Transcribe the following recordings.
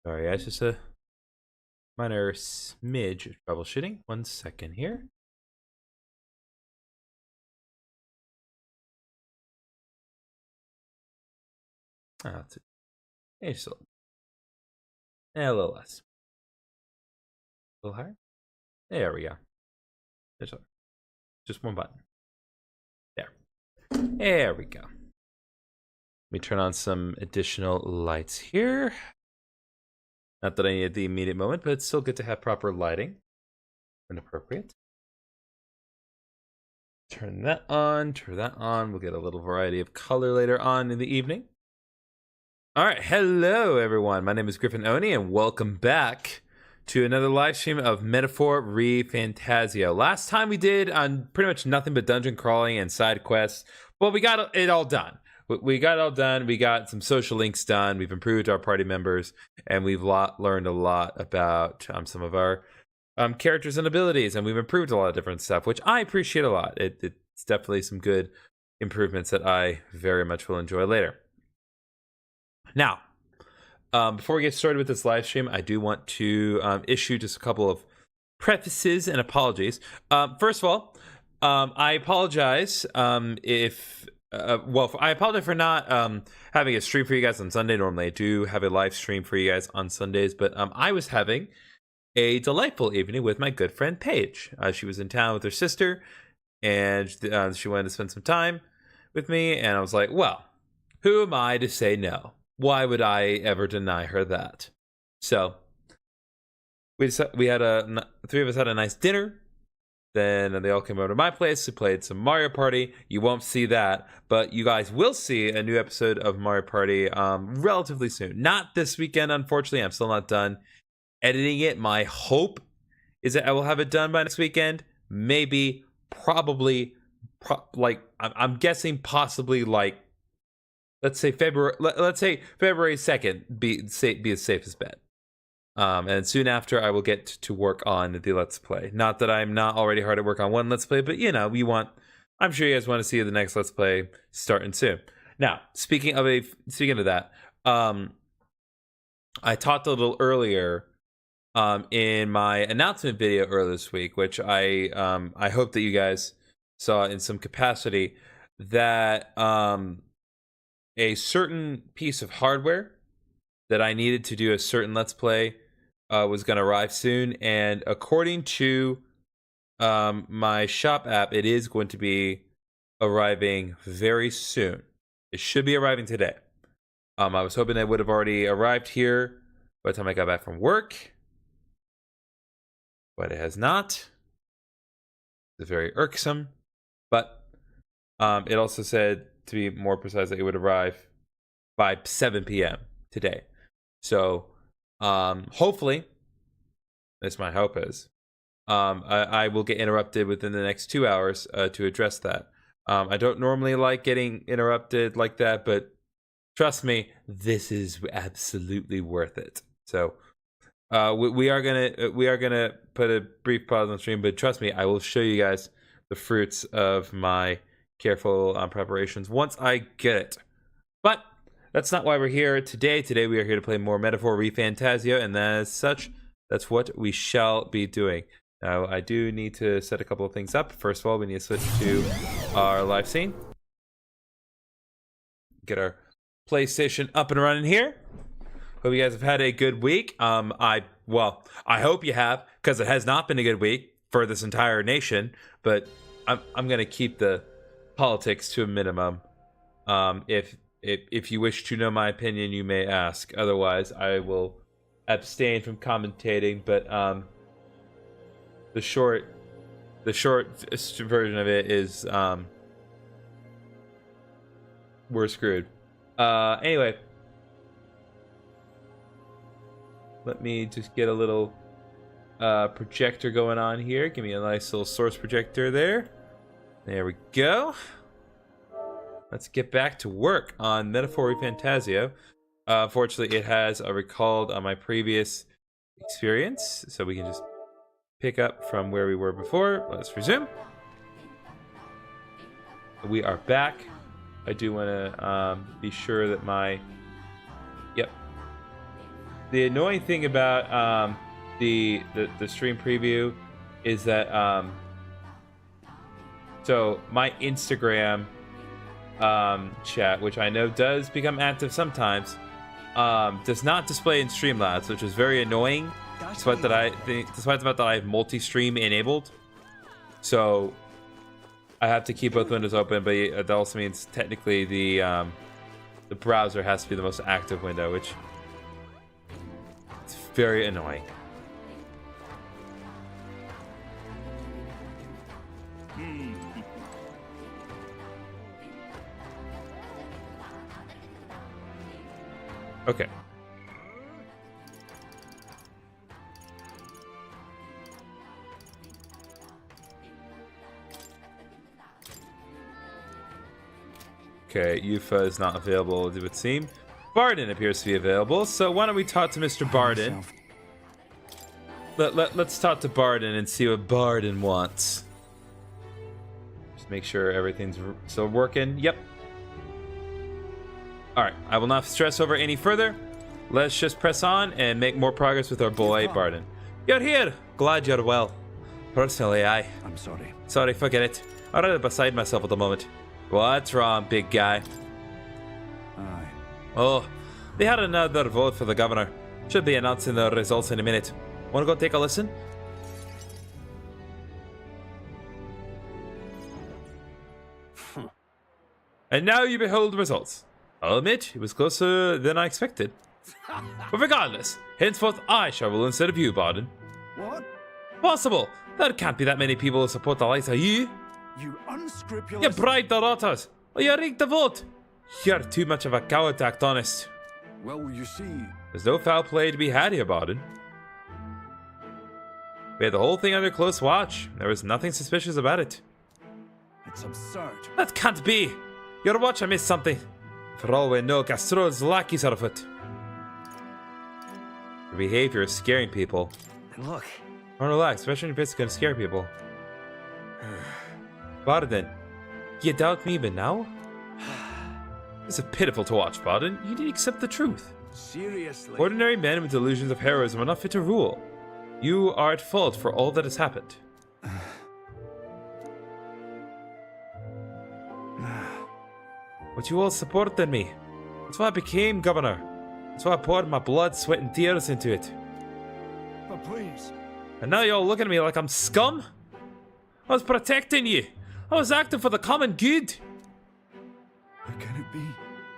Sorry, guys, just a minor smidge of troubleshooting. 1 second here. Oh, that's it. Hey, just a little less. A little higher. There we go. There's just one button. There we go. Let me turn on some additional lights here. Not that I need the immediate moment, but it's still good to have proper lighting when appropriate. Turn that on, turn that on. We'll get a little variety of color later on in the evening. All right, hello everyone. My name is GriffinOni, and welcome back to another live stream of Metaphor ReFantasio. Last time we did on pretty much nothing but dungeon crawling and side quests. Well, we got it all done. We got it all done. We got some social links done. We've improved our party members, and we've learned a lot about some of our characters and abilities, and we've improved a lot of different stuff, which I appreciate a lot. It's definitely some good improvements that I very much will enjoy later. Now, before we get started with this live stream, I do want to issue just a couple of prefaces and apologies. First of all, I apologize I apologize for not having a stream for you guys on Sunday. Normally, I do have a live stream for you guys on Sundays, but I was having a delightful evening with my good friend Paige. She was in town with her sister, and she wanted to spend some time with me, and I was like, well, who am I to say no? Why would I ever deny her that? So three of us had a nice dinner. Then they all came over to my place. We played some Mario Party. You won't see that, but you guys will see a new episode of Mario Party relatively soon. Not this weekend, unfortunately. I'm still not done editing it. My hope is that I will have it done by next weekend. Maybe, probably, I'm guessing possibly like, let's say February 2nd be the safest bet. And soon after, I will get to work on the Let's Play. Not that I'm not already hard at work on one Let's Play, but you know, I'm sure you guys want to see the next Let's Play starting soon. Now, speaking of that, I talked a little earlier in my announcement video earlier this week, which I hope that you guys saw in some capacity, that a certain piece of hardware that I needed to do a certain Let's Play was going to arrive soon, and according to my shop app, it is going to be arriving very soon. It should be arriving today. I was hoping it would have already arrived here by the time I got back from work, but it has not. It's very irksome, but it also said, to be more precise, that it would arrive by 7 p.m. today. So hopefully, that's my hope is, I will get interrupted within the next 2 hours to address that. I don't normally like getting interrupted like that, but trust me, this is absolutely worth it. So we are gonna put a brief pause on the stream, but trust me, I will show you guys the fruits of my careful preparations once I get it. But that's not why we're here today. Today we are here to play more Metaphor ReFantasio, and as such, that's what we shall be doing. Now, I do need to set a couple of things up. First of all, we need to switch to our live scene. Get our PlayStation up and running here. Hope you guys have had a good week. I hope you have, because it has not been a good week for this entire nation. But I'm gonna keep the politics to a minimum. If you wish to know my opinion, you may ask. Otherwise, I will abstain from commentating. But the short version of it is we're screwed. Anyway, let me just get a little projector going on here. Give me a nice little source projector there. There we go. Let's get back to work on Metaphor ReFantasio. Fortunately, it has recalled on my previous experience, so we can just pick up from where we were before. Let's resume. We are back. I do want to be sure that my... Yep. the annoying thing about the stream preview is that so my Instagram chat, which I know does become active sometimes, does not display in Streamlabs, which is very annoying. Despite the fact that I have multi-stream enabled, so I have to keep both windows open. But that also means technically the browser has to be the most active window, which is very annoying. Okay. Okay, Yufa is not available, it would seem. Barden appears to be available, so why don't we talk to Mr. Barden? Let's talk to Barden and see what Barden wants. Just make sure everything's still working. Yep. Alright, I will not stress over any further. Let's just press on and make more progress with our boy, Barden. You're here! Glad you're well. Personally, I'm sorry. Sorry, forget it. I'm rather beside myself at the moment. What's wrong, big guy? Aye. Oh, they had another vote for the governor. Should be announcing the results in a minute. Wanna go take a listen? And now you behold the results. I'll admit, it was closer than I expected. But regardless, henceforth I shall rule instead of you, Barden. What? Possible! There can't be that many people who support the likes of you. You unscrupulous... You bribed the voters, or you rigged the vote. You're too much of a coward to act honest. Well, you see... There's no foul play to be had here, Barden. We had the whole thing under close watch. There was nothing suspicious about it. It's absurd. That can't be. Your watch, I missed something. For all we know, Castro's lackeys are afoot. Your behavior is scaring people. And look. Don't relax, especially if it's gonna scare people. Barden, you doubt me even now? This is pitiful to watch, Barden. You need to accept the truth. Seriously? Ordinary men with delusions of heroism are not fit to rule. You are at fault for all that has happened. But you all supported me. That's why I became governor. That's why I poured my blood, sweat, and tears into it. But please. And now you're all looking at me like I'm scum? I was protecting you. I was acting for the common good. How can it be?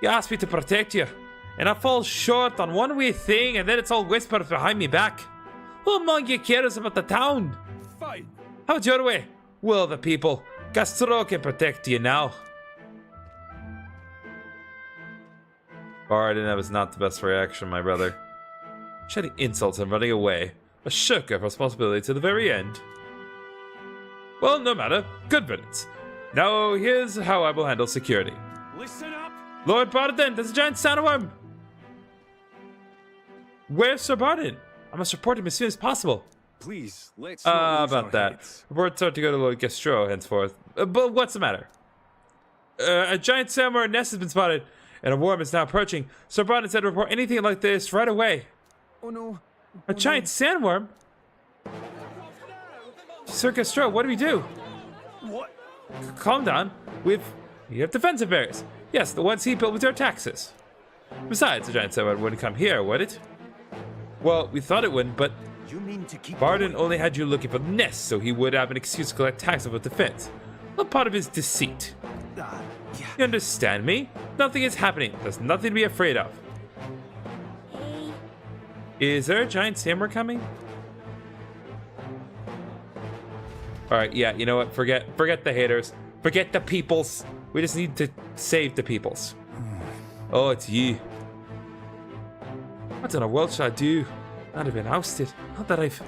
You asked me to protect you, and I fall short on one wee thing, and then it's all whispered behind me back. Who among you cares about the town? Fine. How's your way? Well, the people. Castro can protect you now. Barden, that was not the best reaction, my brother. Shedding insults and running away. A shook of responsibility to the very end. Well, no matter. Good riddance. Now, here's how I will handle security. Listen up. Lord Barden, there's a giant sandworm! Where's Sir Barden? I must report him as soon as possible. Please, let's not lose about our that. heads. Reports are to go to Lord Castro henceforth. But what's the matter? A giant sandworm nest has been spotted, and a worm is now approaching. Sir Barden said to report anything like this right away. Oh no. A giant sandworm? Sir Castro, what do we do? What? Calm down. You have defensive barriers. Yes, the ones he built with your taxes. Besides, the giant sandworm wouldn't come here, would it? Well, we thought it wouldn't, but You mean to keep Barden going? only had you looking for the nest, so he would have an excuse to collect taxes with defense. A part of his deceit. Yeah. You understand me? Nothing is happening. There's nothing to be afraid of. Is there a giant sandworm coming? Alright, yeah, you know what? Forget the haters. Forget the peoples. We just need to save the peoples. Oh, it's you. What in the world should I do? Not have been ousted. Not that I've...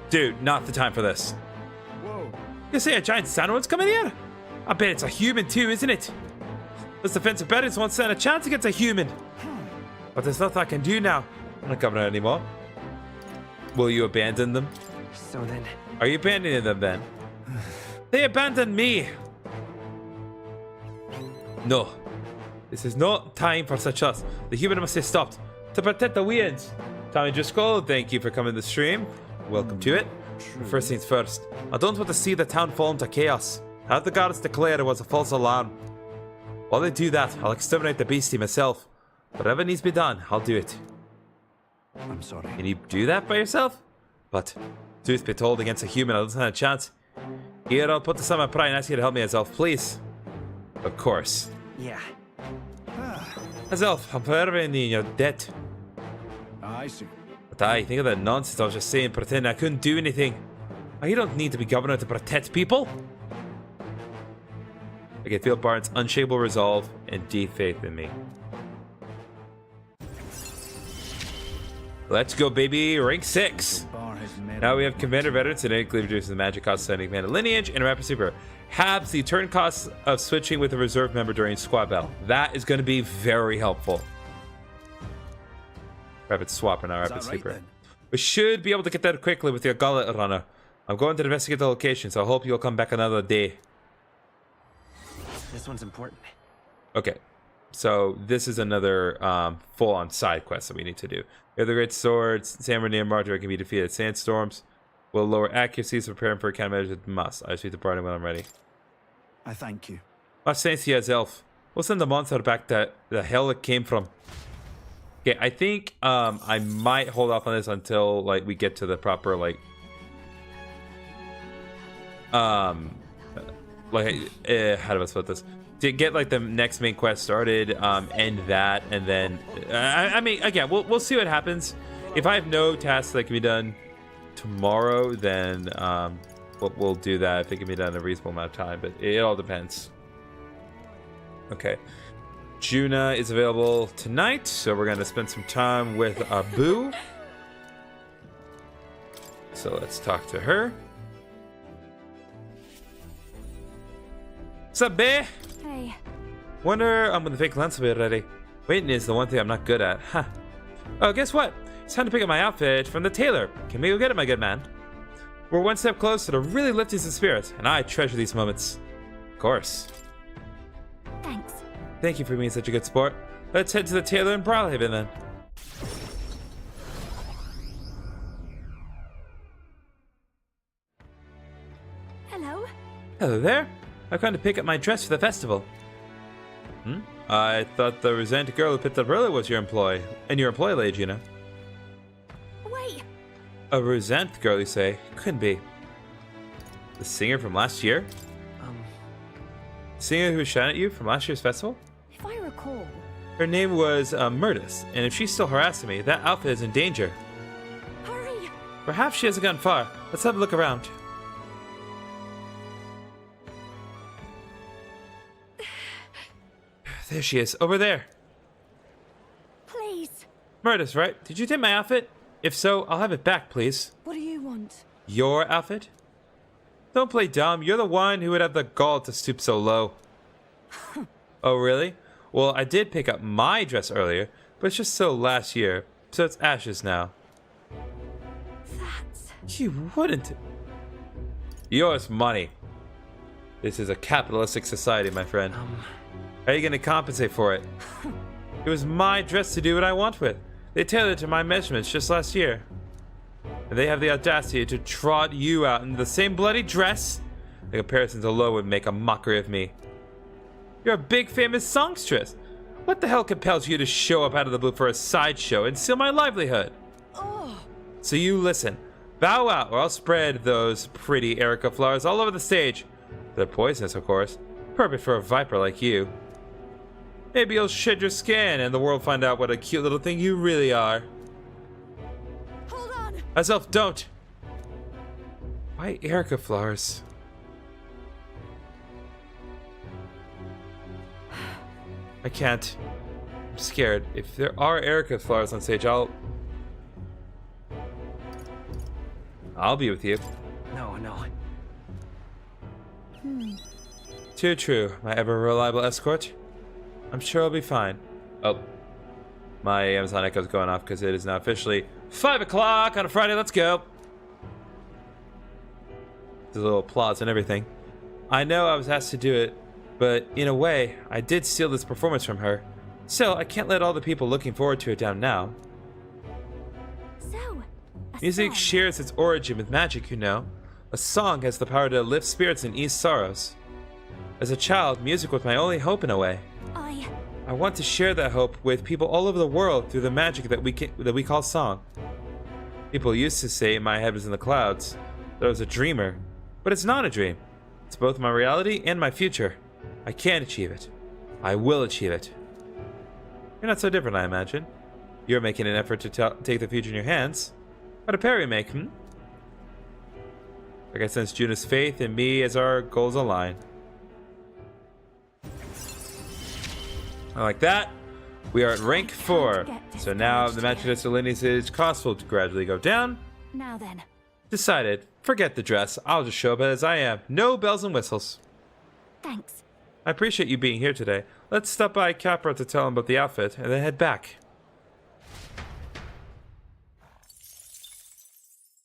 Dude, not the time for this. Whoa. You say a giant sandworm's coming here? I bet it's a human too, isn't it? Those defensive barriers won't stand a chance against a human. But there's nothing I can do now. I'm not governor anymore. Will you abandon them? So then... Are you abandoning them then? They abandoned me. No. This is no time for such us. The human must be stopped. to protect the winds. Tommy Driscoll, thank you for coming to the stream. Welcome to it. First things first, I don't want to see the town fall into chaos. Have the goddess declare it was a false alarm. While they do that, I'll exterminate the beastie myself. Whatever needs to be done, I'll do it. I'm sorry. Can you do that by yourself? But, truth be told, against a human, I don't stand a chance. Here, I'll put this on my pride and ask you to help me, Azelf, please. Of course. Yeah. Azelf, I'm forever in your debt. I see. But I think of that nonsense I was just saying, pretending I couldn't do anything. You don't need to be governor to protect people. I can feel Barnes' unshakable resolve and deep faith in me. Let's go, baby. Rank 6. Now we have Commander Veterans, and it reduces the magic cost of Commander Lineage, and Rapid Super halves the turn cost of switching with a reserve member during squad battle. That is going to be very helpful. Rapid Swapper, not Rapid Sleeper. Right, we should be able to get that quickly with your Gauntlet Runner. I'm going to investigate the location, so I hope you'll come back another day. This one's important. Okay, so this is another full-on side quest that we need to do. We have the Great Swords. Samurai and Marjorie can be defeated. Sandstorms will lower accuracy, so preparing for countermeasures must. I shoot the party when I'm ready. I thank you. Much thanks to you, Elf. We'll send the monster back to the hell it came from. Okay, I think I might hold off on this until like we get to the proper how do I split this? To get like the next main quest started, end that, and then I mean, again, we'll see what happens. If I have no tasks that can be done tomorrow, then we'll do that if it can be done in a reasonable amount of time. But it all depends. Okay, Juna is available tonight, so we're gonna spend some time with Boo. So let's talk to her. What's up, bae? Hey. Wonder I'm gonna fake lens will be ready. Waiting is the one thing I'm not good at. Huh. Oh, guess what? It's time to pick up my outfit from the tailor. Can we go get it, my good man? We're one step closer to really lifting some spirits, and I treasure these moments. Of course. Thanks. Thank you for being such a good sport. Let's head to the tailor in Brawlhaven then. Hello. Hello there. I've come to pick up my dress for the festival. I thought the resented girl who picked up earlier was your employee. And your employee, Lady Gina. Wait. A resent girl, you say? Couldn't be. The singer from last year? Singer who shot at you from last year's festival? If I recall. Her name was Murtis, and if she's still harassing me, that outfit is in danger. Hurry. Perhaps she hasn't gone far. Let's have a look around. There she is, over there. Please. Murtis, right? Did you take my outfit? If so, I'll have it back, please. What do you want? Your outfit? Don't play dumb. You're the one who would have the gall to stoop so low. Oh, really? Well, I did pick up my dress earlier, but it's just so last year, so it's ashes now. That's... You wouldn't. Yours money. This is a capitalistic society, my friend. How are you going to compensate for it? It was my dress to do what I want with. They tailored it to my measurements just last year. And they have the audacity to trot you out in the same bloody dress? The comparisons alone would make a mockery of me. You're a big famous songstress. What the hell compels you to show up out of the blue for a sideshow and steal my livelihood? Oh. So you listen. Bow out or I'll spread those pretty Erica flowers all over the stage. They're poisonous, of course. Perfect for a viper like you. Maybe you'll shed your skin and the world find out what a cute little thing you really are. Hold on. Myself, don't. Why Erica flowers? I can't. I'm scared. If there are Erica flowers on stage, I'll be with you. No. Too true, my ever reliable escort. I'm sure I'll be fine. Oh, my Amazon Echo's going off because it is now officially 5 o'clock on a Friday. Let's go. There's a little applause and everything. I know I was asked to do it, but in a way, I did steal this performance from her. Still, I can't let all the people looking forward to it down now. So, a Music song. shares its origin with magic, you know. A song has the power to lift spirits and ease sorrows. As a child, music was my only hope in a way. I want to share that hope with people all over the world through the magic that we call song. People used to say my head was in the clouds, that I was a dreamer. But it's not a dream. It's both my reality and my future. I can achieve it. I will achieve it. You're not so different, I imagine. You're making an effort to take the future in your hands. What a pair we make, Like I sense Juna's faith in me as our goals align. I like that. We are at rank 4. So now the Magic lineage's cost will gradually go down. Now then. Decided. Forget the dress. I'll just show up as I am. No bells and whistles. Thanks. I appreciate you being here today. Let's stop by Capra to tell him about the outfit and then head back.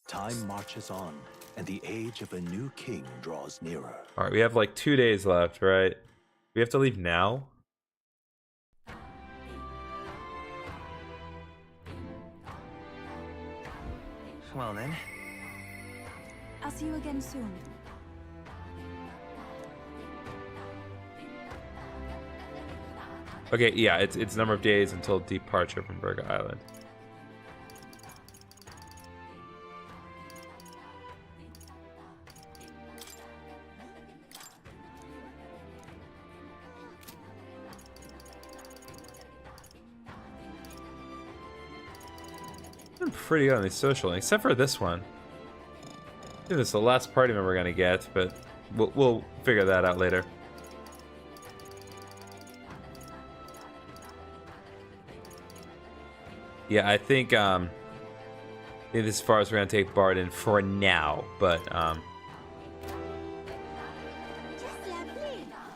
Time marches on, and the age of a new king draws nearer. Alright, we have like 2 days left, right? We have to leave now? Well then. I'll see you again soon. Okay, yeah, it's number of days until departure from Berga Island. I'm pretty good on these social, except for this one. I think this is the last party member we're gonna get, but we'll figure that out later. Yeah, I think this is as far as we're gonna take Barden for now, but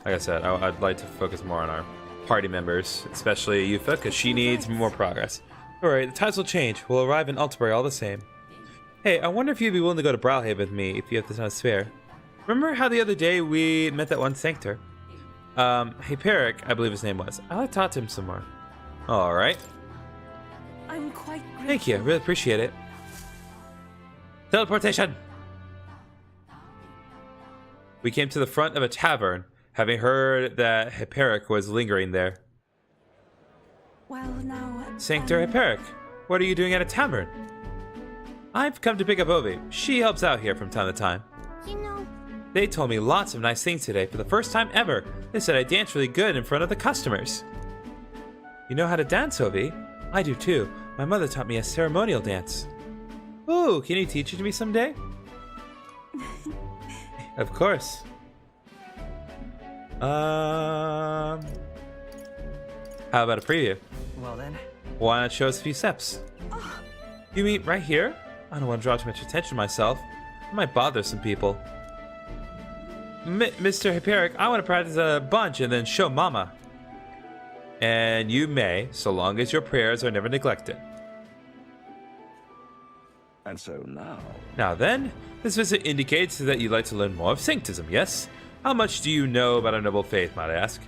like I said, I'd like to focus more on our party members, especially Yufa, because she needs more progress. Alright, the tides will change. We'll arrive in Altabury all the same. Hey, I wonder if you'd be willing to go to Browhaven with me if you have the time to spare. Remember how the other day we met that one sanctor? Hyperic, I believe his name was. I'd like to talk to him some more. Alright. I'm quite grateful. Thank you, I really appreciate it. Teleportation! We came to the front of a tavern, having heard that Hyperic was lingering there. Well, now... Sanctor Hyperic, what are you doing at a tavern? I've come to pick up Ovi. She helps out here from time to time. You know... They told me lots of nice things today for the first time ever. They said I danced really good in front of the customers. You know how to dance, Ovi? I do too. My mother taught me a ceremonial dance. Ooh, can you teach it to me someday? Of course. How about a preview? Well then. Why not show us a few steps? You mean right here? I don't want to draw too much attention to myself. I might bother some people. Mr. Hyperic, I want to practice a bunch and then show Mama. And you may, so long as your prayers are never neglected. And so now... Now then, this visit indicates that you'd like to learn more of Sanctism, yes? How much do you know about our noble faith, might I ask?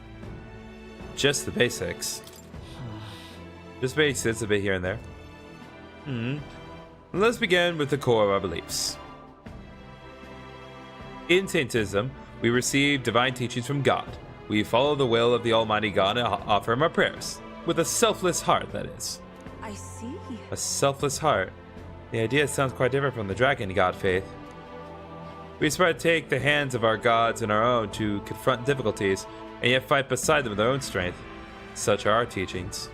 Just the basics. Just basics, a bit here and there. Let's begin with the core of our beliefs. In Sanctism, we receive divine teachings from God. We follow the will of the Almighty God and offer Him our prayers. With a selfless heart, that is. I see. A selfless heart. The idea sounds quite different from the dragon god faith. We aspire to take the hands of our gods in our own to confront difficulties, and yet fight beside them with our own strength. Such are our teachings.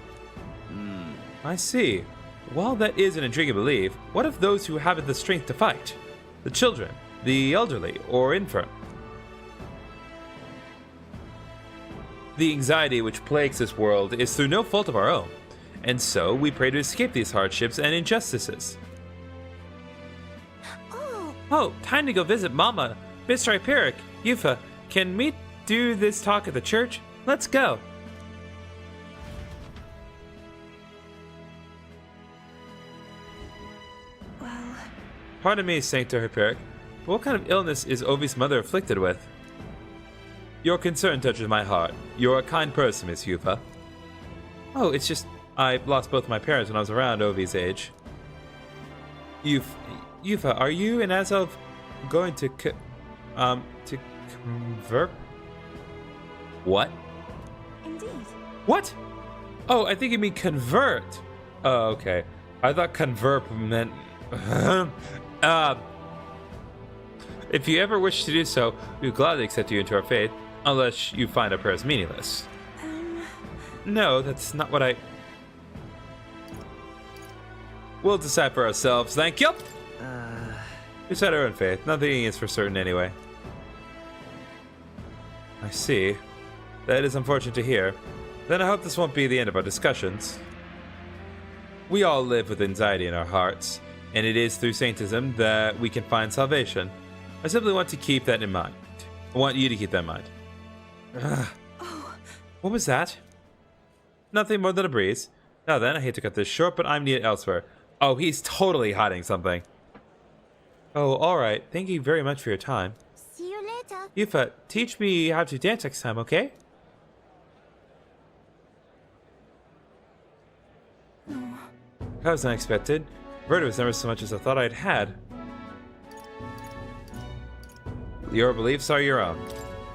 I see. While that is an intriguing belief, what of those who haven't the strength to fight? The children, the elderly, or infirm? The anxiety which plagues this world is through no fault of our own, and so we pray to escape these hardships and injustices. Oh, time to go visit Mama. Mr. Hyperic, Yufa, can we do this talk at the church? Let's go. Well... Pardon me, Sanctor Hyperic, but what kind of illness is Ovi's mother afflicted with? Your concern touches my heart. You're a kind person, Miss Yufa. Oh, it's just I lost both my parents when I was around Ovi's age. Yufa, are you and Azov going to convert? What? Indeed. What? Oh, I think you mean convert. Oh, okay. I thought convert meant. If you ever wish to do so, we would gladly accept you into our faith, unless you find our prayers meaningless. No, that's not what I. We'll decide for ourselves. Thank you. We set our own faith. Nothing is for certain anyway. I see. That is unfortunate to hear. Then I hope this won't be the end of our discussions. We all live with anxiety in our hearts, and it is through saintism that we can find salvation. I simply want to keep that in mind. I want you to keep that in mind. What was that? Nothing more than a breeze. Now then, I hate to cut this short, but I'm needed elsewhere. Oh, he's totally hiding something. Oh, alright. Thank you very much for your time. See you later. Yufa, teach me how to dance next time, okay? That was unexpected. Verta was never so much as I thought I'd had. Your beliefs are your own.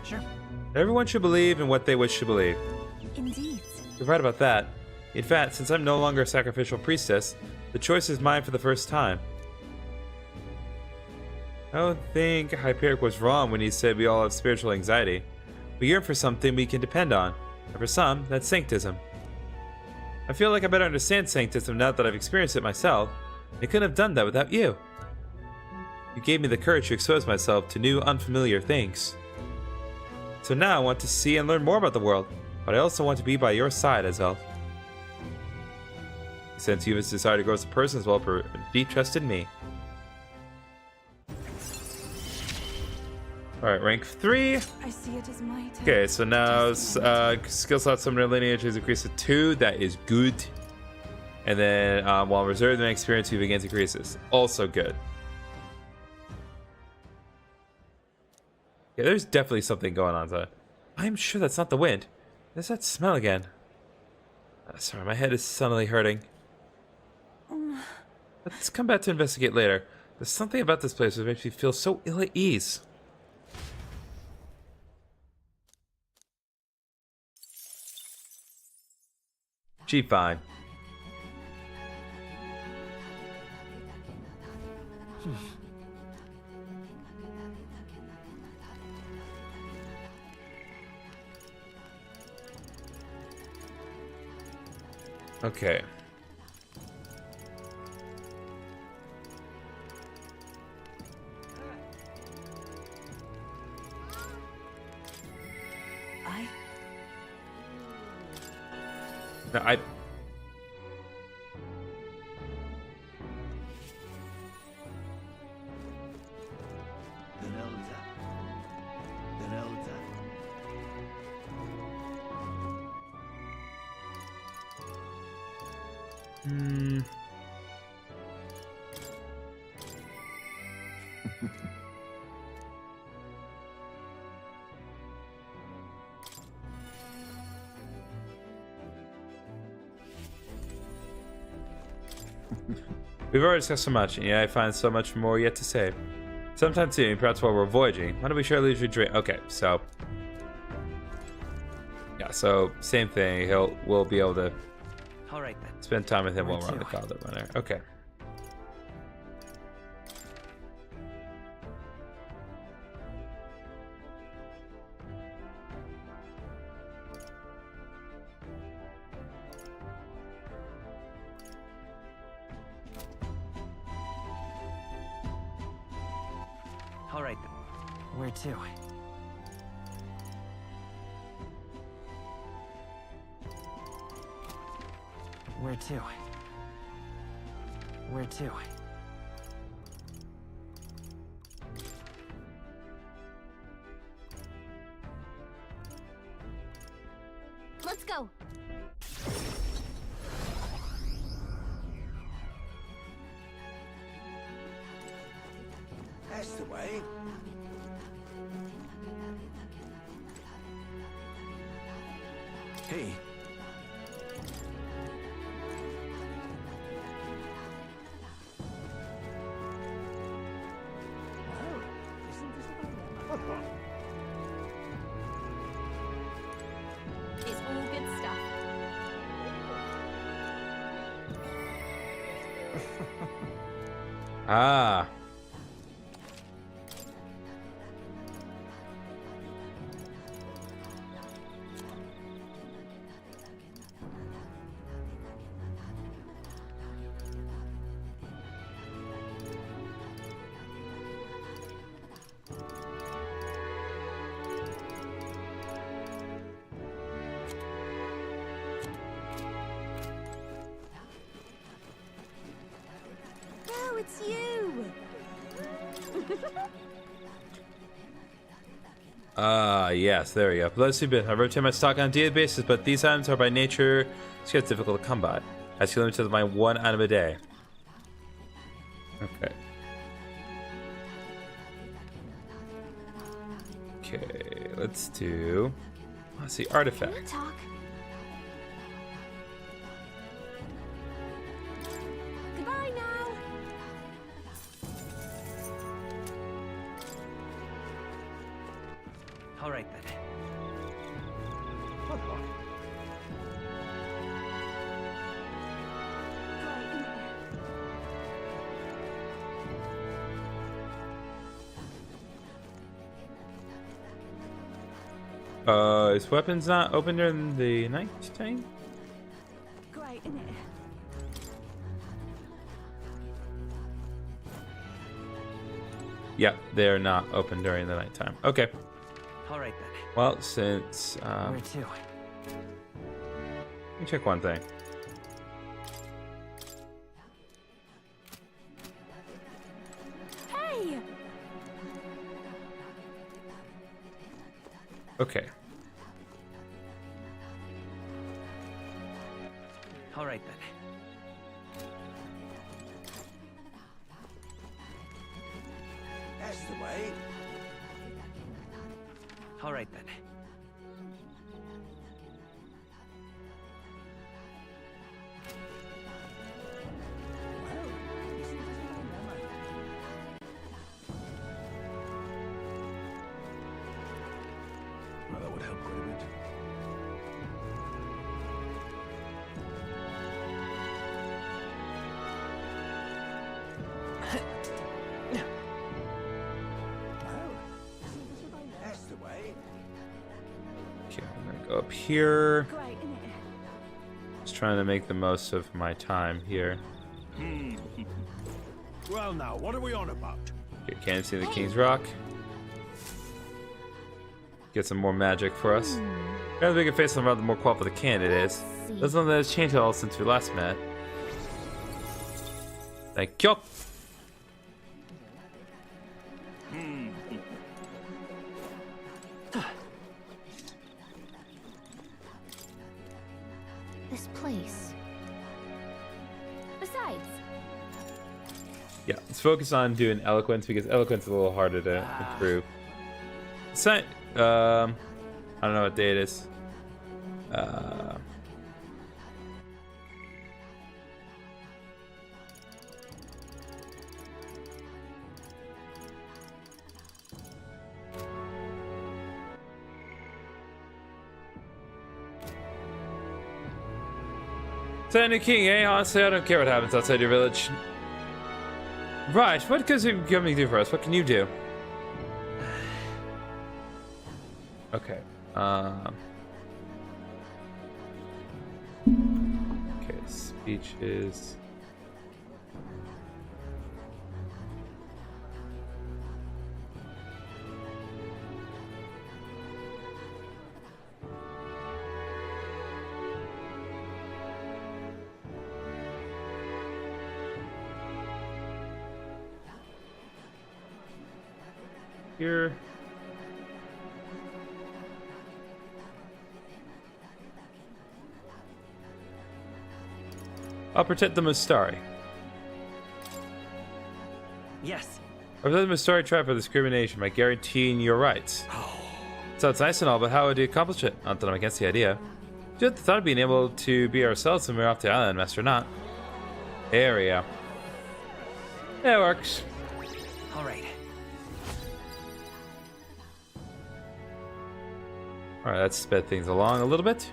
Sure. Everyone should believe in what they wish to believe. Indeed. You're right about that. In fact, since I'm no longer a sacrificial priestess, the choice is mine for the first time. I don't think Hyperic was wrong when he said we all have spiritual anxiety. We yearn for something we can depend on, and for some, that's sanctism. I feel like I better understand sanctism now that I've experienced it myself. I couldn't have done that without you. You gave me the courage to expose myself to new, unfamiliar things. So now I want to see and learn more about the world, but I also want to be by your side, Azelf. Since you have decided to grow as a person as well for a deep trust in me. Alright, rank 3. I see it as my turn. Okay, so now skill slot summoner lineage is increased to 2. That is good. And then while reserved in experience, you begin to increases. Also good. Yeah, there's definitely something going on there. I'm sure that's not the wind. There's that smell again. Sorry, my head is suddenly hurting. Let's come back to investigate later. There's something about this place that makes me feel so ill at ease. G5. Okay. No, We've already discussed so much, and yet I find so much more yet to say. Sometime soon, perhaps while we're voyaging, why don't we share a leisurely drink? Okay, so yeah, so same thing. We'll be able to Alright then. spend time with him Where while we're on the to? Father Runner. Okay. Alright then. Where to? Where to? Where to? Let's go. That's the way. Hey. It's all good stuff. Ah. Oh, it's you. Yes, there we go. Let's see a bit. I rotate my stock on a daily basis, but these items are by nature it's difficult to come by. I see limited to my one item a day. Okay. Okay, let's see, artifact. We'll talk. Goodbye now. All right then. Is weapons not open during the night time? Great, isn't it? Yeah, they're not open during the nighttime. Okay. All right then. Well, since Where to? let me check one thing. Hey! Okay. All right then. That's the way. All right then. Well, that would help quite a bit. That's the way. Okay, I'm gonna go up here. Great, isn't it? Just trying to make the most of my time here. Well, now, what are we on about? Okay, can't see the King's Rock. Get some more magic for us. Rather we can face them, rather the more qualified the candidate is. See. Doesn't know that has changed at all since we last met. Thank you. This place. Besides, Yeah, let's focus on doing eloquence because eloquence is a little harder to improve. So, I don't know what day it is. Send a king, eh? Honestly, I don't care what happens outside your village. Right, what can you do for us? What can you do? Okay. Okay, speeches. Here. I'll protect the Mustari. Yes. I've let the Mustari try for discrimination by guaranteeing your rights. Sounds nice and all, but how would you accomplish it? Not that I'm against the idea. Just the thought of being able to be ourselves when we're off the island, Master Not. There we go. That works. All right. Alright, that sped things along a little bit.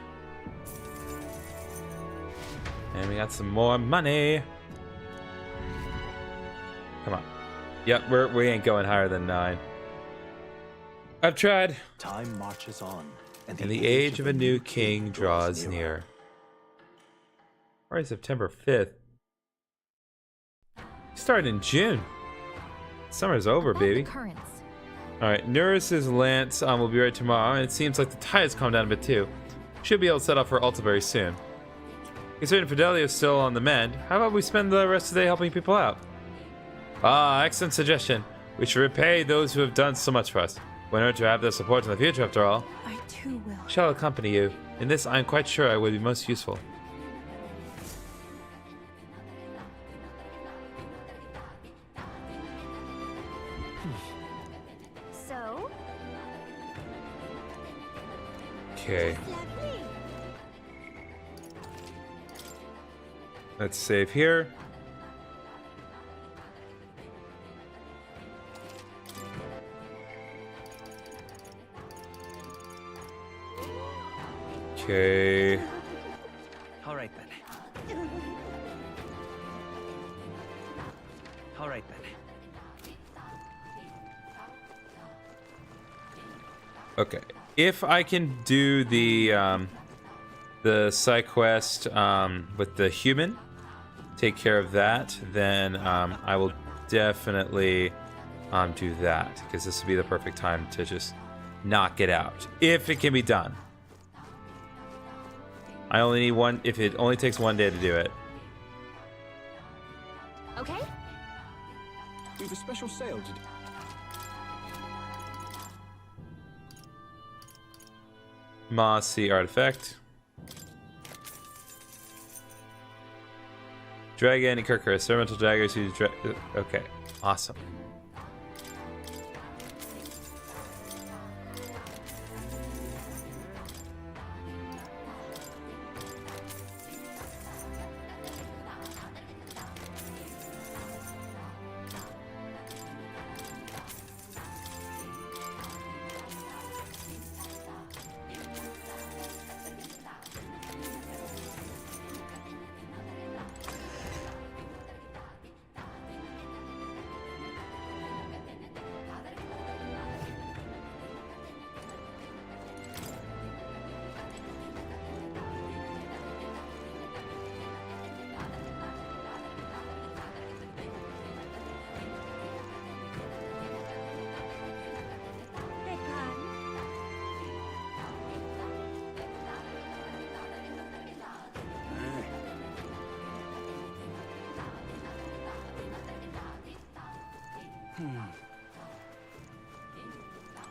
And we got some more money. Come on. Yep, we ain't going higher than 9. I've tried. Time marches on, And the age of a new king draws near. Alright, September 5th. Started in June. Summer's over, baby. Alright, Nuris's lance will be ready tomorrow, and it seems like the tide has calmed down a bit too. Should be able to set off for Alta very soon. Considering Fidelio is still on the mend, how about we spend the rest of the day helping people out? Ah, excellent suggestion. We should repay those who have done so much for us. In order to have their support in the future, after all. I too will. Shall accompany you. In this, I am quite sure I would be most useful. So? Okay. Let's save here. Okay. All right then. All right then. Okay. If I can do the side quest with the human, take care of that, then I will definitely do that, because this would be the perfect time to just knock it out if it can be done. I only need one. If it only takes 1 day to do it. Okay. We've a special sale to do. Mossy artifact. Dragon and Kirker, experimental daggers use okay, awesome.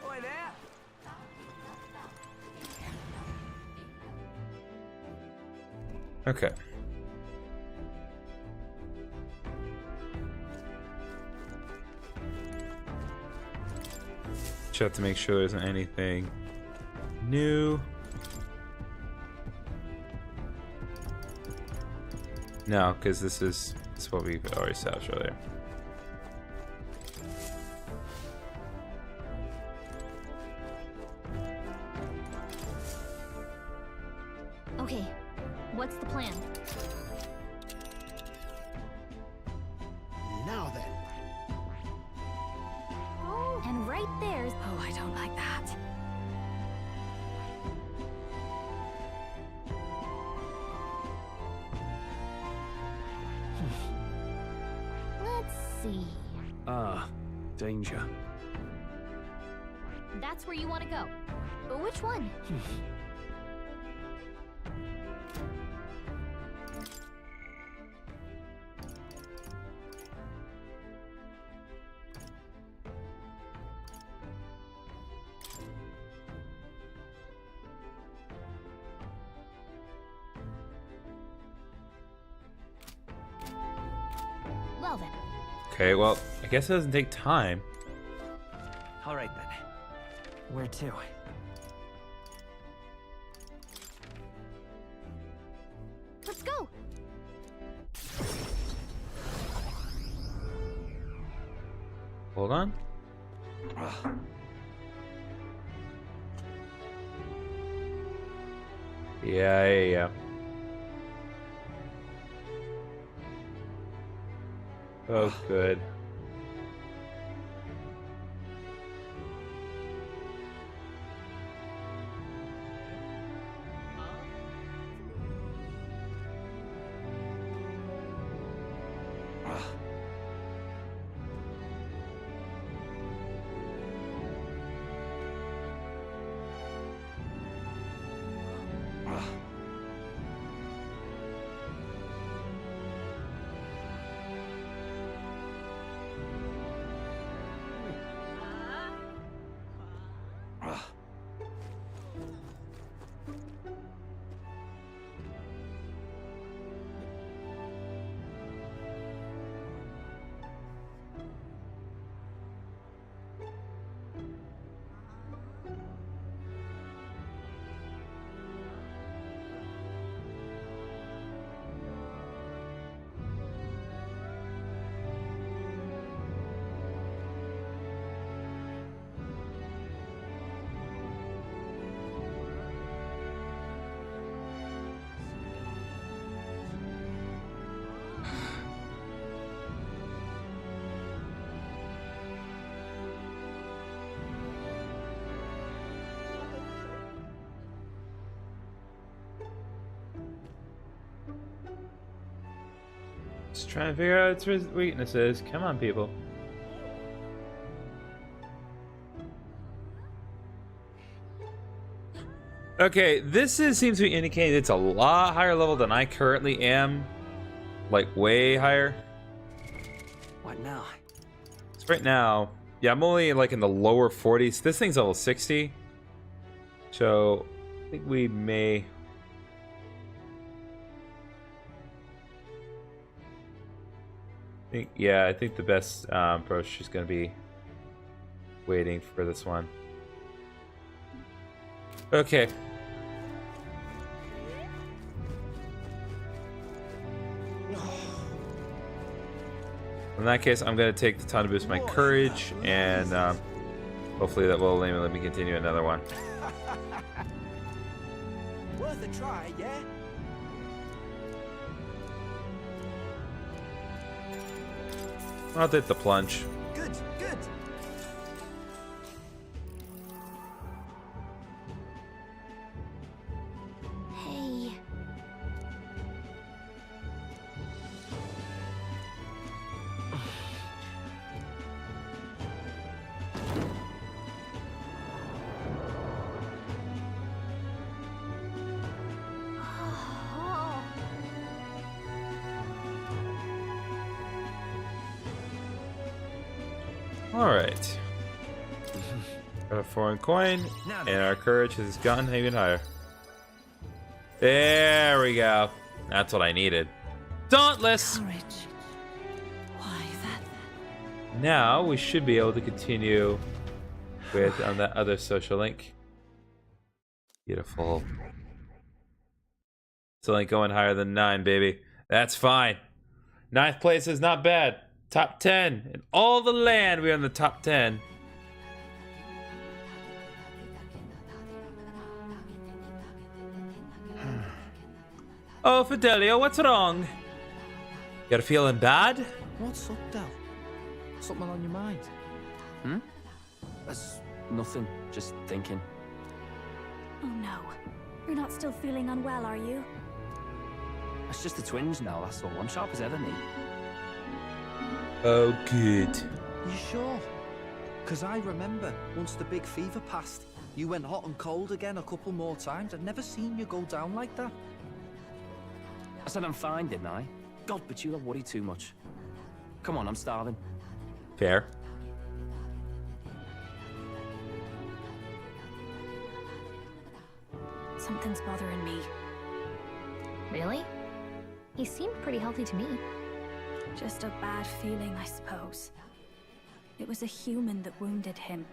Oi there. Okay. Check to make sure there isn't anything new. No, because this is what we've already established earlier. Okay, what's the plan? Now then. Oh, and right there's... Oh, I don't like that. Let's see. Ah, danger. That's where you want to go. But which one? Well then. Okay, well, I guess it doesn't take time. All right then. Where to? Let's go. Hold on. Yeah. Oh, good. Just trying to figure out its weaknesses. Come on, people. Okay, seems to be indicating it's a lot higher level than I currently am. Like, way higher. What now? So right now, yeah, I'm only like in the lower 40s. This thing's level 60. So, I think we may... I think the best approach is going to be waiting for this one. Okay. In that case, I'm going to take the time to boost my courage, and hopefully that will let me continue another one. Worth a try, yeah? I'll take the plunge. Good. Hey. Oh. Alright. Got a foreign coin, and our courage has gotten even higher. There we go. That's what I needed. Dauntless! Courage. Why that? Now we should be able to continue with that other social link. Beautiful. Still ain't going higher than 9, baby. That's fine. 9th place is not bad. Top 10. In all the land, we're in the top 10. Oh, Fidelio, what's wrong? You're feeling bad? What's up, Del? Something on your mind? That's nothing. Just thinking. Oh no. You're not still feeling unwell, are you? It's just the twins now, that's all. I'm sharp as ever, mate. Oh, good. You sure? Because I remember, once the big fever passed, you went hot and cold again a couple more times. I'd never seen you go down like that. I said I'm fine, didn't I? God, but you don't worry too much. Come on, I'm starving. Fair. Something's bothering me. Really? He seemed pretty healthy to me. Just a bad feeling, I suppose. It was a human that wounded him.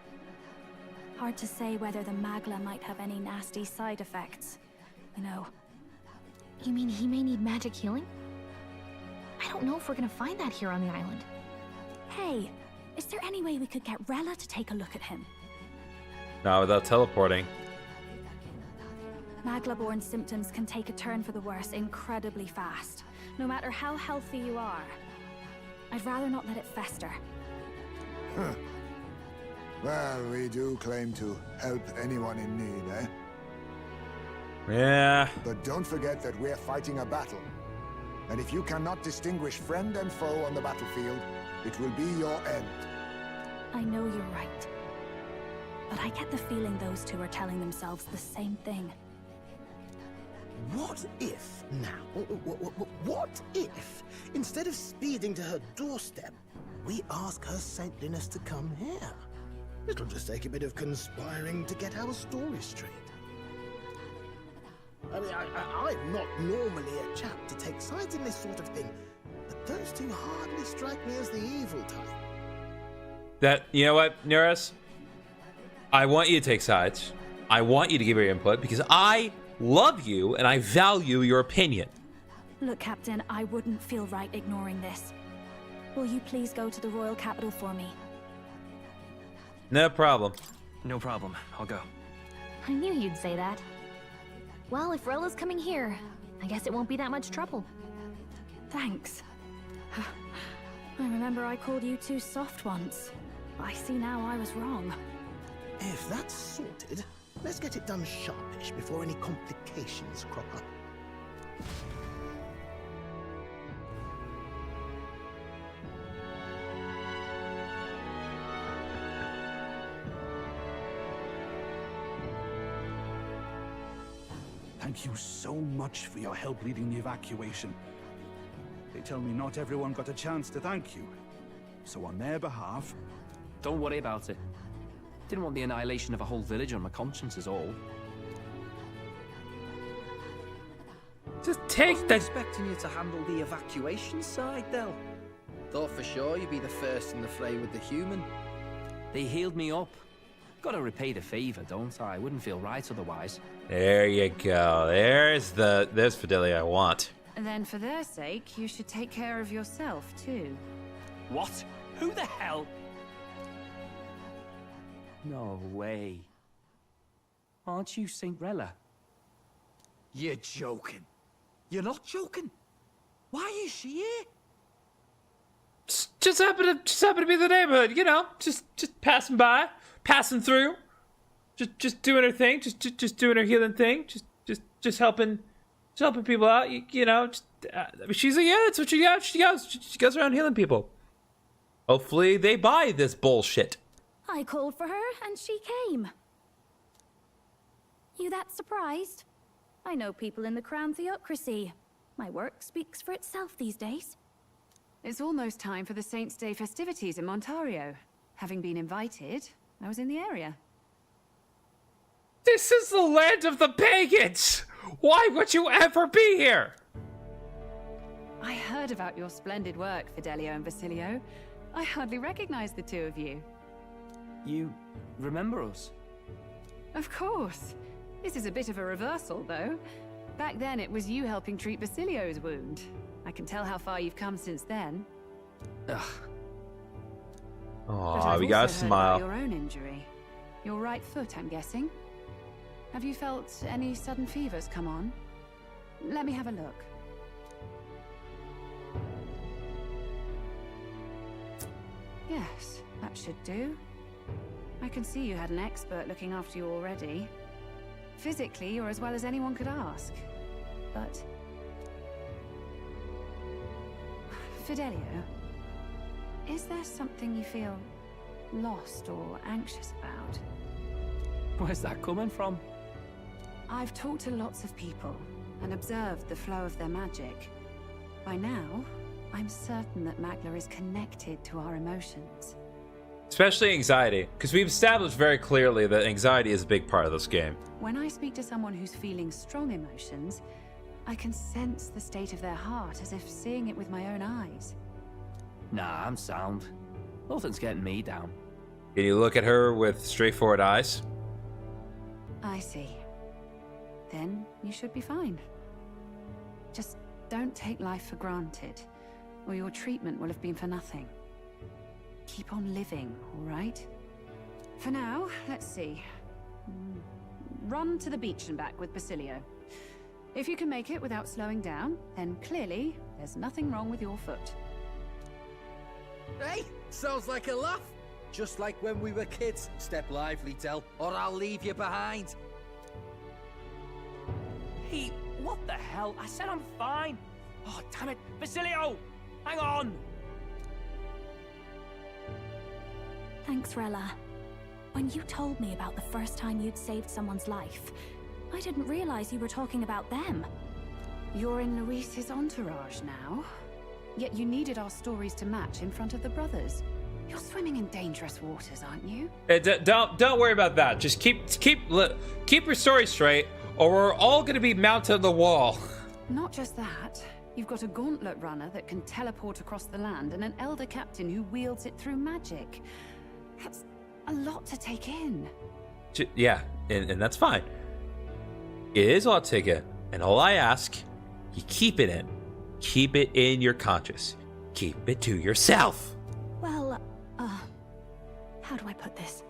Hard to say whether the magla might have any nasty side effects. You know. You mean he may need magic healing? I don't know if we're gonna find that here on the island. Hey, is there any way we could get Rella to take a look at him? Not without teleporting. Magla-born symptoms can take a turn for the worse incredibly fast, no matter how healthy you are. I'd rather not let it fester. Huh. Well, we do claim to help anyone in need, eh? Yeah. But don't forget that we're fighting a battle. And if you cannot distinguish friend and foe on the battlefield, it will be your end. I know you're right. But I get the feeling those two are telling themselves the same thing. What if now? What if, instead of speeding to her doorstep, we ask her saintliness to come here? It'll just take a bit of conspiring to get our story straight. I mean, I'm not normally a chap to take sides in this sort of thing, but those two hardly strike me as the evil type. You know what, Neris? I want you to take sides. I want you to give your input because I love you and I value your opinion. Look, Captain, I wouldn't feel right ignoring this. Will you please go to the royal capital for me? No problem. No problem. I'll go. I knew you'd say that. Well, if Rella's coming here, I guess it won't be that much trouble. Thanks. I remember I called you too soft once. I see now I was wrong. If that's sorted, let's get it done sharpish before any complications crop up. Thank you so much for your help leading the evacuation. They tell me not everyone got a chance to thank you. So on their behalf... Don't worry about it. Didn't want the annihilation of a whole village on my conscience is all. Just I take wasn't the... expecting you to handle the evacuation side, Del. Thought for sure you'd be the first in the fray with the human. They healed me up. Gotta repay the favor, don't I? Wouldn't feel right otherwise. There you go. There's fidelity I want. Then for their sake, you should take care of yourself, too. What? Who the hell? No way. Aren't you Saint Rella? You're joking. You're not joking. Why is she here? Just happened to be in the neighborhood, you know, just passing by, passing through, just doing her thing, just doing her healing thing, just helping people out, you know. I mean, she's that's what she does. She goes around healing people. Hopefully they buy this bullshit. I called for her, and she came. You that surprised? I know people in the Crown Theocracy. My work speaks for itself these days. It's almost time for the Saints' Day festivities in Montario. Having been invited, I was in the area. This is the land of the pagans! Why would you ever be here? I heard about your splendid work, Fidelio and Basilio. I hardly recognize the two of you. You remember us? Of course. This is a bit of a reversal, though. Back then, it was you helping treat Basilio's wound. I can tell how far you've come since then. Ugh. But Aw, I've we got a also heard about smile. your own injury. Your right foot, I'm guessing. Have you felt any sudden fevers come on? Let me have a look. Yes, that should do. I can see you had an expert looking after you already. Physically, you're as well as anyone could ask. But... Fidelio, is there something you feel lost or anxious about? Where's that coming from? I've talked to lots of people and observed the flow of their magic. By now, I'm certain that Magla is connected to our emotions. Especially anxiety, because we've established very clearly that anxiety is a big part of this game. When I speak to someone who's feeling strong emotions, I can sense the state of their heart as if seeing it with my own eyes. Nah, I'm sound. Nothing's getting me down. Can you look at her with straightforward eyes? I see. Then you should be fine. Just don't take life for granted, or your treatment will have been for nothing. Keep on living, all right? For now, let's see. run to the beach and back with Basilio. If you can make it without slowing down, then clearly there's nothing wrong with your foot. Hey, sounds like a laugh. Just like when we were kids. Step lively, Del, or I'll leave you behind. Hey, what the hell? I said I'm fine. Oh, damn it. Basilio! Hang on! Thanks, Rella. When you told me about the first time you'd saved someone's life, I didn't realize you were talking about them. You're in Luis's entourage now. Yet you needed our stories to match in front of the brothers. You're swimming in dangerous waters, aren't you? Don't worry about that. Just keep your story straight, or we're all gonna be mounted on the wall. Not just that. You've got a gauntlet runner that can teleport across the land, and an elder captain who wields it through magic. That's a lot to take in. Yeah, and that's fine. It is a lot to take in, and all I ask, you keep it in. Keep it in your conscious. Keep it to yourself. Well, how do I put this?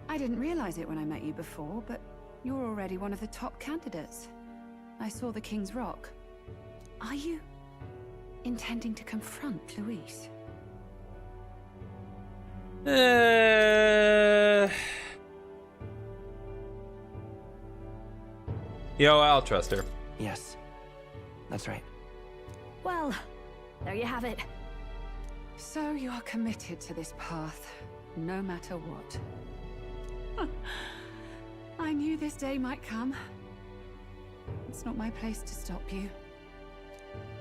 I didn't realize it when I met you before, but you're already one of the top candidates. I saw the King's Rock. Are you intending to confront Luis? I'll trust her. Yes, that's right. Well, there you have it. So you're committed to this path, no matter what. I knew this day might come. It's not my place to stop you.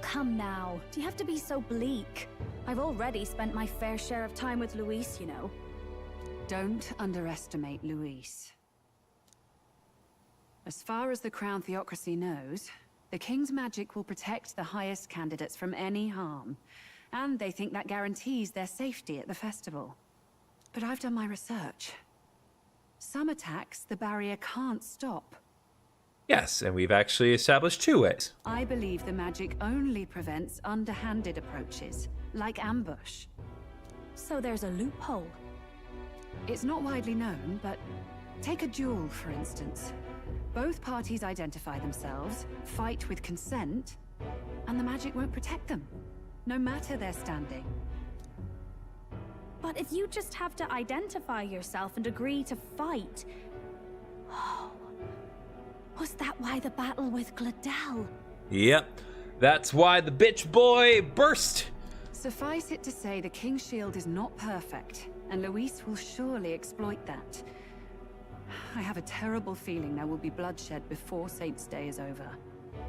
Come now, do you have to be so bleak? I've already spent my fair share of time with Luis, you know. Don't underestimate Luis. As far as the Crown Theocracy knows, the King's magic will protect the highest candidates from any harm. And they think that guarantees their safety at the festival. But I've done my research. Some attacks the barrier can't stop. Yes, and we've actually established 2 ways. I believe the magic only prevents underhanded approaches, like ambush. So there's a loophole. It's not widely known, but take a duel, for instance. Both parties identify themselves, fight with consent, and the magic won't protect them, no matter their standing. But if you just have to identify yourself and agree to fight... Oh, was that why the battle with Gladel? Yep, that's why the bitch boy burst. Suffice it to say, the King's Shield is not perfect, and Luis will surely exploit that. I have a terrible feeling there will be bloodshed before Saint's Day is over.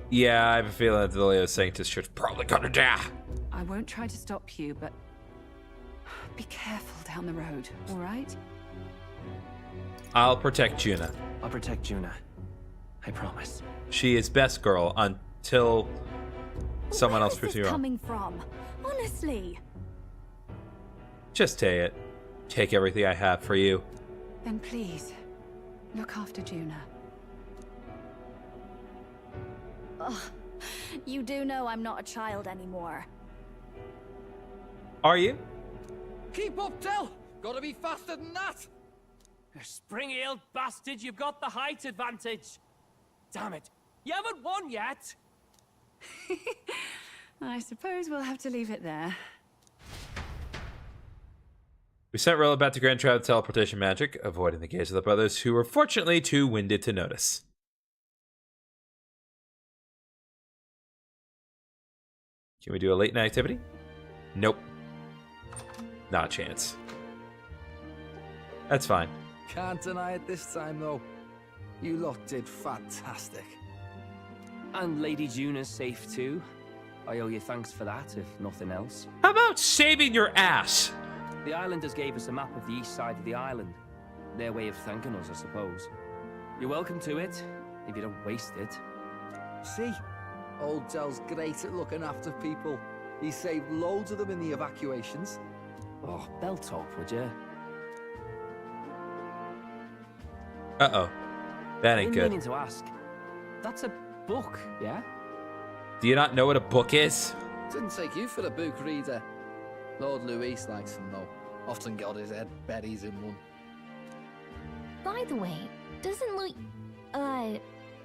Yeah, I have a feeling that the Leo Sanctus Church probably gonna die. I won't try to stop you, but be careful down the road, all right? I'll protect Juna. I'll protect Juna. I promise. She is best girl until someone else proves me wrong. Coming from? Honestly. Just take it. Take everything I have for you. Then please, look after Juna. Ugh. You do know I'm not a child anymore. Are you? Keep up, Del! Gotta be faster than that! Spring-heeled bastard, you've got the height advantage. Damn it. You haven't won yet. I suppose we'll have to leave it there. We sent Rilla back to Grand Tribe with teleportation magic, avoiding the gaze of the brothers, who were fortunately too winded to notice. Can we do a late night activity? Nope. Not a chance. That's fine. Can't deny it this time, though. You lot did fantastic. And Lady Juna's safe too. I owe you thanks for that, if nothing else. How about saving your ass? The islanders gave us a map of the east side of the island. Their way of thanking us, I suppose. You're welcome to it, if you don't waste it. See? Old Del's great at looking after people. He saved loads of them in the evacuations. Oh, belt up, would you? Uh-oh. That ain't good. Meaning to ask. That's a book, yeah? Do you not know what a book is? Didn't take you for a book reader. Lord Luis likes them, though. Often got his head berries in one. By the way, doesn't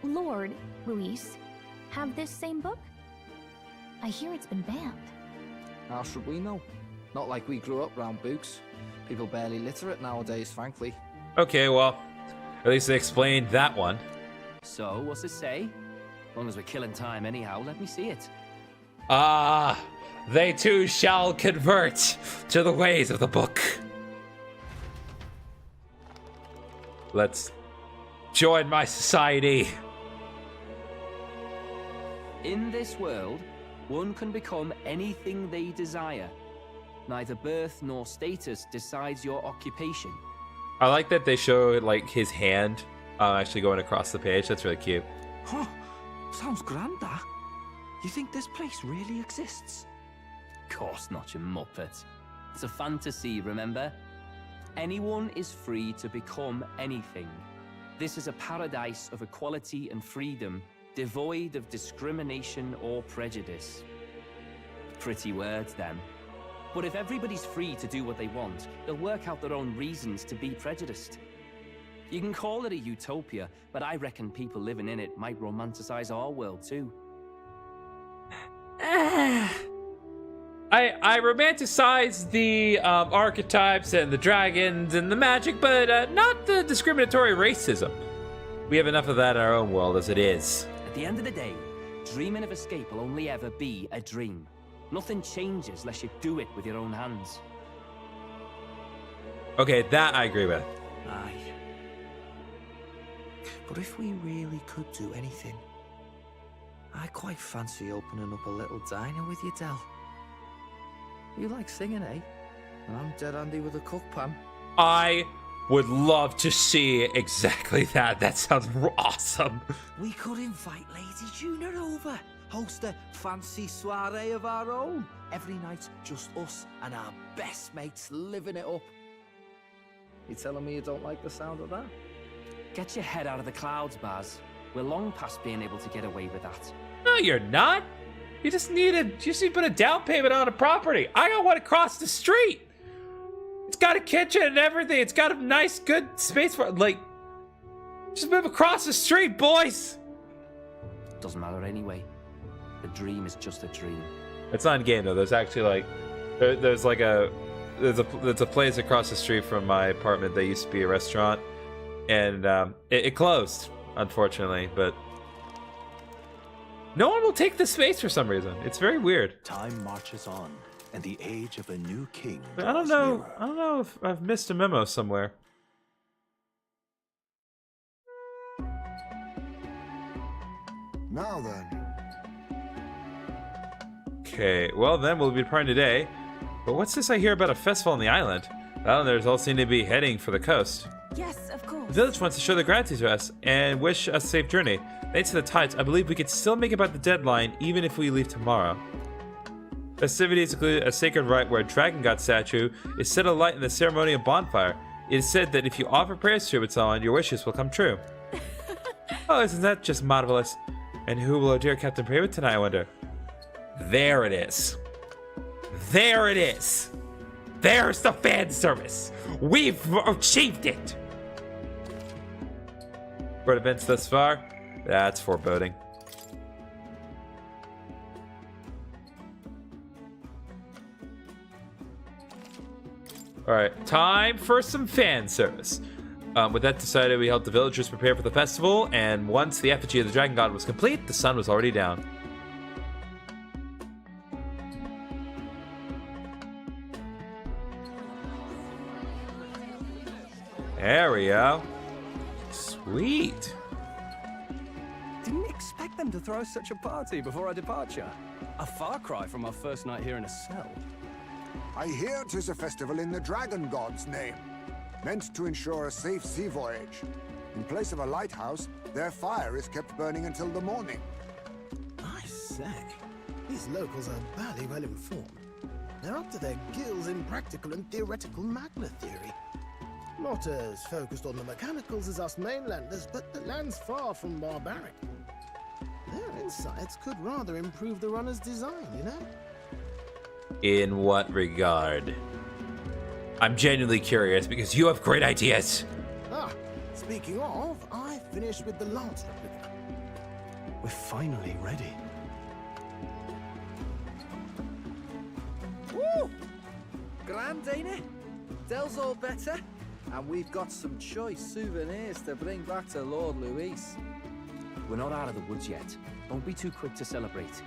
Lord, Luis, have this same book? I hear it's been banned. How should we know? Not like we grew up round books. People barely literate nowadays, frankly. Okay, well, at least they explained that one. So, what's it say? As long as we're killing time anyhow, let me see it. Ah, they too shall convert to the ways of the book. Let's join my society. In this world, one can become anything they desire. Neither birth nor status decides your occupation. I like that they show like his hand actually going across the page. That's really cute. Huh. Sounds grand, that. You think this place really exists? Of course not, you muppet. It's a fantasy, remember? Anyone is free to become anything. This is a paradise of equality and freedom, devoid of discrimination or prejudice. Pretty words, then. But if everybody's free to do what they want, they'll work out their own reasons to be prejudiced. You can call it a utopia, but I reckon people living in it might romanticize our world too. I romanticize the archetypes and the dragons and the magic, but not the discriminatory racism. We have enough of that in our own world as it is. At the end of the day, dreaming of escape will only ever be a dream. Nothing changes unless you do it with your own hands. Okay, that I agree with. Aye. But if we really could do anything, I quite fancy opening up a little diner with you, Del. You like singing, eh? And I'm dead handy with a cook pan. I would love to see exactly that. That sounds awesome. We could invite Lady Juna over. Host a fancy soiree of our own. Every night, just us and our best mates living it up. You telling me you don't like the sound of that? Get your head out of the clouds, Baz. We're long past being able to get away with that. No, you're not. You just need to put a down payment on a property. I got one across the street. It's got a kitchen and everything. It's got a nice, good space for like. Just move across the street, boys. Doesn't matter anyway. The dream is just a dream. It's not in game though. There's actually like, there's a place across the street from my apartment that used to be a restaurant, and it closed, unfortunately. But no one will take the space for some reason. It's very weird. Time marches on, and the age of a new king. I don't know. I don't know if I've missed a memo somewhere. Now then. Okay, well then we'll be departing today. But what's this I hear about a festival on the island? The islanders all seem to be heading for the coast. Yes, of course. The village wants to show their gratitude to us and wish us a safe journey. Thanks to the tides, I believe we could still make it by the deadline even if we leave tomorrow. Festivities include a sacred rite where a dragon god statue is set alight in the ceremonial bonfire. It is said that if you offer prayers to its on, your wishes will come true. Oh, isn't that just marvelous? And who will our dear captain pray with tonight, I wonder? There it is. There it is. There's the fan service. We've achieved it. For events thus far, that's foreboding. Alright, time for some fan service. With that decided, we helped the villagers prepare for the festival, and once the effigy of the dragon god was complete, the sun was already down. There we go. Sweet. Didn't expect them to throw such a party before our departure. A far cry from our first night here in a cell. I hear 'tis a festival in the dragon god's name, meant to ensure a safe sea voyage. In place of a lighthouse, their fire is kept burning until the morning. I say, these locals are barely well informed. They're up to their gills in practical and theoretical magna theory. Not as focused on the mechanicals as us mainlanders, but the land's far from barbaric. Their insights could rather improve the runner's design, you know? In what regard? I'm genuinely curious because you have great ideas. Ah, it's Speaking of, I finished with the last replica. We're finally ready. Woo! Grand, ain't it? Dell's all better. And we've got some choice souvenirs to bring back to Lord Luis. We're not out of the woods yet. Don't be too quick to celebrate.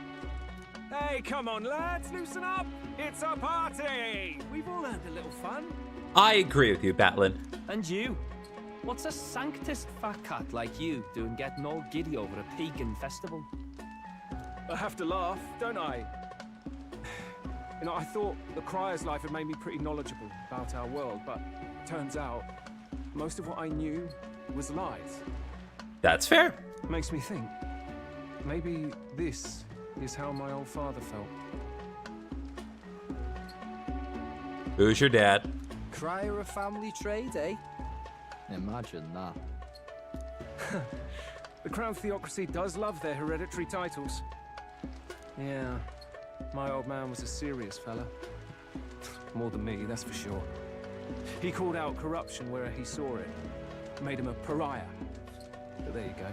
Hey, come on, lads, loosen up! It's a party! We've all had a little fun. I agree with you, Batlin. And you? What's a sanctist fat cat like you doing getting all giddy over a pagan festival? I have to laugh, don't I? You know, I thought the Crier's life had made me pretty knowledgeable about our world, but turns out most of what I knew was lies. That's fair. Makes me think, maybe this is how my old father felt. Who's your dad? Crier a family trade, eh? Imagine that. The Crown Theocracy does love their hereditary titles. Yeah, my old man was a serious fella. More than me, that's for sure. He called out corruption where he saw it. Made him a pariah. But there you go.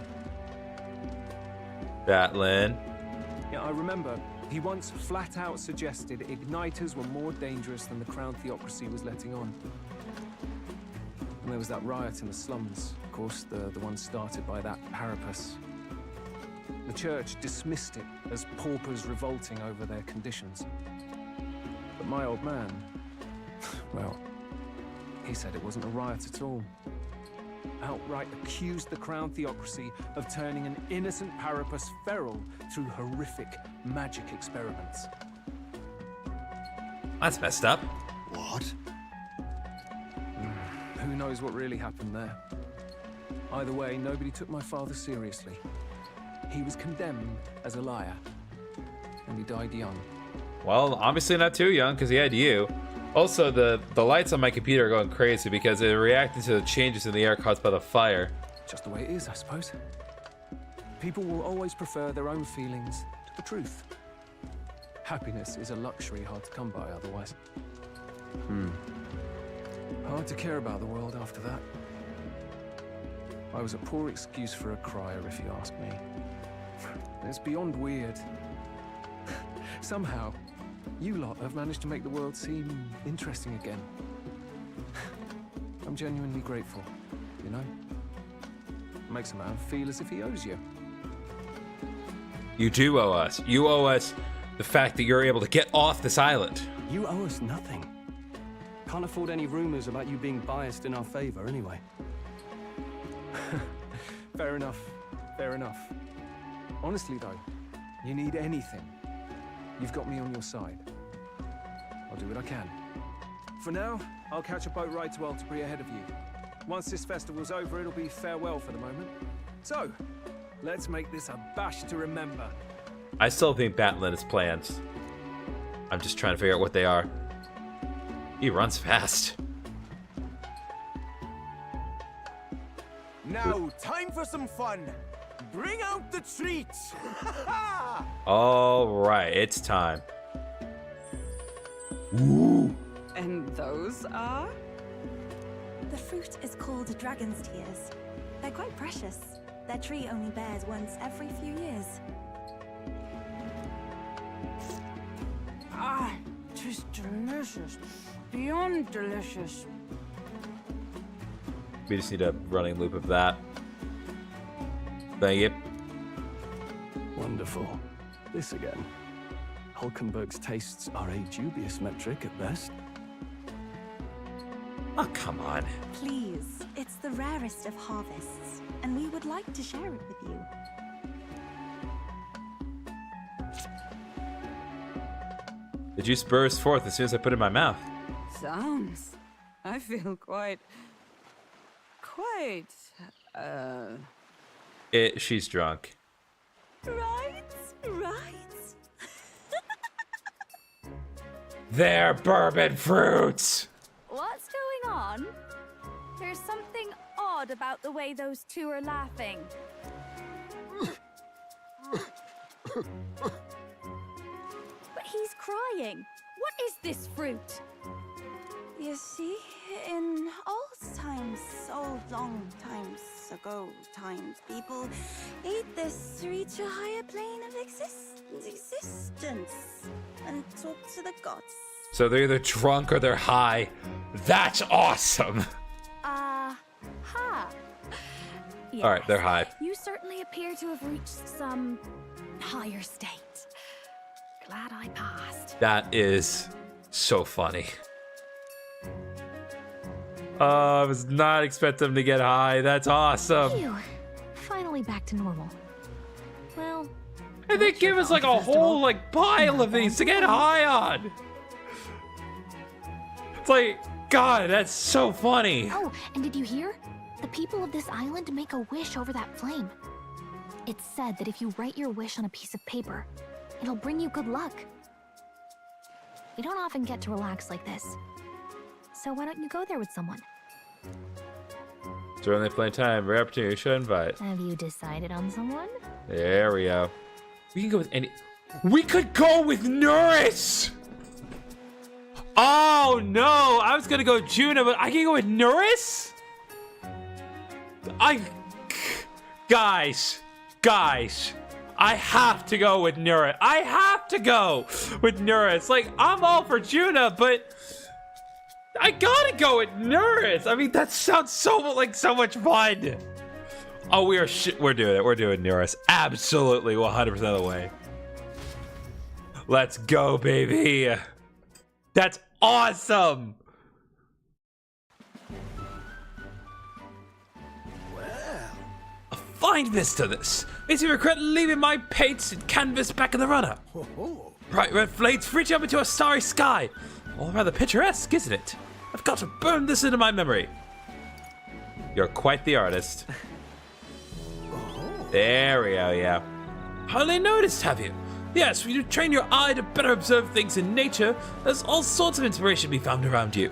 Batlin. Yeah, I remember he once flat out suggested igniters were more dangerous than the Crown Theocracy was letting on. And there was that riot in the slums, of course, the one started by that Parapus. The church dismissed it as paupers revolting over their conditions. But my old man, well, he said it wasn't a riot at all. Outright accused the Crown Theocracy of turning an innocent Parapus feral through horrific magic experiments. That's messed up. What? Who knows what really happened there? Either way, nobody took my father seriously. He was condemned as a liar, and he died young. Well, obviously not too young, because he had you. Also, the lights on my computer are going crazy because it reacted to the changes in the air caused by the fire. Just the way it is, I suppose. People will always prefer their own feelings to the truth. Happiness is a luxury hard to come by otherwise. Hard to care about the world after that. I was a poor excuse for a crier, if you ask me. It's beyond weird. Somehow, you lot have managed to make the world seem interesting again. I'm genuinely grateful, you know? It makes a man feel as if he owes you. You do owe us. You owe us the fact that you're able to get off this island. You owe us nothing. Can't afford any rumors about you being biased in our favor, anyway. Fair enough. Fair enough. Honestly, though, you need anything, you've got me on your side. I'll do what I can. For now, I'll catch a boat ride to Altabury ahead of you. Once this festival's over, it'll be farewell for the moment. So, let's make this a bash to remember. I still think Batlin has plans. I'm just trying to figure out what they are. He runs fast. Now, time for some fun. Bring out the treats. All right, it's time. Ooh. And those are? The fruit is called dragon's tears. They're quite precious. Their tree only bears once every few years. Ah, just delicious. Beyond delicious. We just need a running loop of that. Thank you. Wonderful. This again. Hulkenberg's tastes are a dubious metric at best. Oh, come on. Please, it's the rarest of harvests, and we would like to share it with you. The juice bursts forth as soon as I put it in my mouth. Sounds. I feel quite. She's drunk. Right. They're bourbon fruits! What's going on? There's something odd about the way those two are laughing. But he's crying. What is this fruit? You see, in old times, old long times, ago times, people ate this to reach a higher plane of existence and talk to the gods. So they're either drunk or they're high. That's awesome. Ha. Yes, All right, they're high. You certainly appear to have reached some higher state. Glad I passed. That is so funny. I was not expecting them to get high. That's awesome. Phew. Finally back to normal. Well, And they give us like a whole like pile of these to get high on. It's like, God, that's so funny. oh, and did you hear? The people of this island make a wish over that flame. It's said that if you write your wish on a piece of paper, it'll bring you good luck. You don't often get to relax like this. So why don't you go there with someone? During the playing time, rare opportunity, you should invite. Have you decided on someone? There we go. We can go with any. We could go with Nuris! Oh no! I was gonna go with Juno, but I can go with Nuris? Guys, I have to go with Nuris. I have to go with Nuris. Like, I'm all for Juno, but I gotta go with Nuris. I mean, that sounds so much fun. Oh, we're doing it. We're doing Nuris. Absolutely, 100% of the way. Let's go, baby. That's awesome. A fine vista, this. Makes me regret leaving my painted canvas back in the runner. Bright red flames reach up into a starry sky. All rather picturesque, isn't it? I've got to burn this into my memory. You're quite the artist. There we go, yeah. Hardly noticed, have you? Yes, when you train your eye to better observe things in nature, there's all sorts of inspiration to be found around you.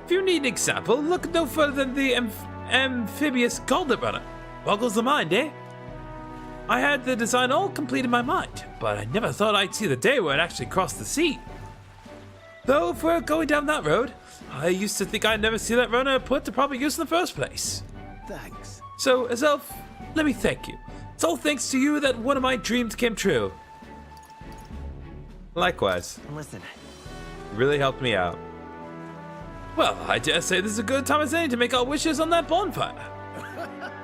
If you need an example, look no further than the amphibious goblet runner. Boggles the mind, eh? I had the design all complete in my mind, but I never thought I'd see the day where it actually crossed the sea. Though, if we're going down that road, I used to think I'd never see that runner put to proper use in the first place. Thanks. So, as Elf, let me thank you. It's all thanks to you that one of my dreams came true. Likewise. Listen. It really helped me out. Well, I dare say this is a good time as any to make our wishes on that bonfire.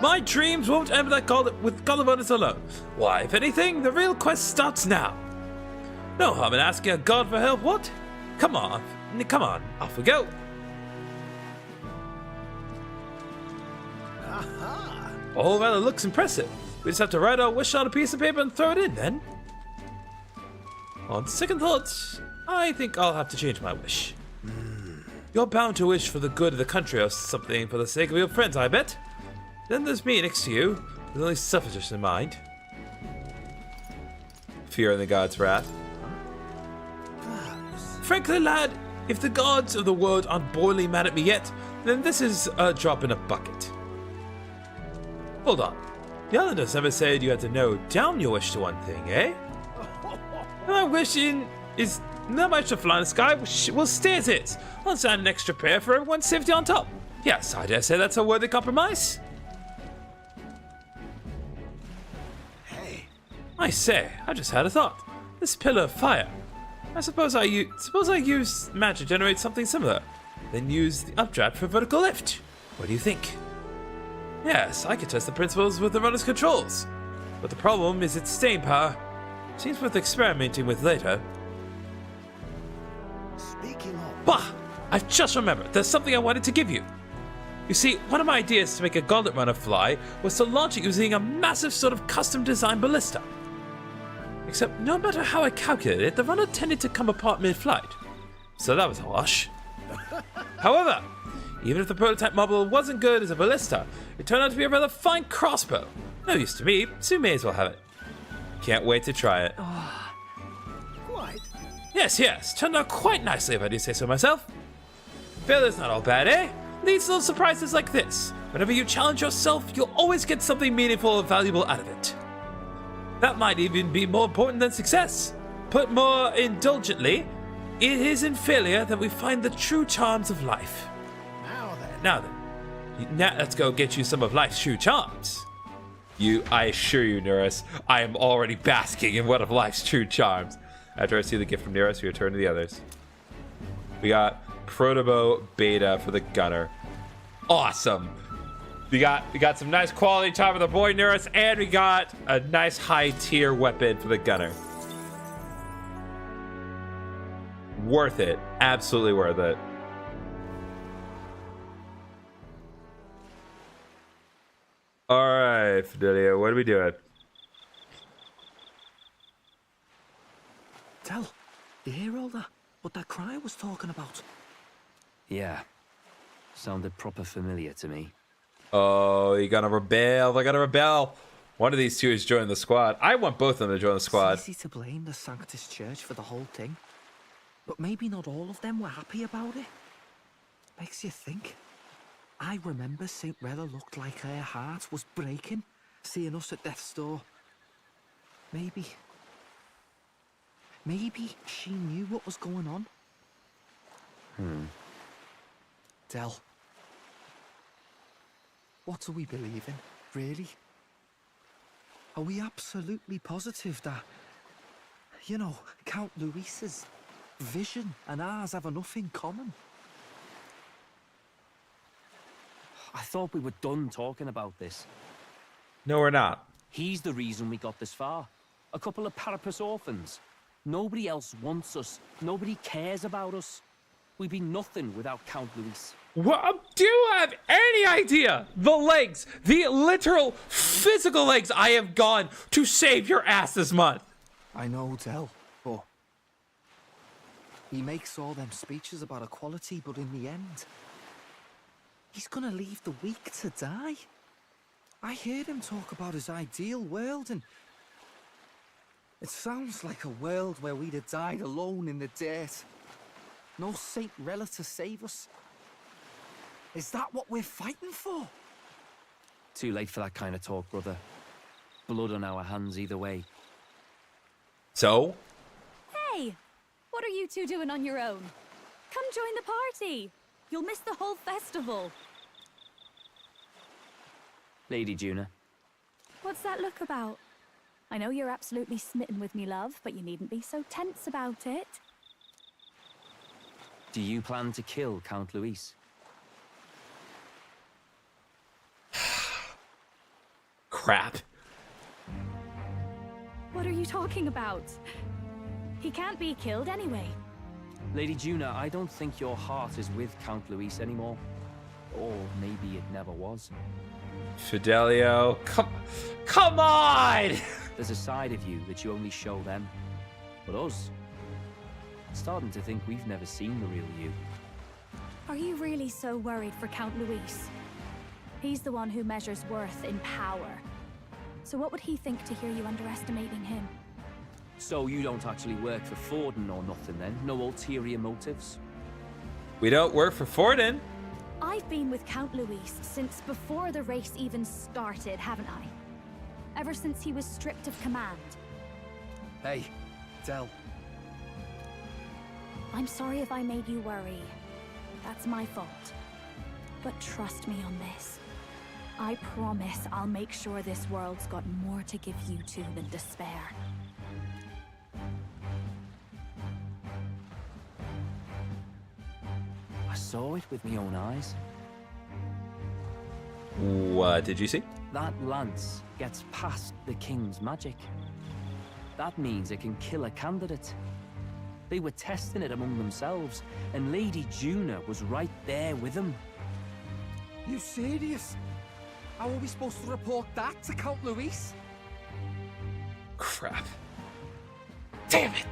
My dreams won't end with goblet runners alone. Why, if anything, the real quest starts now. No harm in asking a god for help, what? Come on, off we go. Oh, well, it looks impressive. We just have to write our wish on a piece of paper and throw it in, then. On second thoughts, I think I'll have to change my wish. You're bound to wish for the good of the country or something for the sake of your friends, I bet. Then there's me next to you, with only selfishness in mind. Fear in the god's wrath. Frankly, lad, if the gods of the world aren't boiling mad at me yet, then this is a drop in a bucket. Hold on. The islanders never said you had to narrow down your wish to one thing, eh? My wishing is not much to fly in the sky will stay as is. I'll send an extra pair for everyone's safety on top. Yes, I dare say that's a worthy compromise. Hey. I say, I just had a thought. This pillar of fire. I suppose I use magic to generate something similar, then use the updraft for vertical lift. What do you think? Yes, I could test the principles with the runner's controls, but the problem is its staying power. Seems worth experimenting with later. Speaking of... Bah! I've just remembered, there's something I wanted to give you. You see, one of my ideas to make a goblet runner fly was to launch it using a massive sort of custom designed ballista. Except no matter how I calculated it, the runner tended to come apart mid-flight. So that was a wash. However, even if the prototype model wasn't good as a ballista, it turned out to be a rather fine crossbow. No use to me, so you may as well have it. Can't wait to try it. Quite. Yes, turned out quite nicely if I do say so myself. Failure's not all bad, eh? Leads to little surprises like this. Whenever you challenge yourself, you'll always get something meaningful or valuable out of it. That might even be more important than success. Put more indulgently, it is in failure that we find the true charms of life. Now then, Now let's go get you some of life's true charms. I assure you, Neris, I am already basking in one of life's true charms. After I see the gift from Neris, we return to the others. We got Protobo Beta for the gunner. Awesome. We got some nice quality time with the boy Neris, and we got a nice high tier weapon for the gunner. Worth it. Absolutely worth it. All right, Fidelio, what are we doing? Tell, you hear all that? What that cry was talking about? Yeah. Sounded proper familiar to me. Oh, you're gonna rebel. They're gonna rebel. One of these two is joining the squad. I want both of them to join the squad. It's easy to blame the Sanctus Church for the whole thing. But maybe not all of them were happy about it. Makes you think. I remember St. Rella looked like her heart was breaking, seeing us at death's door. Maybe she knew what was going on. Del, what do we believe in, really? Are we absolutely positive that, you know, Count Luis's vision and ours have enough in common? I thought we were done talking about this. No, we're not. He's the reason we got this far. A couple of Parapus orphans. Nobody else wants us. Nobody cares about us. We'd be nothing without Count Luis. What? Do you have any idea the lengths, the literal physical lengths I have gone to save your ass this month? I know, Del, but he makes all them speeches about equality, but in the end, he's gonna leave the weak to die. I heard him talk about his ideal world, and it sounds like a world where we'd have died alone in the dirt. No Saint Rella to save us. Is that what we're fighting for? Too late for that kind of talk, brother. Blood on our hands either way. So? Hey! What are you two doing on your own? Come join the party! You'll miss the whole festival. Lady Juna. What's that look about? I know you're absolutely smitten with me, love, but you needn't be so tense about it. Do you plan to kill Count Luis? Crap. What are you talking about? He can't be killed anyway. Lady Juna, I don't think your heart is with Count Luis anymore. Or maybe it never was. Fidelio, come on! There's a side of you that you only show them. But us, starting to think we've never seen the real you. Are you really so worried for Count Luis? He's the one who measures worth in power. So what would he think to hear you underestimating him? So you don't actually work for Forden or nothing then? No ulterior motives? We don't work for Forden. I've been with Count Luis since before the race even started, haven't I? Ever since he was stripped of command. Hey, Del. I'm sorry if I made you worry. That's my fault. But trust me on this. I promise I'll make sure this world's got more to give you two than despair. I saw it with my own eyes. What did you see? That lance gets past the king's magic. That means it can kill a candidate. They were testing it among themselves, and Lady Juna was right there with them. You serious? How are we supposed to report that to Count Luis? Crap. Damn it!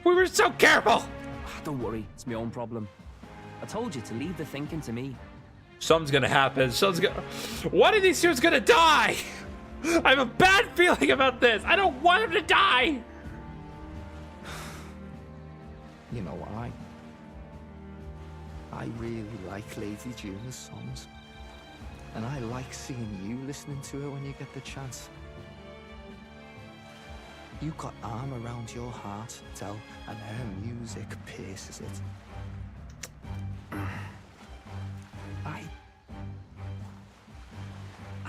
We were so careful! Don't worry, it's my own problem. I told you to leave the thinking to me. Something's gonna happen. One of these two is gonna die! I have a bad feeling about this! I don't want him to die! You know why? I really like Lady Juna's songs. And I like seeing you listening to her when you get the chance. You got arm around your heart, Del, and her music pierces it. I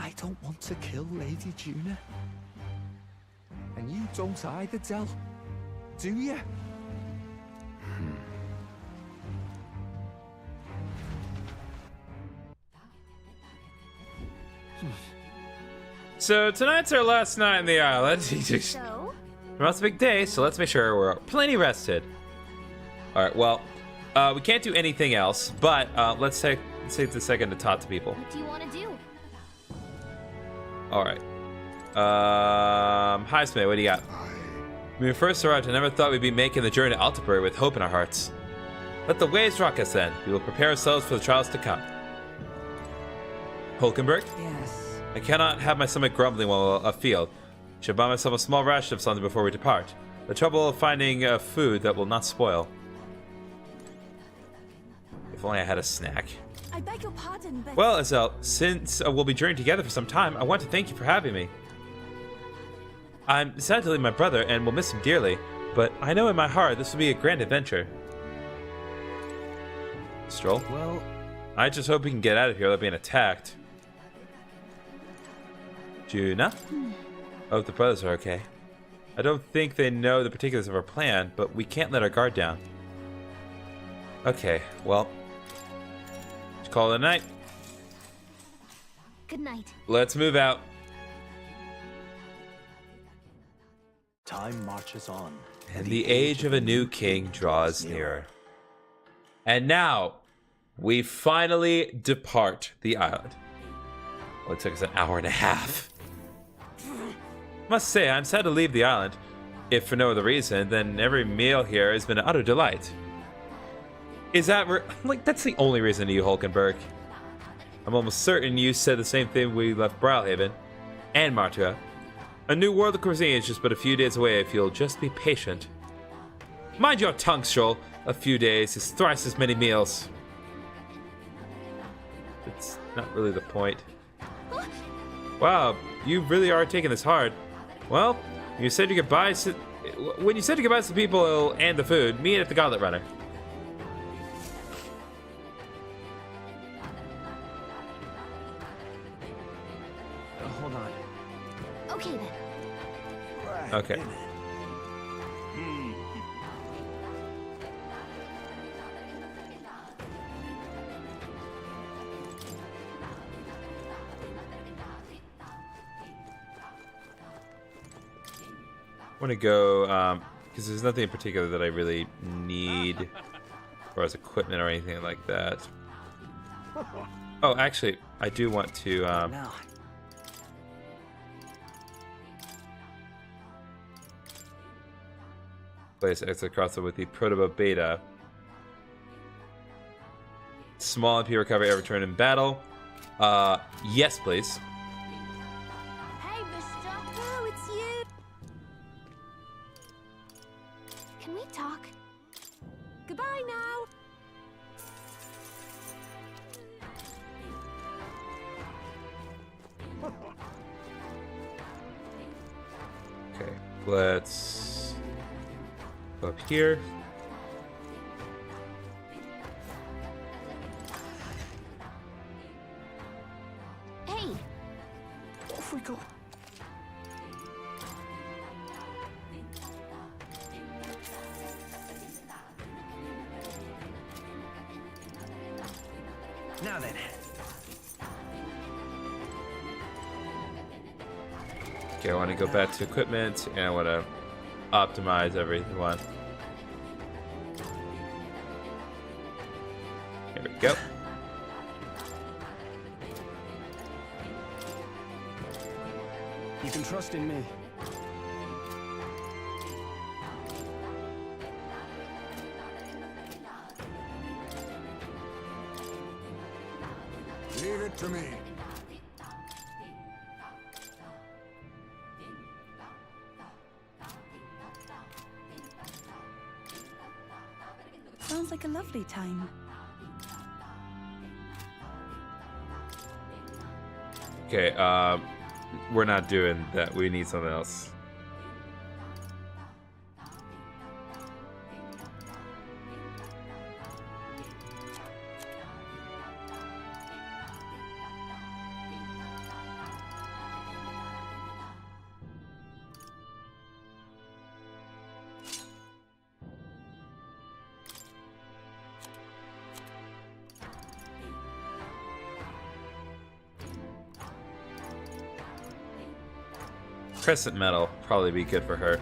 I don't want to kill Lady Juna. And you don't either, Del. Do you? So tonight's our last night in the island. So? Tomorrow's a big day, so let's make sure we're plenty rested. Alright, well, we can't do anything else, but let's take a second to talk to people. What do you want to do? Alright. Hi Smith, what do you got? When we first arrived, I never thought we'd be making the journey to Altabury with hope in our hearts. Let the waves rock us then. We will prepare ourselves for the trials to come. Hulkenberg? Yes. I cannot have my stomach grumbling while afield. I should buy myself a small ration of something before we depart. The trouble of finding food that will not spoil. If only I had a snack. I beg your pardon, but... Well, Azelle, since we'll be journeying together for some time, I want to thank you for having me. I'm sad to leave my brother and will miss him dearly, but I know in my heart this will be a grand adventure. Stroll? Well, I just hope we can get out of here without being attacked. Juna? I hope the brothers are okay. I don't think they know the particulars of our plan, but we can't let our guard down. Okay, well, let's call it a night. Good night. Let's move out. time marches on. And the age of a new king draws nearer. And now, we finally depart the island. Well, it took us an hour and a half. Must say, I'm sad to leave the island. If for no other reason, then every meal here has been an utter delight. Is that like that's the only reason to you, Hulkenberg? I'm almost certain you said the same thing when we left Brawlhaven and Martua. A new world of cuisine is just but a few days away if you'll just be patient. Mind your tongue, Stroll. A few days is thrice as many meals. It's not really the point. Wow, you really are taking this hard. Well, you said your goodbyes to, when you said your goodbyes to people and the food, meet at the Gauntlet Runner. Hold on. Okay then. Okay. I want to go, because there's nothing in particular that I really need as far as equipment or anything like that. Oh, actually, I do want to, place extra crossover with the Protoba Beta. Small MP recovery every turn in battle. Yes, please. Hey, mister. Oh, it's you. Can we talk? Goodbye now. Okay, let's go up here. Hey, Off we go. Now then. Okay, I want to go back to equipment and I want to optimize everyone. Here we go. You can trust in me. Leave it to me. Sounds like a lovely time. Okay, we're not doing that. We need something else. Crescent metal probably be good for her.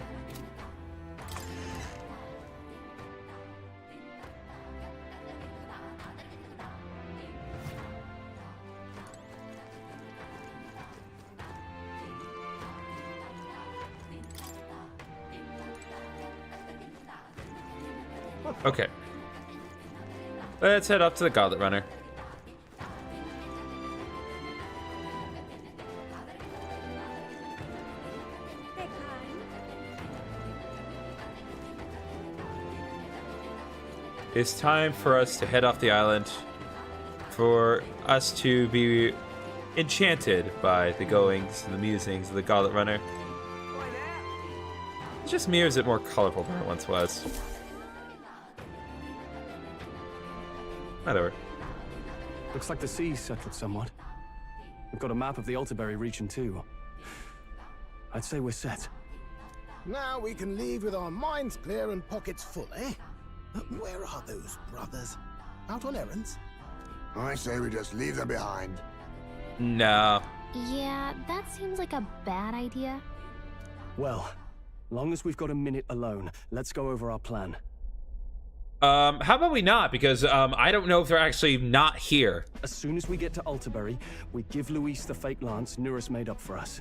Okay. Let's head up to the Goblet Runner. It's time for us to head off the island, for us to be enchanted by the goings and the musings of the Goblet Runner. It just mirrors it more colorful than it once was. Whatever. Looks like the sea's settled somewhat. We've got a map of the Altaberry region too. I'd say we're set. Now we can leave with our minds clear and pockets full, eh? Where are those brothers? Out on errands? I say we just leave them behind. No. Yeah, that seems like a bad idea. Well, long as we've got a minute alone, let's go over our plan. How about we not? Because I don't know if they're actually not here. As soon as we get to Altaberry, we give Luis the fake lance Nuris made up for us.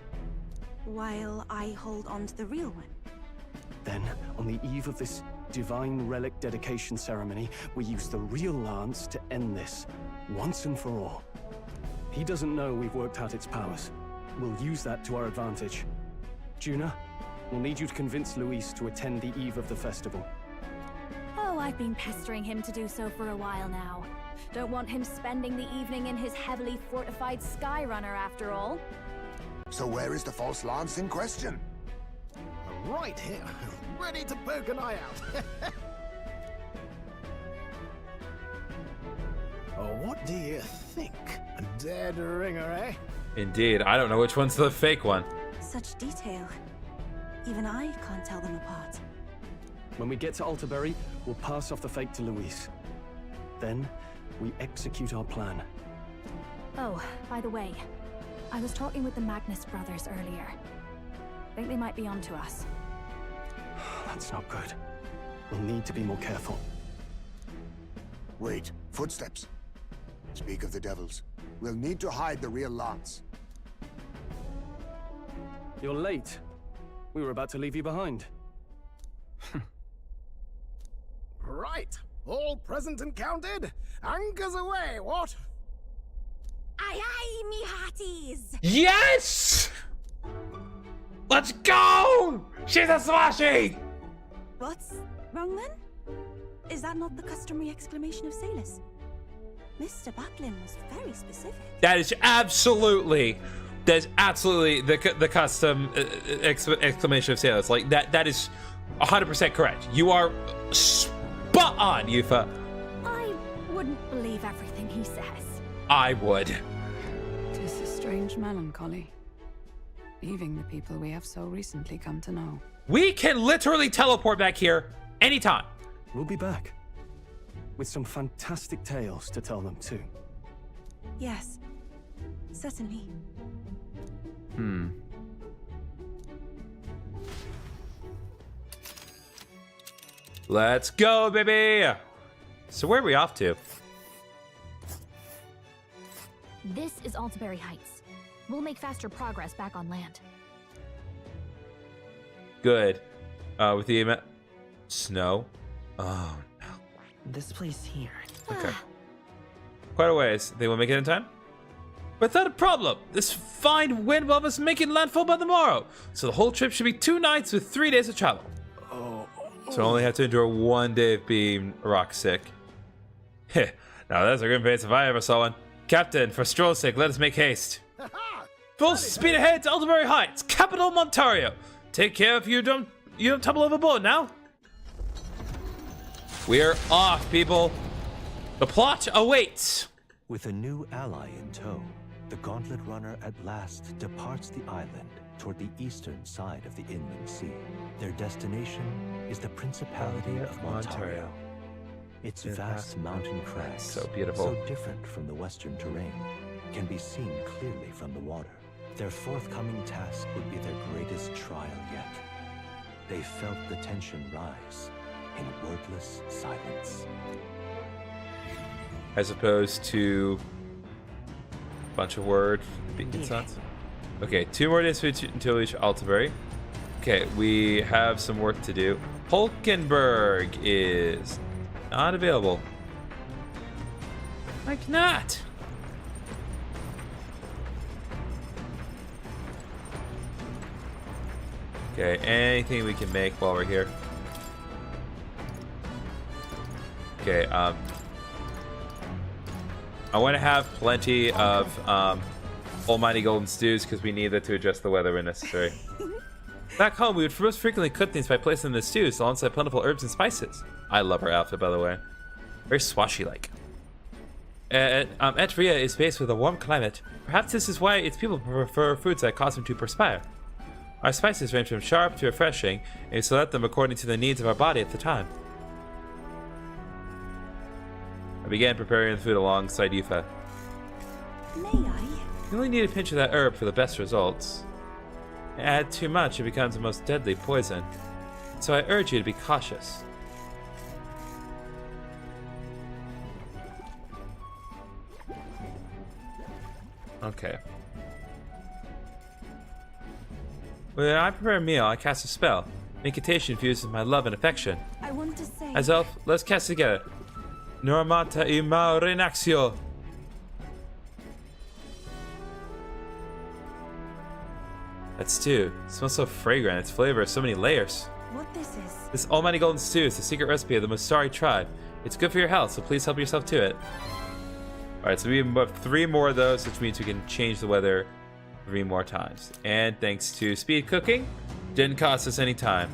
While I hold on to the real one. Then, on the eve of this divine relic dedication ceremony, we use the real lance to end this, once and for all. He doesn't know we've worked out its powers. We'll use that to our advantage. Juna, we'll need you to convince Luis to attend the eve of the festival. Oh, I've been pestering him to do so for a while now. Don't want him spending the evening in his heavily fortified Skyrunner after all. So where is the false lance in question? Right here, ready to poke an eye out. Oh, what do you think? A dead ringer, eh? Indeed. I don't know which one's the fake one. Such detail. Even I can't tell them apart. When we get to Altaberry, we'll pass off the fake to Luis. Then, we execute our plan. Oh, by the way, I was talking with the Magnus brothers earlier. Think they might be onto us. That's not good. We'll need to be more careful. Wait, footsteps. Speak of the devils. We'll need to hide the real lance. You're late. We were about to leave you behind. Right, all present and counted. Anchors away, what? Aye aye, me hearties! Yes! Let's go! She's a smashy! What's wrong then? Is that not the customary exclamation of sailors? Mr. Buckland was very specific. That is absolutely the custom exclamation of sailors. Like that is 100% correct. You are spot on, Yufa. I wouldn't believe everything he says. I would. 'Tis a strange melancholy, leaving the people we have so recently come to know. We can literally teleport back here anytime. We'll be back. With some fantastic tales to tell them too. Yes, certainly. Let's go, baby! So where are we off to? This is Altaberry Heights. We'll make faster progress back on land. Good. With the snow. Oh no. This place here. Okay. Quite a ways. They will make it in time? Without a problem. This fine wind will have us making landfall by tomorrow. So the whole trip should be 2 nights with 3 days of travel. So I only have to endure 1 day of being rock sick. Heh. Now that's a grim pace if I ever saw one. Captain, for stroll's sake, let us make haste. Full speed ahead to Altaberry Heights, capital of Ontario. Take care if you don't tumble overboard now. We're off, people. The plot awaits. With a new ally in tow, the Gauntlet Runner at last departs the island toward the eastern side of the inland sea. Their destination is the Principality of Ontario. Its vast mountain crags, so beautiful, so different from the western terrain, can be seen clearly from the water. Their forthcoming task would be their greatest trial yet. They felt the tension rise in wordless silence. As opposed to a bunch of word sounds. Okay, 2 more days until we reach Altabury. Okay, we have some work to do. Hulkenberg is not available. Like not. Okay, anything we can make while we're here. Okay, I want to have plenty of almighty golden stews because we need that to adjust the weather when necessary. Back home, we would most frequently cook things by placing the stews alongside plentiful herbs and spices. I love our outfit, by the way. Very swashy-like. Etria is based with a warm climate. Perhaps this is why its people prefer foods that cause them to perspire. Our spices range from sharp to refreshing, and we select them according to the needs of our body at the time. I began preparing the food alongside Yufa. May I? You only need a pinch of that herb for the best results. Add too much, it becomes the most deadly poison. So I urge you to be cautious. Okay. When I prepare a meal, I cast a spell. Incantation infuses my love and affection. I want to say... As elf, let's cast it together. Normata ima renaxio. That stew. It smells so fragrant. Its flavor has so many layers. What this is? This almighty golden stew is the secret recipe of the Mustari tribe. It's good for your health, so please help yourself to it. Alright, so we have 3 more of those, which means we can change the weather 3 more times. And thanks to speed cooking, didn't cost us any time.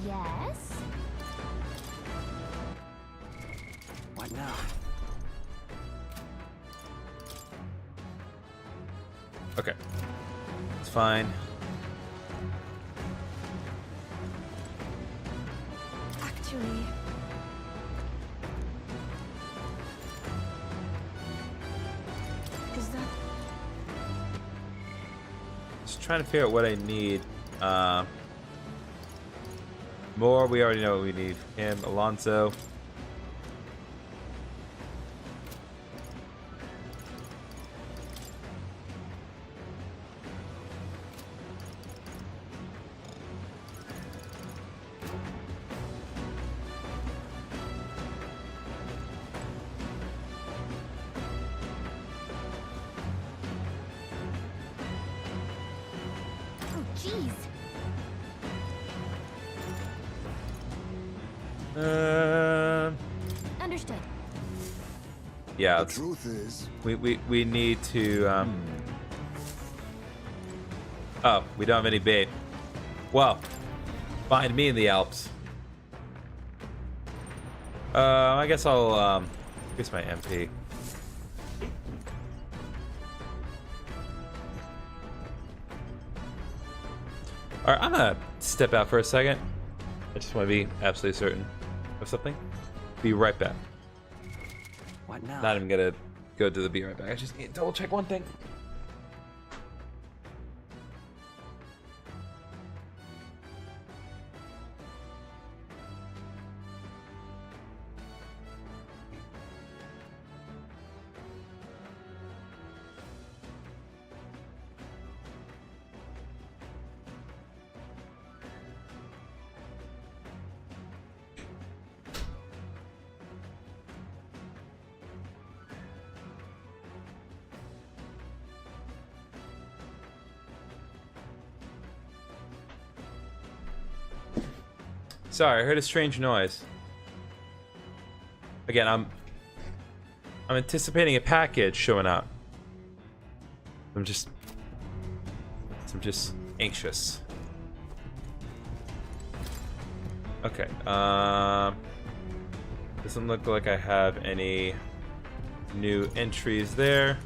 Yes? What now? Okay. It's fine. Actually... Is that... Just trying to figure out what I need. More, we already know what we need. Him, Alonso. Oh, jeez. Understood. Yeah. The truth is, We need to. Oh, we don't have any bait. Well, find me in the Alps. I guess I'll increase my MP. Alright, I'm gonna step out for a second. I just want to be absolutely certain of something. Be right back. What now? Not even gonna go to the be right back. I just need to double check one thing. Sorry, I heard a strange noise. Again, I'm anticipating a package showing up. I'm just anxious. Okay. Doesn't look like I have any new entries there.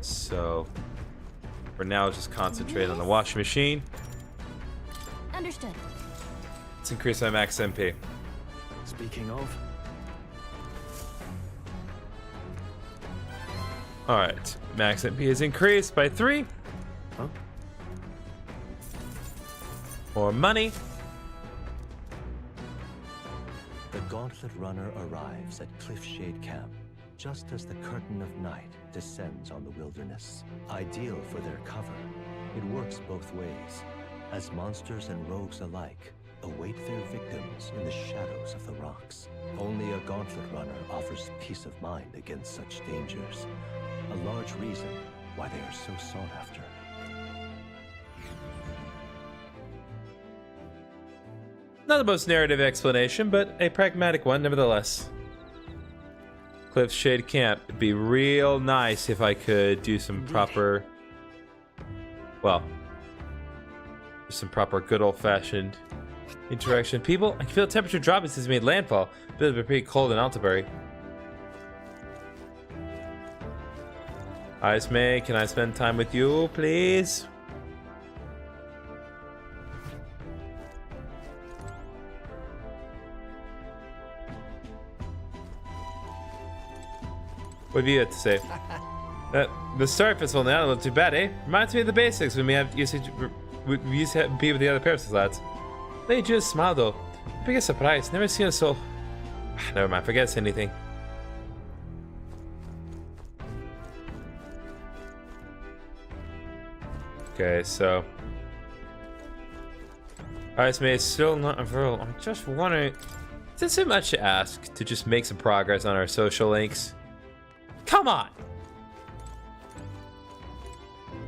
So for now, just concentrate on the washing machine. Understood. Let's increase my max MP. Speaking of, all right, max MP is increased by 3. huh? More money. The Gauntlet Runner arrives at Cliffshade Camp just as the curtain of night descends on the wilderness. Ideal for their cover, it works both ways, as monsters and rogues alike await their victims in the shadows of the rocks. Only a Gauntlet Runner offers peace of mind against such dangers, a large reason why they are so sought after. Not the most narrative explanation, but a pragmatic one nevertheless. Cliffshade Camp. It'd be real nice if I could do some proper, well, some proper good old-fashioned interaction. People, I can feel the temperature dropping since we made landfall. It's been pretty cold in Altabury. Ice May, can I spend time with you, please? What have you had to say? The Star Festival now not too bad, eh? Reminds me of the basics when we used to be with the other Paris lads. They just smile though. Biggest surprise. Never seen us so. Never mind. Forget it's anything. Okay, so. Ice May is still not available. I'm just wondering. Is it much to ask to just make some progress on our social links? Come on! I'm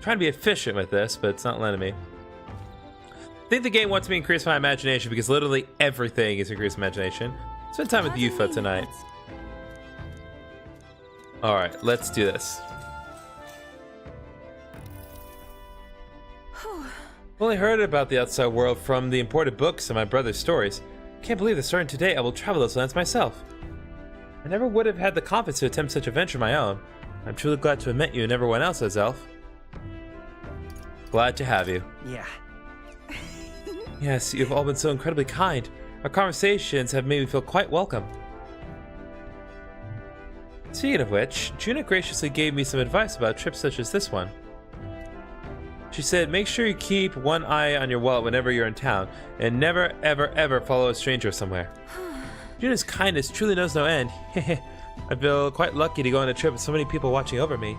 trying to be efficient with this, but it's not letting me. I think the game wants me to increase my imagination because literally everything is increased imagination. Spend time with Yufa tonight. Alright, let's do this. I've only heard about the outside world from the imported books and my brother's stories. Can't believe that starting today I will travel those lands myself. I never would have had the confidence to attempt such a venture of my own. I'm truly glad to have met you and everyone else as Elf. Glad to have you. Yeah. Yes, you've all been so incredibly kind. Our conversations have made me feel quite welcome. Speaking of which, Juna graciously gave me some advice about trips such as this one. She said, make sure you keep one eye on your wallet whenever you're in town, and never, ever, ever follow a stranger somewhere. Juna's kindness truly knows no end. I feel quite lucky to go on a trip with so many people watching over me.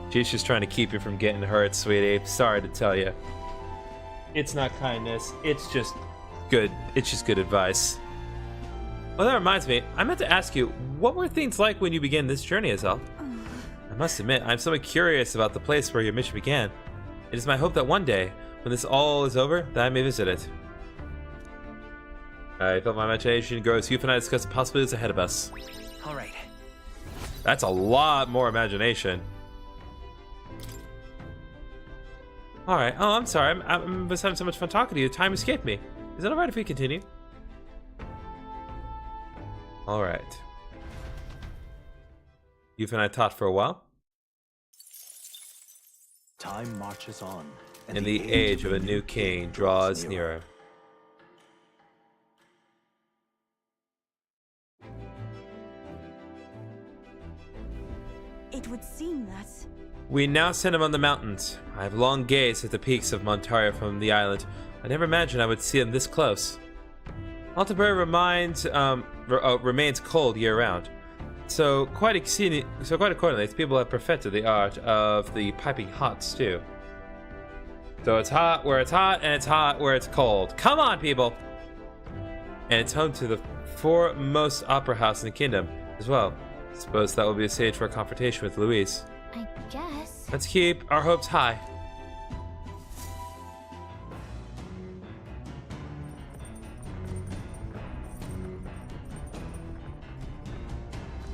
She's just trying to keep you from getting hurt, sweetie. Sorry to tell you. It's not kindness. It's just good. It's just good advice. Well, that reminds me. I meant to ask you, what were things like when you began this journey, Azel? I must admit, I'm somewhat curious about the place where your mission began. It is my hope that one day, when this all is over, that I may visit it. I felt my imagination grow as Youth and I discuss the possibilities ahead of us. All right. That's a lot more imagination. All right. Oh, I'm sorry. I was having so much fun talking to you. Time escaped me. Is it all right if we continue? All right. Youth and I taught for a while. Time marches on, and the age of a new king draws nearer. It would seem that... We now send him on the mountains. I have long gazed at the peaks of Mustari from the island. I never imagined I would see them this close. Altabury remains cold year-round. So quite accordingly, people have perfected the art of the piping hot stew. So it's hot where it's hot, and it's hot where it's cold. Come on, people! And it's home to the foremost opera house in the kingdom as well. Suppose that will be a stage for a confrontation with Louise. I guess. Let's keep our hopes high.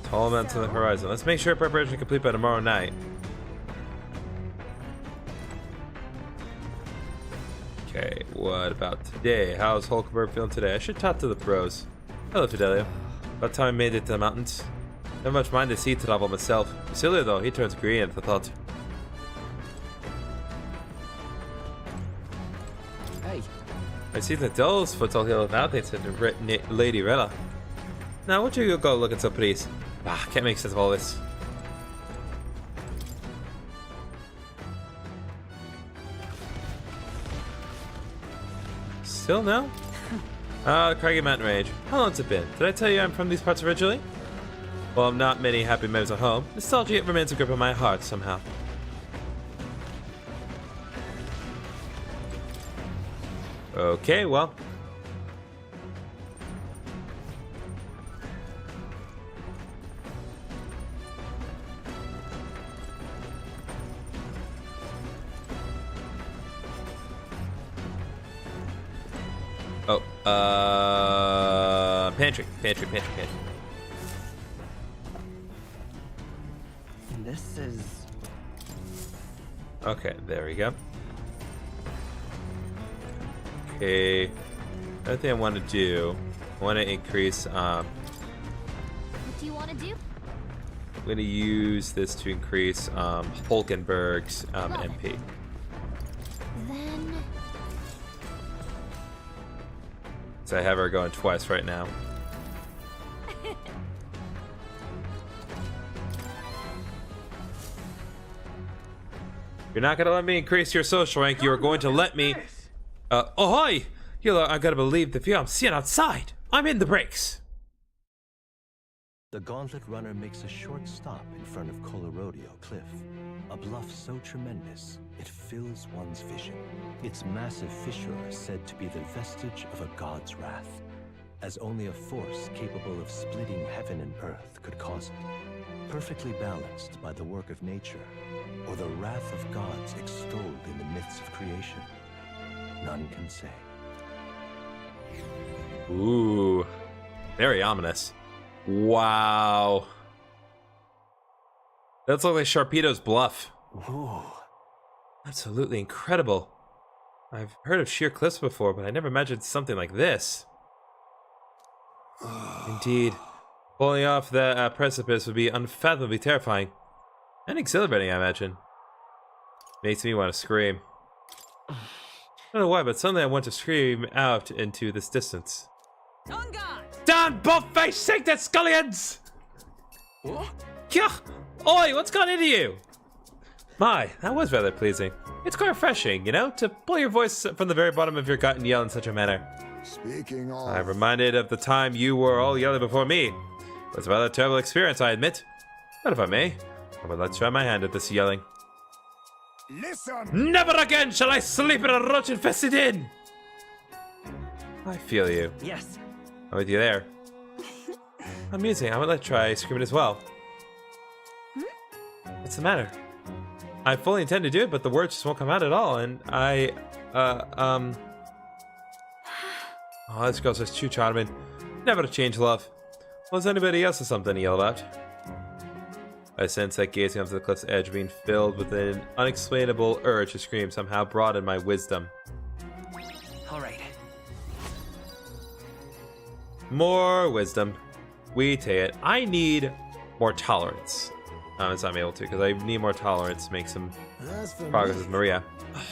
Tall mountains on the horizon. Let's make sure preparation is complete by tomorrow night. Okay, what about today? How's Hulkenberg feeling today? I should talk to the pros. Hello, Fidelio. About time I made it to the mountains. Never much mind the sea travel myself. Silly though, he turns green at the thought. Hey. I see the Devil's Foot's all healed now thanks to Lady Rella. Now, why don't you go looking so please? Ah, can't make sense of all this. Still no? Craggy Mountain Range. How long's it been? Did I tell you I'm from these parts originally? Well, not many happy memories at home. Nostalgia remains a grip on my heart somehow. Okay, well. Oh, pantry. This is... Okay, there we go. Okay, another thing I want to do, I want to increase, What do you want to do? I'm going to use this to increase, Hulkenberg's, MP. Then... So I have her going twice right now. You're not going to let me increase your social rank. You are going to let me... oh, hi! I gotta believe the view I'm seeing outside. I'm in the breaks. The Gauntlet Runner makes a short stop in front of Colorodeo Cliff, a bluff so tremendous it fills one's vision. Its massive fissure is said to be the vestige of a god's wrath, as only a force capable of splitting heaven and earth could cause it. Perfectly balanced by the work of nature, or the wrath of gods extolled in the myths of creation, none can say. Ooh, very ominous. Wow. That's like Sharpedo's bluff. Ooh. Absolutely incredible. I've heard of sheer cliffs before, but I never imagined something like this. Indeed. Falling off the precipice would be unfathomably terrifying. And exhilarating, I imagine. Makes me want to scream. I don't know why, but suddenly I want to scream out into this distance. Down, buff-faced sanctus scullions! What? Gah! Oi, what's gone into you? My, that was rather pleasing. It's quite refreshing, you know, to pull your voice from the very bottom of your gut and yell in such a manner. Speaking of... I'm reminded of the time you were all yelling before me. It was a rather terrible experience, I admit. But if I may, I would like to try my hand at this yelling. Listen! Never again shall I sleep in a roach-infested inn! I feel you. Yes. I'm with you there. Amusing. I would like to try screaming as well. What's the matter? I fully intend to do it, but the words just won't come out at all, and Oh, this girl's just too charming. Never to change love. Well, does anybody else have something to yell about? I sense that gazing up to the cliff's edge, being filled with an unexplainable urge to scream, somehow broadened my wisdom. All right. More wisdom. We take it. I need more tolerance. As I'm able to, because I need more tolerance to make some progress with Maria.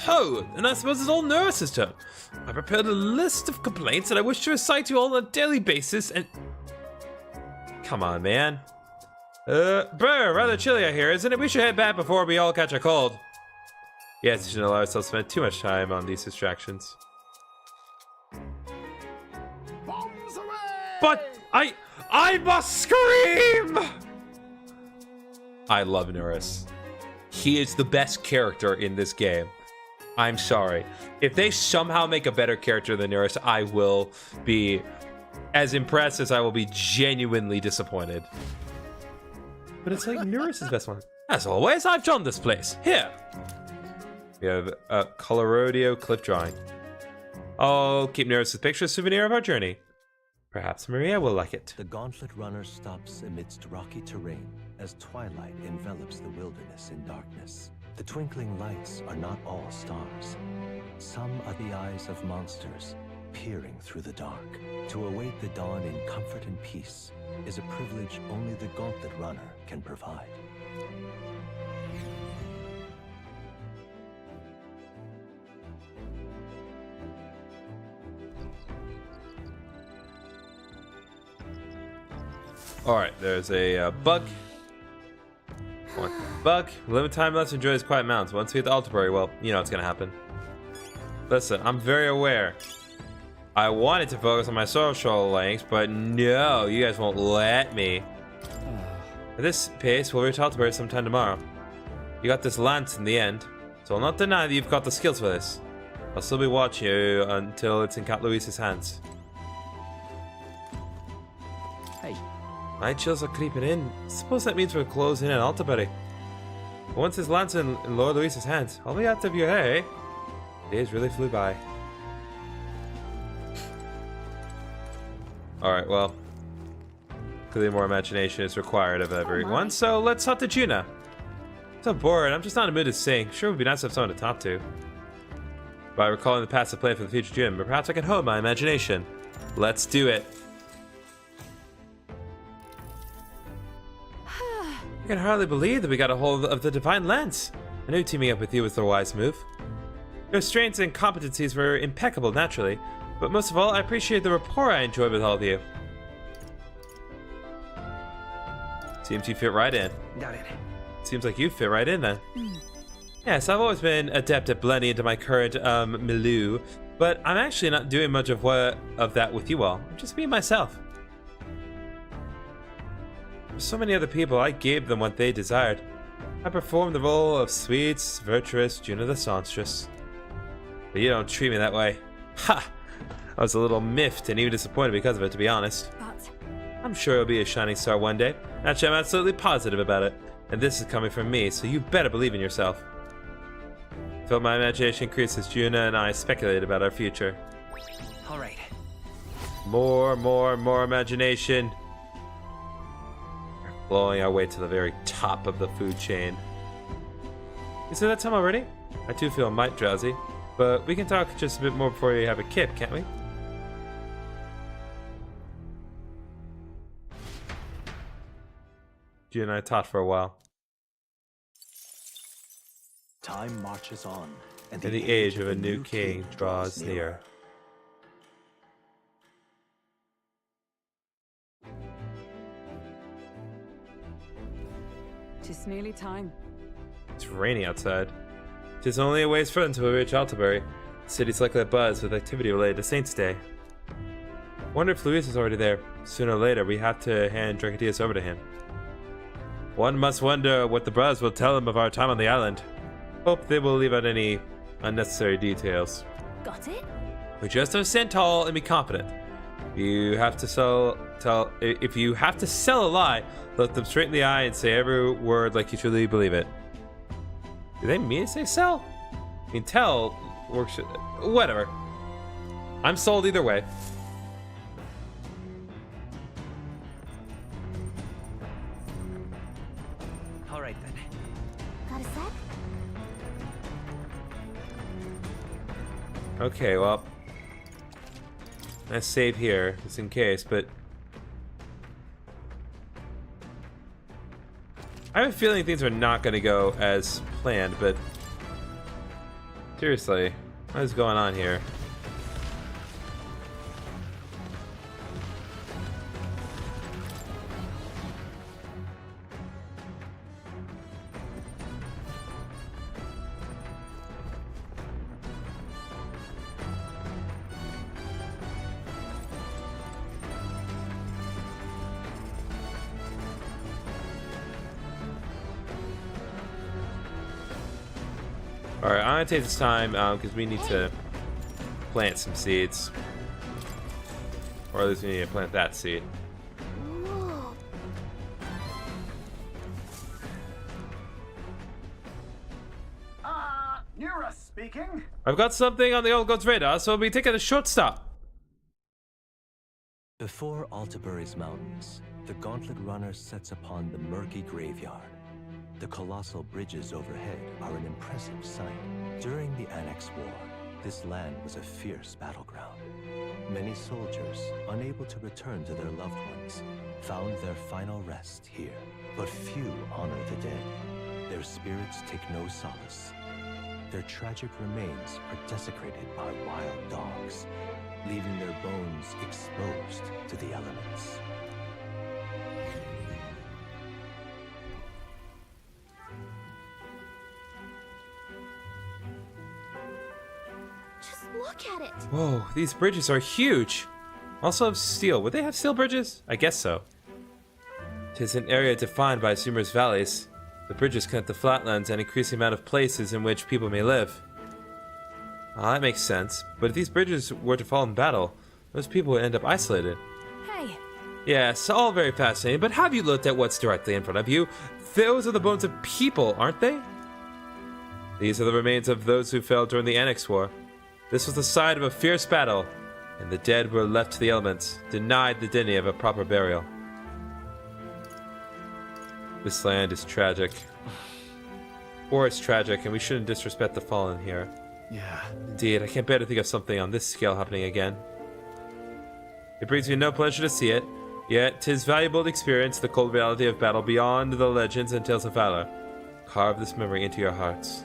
Oh, and I suppose it's all Neris's turn. I prepared a list of complaints that I wish to recite to you all on a daily basis, and... Come on, man. Brr, rather chilly out here, isn't it? We should head back before we all catch a cold. Yes, you shouldn't allow ourselves to spend too much time on these distractions. Bombs away! But I must scream! I love Neris. He is the best character in this game. I'm sorry. If they somehow make a better character than Neris, I will be as impressed as I will be genuinely disappointed. But it's like Neris is the best one. As always, I've drawn this place. Here. We have a Colorodeo cliff drawing. I'll keep Neris' picture as a souvenir of our journey. Perhaps Maria will like it. The Gauntlet Runner stops amidst rocky terrain as twilight envelops the wilderness in darkness. The twinkling lights are not all stars. Some are the eyes of monsters, peering through the dark. To await the dawn in comfort and peace is a privilege only the Gauntlet Runner can provide. Alright, there's a bug. One bug. Limit time, let's enjoy his quiet mountains. Once we hit the Altarbury, well, you know what's gonna happen. Listen, I'm very aware. I wanted to focus on my social links, but no, you guys won't let me. At this pace, we'll reach Altarbury sometime tomorrow. You got this lance in the end, so I'll not deny that you've got the skills for this. I'll still be watching you until it's in Cat Louise's hands. Hey. Night chills are creeping in. Suppose that means we're closing in on Altarbury. Once his lance in Lord Louise's hands, all we out of your hair, eh? Days really flew by. Alright, well. Clearly more imagination is required of everyone, so let's talk to Juna. I'm so bored, I'm just not in the mood to sing. Sure would be nice to have someone to talk to. By recalling the past to play for the future June, but perhaps I can hone my imagination. Let's do it. I can hardly believe that we got a hold of the Divine Lance. I knew teaming up with you was the wise move. Your strengths and competencies were impeccable, naturally, but most of all, I appreciate the rapport I enjoyed with all of you. Seems you fit right in. Got it. Seems like you fit right in then. Yes, I've always been adept at blending into my current milieu, but I'm actually not doing much of that with you all. I'm just being myself. For so many other people, I gave them what they desired. I performed the role of sweet, virtuous Juna the Songstress. But you don't treat me that way. Ha! I was a little miffed and even disappointed because of it, to be honest. But I'm sure you'll be a shining star one day. Actually, I'm absolutely positive about it. And this is coming from me, so you better believe in yourself. I felt my imagination increase as Juna and I speculated about our future. Alright. More imagination. We're blowing our way to the very top of the food chain. Is it that time already? I too feel might drowsy, but we can talk just a bit more before you have a kip, can't we? Juna and I talked for a while. Time marches on, and the age of a new king draws near. Tis nearly time. It's raining outside. Tis only a ways further until we reach Altarbury. The city's likely to buzz with activity related to Saints' Day. Wonder if Louise is already there. Sooner or later, we have to hand Dracodios over to him. One must wonder what the brothers will tell him of our time on the island. Hope they will leave out any unnecessary details. Got it? We just have to stand tall and be confident. If you have to sell a lie, look them straight in the eye and say every word like you truly believe it. Do they mean to say sell? I mean, tell works. Whatever. I'm sold either way. Alright then. Got a sec? Okay, well, let's save here just in case, but I have a feeling things are not going to go as planned, but seriously, what is going on here? Alright, I'm gonna take this time because we need to plant some seeds. Or at least we need to plant that seed. Whoa. Nura speaking. I've got something on the old god's radar, so we'll be taking a short stop. Before Altarbury's mountains, the Gauntlet Runner sets upon the murky graveyard. The colossal bridges overhead are an impressive sight. During the Annex War, this land was a fierce battleground. Many soldiers, unable to return to their loved ones, found their final rest here. But few honor the dead. Their spirits take no solace. Their tragic remains are desecrated by wild dogs, leaving their bones exposed to the elements. Just look at it. Whoa, these bridges are huge. Also of steel. Would they have steel bridges? I guess so. It is an area defined by numerous valleys. The bridges connect the flatlands and increase the amount of places in which people may live. That makes sense. But if these bridges were to fall in battle, those people would end up isolated. Hey. Yes, all very fascinating, but have you looked at what's directly in front of you? Those are the bones of people, aren't they? These are the remains of those who fell during the Annex War. This was the site of a fierce battle, and the dead were left to the elements, denied the dignity of a proper burial. This land is tragic. Or it's tragic, and we shouldn't disrespect the fallen here. Yeah. Indeed, I can't bear to think of something on this scale happening again. It brings me no pleasure to see it, yet 'tis valuable to experience the cold reality of battle beyond the legends and tales of valor. Carve this memory into your hearts.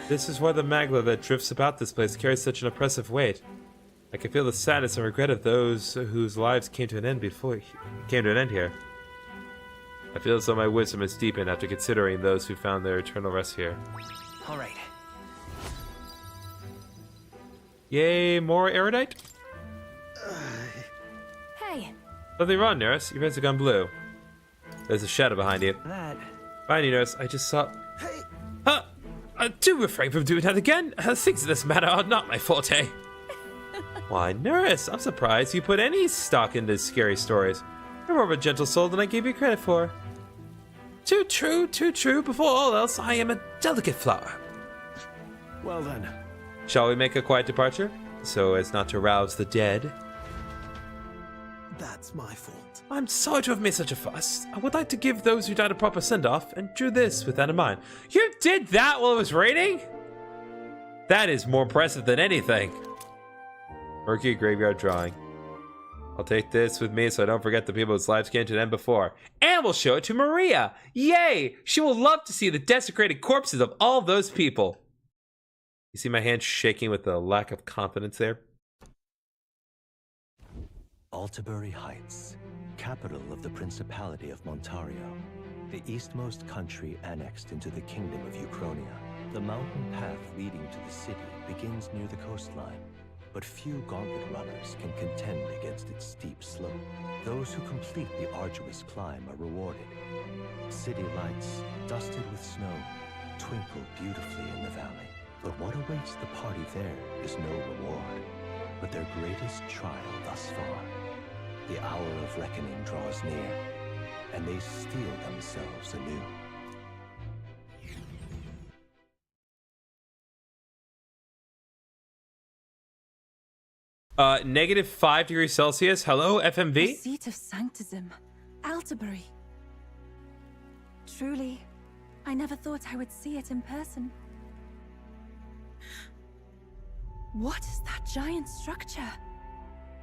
This is why the magma that drifts about this place carries such an oppressive weight. I can feel the sadness and regret of those whose lives came to an end here. I feel as though my wisdom is deepened after considering those who found their eternal rest here. All right. Yay, more erudite? Hey. Something wrong, nurse. Your face has gone blue. There's a shadow behind you. That. Behind you, nurse. I just saw... Hey! Do refrain from doing that again. Things in this matter are not my forte. Why, nurse, I'm surprised you put any stock into scary stories. You're more of a gentle soul than I gave you credit for. Too true, too true. Before all else, I am a delicate flower. Well then. Shall we make a quiet departure, so as not to rouse the dead? That's my fault. I'm sorry to have made such a fuss. I would like to give those who died a proper send-off, and drew this with that in mind. You did that while it was raining? That is more impressive than anything. Mercury Graveyard Drawing. I'll take this with me so I don't forget the people whose lives came to an end before. And we'll show it to Maria! Yay! She will love to see the desecrated corpses of all those people. You see my hand shaking with the lack of confidence there? Altabury Heights, capital of the Principality of Montario, the eastmost country annexed into the Kingdom of Uchronia. The mountain path leading to the city begins near the coastline, but few gauntlet runners can contend against its steep slope. Those who complete the arduous climb are rewarded. City lights, dusted with snow, twinkle beautifully in the valley. But what awaits the party there is no reward, but their greatest trial thus far. The hour of reckoning draws near, and they steel themselves anew. -5 degrees Celsius. Hello, The FMV? seat of sanctism, Altabury. Truly, I never thought I would see it in person. What is that giant structure?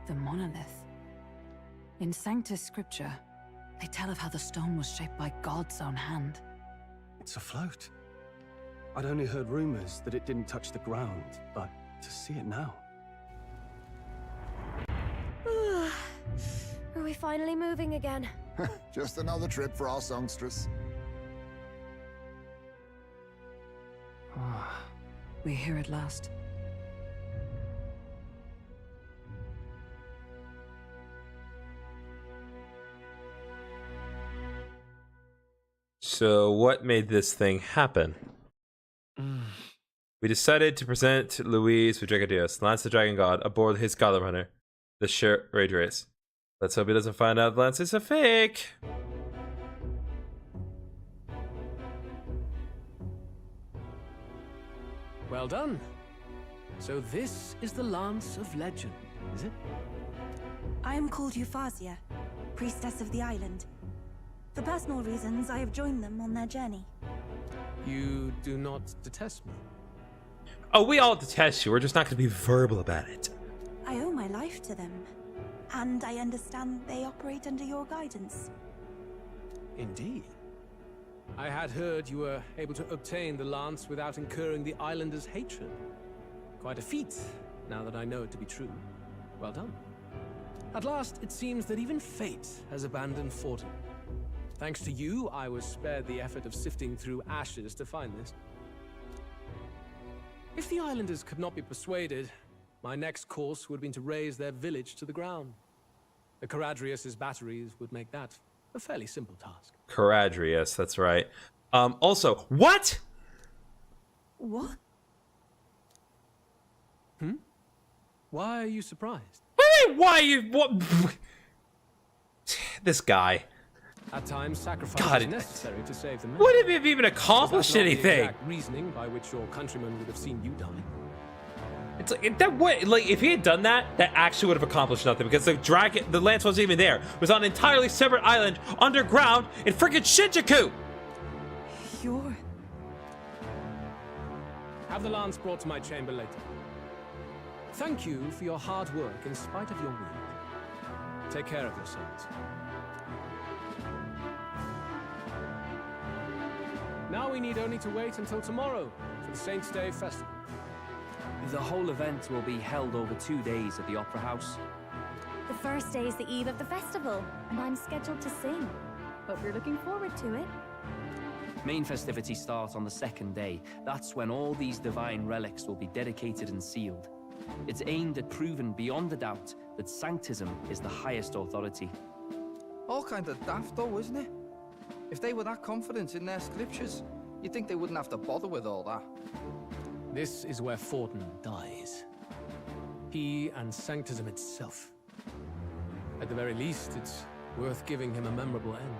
The monolith. In Sanctus Scripture, they tell of how the stone was shaped by God's own hand. It's afloat. I'd only heard rumors that it didn't touch the ground, but to see it now. Are we finally moving again? Just another trip for our songstress. We're here at last. So what made this thing happen? We decided to present Louise with Dracodios, Lance the Dragon God, aboard his Gala Runner, the share raid race. Let's hope he doesn't find out Lance is a fake. Well done. So this is the Lance of Legend, is it? I am called Euphrasia, priestess of the island. For personal reasons, I have joined them on their journey. You do not detest me? Oh, we all detest you. We're just not going to be verbal about it. I owe my life to them. And I understand they operate under your guidance. Indeed. I had heard you were able to obtain the lance without incurring the islanders' hatred. Quite a feat, now that I know it to be true. Well done. At last, it seems that even fate has abandoned Fortin. Thanks to you, I was spared the effort of sifting through ashes to find this. If the islanders could not be persuaded, my next course would have been to raise their village to the ground. The Caradrius' batteries would make that a fairly simple task. Caradrius, that's right. Also, what? What? Why are you surprised? Why are you... What? This guy. At times, sacrifice is necessary to save the men. Would have even accomplished anything? The exact reasoning by which your countrymen would have seen you die. It's like that way. Like if he had done that, that actually would have accomplished nothing because the lance wasn't even there. It was on an entirely separate island underground in freaking Shinjuku. You're... Have the lance brought to my chamber later. Thank you for your hard work in spite of your wound. Take care of yourselves. Now we need only to wait until tomorrow for the Saints' Day Festival. The whole event will be held over 2 days at the Opera House. The first day is the eve of the festival, and I'm scheduled to sing. Hope you're looking forward to it. Main festivities start on the second day. That's when all these divine relics will be dedicated and sealed. It's aimed at proving beyond a doubt that Sanctism is the highest authority. All kind of daft though, isn't it? If they were that confident in their scriptures, you'd think they wouldn't have to bother with all that. This is where Fortin dies. He and Sanctism itself. At the very least, it's worth giving him a memorable end.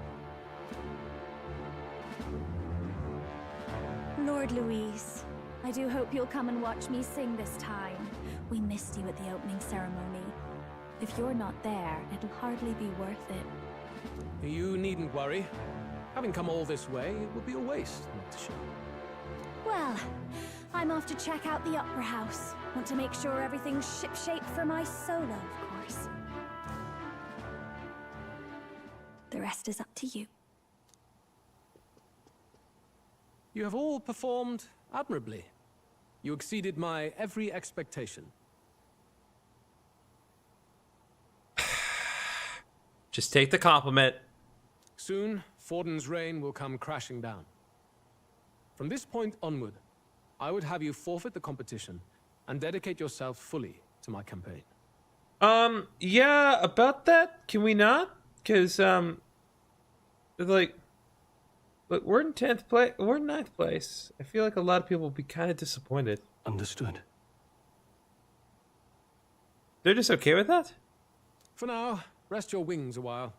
Lord Louise, I do hope you'll come and watch me sing this time. We missed you at the opening ceremony. If you're not there, it'll hardly be worth it. You needn't worry. Having come all this way, it would be a waste not to show. Well, I'm off to check out the Opera House. Want to make sure everything's shipshape for my solo, of course. The rest is up to you. You have all performed admirably. You exceeded my every expectation. Just take the compliment. Soon, Fortin's reign will come crashing down. From this point onward, I would have you forfeit the competition and dedicate yourself fully to my campaign. Yeah, about that, can we not? Because, like, look, we're in 10th place, we're in 9th place. I feel like a lot of people will be kind of disappointed. Understood. They're just okay with that? For now, rest your wings a while.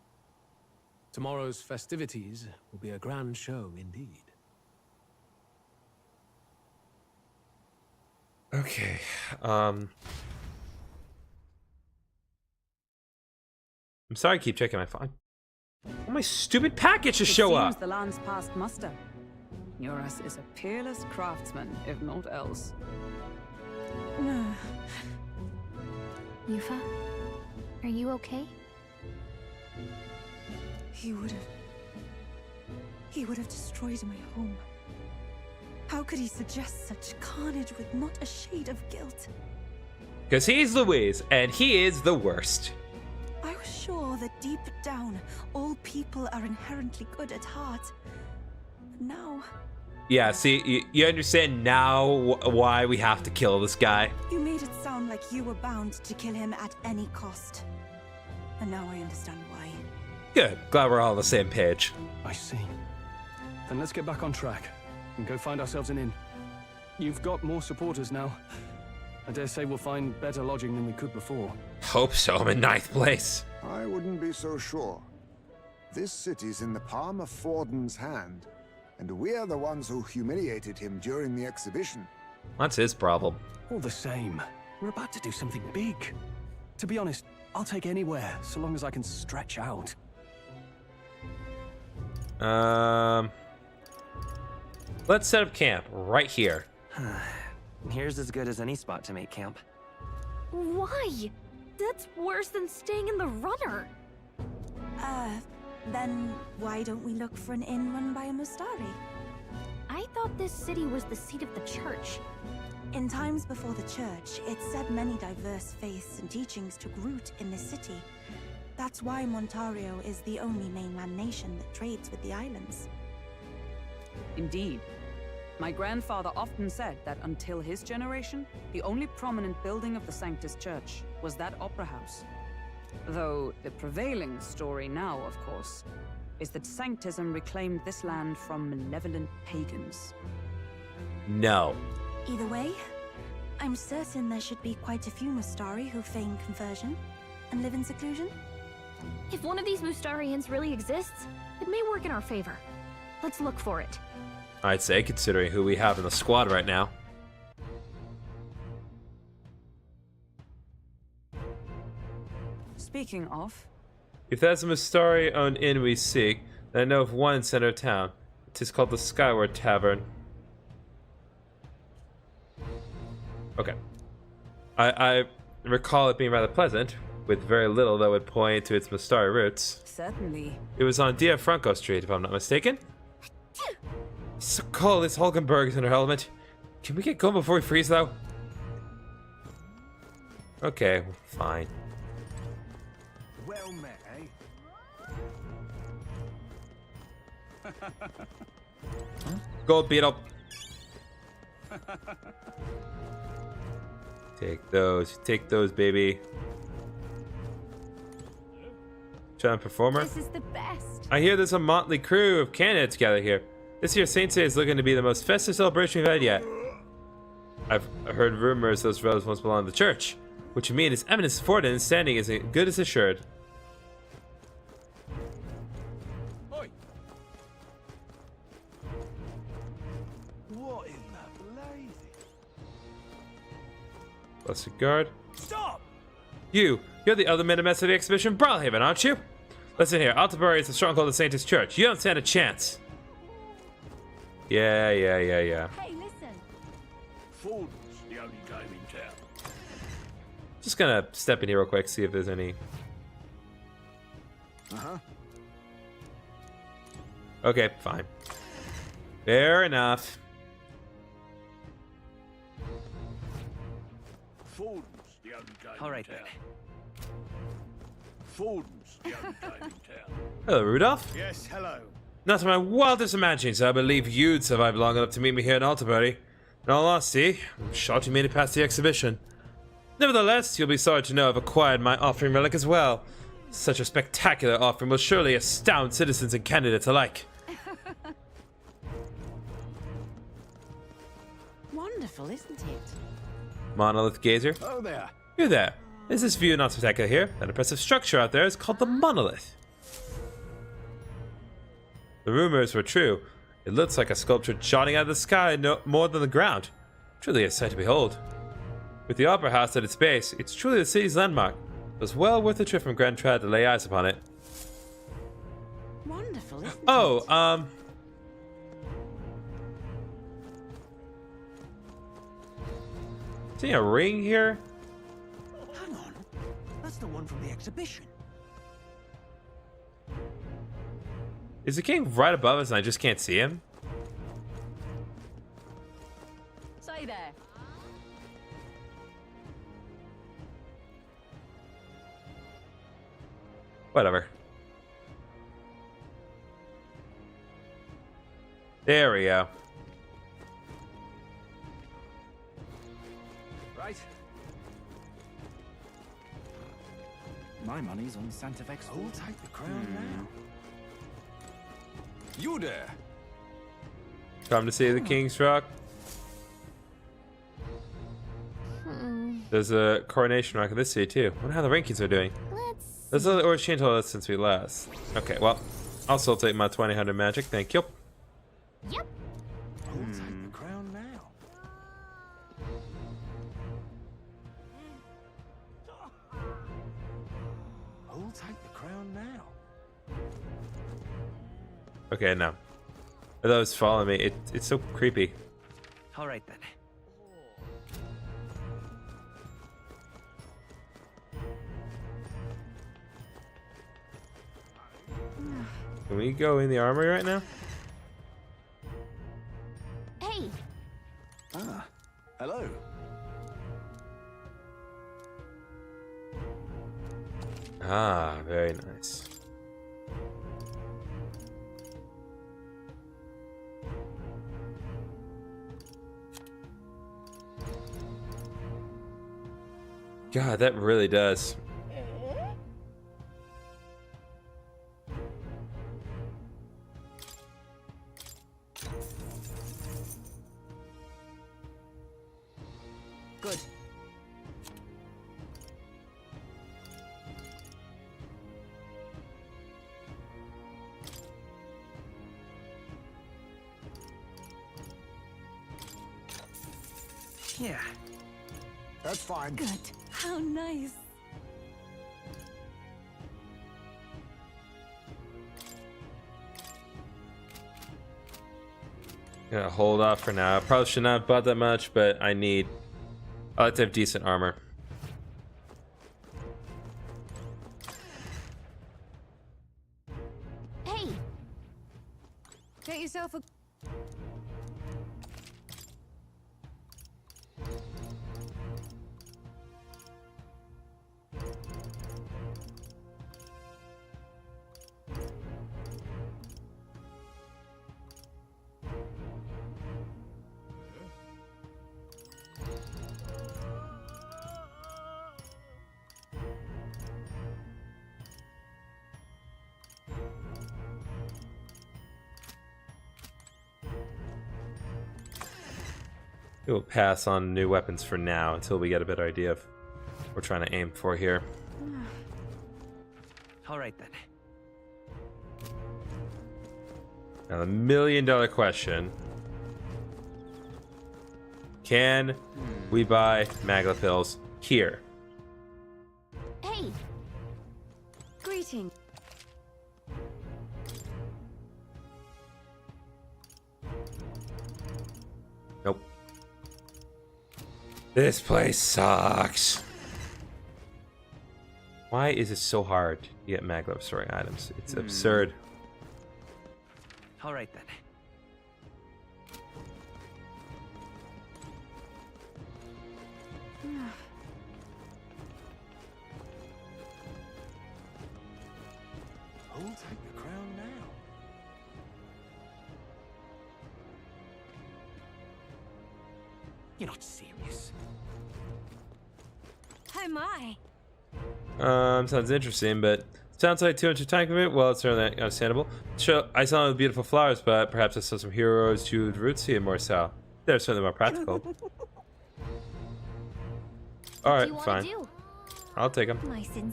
Tomorrow's festivities will be a grand show indeed. Okay, I'm sorry I keep checking my phone. Oh, my stupid package to show up! The land's past muster. Eurus is a peerless craftsman, if not else. Yufa, are you okay? He would have destroyed my home. How could he suggest such carnage with not a shade of guilt? Because he's Louise, and he is the worst. I was sure that deep down, all people are inherently good at heart. But now... Yeah, see, you understand now why we have to kill this guy. You made it sound like you were bound to kill him at any cost. And now I understand why. Good. Glad we're all on the same page. I see. Then let's get back on track and go find ourselves an inn. You've got more supporters now. I dare say we'll find better lodging than we could before. Hope so. I'm in 9th place. I wouldn't be so sure. This city's in the palm of Fortin's hand, and we're the ones who humiliated him during the exhibition. That's his problem. All the same, we're about to do something big. To be honest, I'll take anywhere, so long as I can stretch out. Let's set up camp right here. Here's as good as any spot to make camp. Why? That's worse than staying in the runner. Then why don't we look for an inn run by a Mustari? I thought this city was the seat of the church. In times before the church, it said many diverse faiths and teachings took root in this city. That's why Montario is the only mainland nation that trades with the islands. Indeed. My grandfather often said that until his generation, the only prominent building of the Sanctus Church was that opera house. Though the prevailing story now, of course, is that Sanctism reclaimed this land from malevolent pagans. No. Either way, I'm certain there should be quite a few Mustari who feign conversion and live in seclusion. If one of these Mustarians really exists, it may work in our favor. Let's look for it. I'd say, considering who we have in the squad right now. Speaking of, If that's a Mustari-owned inn we seek, then I know of one in center of town. It is called the Skyward Tavern. Okay. I recall it being rather pleasant, with very little that would point to its Mustari roots. certainly. It was on Dia Franco Street, if I'm not mistaken. So cold, this Hulkenberg's in her element. Can we get going before we freeze, though? Okay, fine. Well met, eh? Gold beetle. Take those, baby. Giant performer. This is the best. I hear there's a motley crew of candidates gathered here. This year's Saint Day is looking to be the most festive celebration we've had yet. I've heard rumors those relics once belonged to the church, which would mean His Eminence Forden standing is as good as assured. Oi! What in the blazing? Blessed guard. Stop! You're the other minimess of the exhibition Brawlhaven, aren't you? Listen here, Altabury is the stronghold of Saint's Church. You don't stand a chance. Yeah. Hey, listen. Ford's the only game in town. Just gonna step in here real quick, see if there's any. Okay, fine. Fair enough. Ford's the only game All right, in town. then. Ford's the only game in town. Hello, Rudolph. Yes, hello. Not to my wildest imaginings, I believe you'd survive long enough to meet me here in Altabury. In all honesty, I'm shocked you made it past the exhibition. Nevertheless, you'll be sorry to know I've acquired my offering relic as well. Such a spectacular offering will surely astound citizens and candidates alike. Wonderful, isn't it? Monolith Gazer. Oh there. You there. Is this view not spectacular here? That impressive structure out there is called the Monolith. The rumors were true. It looks like a sculpture jutting out of the sky no more than the ground. Truly a sight to behold. With the Opera House at its base, it's truly the city's landmark. It was well worth the trip from Grand Trad to lay eyes upon it. Wonderful, isn't it? Oh, see a ring here? Hang on. That's the one from the exhibition. Is the king right above us and I just can't see him? Say there. Whatever. There we go. Right. My money's on Santa Fe's. I'll take the crown now. You there. Come to see the King's Rock. There's a coronation rock in this city too. I wonder how the rankings are doing. There's other or changed all this since we last. Okay, well, I'll still take my 2000 magic, thank you. Yep. I'll take the crown now. I'll take the crown now. Okay, no. Are those following me? It's so creepy. All right, then. Can we go in the armory right now? Hey! Ah, hello. Ah, very nice. God, that really does. Good. Yeah. That's fine. Good. How nice. Gonna hold off for now. I probably should not have bought that much, but I like to have decent armor. Hey! Get yourself a... We'll pass on new weapons for now until we get a better idea of what we're trying to aim for here. All right then. Now the $1 million question. Can we buy Magla pills here? Hey! Greeting. Nope. This place sucks. Why is it so hard to get Magla story items? It's absurd. All right then. Who'll take the crown now? You're not serious. Oh my. Sounds interesting, but sounds like too much time commitment. Well, it's certainly understandable. Sure, I saw the beautiful flowers, but perhaps I saw some heroes to roots here more so. They're certainly more practical. All right, fine. I'll take them. My sincere.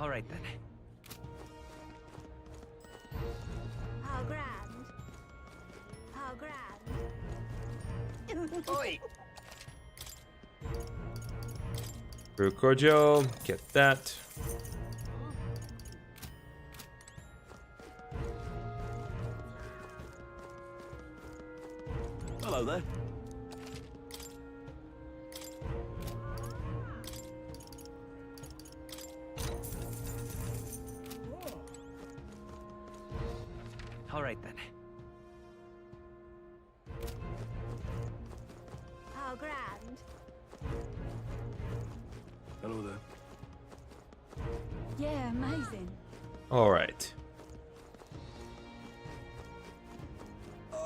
All right then. How grand. How grand. Oi! Brew cordial, get that. Hello there. All right then. How grand. Hello there. Yeah, amazing. All right. All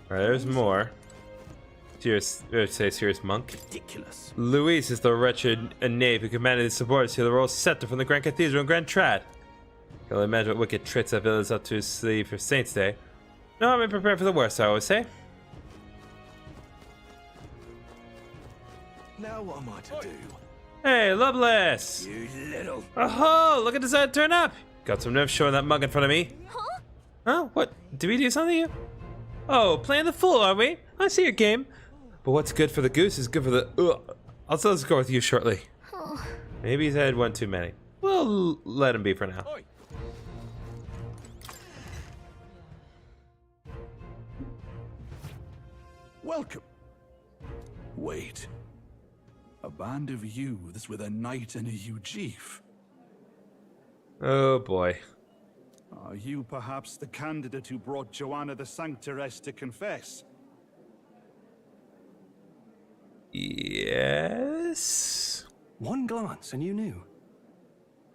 right, there's more. Serious, serious monk. Ridiculous. Luis is the wretched knave who commanded his subordinates to the royal scepter from the Grand Cathedral in Grand Trad. Can only imagine what wicked tricks that villain is up to his sleeve for Saints' Day. No, I'm prepared for the worst, I always say. Now what am I to do? Hey, Loveless! You little... Oh, look at this turn up! Got some nerve showing that mug in front of me. Huh? Huh? What? Did we do something to you? Oh, playing the fool, are we? I see your game. But what's good for the goose is good for the... Let's go with you shortly. Maybe he's had one too many. We'll let him be for now. Welcome. Wait. A band of youths with a knight and a Ujif. Oh boy. Are you perhaps the candidate who brought Joanna the Sanctoress to confess? Yes. One glance and you knew.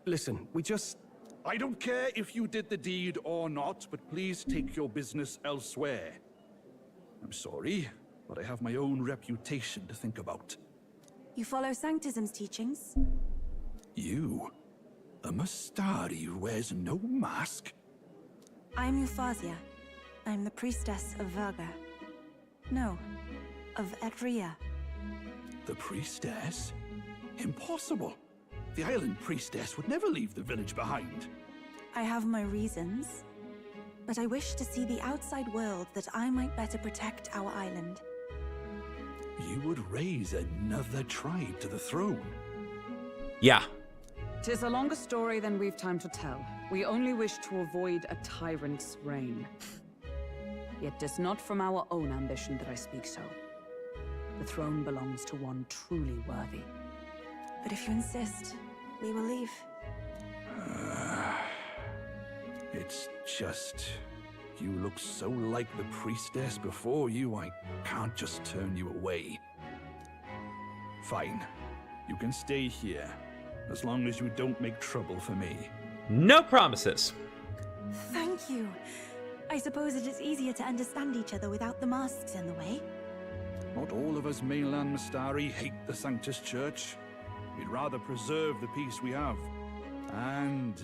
Listen, we just... I don't care if you did the deed or not, but please take your business elsewhere. I'm sorry, but I have my own reputation to think about. You follow Sanctism's teachings? You? A Mustari who wears no mask? I'm Euphausia. I'm the priestess of Verga. No, of Etria. The priestess? Impossible. The island priestess would never leave the village behind. I have my reasons, but I wish to see the outside world that I might better protect our island. You would raise another tribe to the throne? Yeah. 'Tis a longer story than we've time to tell. We only wish to avoid a tyrant's reign. Yet 'tis not from our own ambition that I speak so. The throne belongs to one truly worthy. But if you insist, we will leave. It's just... You look so like the priestess before you, I can't just turn you away. Fine. You can stay here, as long as you don't make trouble for me. No promises. Thank you. I suppose it is easier to understand each other without the masks in the way. Not all of us mainland Mustari hate the Sanctus Church. We'd rather preserve the peace we have. And,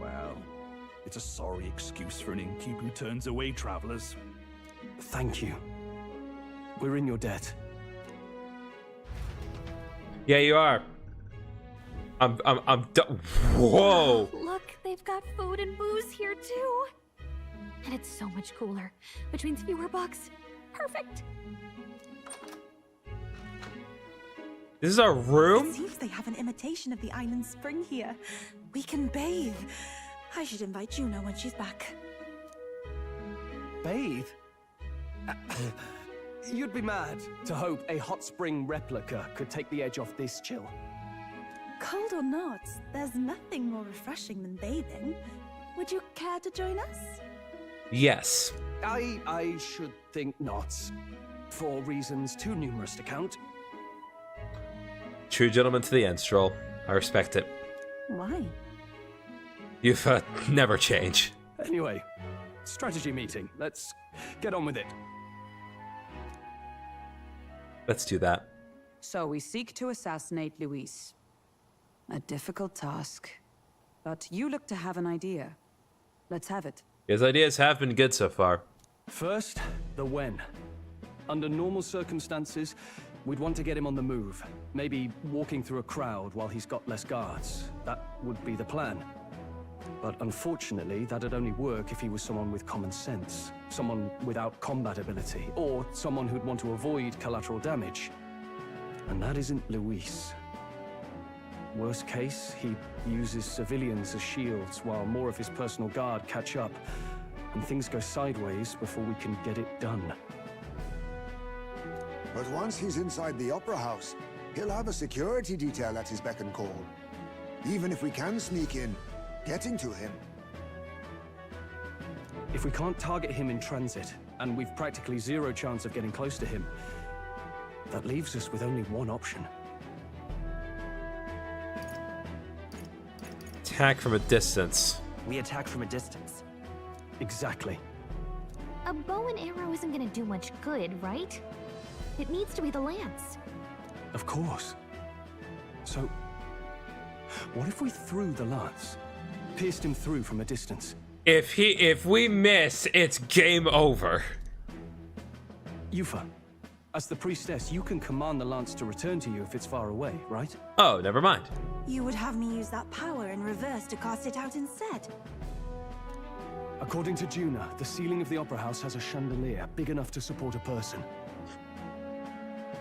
well, it's a sorry excuse for an innkeep who turns away travelers. Thank you. We're in your debt. Yeah, you are. Whoa. Look, they've got food and booze here too. And it's so much cooler, which means fewer bugs. Perfect. This is our room? It seems they have an imitation of the island spring here. We can bathe. I should invite Juno when she's back. Bathe? You'd be mad to hope a hot spring replica could take the edge off this chill. Cold or not, there's nothing more refreshing than bathing. Would you care to join us? Yes. I should think not. For reasons too numerous to count. True gentleman to the end, Stroll. I respect it. Why? You've never change. Anyway, strategy meeting. Let's get on with it. Let's do that. So we seek to assassinate Luis. A difficult task. But you look to have an idea. Let's have it. His ideas have been good so far. First, the when. Under normal circumstances, we'd want to get him on the move. Maybe walking through a crowd while he's got less guards. That would be the plan. But unfortunately, that'd only work if he was someone with common sense. Someone without combat ability. Or someone who'd want to avoid collateral damage. And that isn't Luis. Worst case, he uses civilians as shields while more of his personal guard catch up. And things go sideways before we can get it done. But once he's inside the Opera House, he'll have a security detail at his beck and call. Even if we can sneak in, getting to him. If we can't target him in transit, and we've practically zero chance of getting close to him, that leaves us with only one option. Attack from a distance. We attack from a distance. Exactly. A bow and arrow isn't gonna do much good, right? It needs to be the lance. Of course. So, what if we threw the lance? Pierced him through from a distance? If we miss, it's game over. Yufa, as the priestess, you can command the lance to return to you if it's far away, right? Oh, never mind. You would have me use that power in reverse to cast it out instead. According to Juna, the ceiling of the Opera House has a chandelier big enough to support a person.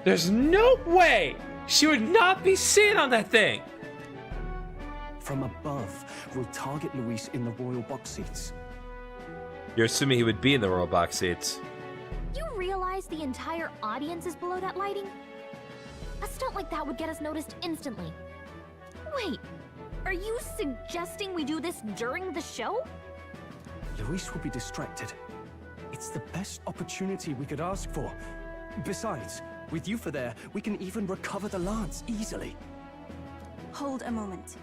There's no way she would not be seen on that thing. From above, we'll target Luis in the royal box seats. You're assuming he would be in the royal box seats. You realize the entire audience is below that lighting? A stunt like that would get us noticed instantly. Wait, are you suggesting we do this during the show? Luis will be distracted. It's the best opportunity we could ask for. Besides, with Yufa there, we can even recover the lance easily. Hold a moment.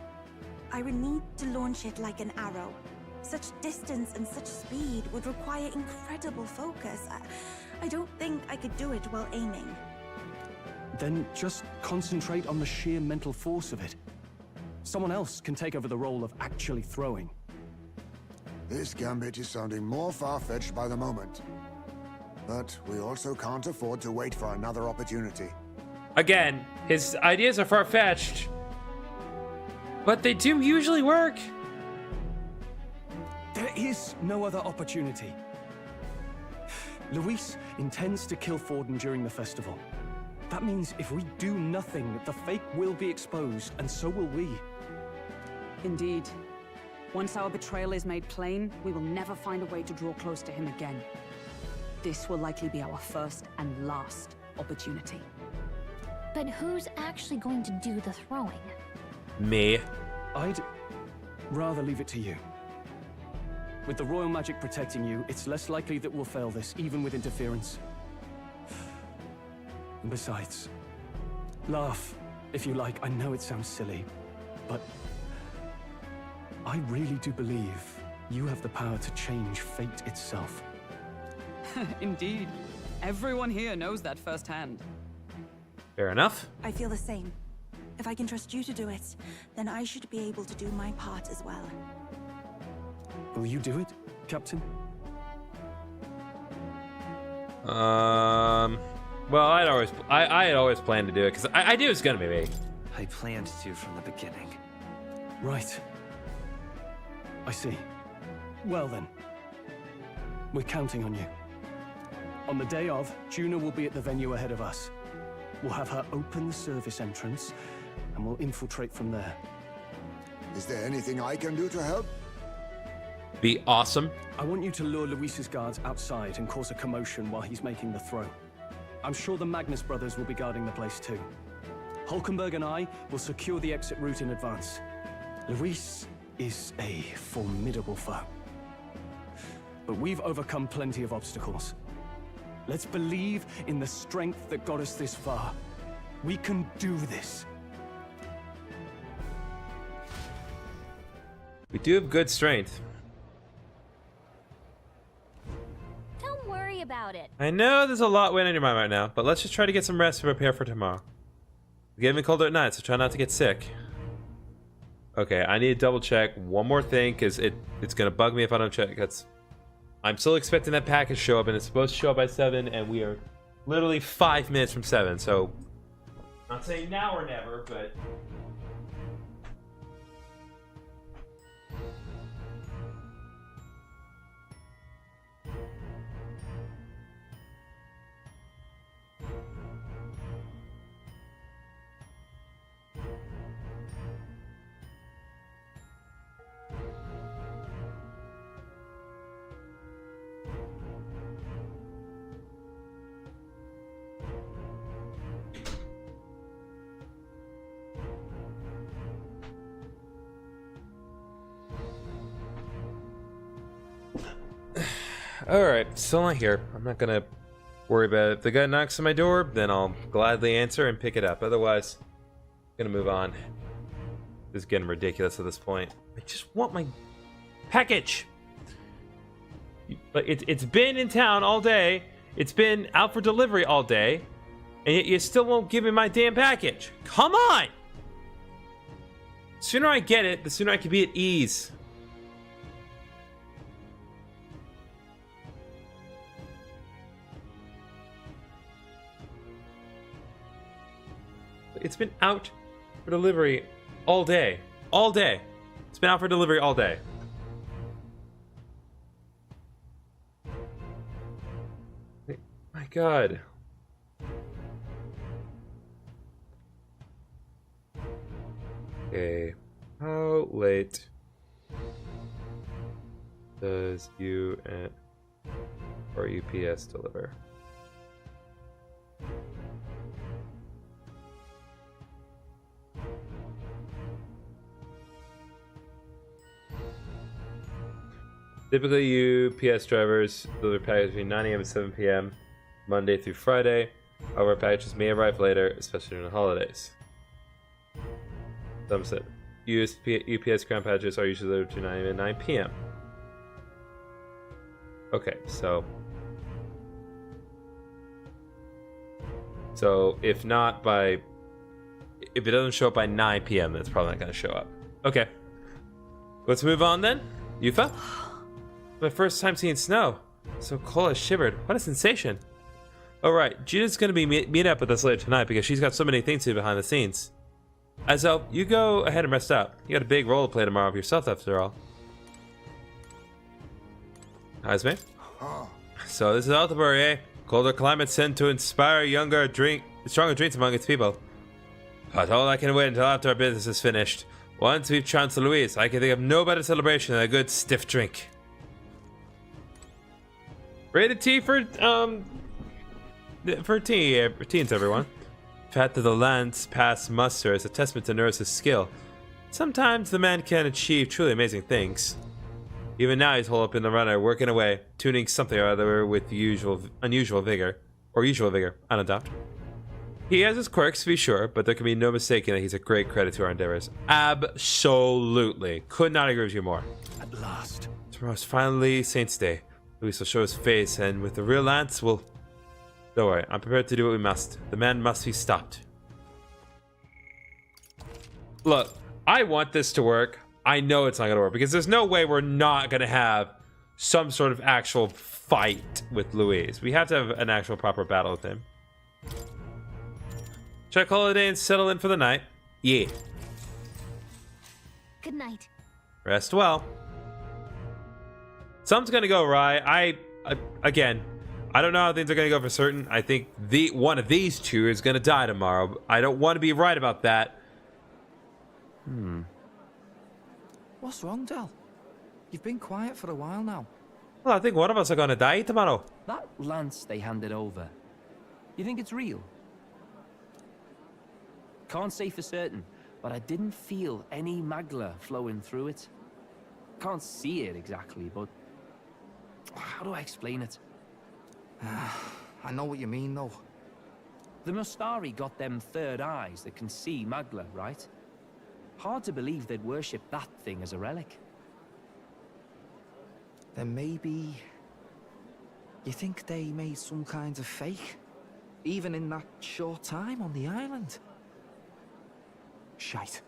I would need to launch it like an arrow. Such distance and such speed would require incredible focus. I don't think I could do it while aiming. Then just concentrate on the sheer mental force of it. Someone else can take over the role of actually throwing. This gambit is sounding more far-fetched by the moment. But we also can't afford to wait for another opportunity. Again, his ideas are far-fetched. But they do usually work. There is no other opportunity. Luis intends to kill Forden during the festival. That means if we do nothing, the fake will be exposed, and so will we. Indeed. Once our betrayal is made plain, we will never find a way to draw close to him again. This will likely be our first and last opportunity. But who's actually going to do the throwing? Me. I'd rather leave it to you. With the royal magic protecting you, it's less likely that we'll fail this, even with interference. And besides, laugh if you like. I know it sounds silly, but I really do believe you have the power to change fate itself. Indeed. Everyone here knows that firsthand. Fair enough. I feel the same. If I can trust you to do it, then I should be able to do my part as well. Will you do it, Captain? Well, I had always planned to do it because I knew it was gonna be me. I planned to from the beginning. Right. I see. Well then, we're counting on you. On the day of, Juno will be at the venue ahead of us. We'll have her open the service entrance, and we'll infiltrate from there. Is there anything I can do to help? Be awesome. I want you to lure Luis's guards outside and cause a commotion while he's making the throw. I'm sure the Magnus brothers will be guarding the place too. Hulkenberg and I will secure the exit route in advance. Luis is a formidable foe. But we've overcome plenty of obstacles. Let's believe in the strength that got us this far. We can do this. We do have good strength. Don't worry about it. I know there's a lot weighing on your mind right now, but let's just try to get some rest to prepare for tomorrow. It's getting colder at night, so try not to get sick. Okay, I need to double check one more thing because it's gonna bug me if I don't check. I'm still expecting that package to show up, and it's supposed to show up by 7, and we are literally 5 minutes from 7. So, not saying now or never, but. Alright, still not here. I'm not gonna worry about it. If the guy knocks on my door, then I'll gladly answer and pick it up. Otherwise, I'm gonna move on. This is getting ridiculous at this point. I just want my package! But it's been in town all day. It's been out for delivery all day. And yet you still won't give me my damn package. Come on! The sooner I get it, the sooner I can be at ease. It's been out for delivery all day. All day. It's been out for delivery all day. My God. Okay. How late does UN or UPS deliver? Typically, UPS drivers deliver packages between 9 a.m. and 7 p.m. Monday through Friday. However, packages may arrive later, especially during the holidays. Some said UPS ground packages are usually delivered between 9 a.m. and 9 p.m. Okay, so if not by, if it doesn't show up by 9 p.m., that's probably not going to show up. Okay, let's move on then. Yufa? My first time seeing snow. So Cola shivered. What a sensation. Alright, Judith's going to be meet up with us later tonight because she's got so many things to do behind the scenes. So, you go ahead and rest up. You got a big role to play tomorrow of yourself after all. Esme? So this is Altabury, eh? Colder climates tend to inspire stronger drinks among its people. But all I can wait until after our business is finished. Once we've trounced Louise, I can think of no better celebration than a good stiff drink. Rated T for teens, everyone. The fact that the lands pass muster is a testament to Nurse's skill. Sometimes the man can achieve truly amazing things. Even now he's holed up in the runner, working away, tuning something or other with unusual vigor, I don't doubt. He has his quirks to be sure, but there can be no mistaking that he's a great credit to our endeavors. Absolutely. Could not agree with you more. At last. Tomorrow's finally Saint's Day. Luis will show his face, and with the real lance, we'll... Don't worry, I'm prepared to do what we must. The man must be stopped. Look, I want this to work. I know it's not going to work, because there's no way we're not going to have some sort of actual fight with Luis. We have to have an actual proper battle with him. Check holiday and settle in for the night. Yeah. Good night. Rest well. Something's going to go right. Again, I don't know how things are going to go for certain. I think one of these two is going to die tomorrow. I don't want to be right about that. What's wrong, Del? You've been quiet for a while now. Well, I think one of us are going to die tomorrow. That lance they handed over, you think it's real? Can't say for certain, but I didn't feel any magla flowing through it. Can't see it exactly, but how do I explain it? I know what you mean, though. The Mustari got them third eyes that can see magla, right? Hard to believe they'd worship that thing as a relic. Then maybe... You think they made some kind of fake? Even in that short time on the island? Shite.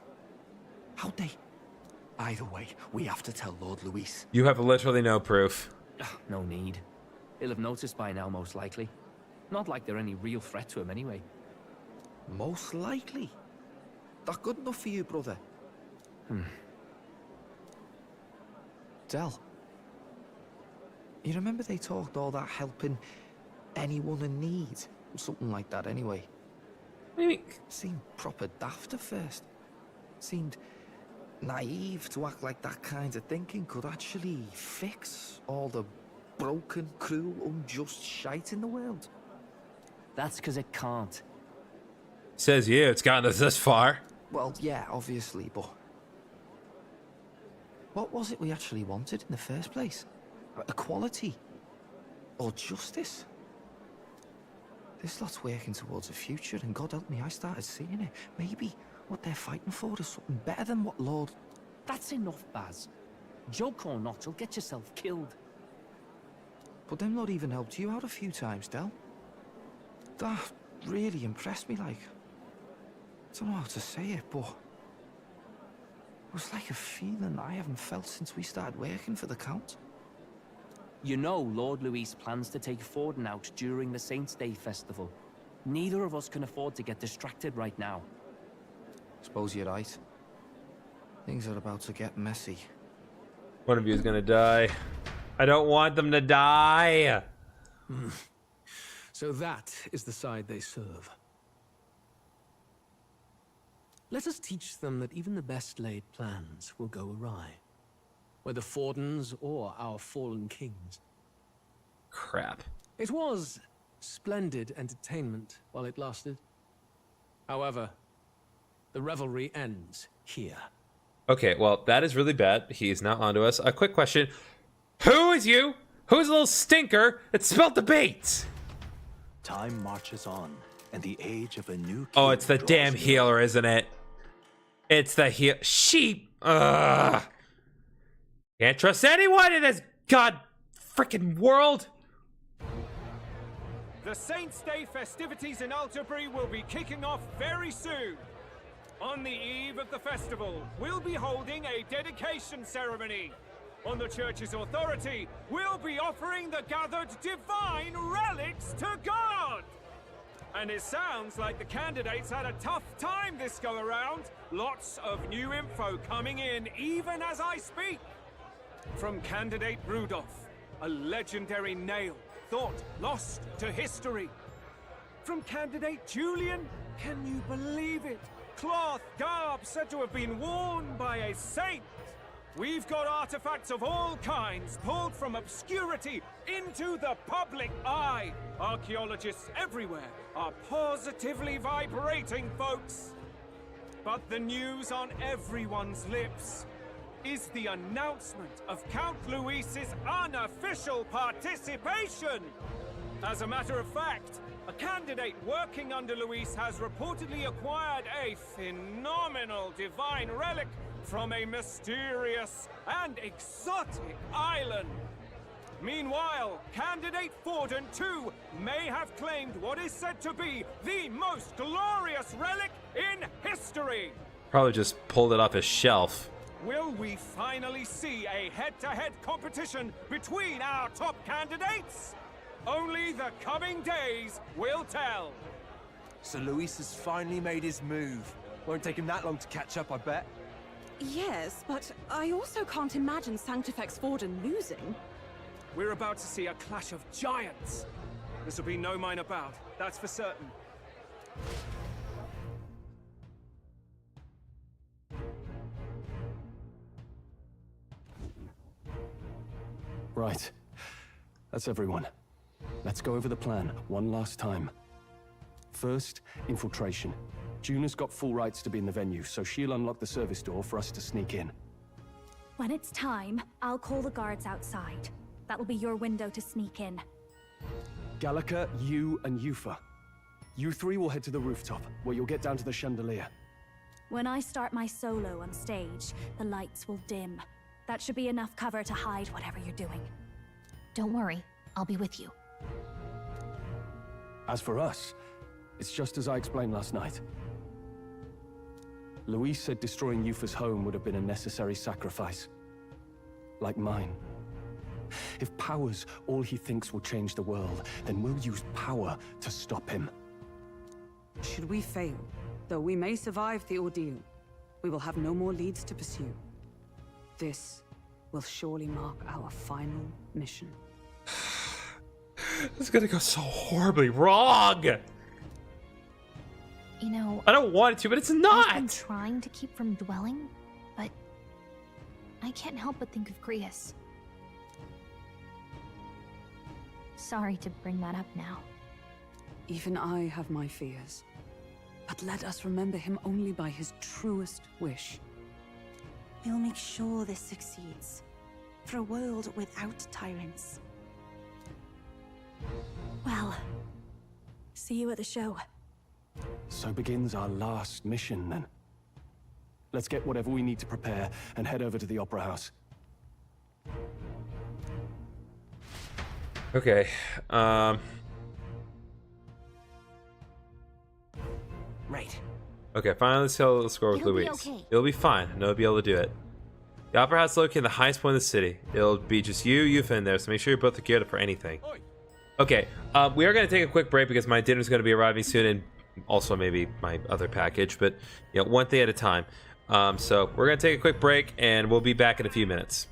How'd they... Either way, we have to tell Lord Luis. You have literally no proof. No need. He'll have noticed by now, most likely. Not like they're any real threat to him anyway. Most likely? That good enough for you, brother? Del, you remember they talked all that helping anyone in need? Something like that, anyway. What do you mean? Seemed proper daft at first. Seemed naive to act like that kind of thinking could actually fix all the broken, cruel, unjust shite in the world. That's because it can't. Says you, it's gotten us this far. Well, yeah, obviously, but... What was it we actually wanted in the first place? Equality? Or justice? This lot's working towards a future, and God help me, I started seeing it. Maybe what they're fighting for is something better than what Lord... That's enough, Baz. Joke or not, you'll get yourself killed. But them not even helped you out a few times, Del. That really impressed me, like... I don't know how to say it, but... It was like a feeling I haven't felt since we started working for the Count. You know Lord Luis plans to take Forden out during the Saint's Day festival. Neither of us can afford to get distracted right now. Suppose you're right. Things are about to get messy. One of you is gonna die. I don't want them to die. So that is the side they serve. Let us teach them that even the best laid plans will go awry, whether Forden's or our fallen kings. Crap. It was splendid entertainment while it lasted. However, the revelry ends here. Okay, well, that is really bad. He's not onto us. A quick question. Who is you? Who's the little stinker that spilled the bait? Time marches on, and the age of a new Oh, king it's the draws damn near. healer, isn't it? It's the sheep. Ugh. Can't trust anyone in this god freaking world. The Saints' Day festivities in Alterbury will be kicking off very soon. On the eve of the festival, we'll be holding a dedication ceremony. On the church's authority, we'll be offering the gathered divine relics to God. And it sounds like the candidates had a tough time this go around. Lots of new info coming in even as I speak. From candidate Rudolph, a legendary nail thought lost to history. From candidate Julian, can you believe it? Cloth garb said to have been worn by a saint. We've got artifacts of all kinds pulled from obscurity into the public eye. Archaeologists everywhere are positively vibrating, folks. But the news on everyone's lips is the announcement of Count Luis's unofficial participation. As a matter of fact, a candidate working under Luis has reportedly acquired a phenomenal divine relic from a mysterious and exotic island. Meanwhile, candidate Forden too may have claimed what is said to be the most glorious relic in history. Probably just pulled it off his shelf. Will we finally see a head-to-head competition between our top candidates? Only the coming days will tell. So Luis has finally made his move. Won't take him that long to catch up, I bet. Yes, but I also can't imagine Sanctifex Forden losing. We're about to see a clash of giants. This will be no minor bout, that's for certain. Right. That's everyone. Let's go over the plan one last time. First, infiltration. Juna's got full rights to be in the venue, so she'll unlock the service door for us to sneak in. When it's time, I'll call the guards outside. That'll be your window to sneak in. Gallica, you, and Yufa. You three will head to the rooftop, where you'll get down to the chandelier. When I start my solo on stage, the lights will dim. That should be enough cover to hide whatever you're doing. Don't worry, I'll be with you. As for us, it's just as I explained last night. Luis said destroying Yufa's home would have been a necessary sacrifice. Like mine. If power's all he thinks will change the world, then we'll use power to stop him. Should we fail, though we may survive the ordeal, we will have no more leads to pursue. This will surely mark our final mission. It's gonna go so horribly wrong. You know, I don't want it to, but it's not. I've been trying to keep from dwelling, but I can't help but think of Grius. Sorry to bring that up now. Even I have my fears. But let us remember him only by his truest wish. We'll make sure this succeeds. For a world without tyrants. Well, see you at the show. So begins our last mission, then. Let's get whatever we need to prepare and head over to the Opera House. Okay. Right. Okay, finally settle the score with It'll be Luis. okay. It'll be fine. I know I'll be able to do it. The Opera House is located in the highest point of the city. It'll be just you, Yufa in there, so make sure you're both geared up for anything. Okay, we are going to take a quick break because my dinner's going to be arriving soon, and also maybe my other package, but you know, one thing at a time. So we're going to take a quick break, and we'll be back in a few minutes.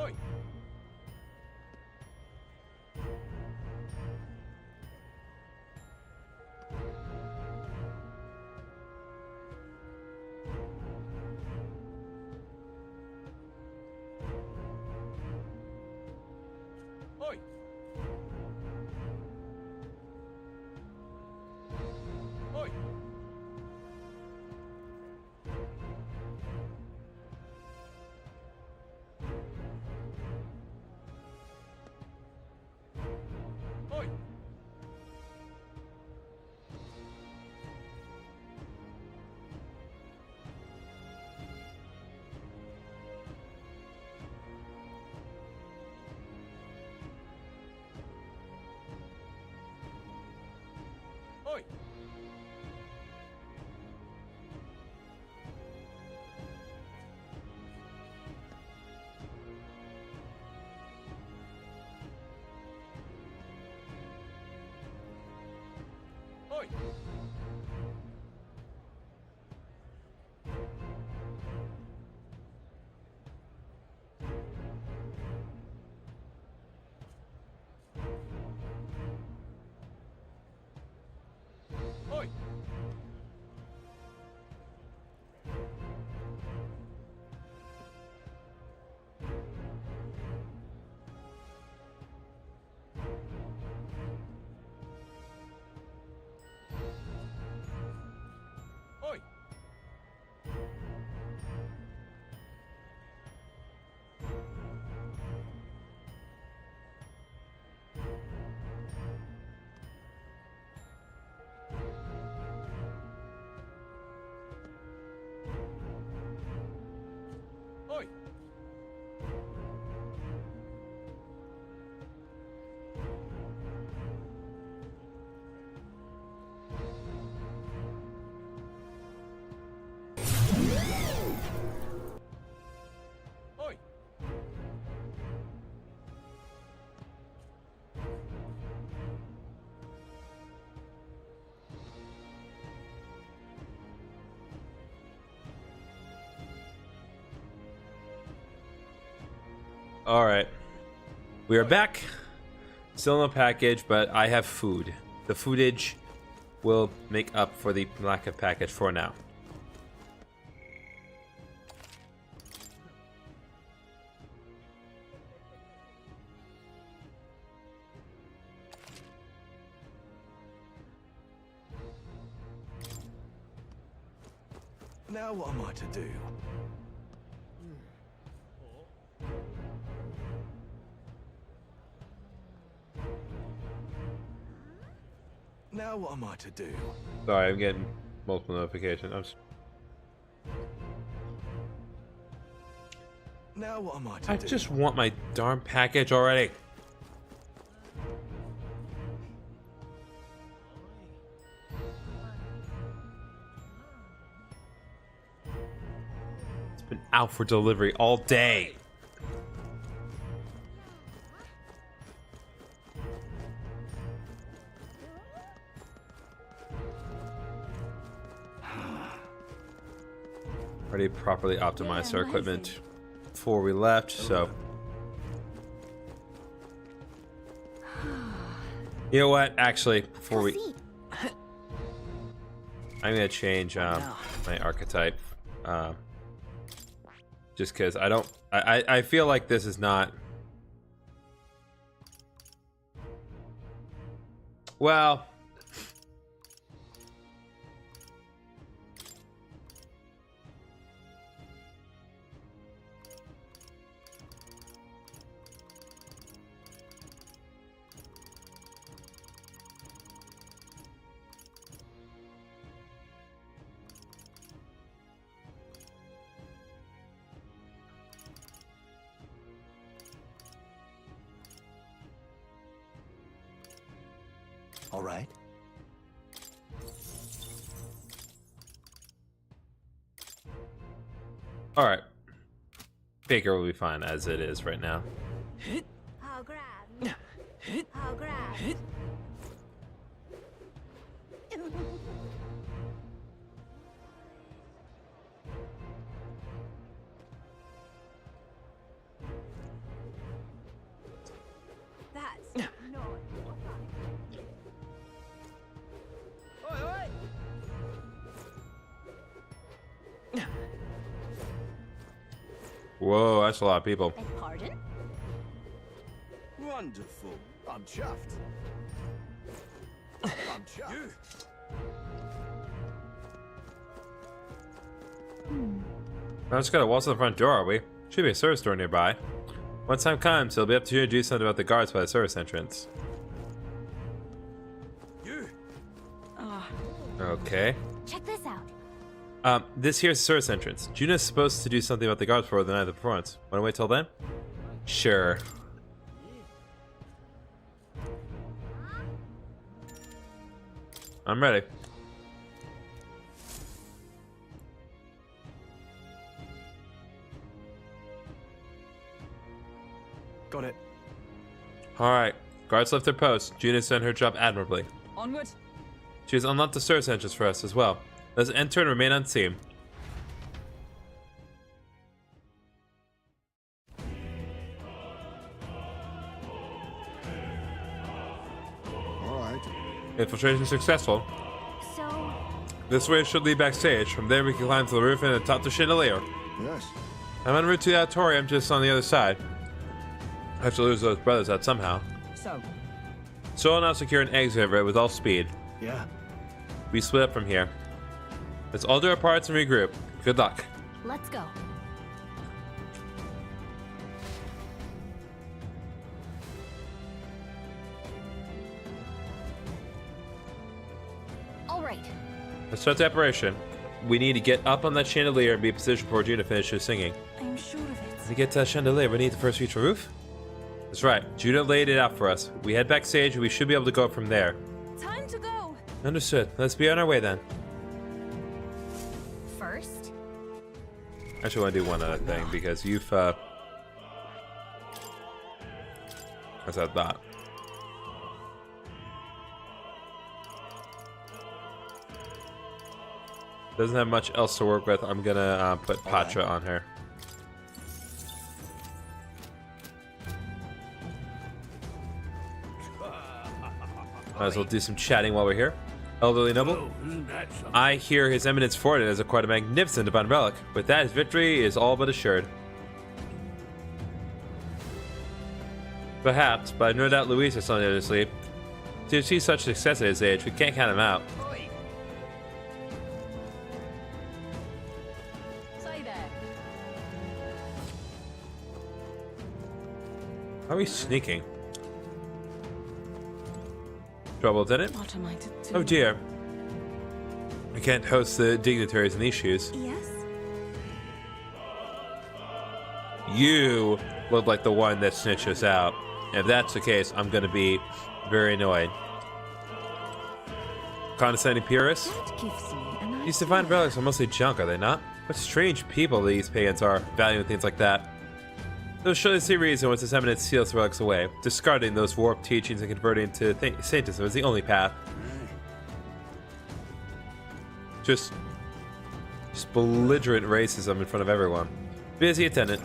Oi! Oi! Oi! Oi! Oi! Oi! Oi! Oi! Oi! Oi! All right, we are back. Still no package, but I have food. The foodage will make up for the lack of package for now. Now what am I to do? Now what am I to do? Sorry, I'm getting multiple notifications. Now what am I to I do? just want my darn package already. It's been out for delivery all day. Already properly optimized our equipment before we left, so you know what? Actually, before we, I'm gonna change my archetype, just because I don't. I feel like this is not. Well. All right. All right. Baker will be fine as it is right now. How grand. How grand. Whoa, that's a lot of people. Pardon? Wonderful. I'm chuffed. I'm chuffed. I just gotta waltz to the front door, are we? Should be a service door nearby. Once time comes, it'll be up to you to do something about the guards by the service entrance. Okay. Check this out. This here's the service entrance. Juno's supposed to do something about the guards before the night of the performance. Wanna wait till then? Sure. I'm ready. Got it. Alright. Guards left their posts. Juno's done her job admirably. Onward. She has unlocked the service entrance for us as well. Let's enter and remain unseen. Alright. Infiltration successful. So, This way should lead backstage. From there we can climb to the roof and atop the chandelier. Yes. I'm en route to the auditorium just on the other side. I have to lose those brothers out somehow. So I'll now secure an exit route with all speed. Yeah. We split up from here. Let's all do our parts and regroup. Good luck. let's go. All right. Let's start the operation. We need to get up on that chandelier and be in position before Juno finishes singing. I'm sure of it. To get to that chandelier, we need to first reach the roof? That's right. Juno laid it out for us. We head backstage and we should be able to go up from there. Time to go. Understood. Let's be on our way then. First, Actually, I want to do one other thing because you've what's that thought? Doesn't have much else to work with. I'm gonna put Patra on her. Might as well do some chatting while we're here. Elderly noble, I hear His Eminence Forden has acquired a magnificent divine relic. With that, his victory is all but assured. Perhaps, but I've no doubt Luis has something to sleep. To achieve such success at his age, we can't count him out. Say there. How are we sneaking? Trouble, did it? What am I to do? Oh dear. I can't host the dignitaries in these shoes. Yes? You look like the one that snitched us out. And if that's the case, I'm gonna be very annoyed. Condescending purists? That gives me an idea. These divine relics are mostly junk, are they not? What strange people these pagans are, valuing things like that. There's surely a reason once His Eminence seals the relics away. Discarding those warped teachings and converting to saintism is the only path. Just belligerent racism in front of everyone. Busy attendant.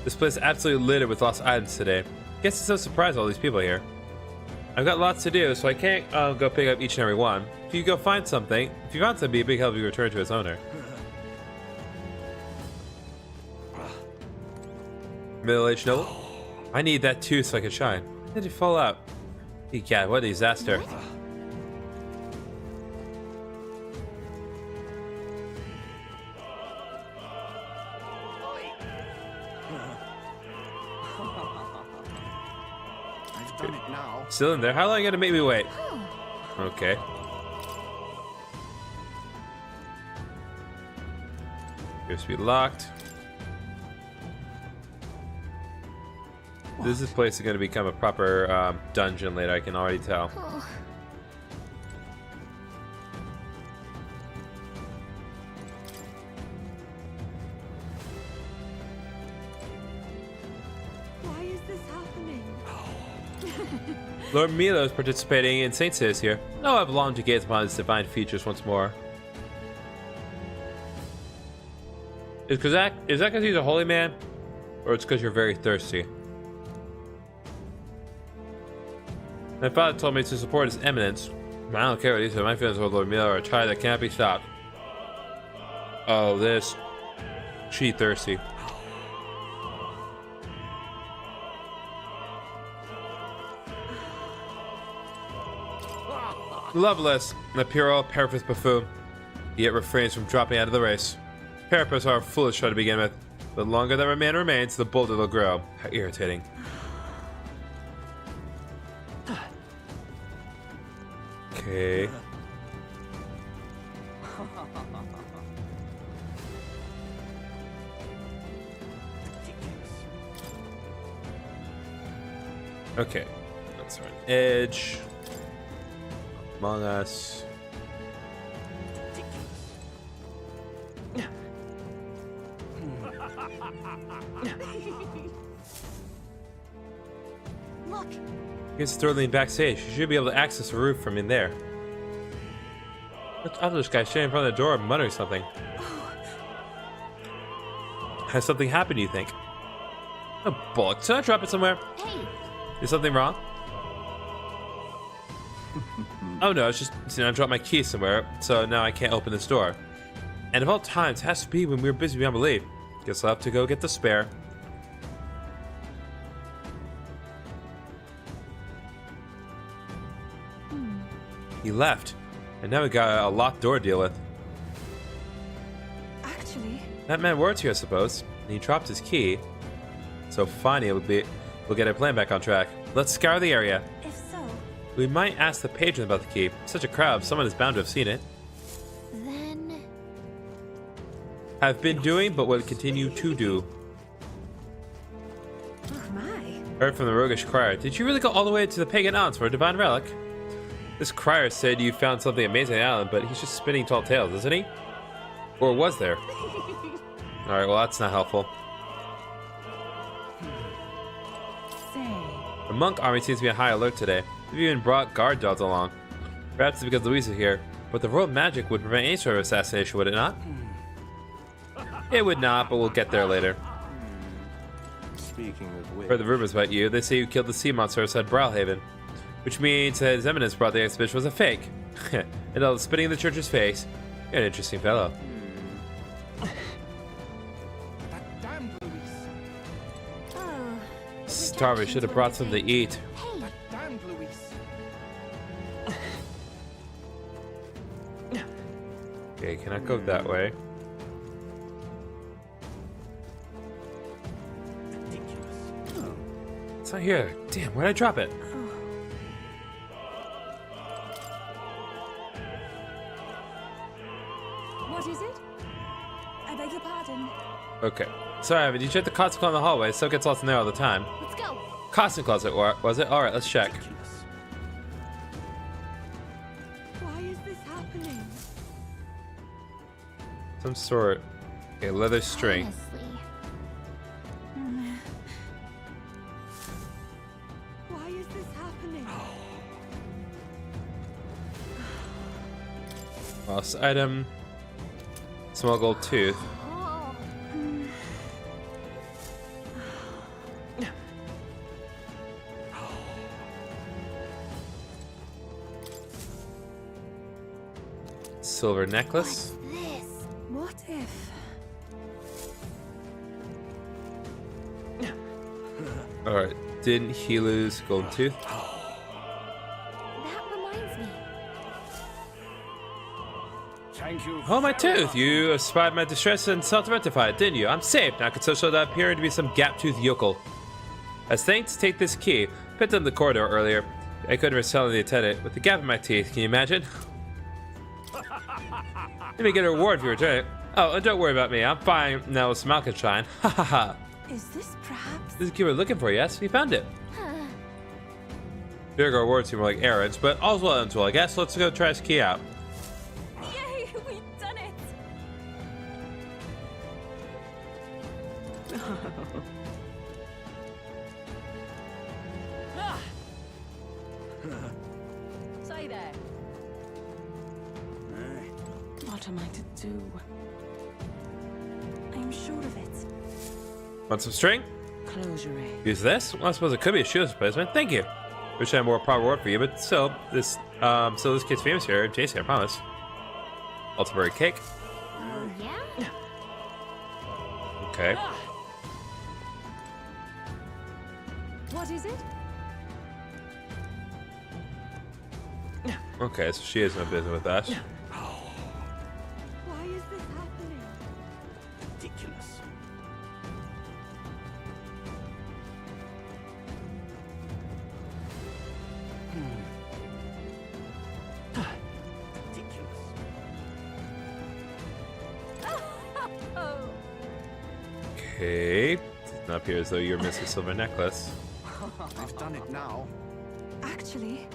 This place is absolutely littered with lost items today. Guess it's no surprise all these people here. I've got lots to do, so I can't go pick up each and every one. If you go find something, if you found something, it'd be a big help if you return to its owner. Middle-aged noble? I need that too so I can shine. How did you fall out? God, what a disaster. I've done it now. Still in there? How long are you gonna make me wait? Okay. Appears to be locked. This place is going to become a proper dungeon later, I can already tell. Why is this happening? Lord Milo is participating in Saint Sis here. Oh, I've longed to gaze upon his divine features once more. Is that because he's a holy man? Or it's because you're very thirsty? My father told me to support His Eminence. I don't care what he said. My feelings toward Lord Milo are a tide that can't be stopped. Oh, this. She thirsty. Loveless, the puerile Parapus buffoon, yet refrains from dropping out of the race. Parapus are a foolish try to begin with. The longer that man remains, the bolder they'll grow. How irritating. Okay. Okay. That's right. Edge. Among Us. Look. Here's Sterling backstage. You should be able to access the roof from in there. What's up, this guy standing in front of the door muttering something? Has something happened, you think? Oh, bollocks. Did I drop it somewhere? Hey. Is something wrong? Oh no, it's just, I dropped my key somewhere, so now I can't open this door. And of all times, it has to be when we were busy beyond belief. Guess I'll have to go get the spare. He left, and now we got a locked door to deal with. Actually, That meant words here, I suppose. And he dropped his key. So finally, we'll get our plan back on track. Let's scour the area. If so, We might ask the patron about the key. Such a crowd, someone is bound to have seen it. Then... Have been doing, but will continue to do. oh my. Heard from the roguish crier. Did you really go all the way to the pagan islands for a divine relic? This crier said you found something amazing on the island, but he's just spinning tall tales, isn't he? Or was there? Alright, well that's not helpful. The monk army seems to be on high alert today. They've even brought guard dogs along. Perhaps it's because Louise is here. But the royal magic would prevent any sort of assassination, would it not? It would not, but we'll get there later. Speaking of which... Heard the rumors about you. They say you killed the sea monster outside Browhaven. Which means that His Eminence brought the exhibition was a fake. And all the spitting in the church's face. You're an interesting fellow. That damned Louise. Oh. Starving, should have brought something to eat. Hey. That damned Louise. Okay, can I go that way? It's not here. Damn, where'd I drop it? What is it? I beg your pardon. Okay. Sorry, Evan, you checked the costume closet in the hallway. So gets lost in there all the time. Let's go. Costume closet, was it? Alright, let's check. Why is this happening? Some sort. Okay, leather string. Honestly. Why is this happening? Lost item. Small gold tooth. Oh. Silver necklace. What's this? What if? Alright. Didn't he lose golden tooth? That reminds me. Thank you. Oh, my very tooth! much. You spied my distress and sought to rectify it, didn't you? I'm safe. Now I can social that appearing to be some gap-toothed yokel. As thanks, take this key. Picked up in the corridor earlier. I couldn't resell the attendant with the gap in my teeth. Can you imagine? Let me get a reward if you return it. Oh, and don't worry about me. I'm fine now with some shine. Ha ha ha. Is this perhaps? This is the key we're looking for, yes? We found it. Huh. Bigger rewards seem more like errands, but all's well ends well, I guess. Let's go try this key out. Yay, we've done it! Say there. What am I to do? I am sure of it. Want some string? Close your eyes. Use this? Well, I suppose it could be a shoeless replacement. Thank you. Wish I had more proper word for you, but still, this kid's famous here. Jason, I promise. Ultimate cake. Oh, yeah? Okay. What is it? Okay, so she has no business with that. Why is this happening? Ridiculous. Okay. Doesn't appear as though you're missing a silver necklace. I've done it now. Actually,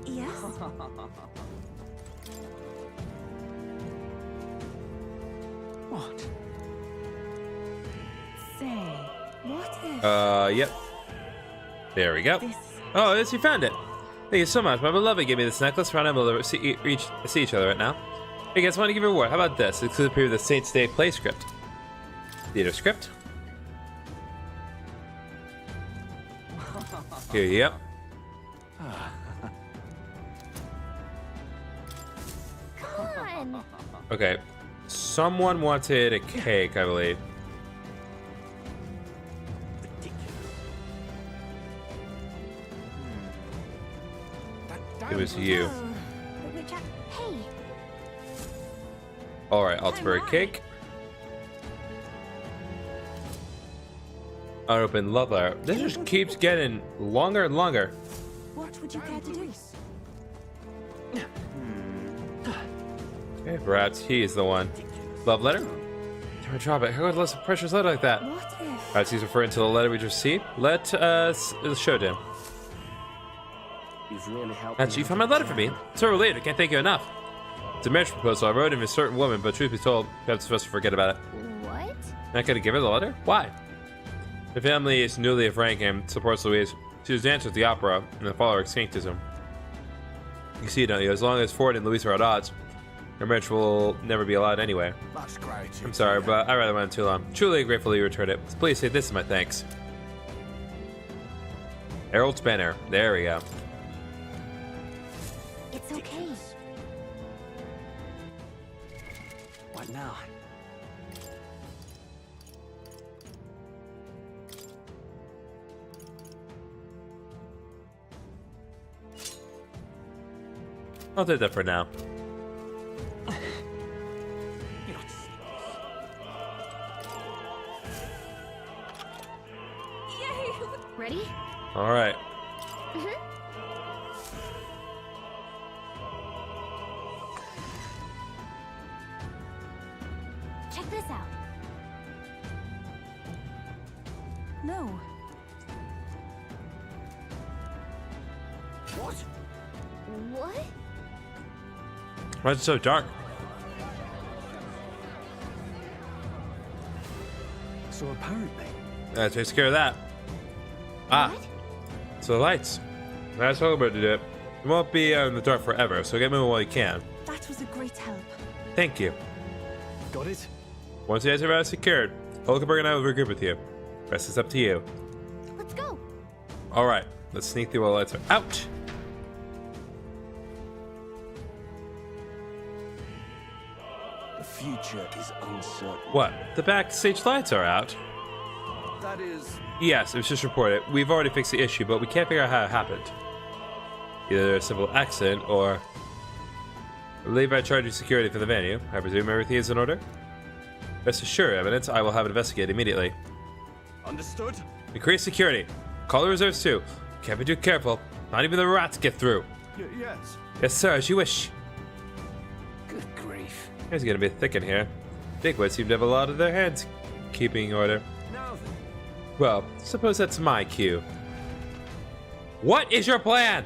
yes. What? Say, what if Yep. There we go. Oh, yes, you found it. Thank you so much. My beloved gave me this necklace. We're unable to see each other right now. Hey guys, want to give you a reward? How about this? It's appear with the Saints Day play script. Theater script. Here, yep. Come on. Okay. Someone wanted a cake, I believe. It was you. Hey. Alright, Altenberg cake. Unopened love letter. This just keeps getting longer and longer. What would you care to do? Okay, perhaps he is the one. Love letter? Can I drop it? How could a precious letter like that? What if? Perhaps he's referring to the letter we just received. Let us show it to him. You've really helped. Actually, you found my letter for me. So related, I can't thank you enough. It's a marriage proposal I wrote him a certain woman, but truth be told, perhaps supposed to forget about it. What? Not gonna give her the letter? Why? The family is newly of rank and supports Louise. She was danced at the opera and the follower of Sanctism. You see, don't you? As long as Ford and Louise are at odds, their marriage will never be allowed anyway. That's great. I'm sorry, but I rather went too long. Truly grateful you returned it. Please say this is my thanks. Harold's banner. There we go. It's okay. What now? I'll do that for now. Ready? All right. Check this out. No. What? What? Why is it so dark? So apparently, That takes care of that. Ah. So the lights. That's all about to do it. It won't be in the dark forever, so get moving while you can. That was a great help. Thank you. got it? Once you guys are secured, Hulkenberg and I will regroup with you. Rest is up to you. Let's go. Alright, let's sneak through while the lights are out. The future is uncertain. What? The backstage lights are out? That is... Yes, it was just reported. We've already fixed the issue, but we can't figure out how it happened. Either a simple accident or... I believe I charge you security for the venue. I presume everything is in order? Rest assured, evidence, I will have it investigated immediately. Understood? Increase security. Call the reserves too. Can't be too careful. Not even the rats get through. Yes. Yes, sir, as you wish. Good grief. It's gonna be thick in here. Bigwoods seem to have a lot of their hands keeping order. Now then. Well, suppose that's my cue. What is your plan?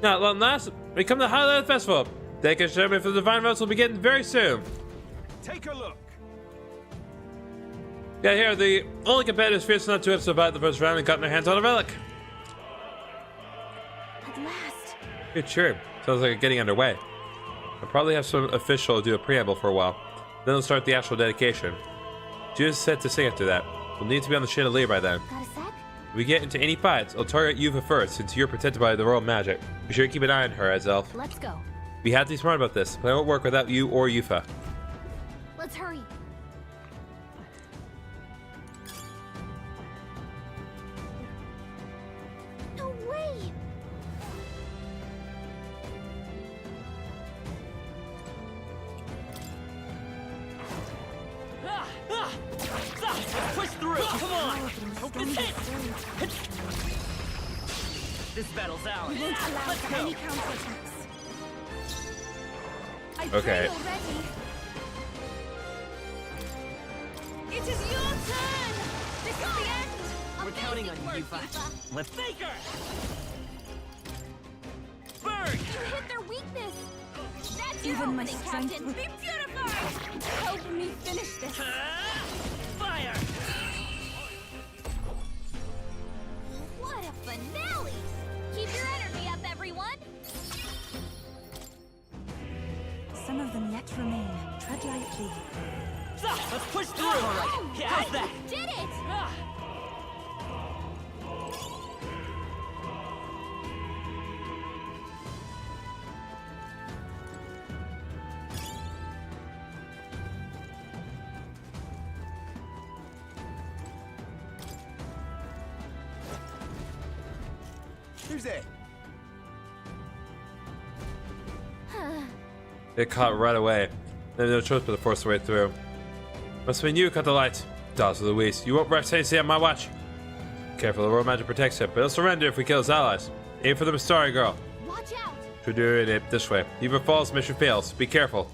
Now, long last, we come to the highlight of the festival. Take a ceremony for the divine rites will begin very soon. Take a look. Yeah, here, the only competitors fierce enough to have survived the first round and gotten their hands on a relic. At last. Good, sure. Sounds like it's getting underway. I'll probably have some official do a preamble for a while. Then we'll start the actual dedication. June's set to sing after that. We'll need to be on the chandelier by then. Got a sec? If we get into any fights, I'll target Yufa first, since you're protected by the royal magic. Be sure to keep an eye on her, as elf. Let's go. We have to be smart about this. The plan won't work without you or Yufa. Let's hurry. Come on! Hope this hits! This battle's ours. We won't allow Let's for go! any counterattacks. I Okay. pray you're ready. It is your turn! This is the end! We're counting on you, Yufa. Let's Faker! Burn! You hit their weakness. That's your Even my opening, strength Captain. will- Be purified. Help me finish this. Fire! What a finale! Keep your energy up, everyone. Some of them yet remain. Tread lightly. Let's push through! All right. Yeah, how's that? Did it! Who's there? Get caught right away. They have no choice but to force their way through. Must have been you, cut the light. Dazzle Louise, you won't ReFantasio on my watch. Careful, the world magic protects him, but he'll surrender if we kill his allies. Aim for the Mustari girl. Watch out! Should do it this way. Even if falls, mission fails. Be careful.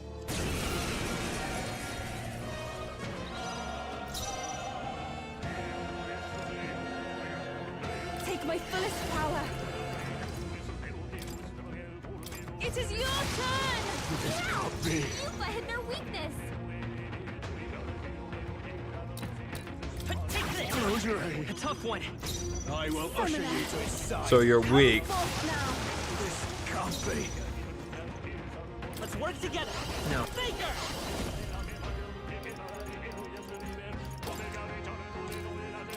Take my fullest power. It is your turn! This can't be. Yufa hit their weakness. Take this! Close your aim. A tough one. I will usher you to his side. So you're weak. This can't be. Let's work together. No. Faker!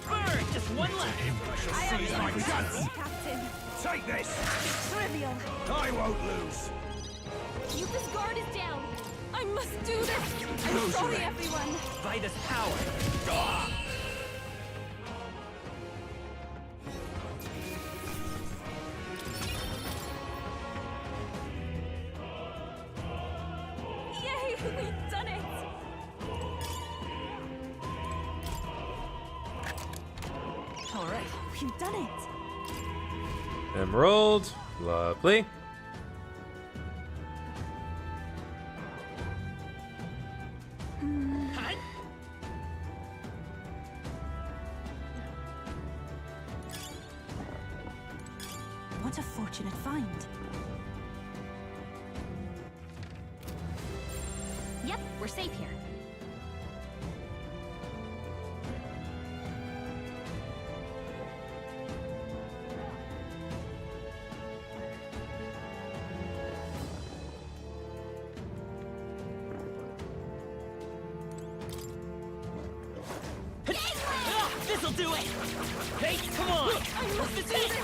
Burn! Just one left. I am my your guts. Captain. Take this. It's trivial. I won't lose. Yufa's guard is down. I must do this. I'm Close sorry, your aim. everyone. By this power. Yay, we've done it. All right. We've done it. Emerald. Lovely. Hut. What a fortunate find. Yep, we're safe here. This'll do it! Hey, come on! I must do this.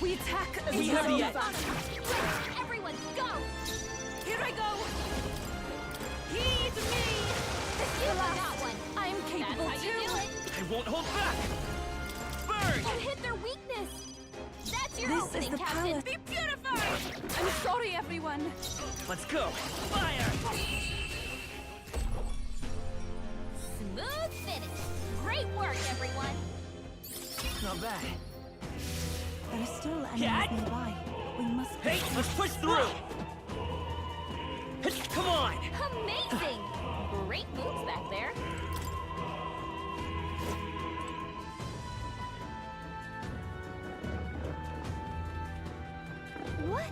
We attack as We have the edge. Everyone, go! Here I go. Heed me. This is the last one. I am capable That's how you do too. it. I won't hold back! Burn! You hit their weakness. That's your This is opening, the Captain. power. Be purified. I'm sorry, everyone. Let's go! Fire! Smooth finish. Great work, everyone. Not bad. There are still enemies Cat? nearby. We must. Hey, let's push through! Come on! Amazing. Great moves back there. What?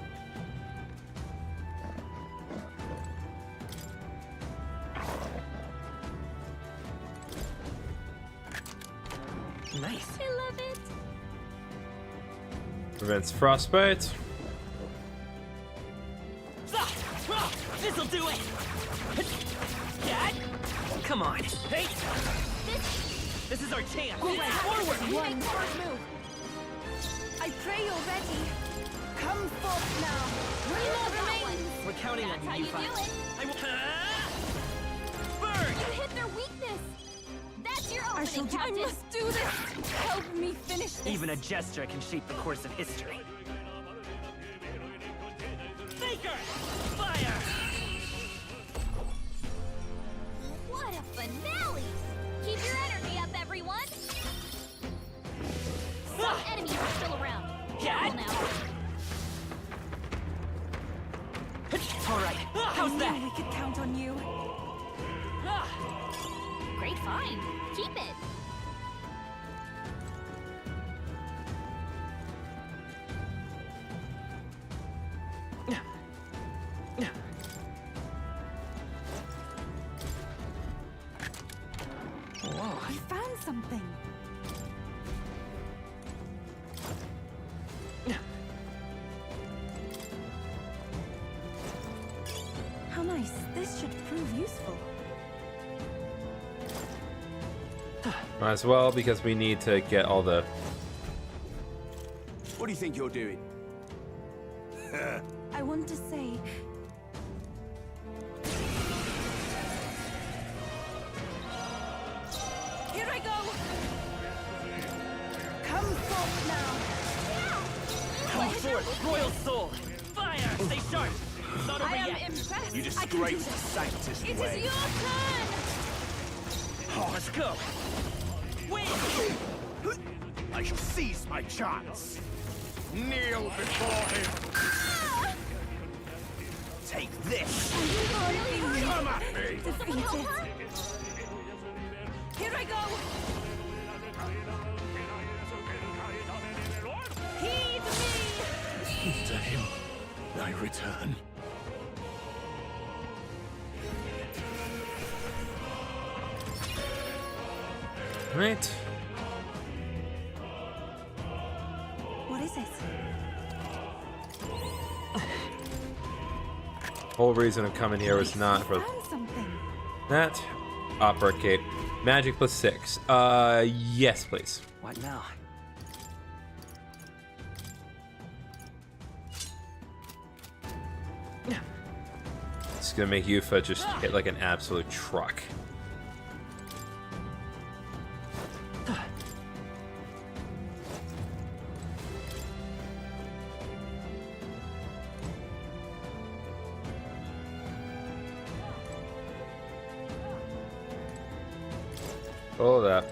Nice. I love it. Prevents frostbite. This'll do it! Cat? Come on. Hey! This is our chance! Forward! One first move. I pray you're ready. Come forth now. Reload remains. We're counting That's on how you, you do Yufa. it. I will... Burn! You hit their weakness. That's your I opening, shall do. I Captain. must do this. Help me finish this. Even a gesture can shape the course of history. Faker! Fire! What a finale! Fine. Keep it. Whoa. You found something. How nice. This should prove useful. Might as well, because we need to get all the... What do you think you're doing? I want to say... Here I go! Come forth now! Come forth, royal soul! Fire! Stay sharp! It's not over I am yet! impressed! You disgrace the Sanctus It way. is your turn! Oh, let's go! Win! I shall seize my chance. Kneel before him. Take this. Come at me. Defeated. Here I go! Heed me! To him, I return. Right. What is it? Whole reason of coming here was not for Found something. that. Opera cape. Magic +6. Yes, please. What now? It's gonna make Yufa just hit like an absolute truck. All of that.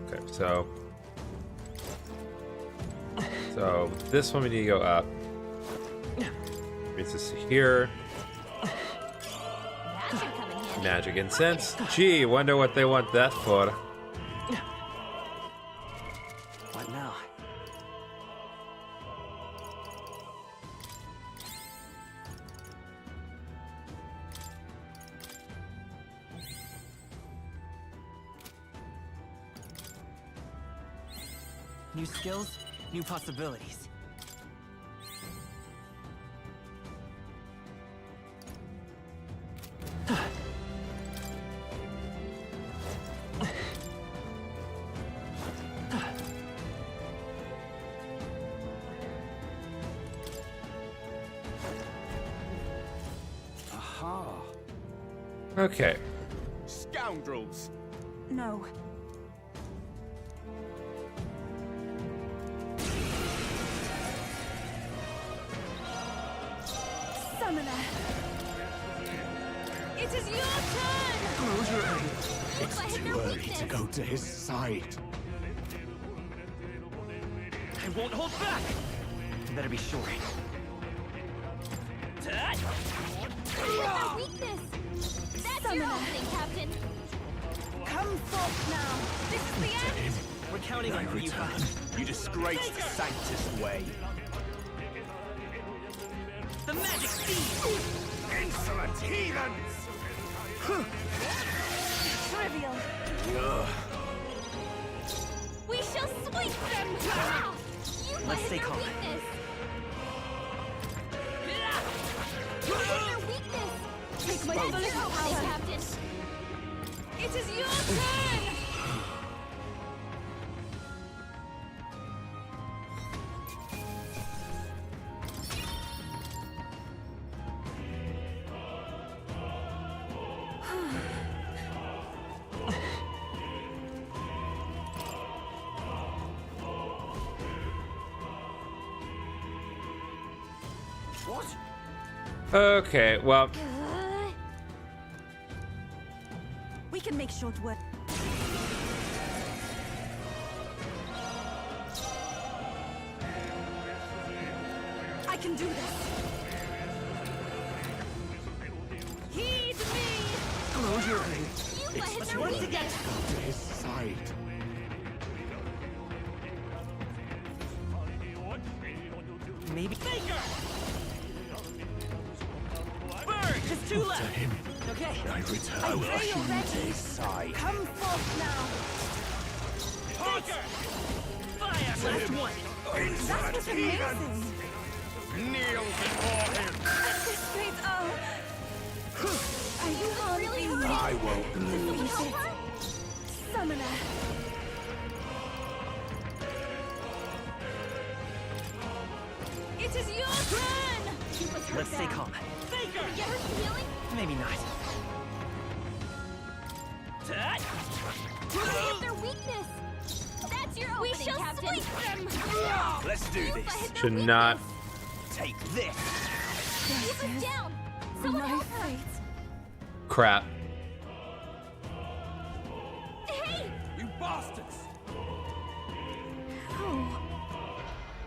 Okay, so this one we need to go up. Brings us to here. Magic incense. Gee, wonder what they want that for. What now? New skills, new possibilities. Aha. Okay. Scoundrels. No. Summoner. It is your turn! Close your eyes. It's too early to go to his side. I won't hold back! You better be sure. Their weakness! That's your opening, Captain! Come forth now! This is the end! We're counting on you, Return. You disgrace the Sanctus way. The magic speed! Insolent heathens! Trivial! We shall sweep them! Ah! You Let's stay their calm. weakness! Their weakness! Take my That's fullest your opening, power! Captain! It is your turn! What? Okay, well, We can make short work. I can do this! this! Go to his side. Maybe. Faker! Burn! Just two left! Him. Okay. I return to his side. Come forth now. Faker! Fire! Last one! That was amazing. Kneel before him. This great Are you really hurting? I won't lose. Summoner. It is your turn! Let's stay calm. Faker! Get her healing? Maybe not. Hit their weakness! That's your opening, We shall Captain! sweep them! Let's do this. Should not. Take this. Keep us down! Someone help her! Crap. Hey! You bastards!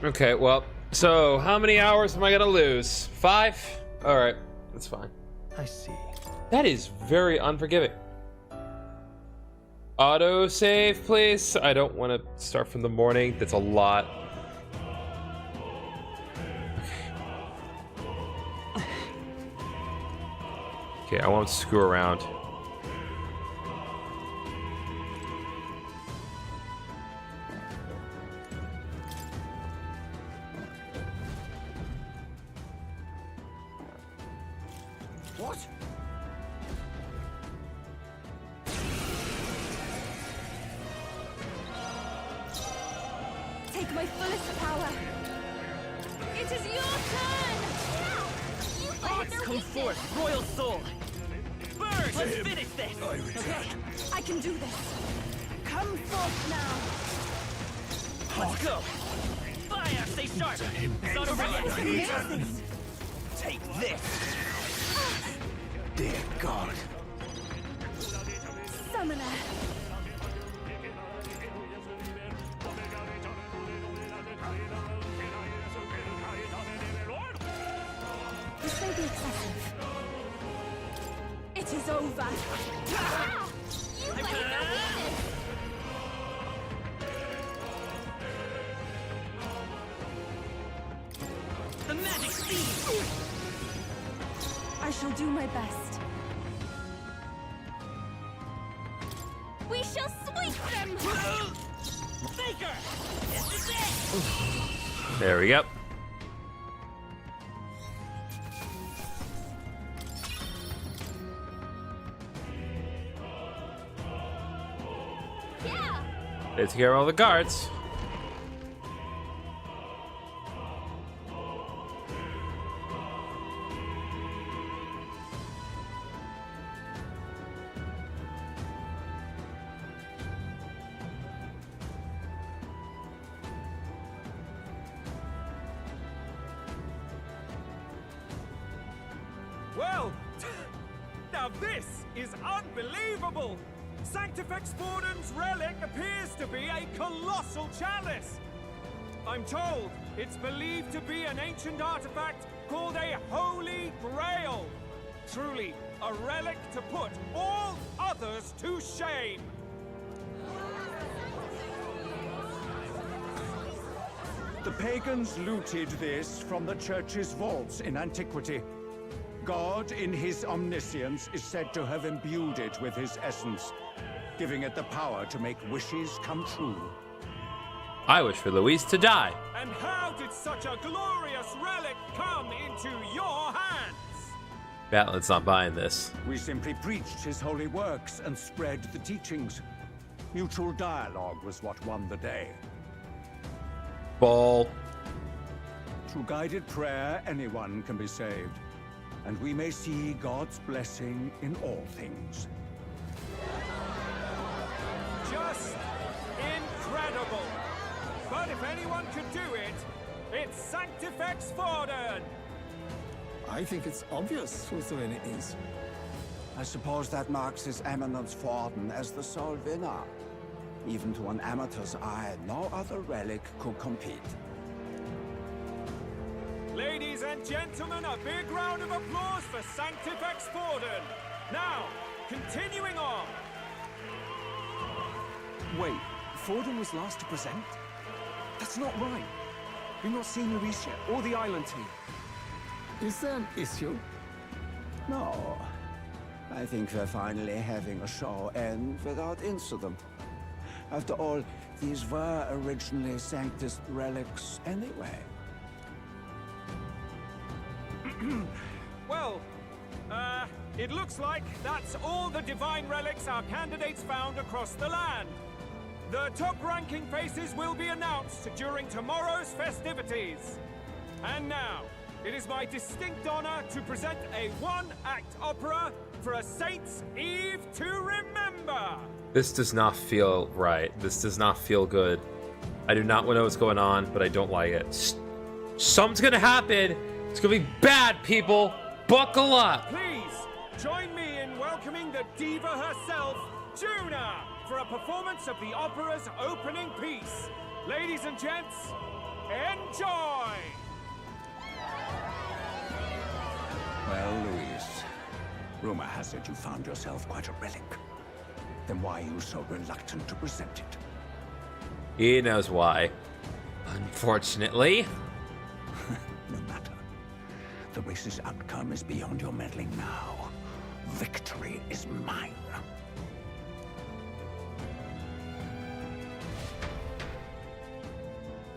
Okay, well, so how many hours am I gonna lose? 5? Alright, that's fine. I see. That is very unforgiving. Auto save, please. I don't want to start from the morning. That's a lot. Okay, I won't screw around. What? Take my fullest power. It is your turn! Now! You fight their Come weakness! forth, royal soul. Burn! Let's finish this. Okay, I can do this. Come forth now. Let's go. Fire! Stay sharp! It's not over yet. Amazing. Take this. Dear God. Summoner. This may be excessive. It is over. Ah! You fight their weakness! The magic speed! I shall do my best. We shall sweep them! Faker! This is it! There we go. Yeah! They take care of all the guards. Well, now this is unbelievable! Sanctifex Borden's relic appears to be a colossal chalice! I'm told it's believed to be an ancient artifact called a Holy Grail! Truly, a relic to put all others to shame! The pagans looted this from the church's vaults in antiquity. God, in his omniscience, is said to have imbued it with his essence, giving it the power to make wishes come true. I wish for Luis to die. And how did such a glorious relic come into your hands? Batlin's not buying this. We simply preached his holy works and spread the teachings. Mutual dialogue was what won the day. Ball. Through guided prayer, anyone can be saved. And we may see God's blessing in all things. Just incredible! But if anyone could do it, it's Sanctifex Borden! I think it's obvious whose doing it is. I suppose that marks His Eminence Forden as the sole winner. Even to an amateur's eye, no other relic could compete. Ladies and gentlemen, a big round of applause for Sanctifex Borden! Now, continuing on. Wait, Fordham was last to present? That's not right. We've not seen Luis yet, or the island team. Is there an issue? No. I think we're finally having a show end without incident. After all, these were originally Sanctus relics anyway. Well, it looks like that's all the divine relics our candidates found across the land. The top-ranking faces will be announced during tomorrow's festivities. And now, it is my distinct honor to present a one-act opera for a Saints' Eve to remember. This does not feel right. This does not feel good. I do not know what's going on, but I don't like it. Something's gonna happen. It's gonna be bad, people. Buckle up. Please, join me in welcoming the diva herself, Juna, for a performance of the opera's opening piece. Ladies and gents, enjoy! Well, Luis, rumor has it you found yourself quite a relic. Then why are you so reluctant to present it? He knows why. Unfortunately. No matter. The race's outcome is beyond your meddling now. Victory is mine.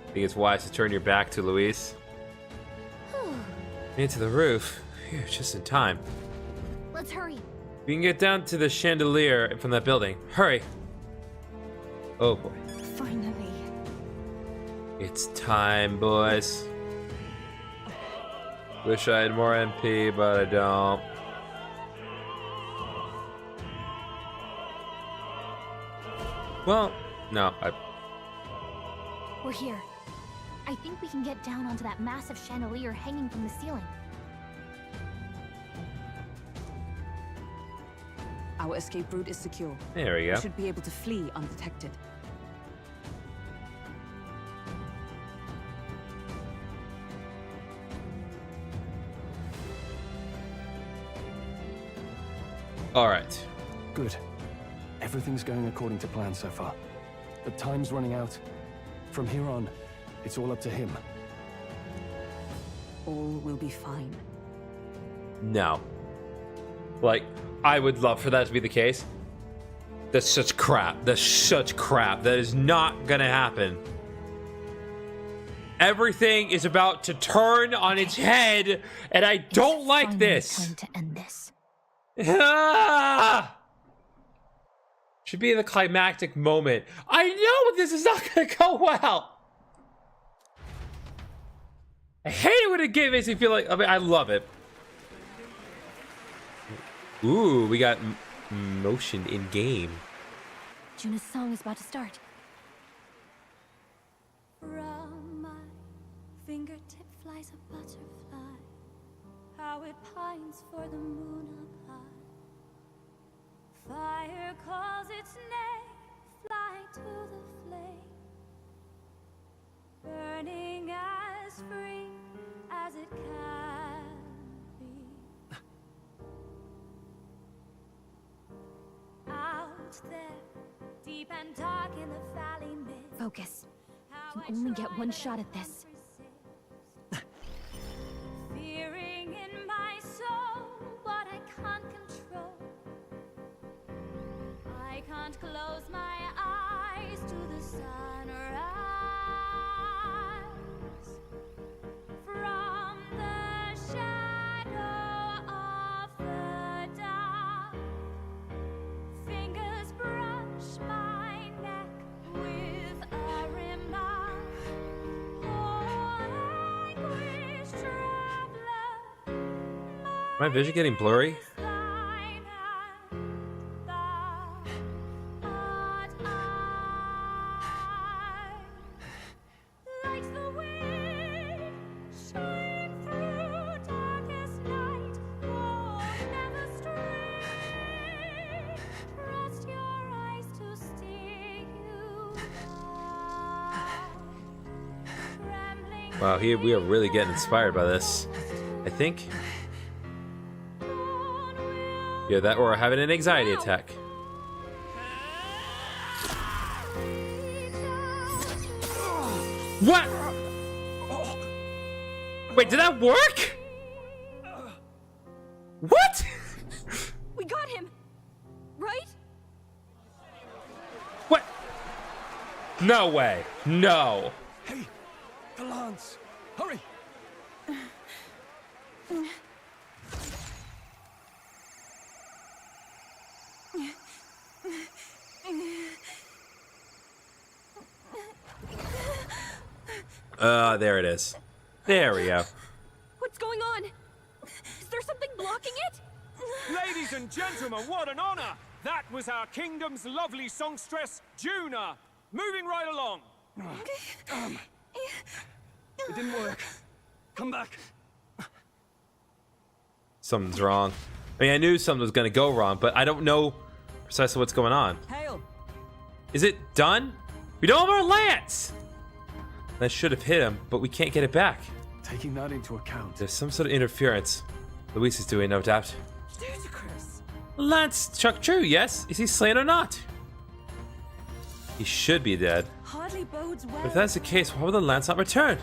I think it's wise to turn your back to Luis. Into the roof. Phew, just in time. Let's hurry. We can get down to the chandelier from that building. Hurry. Oh boy. Finally. It's time, boys. Wish I had more MP, but I don't. Well, no, We're here. I think we can get down onto that massive chandelier hanging from the ceiling. Our escape route is secure. There we go. We should be able to flee undetected. All right. Good. Everything's going according to plan so far. But time's running out. From here on, it's all up to him. All will be fine. No. Like, I would love for that to be the case. That's such crap. That's such crap. That is not gonna happen. Everything is about to turn on its head, and I don't like this. Time to end this. Ah! Should be the climactic moment. I know this is not gonna go well. I hate it when a game makes me feel like, I mean, I love it. Ooh, we got motion in game. Juna's song is about to start. From my fingertip flies a butterfly, how it pines for the moon up high. Fire calls its name, fly to the flame, burning as free as it can be. Out there, deep and dark in the valley mid. Focus. You can only get one shot at this. Fearing in my soul what I can't control. I can't close my eyes to the sunrise. From the shadow of the dark, fingers brush my neck with a remark. Oh, anguish traveler, My vision getting blurry? like the wind, shine through darkest night. Oh, never stray. Trust your eyes to steer you by. Trembling Wow, we are really getting inspired by this. I think. Yeah, that or having an anxiety attack. What? Wait, did that work? What? We got him, right? What? No way. No. Hey, the lance. Hurry. There it is. There we go. What's going on? Is there something blocking it? Ladies and gentlemen, what an honor! That was our kingdom's lovely songstress, Juna. Moving right along. It didn't work. Come back. Something's wrong. I mean, I knew something was going to go wrong, but I don't know precisely what's going on. Hail. Is it done? We don't have our lance! That should have hit him, but we can't get it back. Taking that into account. There's some sort of interference. Luis is doing, no doubt. Ludicrous. Lance struck true, yes? Is he slain or not? He should be dead. Hardly bodes well. But if that's the case, why would the lance not return?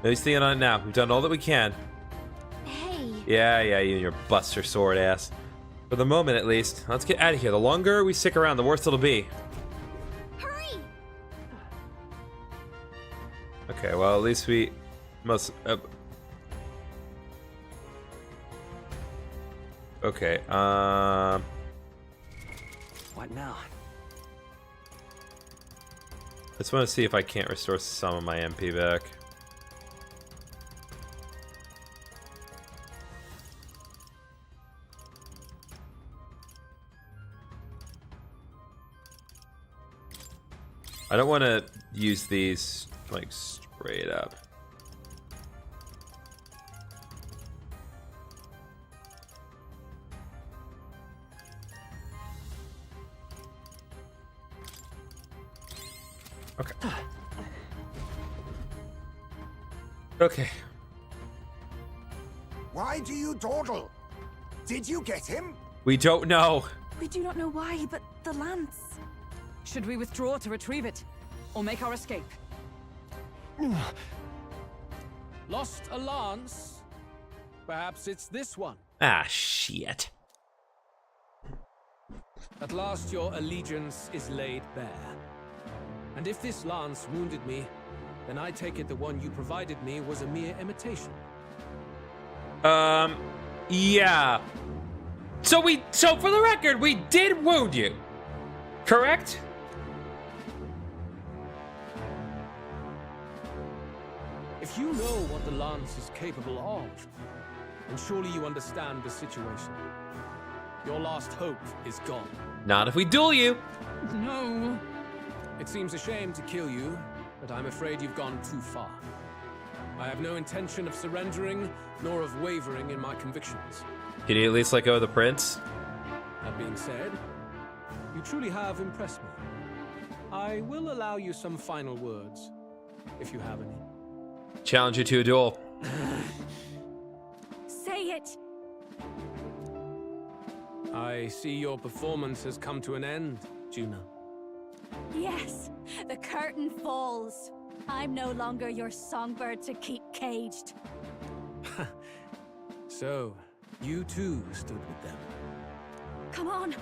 No, he's thinking on it now. We've done all that we can. Hey. Yeah, you and your Buster Sword ass. For the moment, at least. Let's get out of here. The longer we stick around, the worse it'll be. Hurry! Okay, well, at least we must... Okay, What now? I just want to see if I can't restore some of my MP back. I don't want to use these, like, straight up. Okay. Okay. Why do you dawdle? Did you get him? We don't know. We do not know why, but the lance. Should we withdraw to retrieve it? Or make our escape? Lost a lance? Perhaps it's this one. Ah, shit. At last your allegiance is laid bare. And if this lance wounded me, then I take it the one you provided me was a mere imitation. Yeah. So for the record, we did wound you. Correct? If you know what the lance is capable of, then surely you understand the situation. Your last hope is gone. Not if we duel you. No. It seems a shame to kill you, but I'm afraid you've gone too far. I have no intention of surrendering, nor of wavering in my convictions. Can you at least let go of the prince? That being said, you truly have impressed me. I will allow you some final words, if you have any. Challenge you to a duel. Say it. I see your performance has come to an end, Juna. Yes, the curtain falls. I'm no longer your songbird to keep caged. So, you too stood with them. Come on.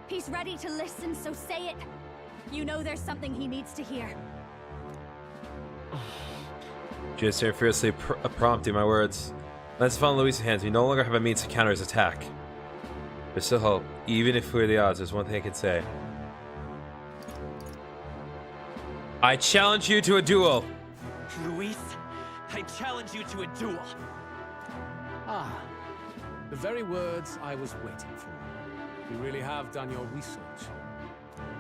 He's ready to listen, so say it. You know there's something he needs to hear. Just here fiercely prompting my words. Let's fall in Luis' hands. We no longer have a means to counter his attack. There's still hope. Even if we're the odds, there's one thing I can say. I challenge you to a duel. Luis, I challenge you to a duel. Ah, the very words I was waiting for. You really have done your research.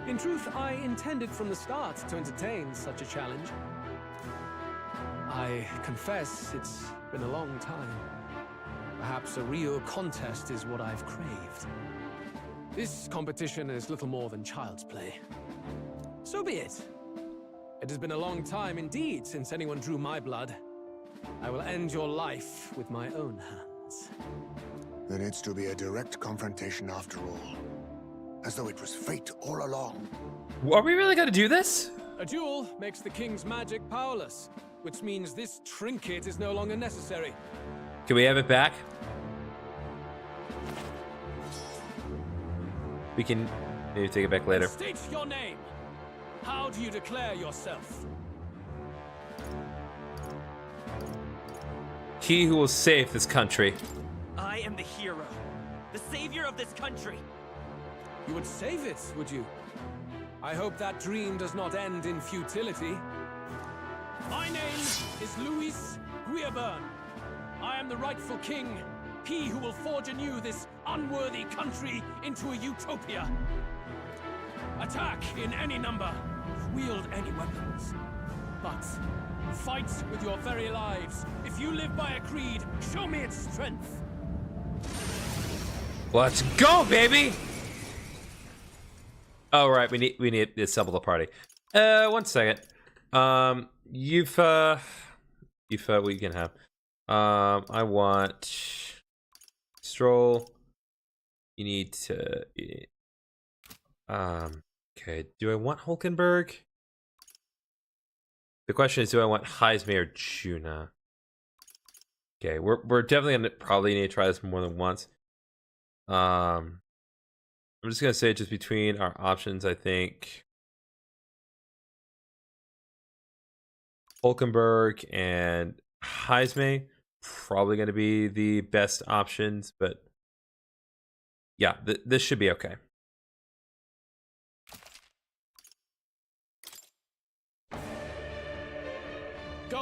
In truth, I intended from the start to entertain such a challenge. I confess it's been a long time. Perhaps a real contest is what I've craved. This competition is little more than child's play. So be it. It has been a long time indeed since anyone drew my blood. I will end your life with my own hands. Then it's to be a direct confrontation after all. As though it was fate all along. Are we really gonna do this? A duel makes the king's magic powerless, which means this trinket is no longer necessary. Can we have it back? We can maybe take it back later. State your name. How do you declare yourself? He who will save this country. I am the hero, the savior of this country. You would save it, would you? I hope that dream does not end in futility. My name is Luis Guiaburn. I am the rightful king, he who will forge anew this unworthy country into a utopia. Attack in any number, wield any weapons. But fight with your very lives. If you live by a creed, show me its strength. Let's go, baby! Oh, right, we need to assemble the party. 1 second. Yufa, what you can have? I want Stroll. You need to. Okay. Do I want Hulkenberg? The question is, do I want Heisme or Juna? Okay, we're definitely gonna probably need to try this more than once. I'm just gonna say just between our options, I think Hulkenberg and Heisme probably gonna be the best options, but yeah, this should be okay.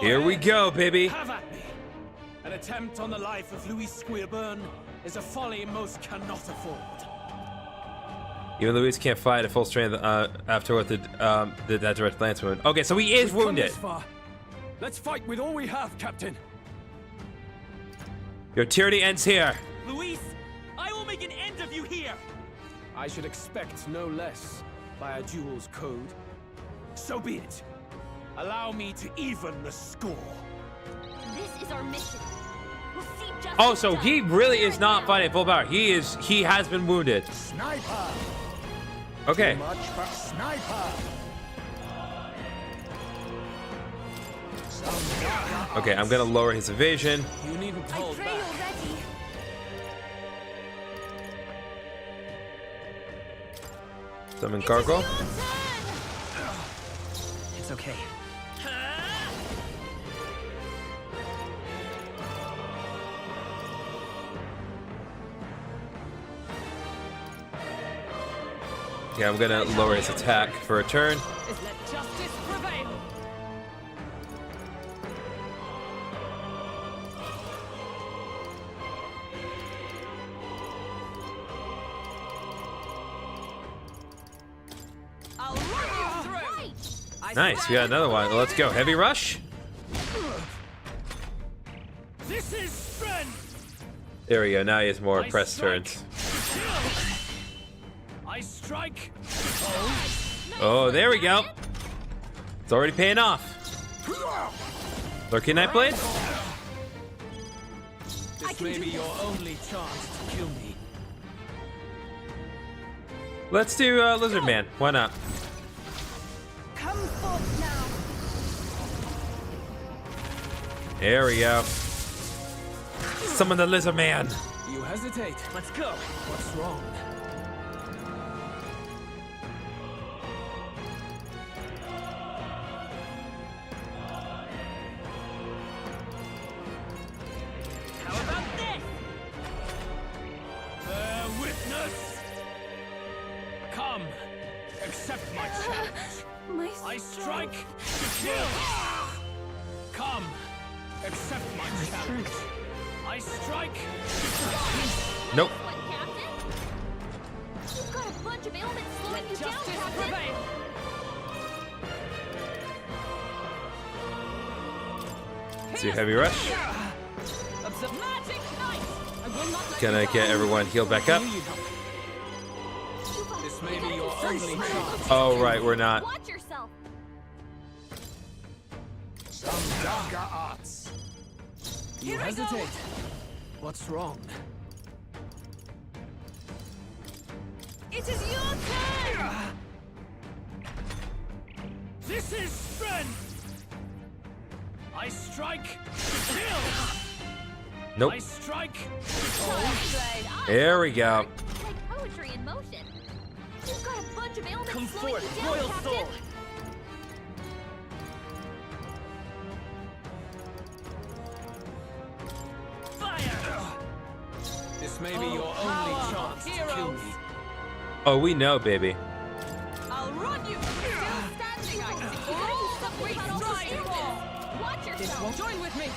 Here we go, baby. Have at me. An attempt on the life of Luis Guiaburn is a folly most cannot afford. Even Luis can't fight at full strength after what that direct lance wound. Okay, so he is wounded. Let's fight with all we have, Captain. Your tyranny ends here. Luis, I will make an end of you here. I should expect no less by a duel's code. So be it. Allow me to even the score. This is our mission. We'll see justice Oh, so done. he really is not fighting at full power. He has been wounded. Sniper! Okay. Too much for sniper! Okay, I'm gonna lower his evasion. You needn't hold back. Already. Summon Gargoyle. It's okay. Okay, I'm gonna lower his attack for a turn. Let justice prevail. I'll run you through. Nice, we got another one. Let's go. Heavy rush. This is strength. There we go. Now he has more press turns. I strike. Oh, there we go. It's already paying off. Lurking Nightblade. This may be your only chance to kill me. Let's do Lizard Man. Why not? Come forth now. There we go. Summon the Lizard Man. You hesitate. Let's go. What's wrong? How about this? Bear witness. Come, accept my challenge. I strike to kill. Come, accept my challenge. I strike. Nope. What, Captain? You've got a bunch of ailments slowing you down, Justice Captain. prevail. Let's do heavy rush. Observe magic knight. I will not let Gonna you get down. everyone healed back up. This may be your only chance. Oh, right, we're not. Watch yourself. Some darker arts. You hesitate. What's wrong? It is your turn. This is strength. I strike. Kill. Nope. I strike. There we go. Like poetry in motion. You've got a bunch of ailments Come slowing forth, you down, royal Captain. soul. Fire! This may be your only chance to kill me. Oh, we know, baby. I'll run you. Still standing, I see. All that we strive for. Watch This yourself. won't join with me.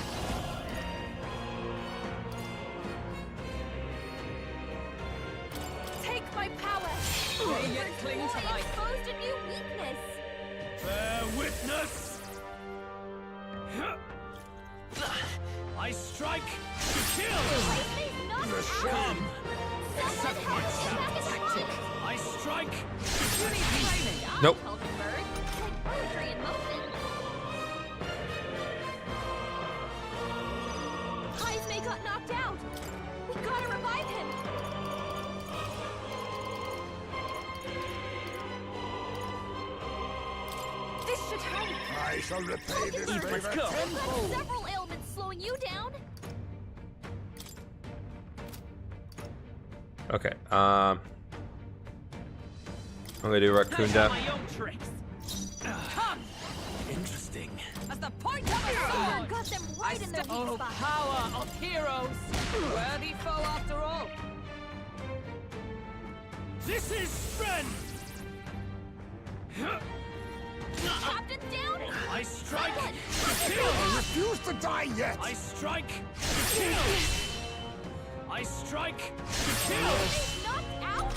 Take my power. May it cling to I my exposed a new weakness. Bear witness. I strike. Kill. Come. Accept my challenge. I strike. Nope. Like poetry in motion. Heismay got knocked out. We gotta revive him. This should help. I shall repay this favor Let's go. tenfold. Several ailments slowing you down. Okay. I'm gonna do Raccoonda. My own tricks. Come. Interesting. As the point of a sword. Got them right in their weak Oh, spot. power of heroes. Worthy foe after all. This is strength. Captain down. I strike. I Kill. refuse to die yet. I strike. Kill. I strike. Kill. Knocked out.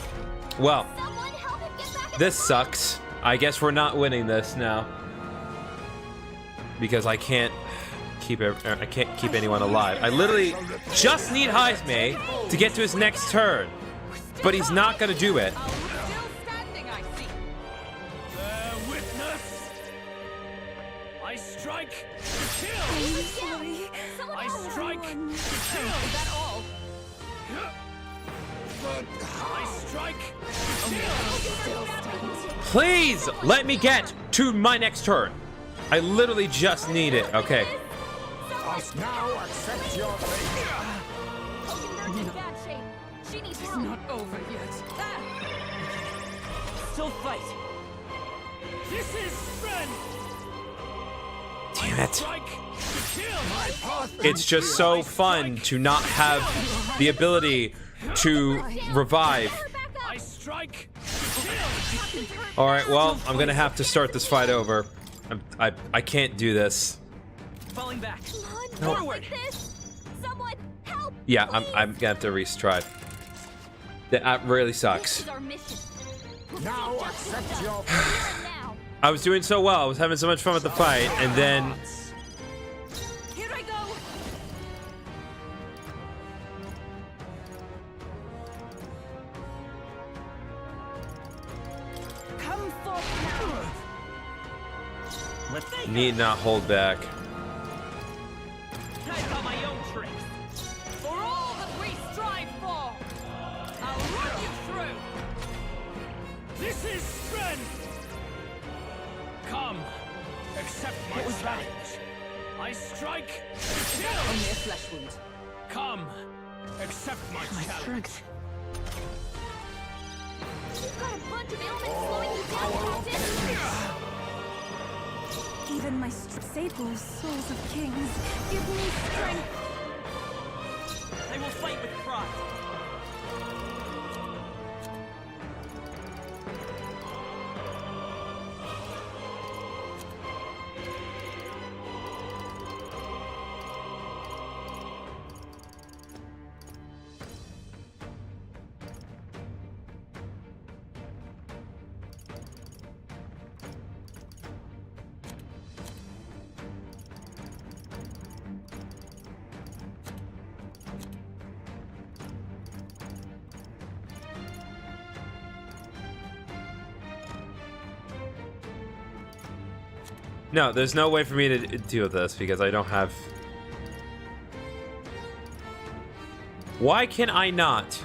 Well, Someone help him get back in this the sucks. I guess we're not winning this now because I can't keep anyone alive. I literally just need Heismay to get to his next turn, but he's not gonna do it. Still standing, I see. Bear witness. I strike. Kill. Sorry. Someone I help. strike. Kill. Is that all? I strike. Please let me get to my next turn. I literally just need it. Okay. Must now accept your fate. Hoganberg's in bad shape. She needs It's help. not over yet. Still fight. This is strength. Damn it. Strike. Kill. My path It's just so fun to not have the ability to revive. I strike. Kill. All right, well, I'm gonna have to start this fight over. I can't do this. Falling back. Come on, Forward. like this. Someone help. Yeah, please. I'm gonna have to retry. That really This sucks. is our mission. now accept your fate. Here and now. I was doing so well. I was having so much fun with the fight, and then Here I go. Come forth now. Let's need not hold back. I've got my own tricks. For all that we strive for, I'll run you through. This is strength. Come. Accept my challenge. I strike. Kill. Only a flesh wound. Come. Accept my challenge. You've got a bunch of ailments slowing you down, Captain. Even my sable souls of kings give me strength. I will fight with pride. No, there's no way for me to deal with this because I don't have... Why can I not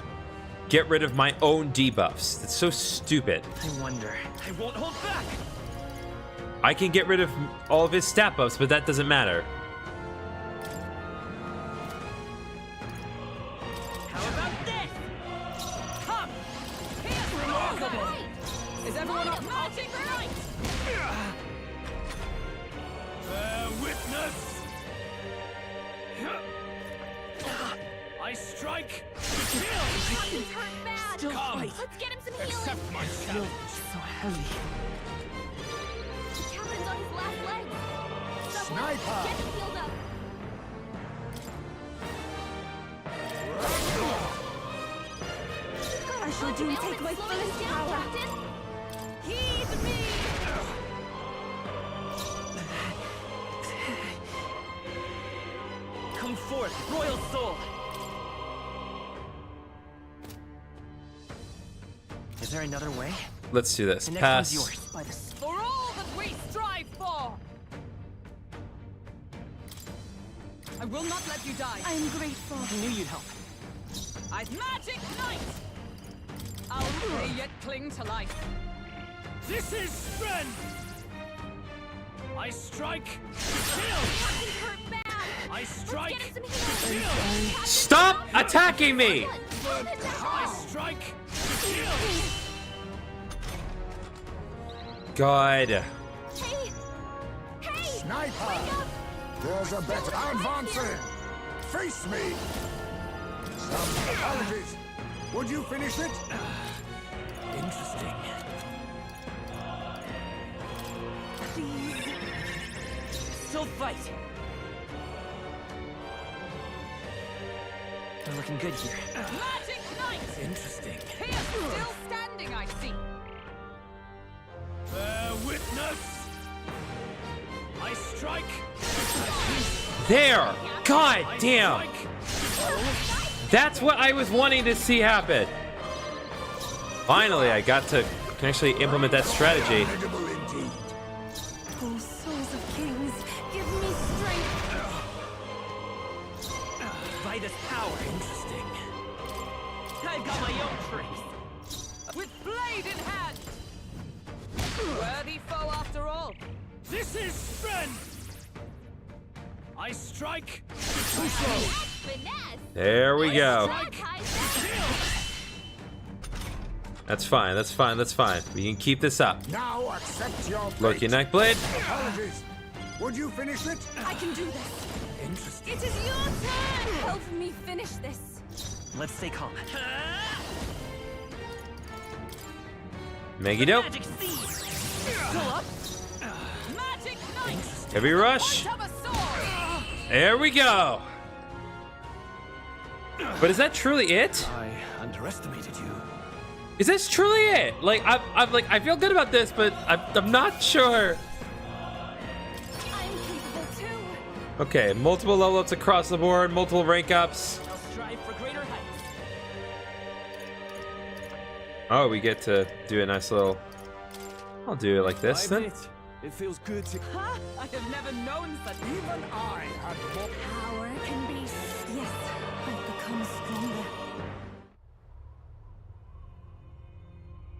get rid of my own debuffs? It's so stupid. I wonder. I won't hold back. I can get rid of all of his stat buffs, but that doesn't matter. How about this? Come! Here's remarkable! Is everyone up? Magic right! Bear witness! I strike! Kill! He's hurt bad. Still fight. Let's get him some healing. Accept my challenge. So heavy. The captain's on his last legs. Someone Sniper! get him healed up. I shall do take my fullest power. Heed me! Come forth, royal soul! Is there another way? Let's do this. The next Pass. one's yours. By the for all that we strive for! I will not let you die. I am grateful. I knew you'd help. I've magic knight! I'll pray yet cling to life. This is strength! I strike! He's Kill! hurt bad. I strike! Let's get him some healing. Kill! Stop attacking me! I strike! Kill! God. Hey! Hey! Sniper! There's a better advancing! Face me! Some apologies. Would you finish it? Interesting. Please. Still fight. We're looking good here. Magic knight! Interesting. Here, still standing, I see. Bear witness! I strike! There! God damn! That's what I was wanting to see happen. Finally, I got to can actually implement that strategy. Incredible indeed. Oh, souls of kings, give me strength. By this power. Interesting. I've got my own tricks. With blade in hand! Worthy foe after all. This is strength! I strike! Finesse! There we go. That ties down. That's fine. That's fine. That's fine. We can keep this up. Now accept your Look, your neck blade. Apologies. Would you finish it? I can do this. Interesting. It is your turn. Help me finish this. Let's stay calm. Maggie dope. Magic seed. Still up. Magic knight! Heavy rush. Point of a sword! There we go. But is that truly it? I underestimated you. Is this truly it? Like I'm like I feel good about this, but I'm not sure. I'm capable too. Okay, multiple level ups across the board, multiple rank ups. I'll strive for greater heights. Oh, we get to do a nice little. I'll do it like this then. It feels good to. Huh? I have never known such. Even I had more. Power can be. Yes, I've become stronger.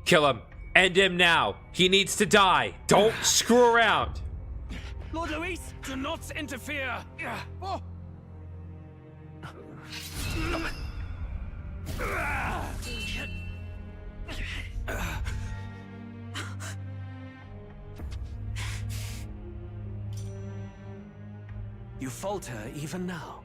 Kill him. End him now. He needs to die. Don't screw around. Lord Luis, do not interfere! Oh. You falter even now.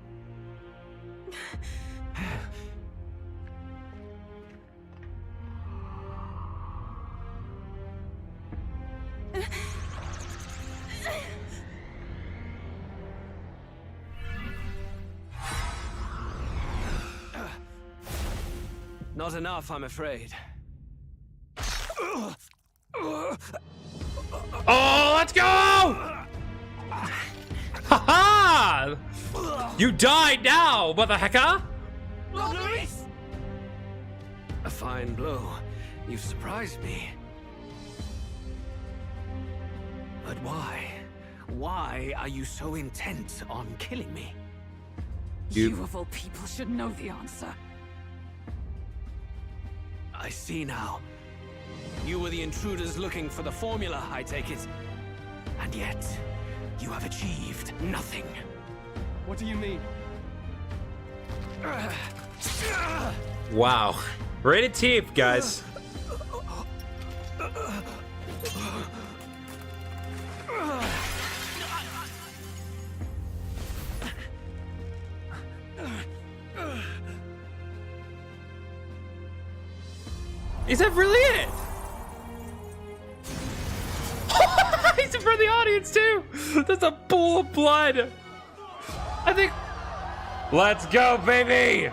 Not enough, I'm afraid. Oh, let's go! Ha ha! You died now, motherfucker! Lord Luis! A fine blow. You've surprised me. But why? Why are you so intent on killing me? You of all people should know the answer. I see now. You were the intruders looking for the formula, I take it. And yet, you have achieved nothing. What do you mean? Wow. Rated teeth, guys. Is that really it? He's in front of the audience too. That's a pool of blood. I think. Let's go, baby.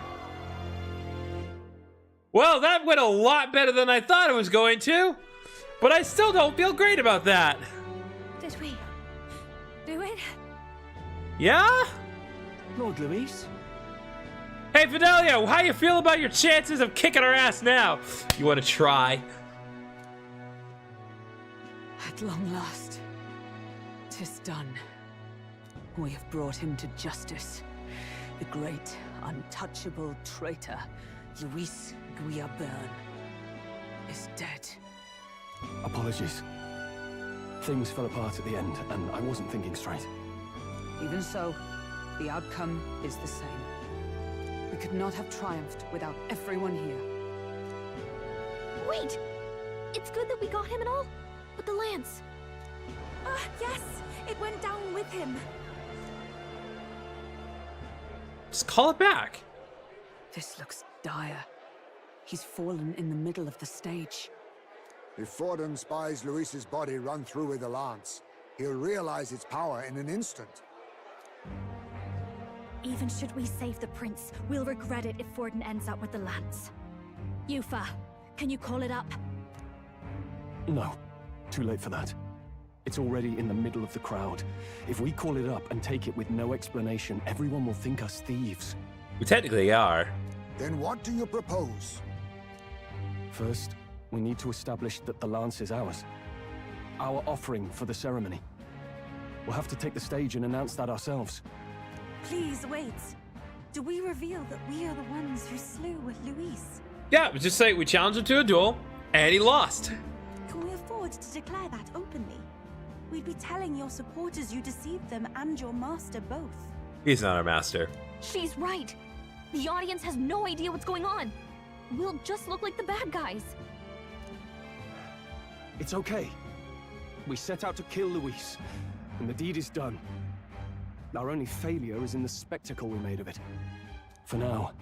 Well, that went a lot better than I thought it was going to, but I still don't feel great about that. Did we do it? Yeah? Lord Luis? Hey, Fidelio, how you feel about your chances of kicking our ass now? You want to try? At long last, 'tis done. We have brought him to justice. The great, untouchable traitor, Luis Guillaburn, is dead. Apologies. Things fell apart at the end, and I wasn't thinking straight. Even so, the outcome is the same. We could not have triumphed without everyone here. Wait! It's good that we got him and all, but the lance. Yes, it went down with him. Just call it back. This looks dire. He's fallen in the middle of the stage. If Forden spies Luis's body run through with a lance, he'll realize its power in an instant. Even should we save the prince, we'll regret it if Forden ends up with the lance. Yufa, can you call it up? No, too late for that. It's already in the middle of the crowd. If we call it up and take it with no explanation, everyone will think us thieves. We technically are. Then what do you propose? First, we need to establish that the lance is ours. Our offering for the ceremony. We'll have to take the stage and announce that ourselves. Please wait. Do we reveal that we are the ones who slew Luis? Yeah, just say we challenged him to a duel, and he lost. Can we afford to declare that openly? We'd be telling your supporters you deceived them and your master both. He's not our master. She's right. The audience has no idea what's going on. We'll just look like the bad guys. It's okay. We set out to kill Luis, and the deed is done. Our only failure is in the spectacle we made of it. For now,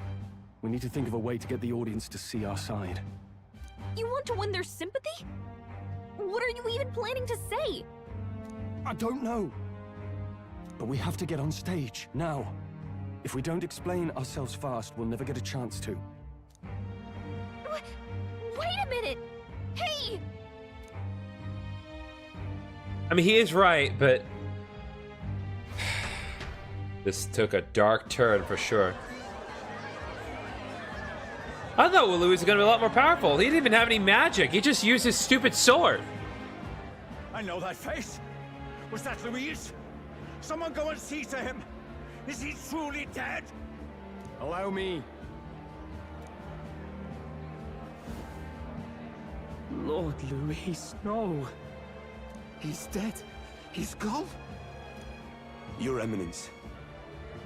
we need to think of a way to get the audience to see our side. You want to win their sympathy? What are you even planning to say? I don't know. But we have to get on stage, now. If we don't explain ourselves fast, we'll never get a chance to. Wait a minute! Hey! I mean, he is right, but this took a dark turn for sure. I thought Luis was going to be a lot more powerful. He didn't even have any magic. He just used his stupid sword. I know that face. Was that Luis? Someone go and see to him. Is he truly dead? Allow me. Lord Luis, no. He's dead. He's gone. Your Eminence,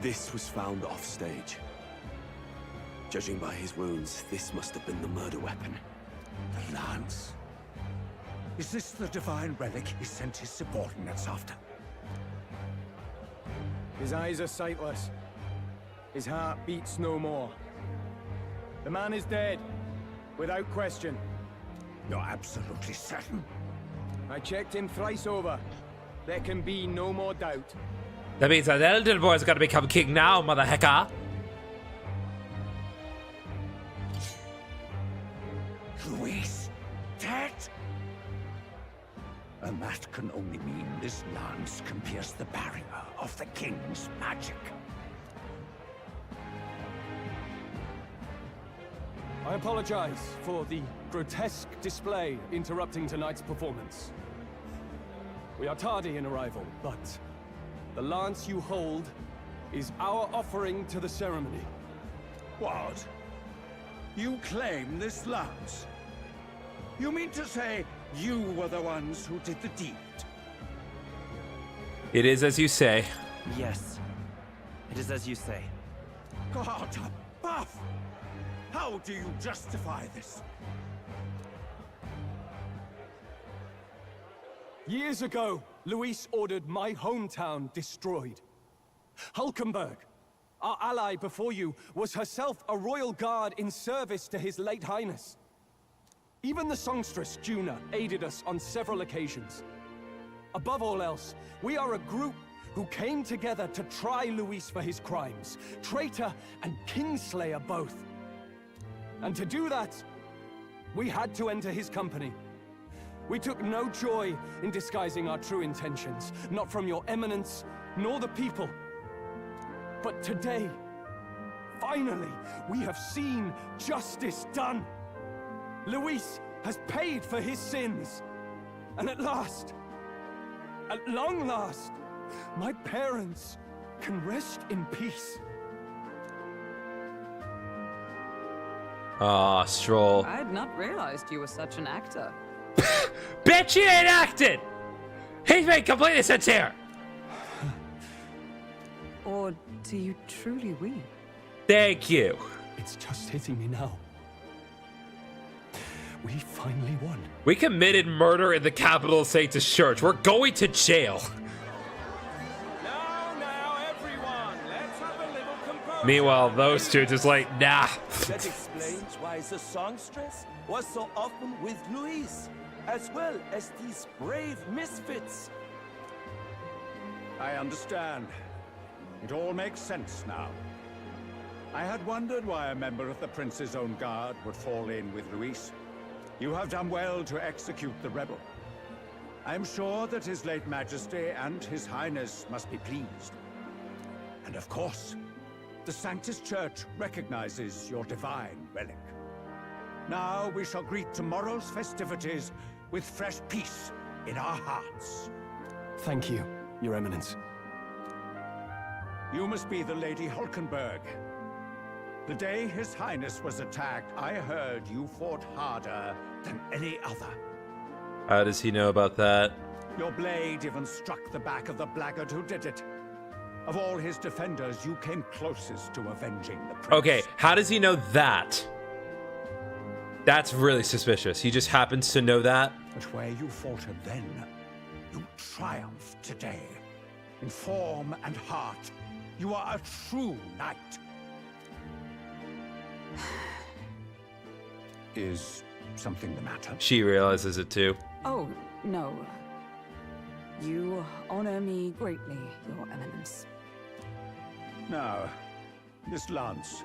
this was found off stage. Judging by his wounds, this must have been the murder weapon. The lance. Is this the divine relic he sent his subordinates after? His eyes are sightless. His heart beats no more. The man is dead, without question. You're absolutely certain? I checked him thrice over. There can be no more doubt. That means that elder boy's got to become king now, mother hecker. Luis, dead? And that can only mean this lance can pierce the barrier of the king's magic. I apologize for the grotesque display interrupting tonight's performance. We are tardy in arrival, but the lance you hold is our offering to the ceremony. What? You claim this lance? You mean to say you were the ones who did the deed? It is as you say. Yes, it is as you say. God above! How do you justify this? Years ago, Luis ordered my hometown destroyed. Hulkenberg, our ally before you, was herself a royal guard in service to his late highness. Even the songstress, Juna, aided us on several occasions. Above all else, we are a group who came together to try Luis for his crimes. Traitor and Kingslayer both. And to do that, we had to enter his company. We took no joy in disguising our true intentions, not from your eminence, nor the people. But today, finally, we have seen justice done. Luis has paid for his sins. And at last, at long last, my parents can rest in peace. Ah, Stroll. I had not realized you were such an actor. Bitch, he ain't acting! He's been completely sincere! Or do you truly weep? Thank you. It's just hitting me now. We finally won. We committed murder in the capital of Sanctus Church. We're going to jail. Now, everyone, let's have a little composure. Meanwhile, those two just like, nah. That explains why the songstress was so often with Luis, as well as these brave misfits. I understand. It all makes sense now. I had wondered why a member of the Prince's own guard would fall in with Luis. You have done well to execute the rebel. I am sure that His late Majesty and His Highness must be pleased. And of course, the Sanctus Church recognizes your divine relic. Now we shall greet tomorrow's festivities with fresh peace in our hearts. Thank you, Your Eminence. You must be the Lady Hulkenberg. The day His Highness was attacked, I heard you fought harder than any other. How does he know about that? Your blade even struck the back of the blackguard who did it. Of all his defenders, you came closest to avenging the prince. Okay, how does he know that? That's really suspicious. He just happens to know that. But where you faltered then, you triumphed today. In form and heart, you are a true knight. Is something the matter? She realizes it too. Oh, no. You honor me greatly, Your Eminence. Now, this lance.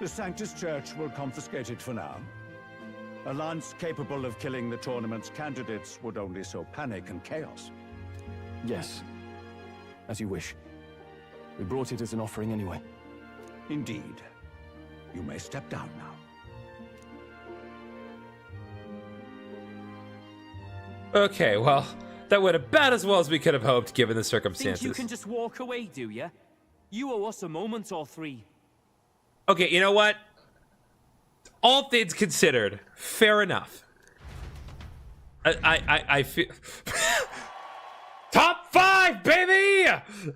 The Sanctus Church will confiscate it for now. A lance capable of killing the tournament's candidates would only sow panic and chaos. Yes, as you wish. We brought it as an offering anyway. Indeed. You may step down now. Okay, well, that went about as well as we could have hoped given the circumstances. Think you can just walk away, do you? You owe us a moment or three. Okay, you know what? All things considered, fair enough. I feel... Top 5, baby!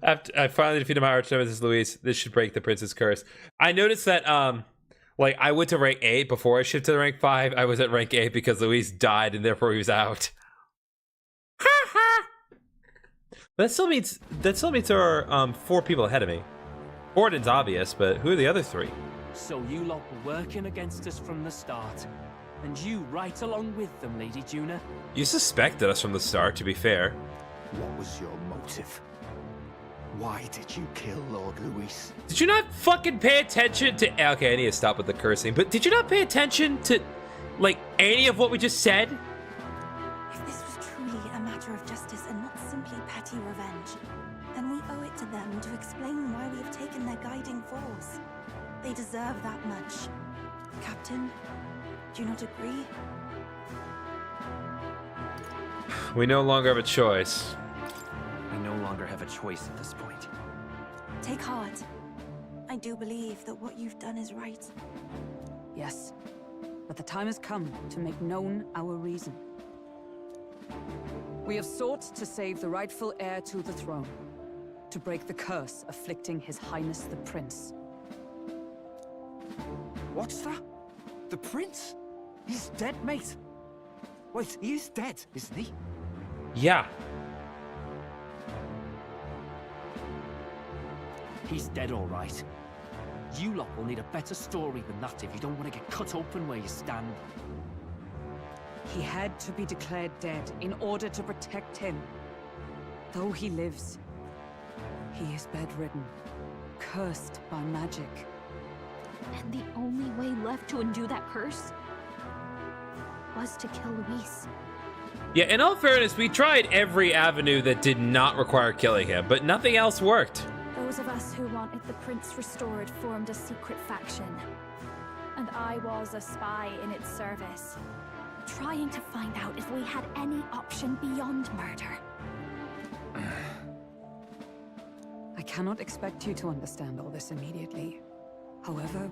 After I finally defeated my arch nemesis Luis, this should break the prince's curse. I noticed that, like, I went to rank 8 before I shifted to rank 5. I was at rank 8 because Luis died and therefore he was out. That still means there are 4 people ahead of me. Borden's obvious, but who are the other 3? So you lot were working against us from the start. And you right along with them, Lady Juna. You suspected us from the start, to be fair. What was your motive? Why did you kill Lord Luis? Did you not fucking pay attention to... Okay, I need to stop with the cursing, but did you not pay attention to, like, any of what we just said? If this was truly a matter of justice and not simply petty revenge, then we owe it to them to explain why we have taken their guiding force. They deserve that much. Captain, do you not agree? We no longer have a choice. We no longer have a choice at this point. Take heart. I do believe that what you've done is right. Yes, but the time has come to make known our reason. We have sought to save the rightful heir to the throne, to break the curse afflicting His Highness the Prince. What's that? The prince? He's dead, mate. Wait, he is dead, isn't he? Yeah. He's dead, all right. You lot will need a better story than that if you don't want to get cut open where you stand. He had to be declared dead in order to protect him. Though he lives, he is bedridden, cursed by magic. And the only way left to undo that curse was to kill Luis. Yeah, in all fairness, we tried every avenue that did not require killing him, but nothing else worked. Those of us who wanted the prince restored formed a secret faction. And I was a spy in its service, trying to find out if we had any option beyond murder. I cannot expect you to understand all this immediately. However...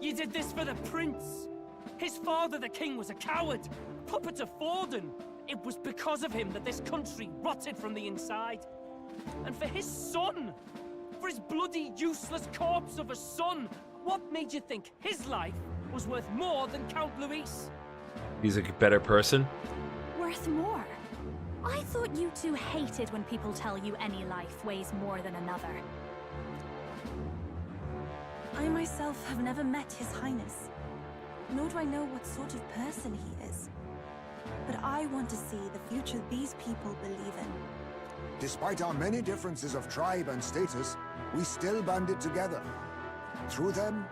You did this for the prince! His father, the king, was a coward, puppet of Forden. It was because of him that this country rotted from the inside. And for his son! For his bloody, useless corpse of a son! What made you think his life was worth more than Count Luis? He's a better person. Worth more? I thought you two hated when people tell you any life weighs more than another. I myself have never met His Highness, nor do I know what sort of person he is. But I want to see the future these people believe in. Despite our many differences of tribe and status, we still banded together. Through them,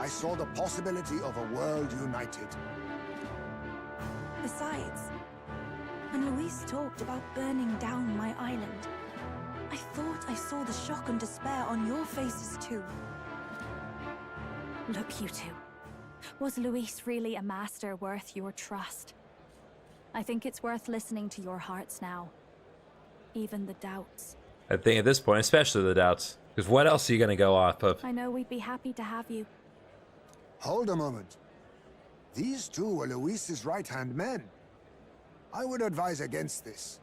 I saw the possibility of a world united. Besides, when Luis talked about burning down my island, I thought I saw the shock and despair on your faces too. Look, you two. Was Luis really a master worth your trust? I think it's worth listening to your hearts now. Even the doubts. I think at this point, especially the doubts. Because what else are you going to go off of? I know we'd be happy to have you. Hold a moment. These two were Luis's right-hand men. I would advise against this.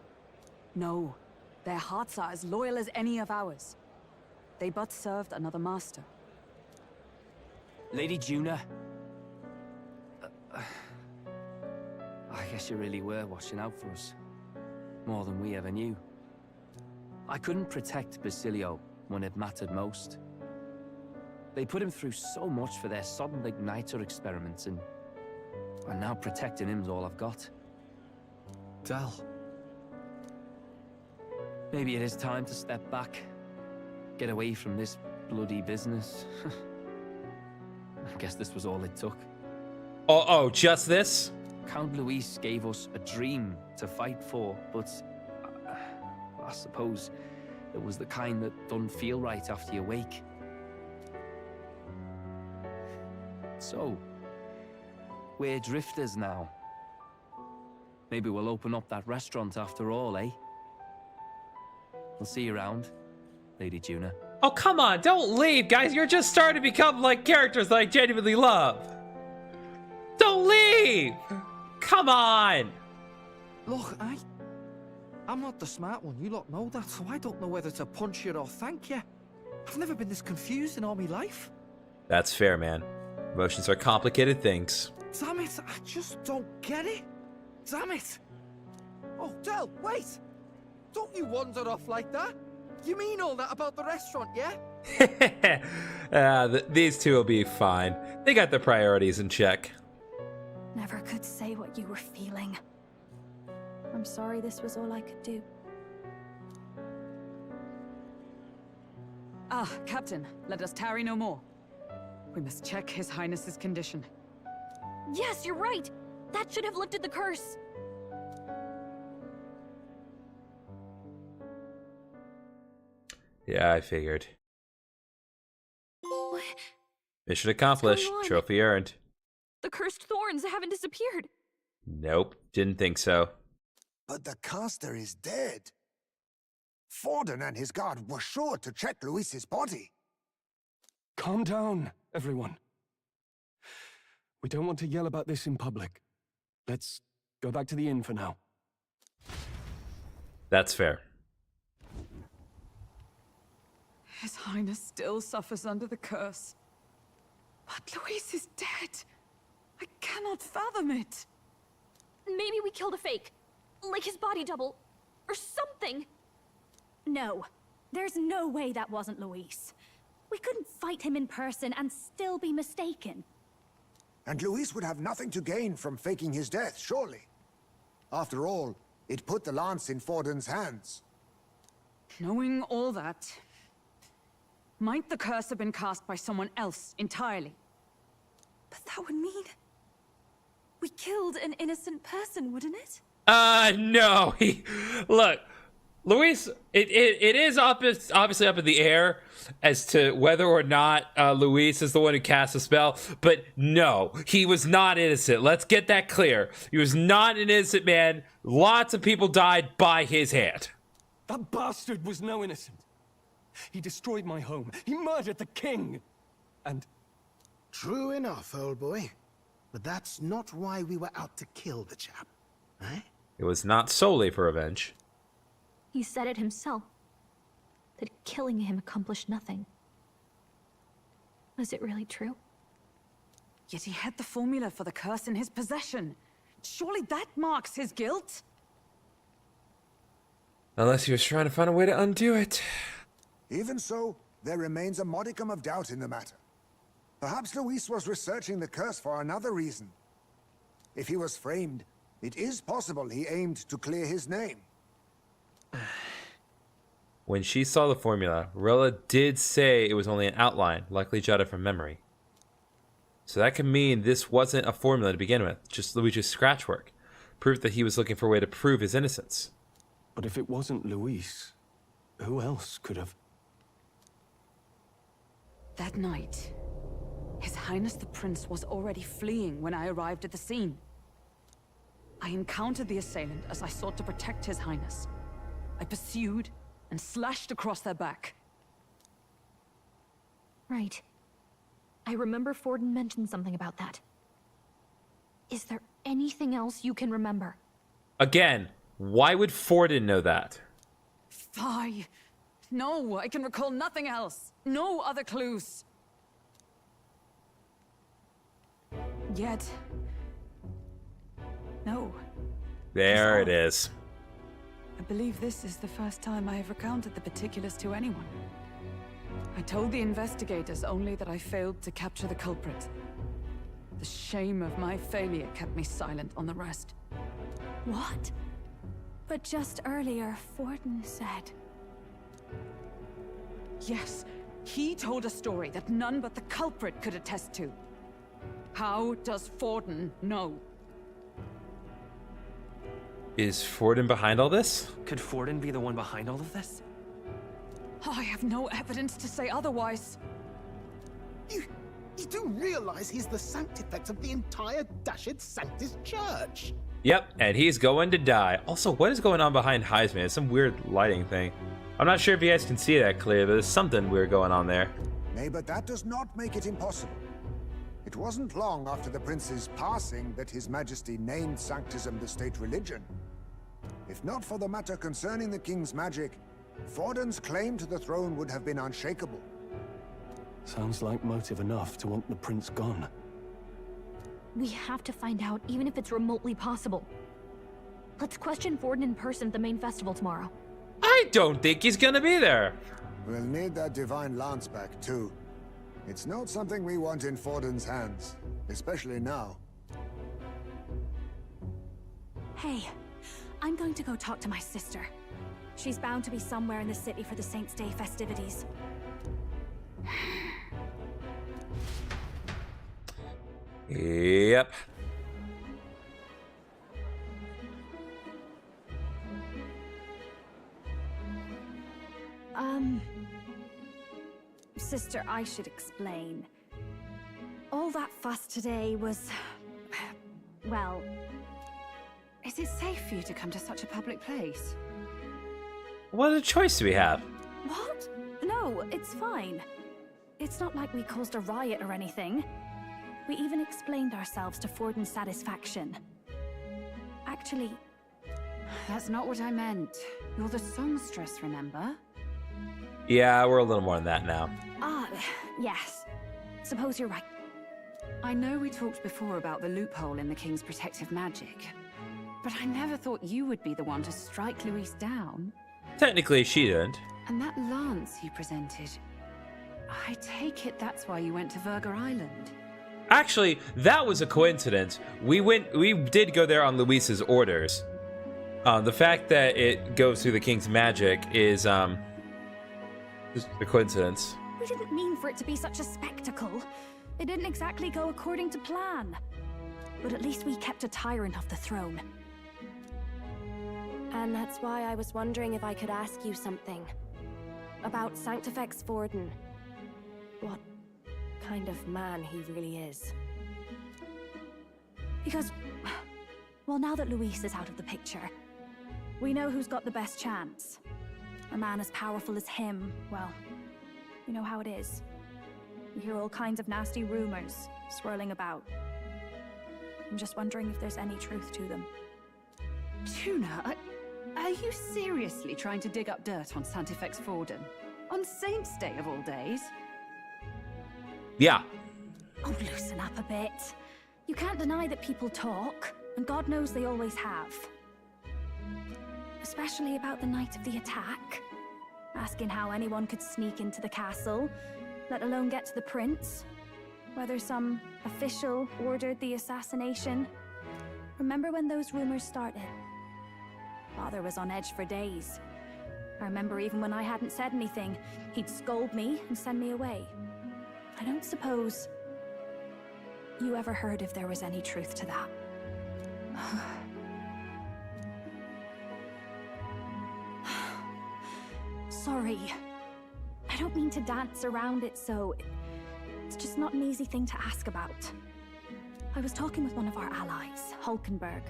No, their hearts are as loyal as any of ours. They but served another master. Lady Juna. I guess you really were watching out for us. More than we ever knew. I couldn't protect Basilio when it mattered most. They put him through so much for their sodden igniter experiments, and now protecting him's all I've got. Del. Maybe it is time to step back. Get away from this bloody business. I guess this was all it took. Oh, just this? Count Luis gave us a dream to fight for, but I suppose it was the kind that doesn't feel right after you wake. So, we're drifters now. Maybe we'll open up that restaurant after all, eh? We'll see you around, Lady Juna. Oh, come on, don't leave, guys. You're just starting to become like characters that I genuinely love. Don't leave! Come on! Look, I'm not the smart one, you lot know that, so I don't know whether to punch you or thank you. I've never been this confused in all my life. That's fair, man. Emotions are complicated things. Damn it, I just don't get it. Damn it. Oh, Del, wait! Don't you wander off like that. You mean all that about the restaurant, yeah? These two will be fine. They got their priorities in check. Never could say what you were feeling. I'm sorry this was all I could do. Ah, Captain, let us tarry no more. We must check His Highness's condition. Yes, you're right! That should have lifted the curse! Yeah, I figured. Mission accomplished. Trophy earned. The cursed thorns haven't disappeared. Nope, didn't think so. But the caster is dead. Forden and his guard were sure to check Luis's body. Calm down, everyone. We don't want to yell about this in public. Let's Go back to the inn for now. That's fair. His Highness still suffers under the curse. But Luis is dead. I cannot fathom it. Maybe we killed a fake. Like his body double. Or something. No. There's no way that wasn't Luis. We couldn't fight him in person and still be mistaken. And Luis would have nothing to gain from faking his death, surely. After all, it put the lance in Forden's hands. Knowing all that, might the curse have been cast by someone else entirely? But that would mean we killed an innocent person, wouldn't it? No. Look, Luis, it is obviously up in the air as to whether or not Luis is the one who cast the spell, but no, he was not innocent. Let's get that clear. He was not an innocent man. Lots of people died by his hand. That bastard was no innocent. He destroyed my home. He murdered the king. And... True enough, old boy. But that's not why we were out to kill the chap, eh? It was not solely for revenge. He said it himself. That killing him accomplished nothing. Was it really true? Yet he had the formula for the curse in his possession. Surely that marks his guilt? Unless he was trying to find a way to undo it. Even so, there remains a modicum of doubt in the matter. Perhaps Luis was researching the curse for another reason. If he was framed, it is possible he aimed to clear his name. When she saw the formula, Rilla did say it was only an outline, likely jotted from memory. So that could mean this wasn't a formula to begin with, just Luigi's scratch work. Proof that he was looking for a way to prove his innocence. But if it wasn't Luis, who else could have... That night, His Highness the Prince was already fleeing when I arrived at the scene. I encountered the assailant as I sought to protect His Highness. I pursued and slashed across their back. Right. I remember Forden mentioned something about that. Is there anything else you can remember? Again, why would Forden know that? Fie! No, I can recall nothing else. No other clues. Yet... no. There it is. I believe this is the first time I have recounted the particulars to anyone. I told the investigators only that I failed to capture the culprit. The shame of my failure kept me silent on the rest. What? But just earlier, Forden said... Yes, he told a story that none but the culprit could attest to. How does Forden know? Is Forden behind all this? Could Forden be the one behind all of this? I have no evidence to say otherwise. You do realize he's the sanctifex of the entire Dashed Sanctus Church? Yep, and he's going to die. Also, what is going on behind Heisman? It's some weird lighting thing. I'm not sure if you guys can see that clear, but there's something weird going on there. Nay, but that does not make it impossible. It wasn't long after the prince's passing that His Majesty named Sanctism the state religion. If not for the matter concerning the king's magic, Forden's claim to the throne would have been unshakable. Sounds like motive enough to want the prince gone. We have to find out, even if it's remotely possible. Let's question Forden in person at the main festival tomorrow. I don't think he's gonna be there. We'll need that divine lance back, too. It's not something we want in Forden's hands, especially now. Hey, I'm going to go talk to my sister. She's bound to be somewhere in the city for the Saints' Day festivities. Yep. Sister, I should explain. All that fuss today was... well... Is it safe for you to come to such a public place? What other choice do we have? What? No, it's fine. It's not like we caused a riot or anything. We even explained ourselves to Forden's satisfaction. actually... That's not what I meant. You're the songstress, remember? Yeah, we're a little more than that now. Yes. Suppose you're right. I know we talked before about the loophole in the King's protective magic, but I never thought you would be the one to strike Luis down. Technically, she didn't. And that lance you presented, I take it that's why you went to Virga Island. Actually, that was a coincidence. We did go there on Luis's orders. The fact that it goes through the King's magic is just a coincidence. We didn't mean for it to be such a spectacle. It didn't exactly go according to plan. But at least we kept a tyrant off the throne. And that's why I was wondering if I could ask you something. About Sanctifex Vorden. What kind of man he really is. Because, well, now that Luis is out of the picture, we know who's got the best chance. A man as powerful as him, well, you know how it is. You hear all kinds of nasty rumors swirling about. I'm just wondering if there's any truth to them. Tuna, are you seriously trying to dig up dirt on Sanctifex Vorden? On Saint's Day of all days? Yeah. Oh, loosen up a bit. You can't deny that people talk, and God knows they always have. Especially about the night of the attack. Asking how anyone could sneak into the castle, let alone get to the prince. Whether some official ordered the assassination. Remember when those rumors started? Father was on edge for days. I remember even when I hadn't said anything, he'd scold me and send me away. I don't suppose you ever heard if there was any truth to that. Sorry. I don't mean to dance around it, so it's just not an easy thing to ask about. I was talking with one of our allies, Hulkenberg.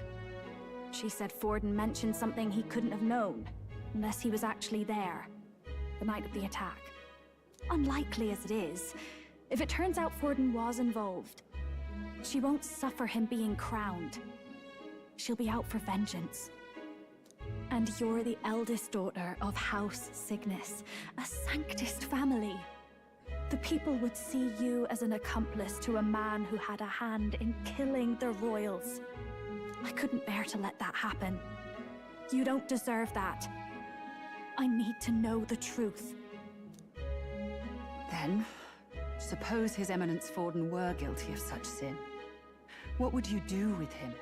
She said Vorden mentioned something he couldn't have known, unless he was actually there, the night of the attack. Unlikely as it is, if it turns out Vorden was involved, she won't suffer him being crowned. She'll be out for vengeance. And you're the eldest daughter of House Cygnus, a Sanctist family. The people would see you as an accomplice to a man who had a hand in killing the royals. I couldn't bear to let that happen. You don't deserve that. I need to know the truth. Then, suppose His Eminence Vorden were guilty of such sin. What would you do with him?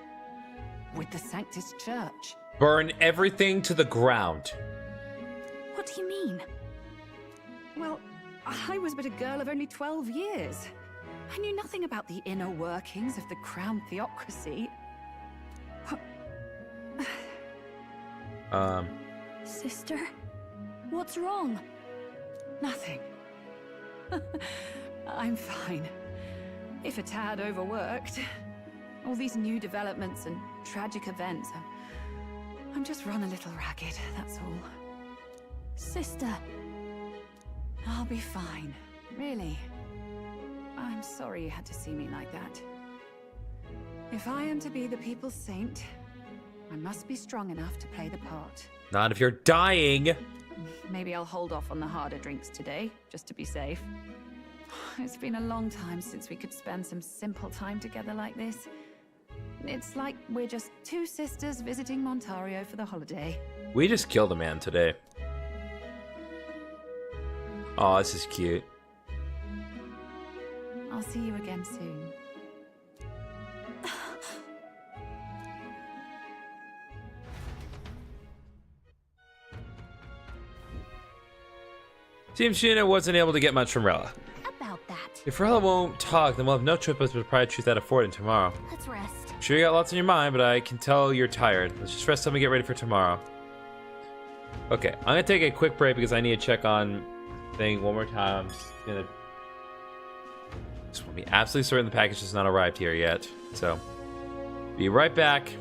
With the Sanctus Church? Burn everything to the ground. What do you mean? Well, I was but a girl of only 12 years. I knew nothing about the inner workings of the crown theocracy. Sister? What's wrong? Nothing. I'm fine. If a tad overworked. All these new developments and tragic events. I'm just run a little ragged, that's all. Sister. I'll be fine. Really. I'm sorry you had to see me like that. If I am to be the people's saint, I must be strong enough to play the part. Not if you're dying. Maybe I'll hold off on the harder drinks today, just to be safe. It's been a long time since we could spend some simple time together like this. It's like we're just two sisters visiting Montario for the holiday. We just killed a man today. Oh, this is cute. I'll see you again soon. Seems Sheena wasn't able to get much from Rella. About that. If Rella won't talk, then we'll have no choice but to probably choose that of Vorden tomorrow. Let's rest. I'm sure you got lots on your mind, but I can tell you're tired. Let's just rest up and get ready for tomorrow. Okay, I'm gonna take a quick break because I need to check on thing one more time. I'm just want to be absolutely certain the package has not arrived here yet. So, be right back.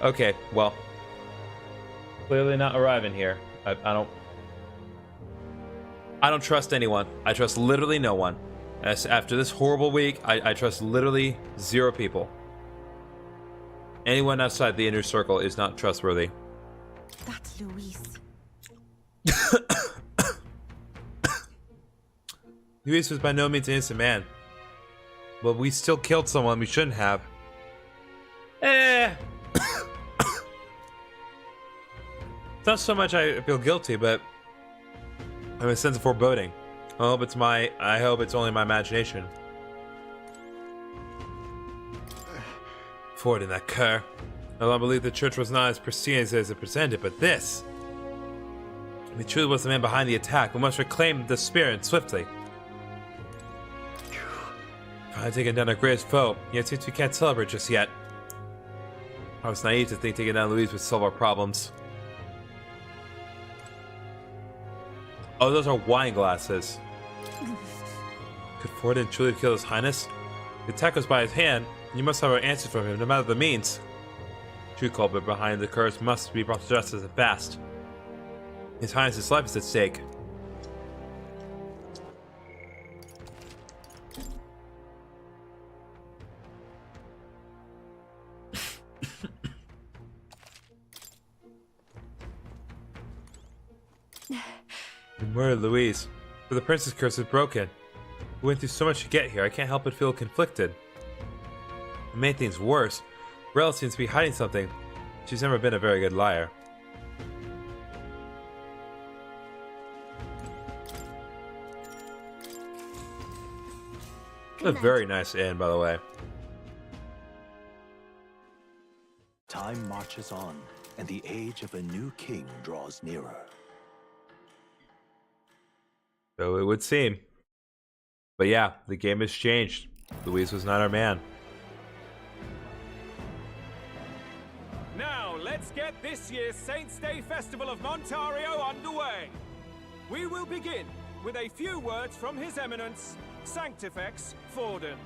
Okay, well, clearly not arriving here. I don't trust anyone. I trust literally no one. After this horrible week, I trust literally 0 people. Anyone outside the inner circle is not trustworthy. That's Luis. Luis was by no means an innocent man. But we still killed someone we shouldn't have. It's not so much I feel guilty, but I have a sense of foreboding. I hope it's only my imagination. Ford and that cur. I don't believe the church was not as pristine as it presented, but this. If he truly was the man behind the attack, we must reclaim the spear and swiftly. Finally taken down our greatest foe, yet since we can't celebrate just yet. I was naive to think taking down Luis would solve our problems. Oh, those are wine glasses. Could Forden truly kill His Highness? The attack was by his hand, and you must have our answers from him, no matter the means. True culprit behind the curse must be brought to justice and fast. His Highness's life is at stake. You murdered Louise, but the prince's curse is broken. We went through so much to get here, I can't help but feel conflicted. To make things worse, Rel seems to be hiding something. She's never been a very good liar. A very nice inn, by the way. Time marches on, and the age of a new king draws nearer. So it would seem. But yeah, the game has changed. Luis was not our man. Now, let's get this year's Saints' Day Festival of Montario underway. We will begin with a few words from His Eminence, Sanctifex Forden.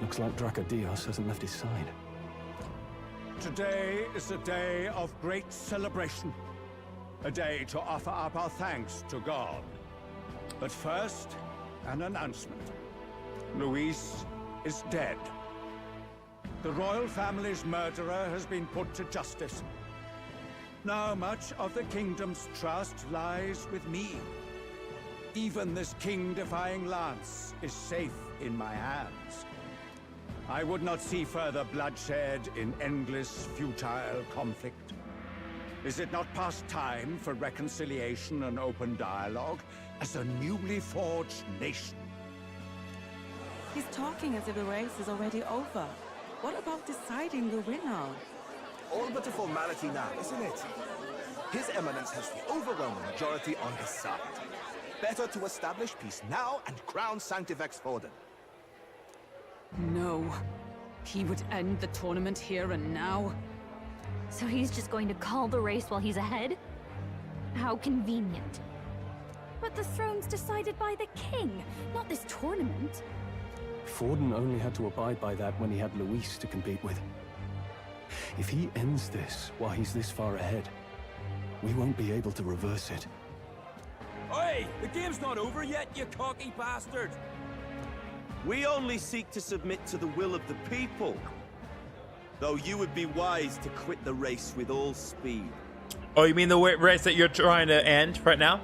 Looks like Dracodios hasn't left his side. Today is a day of great celebration. A day to offer up our thanks to God. But first, an announcement. Luis is dead. The royal family's murderer has been put to justice. Now much of the kingdom's trust lies with me. Even this king-defying lance is safe in my hands. I would not see further bloodshed in endless, futile conflict. Is it not past time for reconciliation and open dialogue as a newly forged nation? He's talking as if the race is already over. What about deciding the winner? All but a formality now, isn't it? His Eminence has the overwhelming majority on his side. Better to establish peace now and crown Sanctifex Forden. No. He would end the tournament here and now. So he's just going to call the race while he's ahead? How convenient. But the throne's decided by the king, not this tournament. Forden only had to abide by that when he had Luis to compete with. If he ends this while he's this far ahead, we won't be able to reverse it. Oi! The game's not over yet, you cocky bastard! We only seek to submit to the will of the people. Though you would be wise to quit the race with all speed. Oh, you mean the race that you're trying to end right now?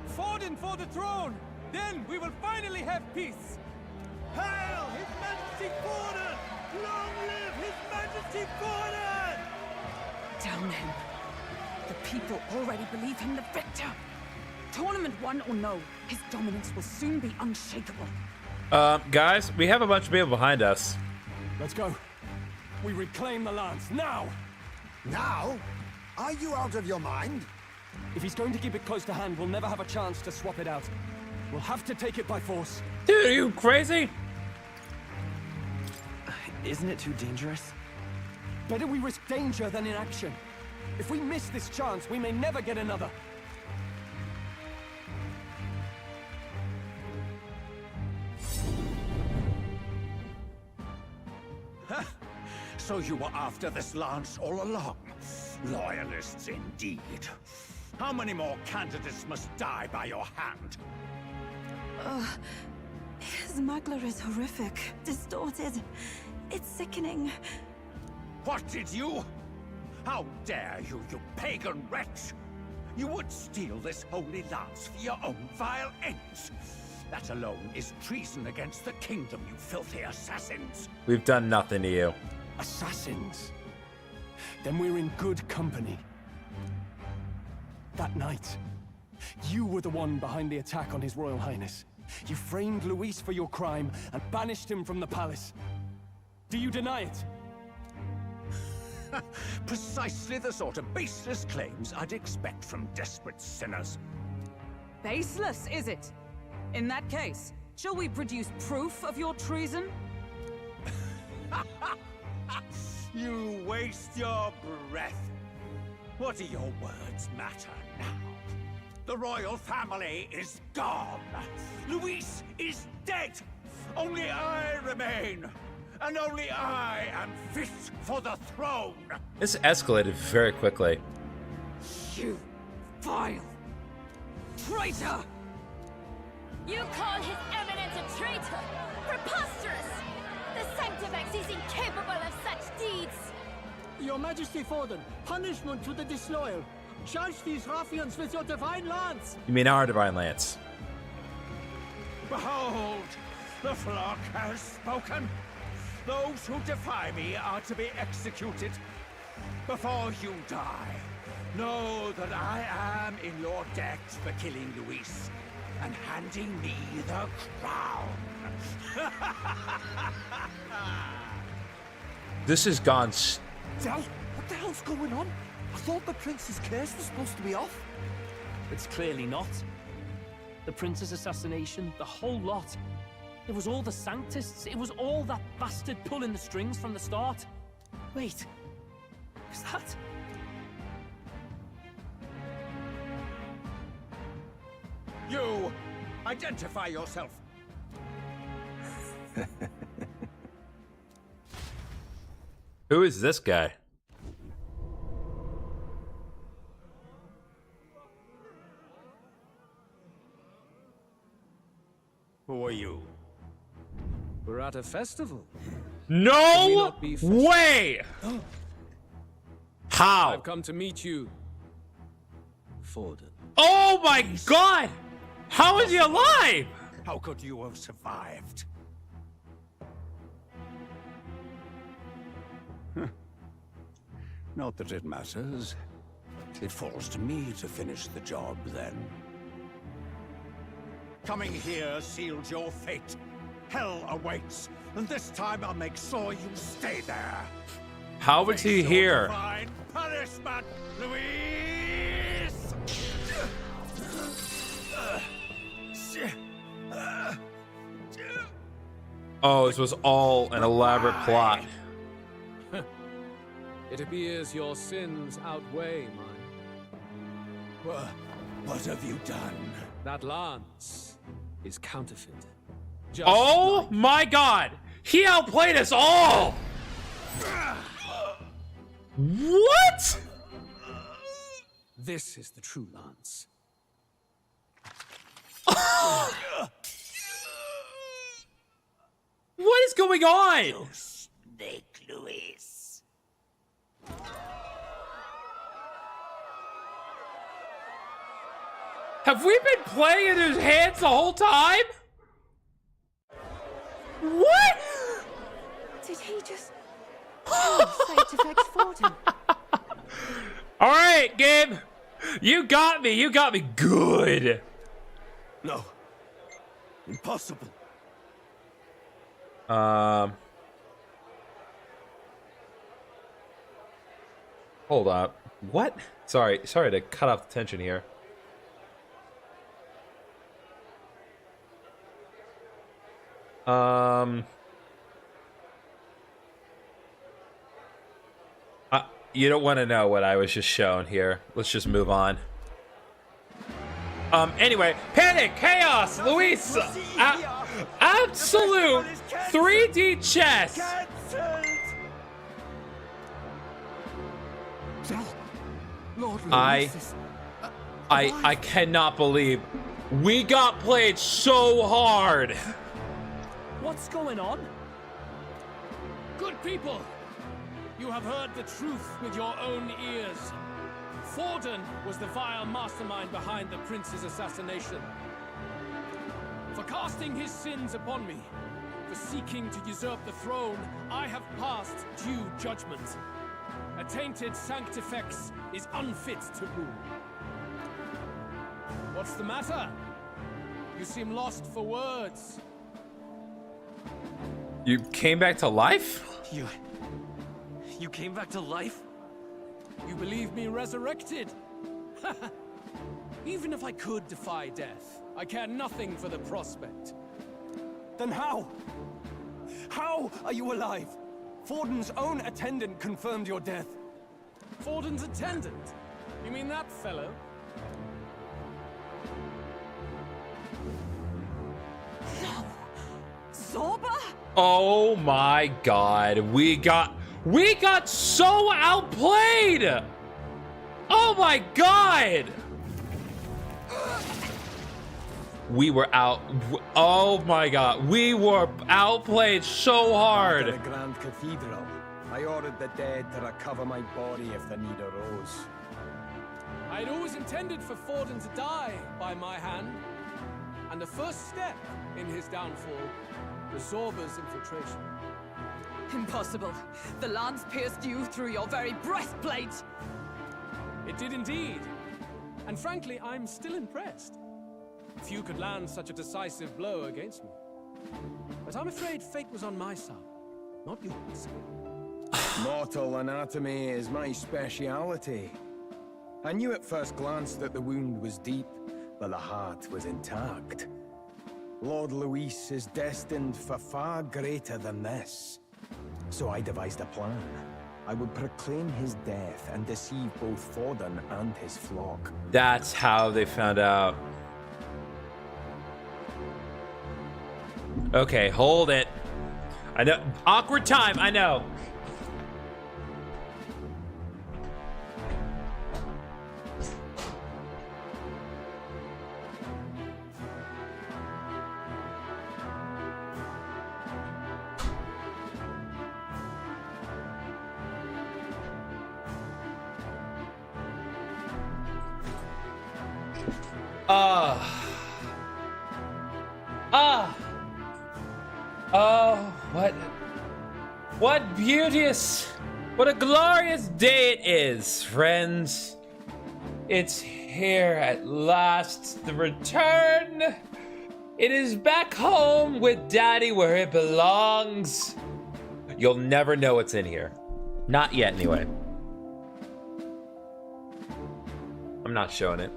Forden for the throne! Then we will finally have peace! Hail His Majesty Forden! Long live His Majesty Forden! Down him. The people already believe him the victor. Tournament won or no, his dominance will soon be unshakable. Guys, we have a bunch of people behind us. Let's go. We reclaim the lance, now! Now? Are you out of your mind? If he's going to keep it close to hand, we'll never have a chance to swap it out. We'll have to take it by force. Dude, are you crazy? Isn't it too dangerous? Better we risk danger than inaction. If we miss this chance, we may never get another. So you were after this lance all along? Loyalists indeed. How many more candidates must die by your hand? His Magla is horrific, distorted. It's sickening. What did you? How dare you, you pagan wretch! You would steal this holy lance for your own vile ends. That alone is treason against the kingdom, you filthy assassins. We've done nothing to you. Assassins? Then we're in good company. That night, you were the one behind the attack on His Royal Highness. You framed Luis for your crime and banished him from the palace. Do you deny it? Precisely the sort of baseless claims I'd expect from desperate sinners. Baseless, is it? In that case, shall we produce proof of your treason? You waste your breath. What do your words matter now? The royal family is gone. Luis is dead. Only I remain. And only I am fit for the throne. This escalated very quickly. You vile traitor! You call His Eminence a traitor? Preposterous! The Sanctifex is incapable of such deeds! Your Majesty Forden, punishment to the disloyal. Charge these ruffians with your divine lance! You mean our divine lance? Behold, the flock has spoken. Those who defy me are to be executed. Before you die, know that I am in your debt for killing Luis and handing me the crown. This has gone. Dal, what the hell's going on? I thought the prince's curse was supposed to be off. It's clearly not. The prince's assassination, the whole lot. It was all the Sanctists. It was all that bastard pulling the strings from the start. Wait, is that... You, identify yourself. Who is this guy? Who are you? We're at a festival. No way! How? I've come to meet you, Forden. Oh my god! How is he alive? How could you have survived? Not that it matters. It falls to me to finish the job, then. Coming here sealed your fate. Hell awaits, and this time I'll make sure you stay there. How was he here? Divine punishment, Luis! Oh, this was all an elaborate plot. It appears your sins outweigh mine. What have you done? That lance is counterfeit. Oh my god! He outplayed us all! What? This is the true lance. What is going on? Snake, Luis. Have we been playing in his hands the whole time? What? Did he just... Sanctifex Forden? Alright, Gabe. You got me. You got me good. No. Impossible. Hold up. What? Sorry to cut off the tension here. You don't want to know what I was just shown here. Let's just move on. Anyway, panic, chaos, Luis, absolute 3D chess. Lord I cannot believe we got played so hard. What's going on? Good people, you have heard the truth with your own ears. Forden was the vile mastermind behind the prince's assassination. For casting his sins upon me, for seeking to usurp the throne, I have passed due judgment. A tainted Sanctifex is unfit to rule. What's the matter? You seem lost for words. You came back to life? You came back to life? You believe me resurrected? Even if I could defy death, I care nothing for the prospect. Then how? How are you alive? Forden's own attendant confirmed your death. Forden's attendant? You mean that fellow? No! Zorba? Oh my god, we got so outplayed! Oh my god! We were out. Oh my god, we were outplayed so hard. At the Grand Cathedral, I ordered the dead to recover my body if the need arose. I'd always intended for Forden to die by my hand, and the first step in his downfall was Zorba's infiltration. Impossible. The lance pierced you through your very breastplate. It did indeed. And frankly, I'm still impressed. Few could land such a decisive blow against me. But I'm afraid fate was on my side, not yours. Mortal anatomy is my speciality. I knew at first glance that the wound was deep, but the heart was intact. Lord Luis is destined for far greater than this. So I devised a plan. I would proclaim his death and deceive both Forden and his flock. That's how they found out. Okay, hold it. I know. Awkward time, I know. Oh, what beauteous, what a glorious day it is, friends. It's here at last, the return. It is back home with Daddy where it belongs. You'll never know what's in here. Not yet, anyway. I'm not showing it.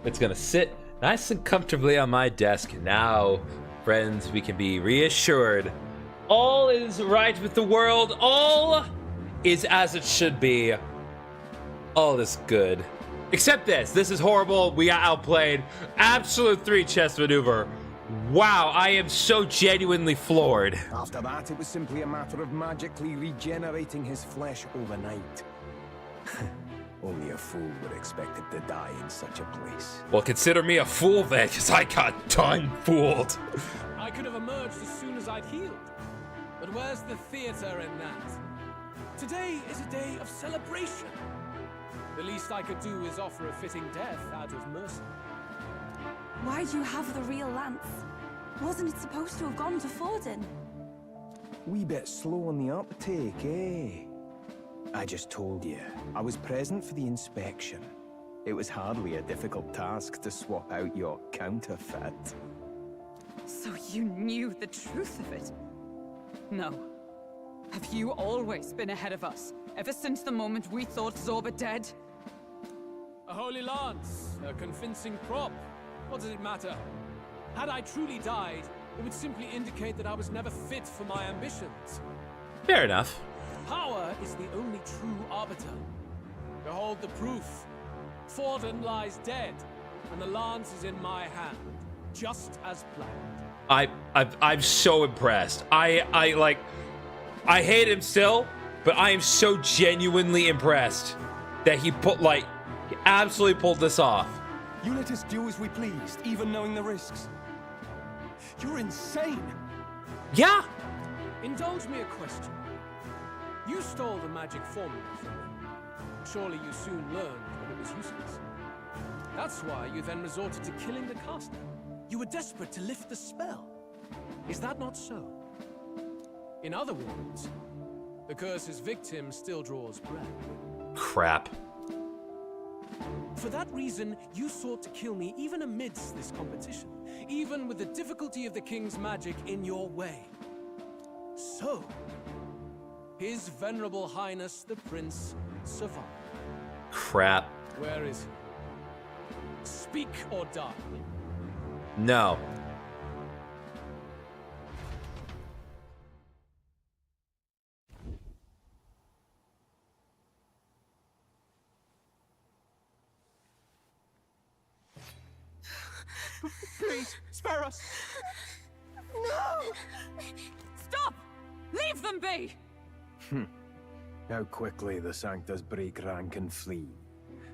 It's gonna sit nice and comfortably on my desk. Now, friends, we can be reassured. All is right with the world. All is as it should be. All is good. Except this. This is horrible. We got outplayed. Absolute 3 chess maneuver. Wow, I am so genuinely floored. After that, it was simply a matter of magically regenerating his flesh overnight. Only a fool would expect it to die in such a place. Well, consider me a fool then, because I got done fooled. I could have emerged as soon as I'd healed. But where's the theater in that? Today is a day of celebration. The least I could do is offer a fitting death out of mercy. Why do you have the real lance? Wasn't it supposed to have gone to Forden? Wee bit slow on the uptake, eh? I just told you, I was present for the inspection. It was hardly a difficult task to swap out your counterfeit. So you knew the truth of it? No. Have you always been ahead of us? Ever since the moment we thought Zorba dead? A holy lance, a convincing prop. What does it matter? Had I truly died, it would simply indicate that I was never fit for my ambitions. Fair enough. Power is the only true arbiter. Behold the proof. Forden lies dead, and the lance is in my hand, just as planned. I'm so impressed. I hate him still, but I am so genuinely impressed. that he he absolutely pulled this off. You let us do as we pleased, even knowing the risks. You're insane. Yeah. Indulge me a question. You stole the magic formula from me. Surely you soon learned that it was useless. That's why you then resorted to killing the caster. You were desperate to lift the spell. Is that not so? In other words, the curse's victim still draws breath. Crap. For that reason, you sought to kill me even amidst this competition, even with the difficulty of the king's magic in your way. So, His Venerable Highness the Prince survived. Crap. Where is he? Speak or die. No. Please, spare us. No! Stop! Leave them be! How quickly the Sanctus break rank and flee.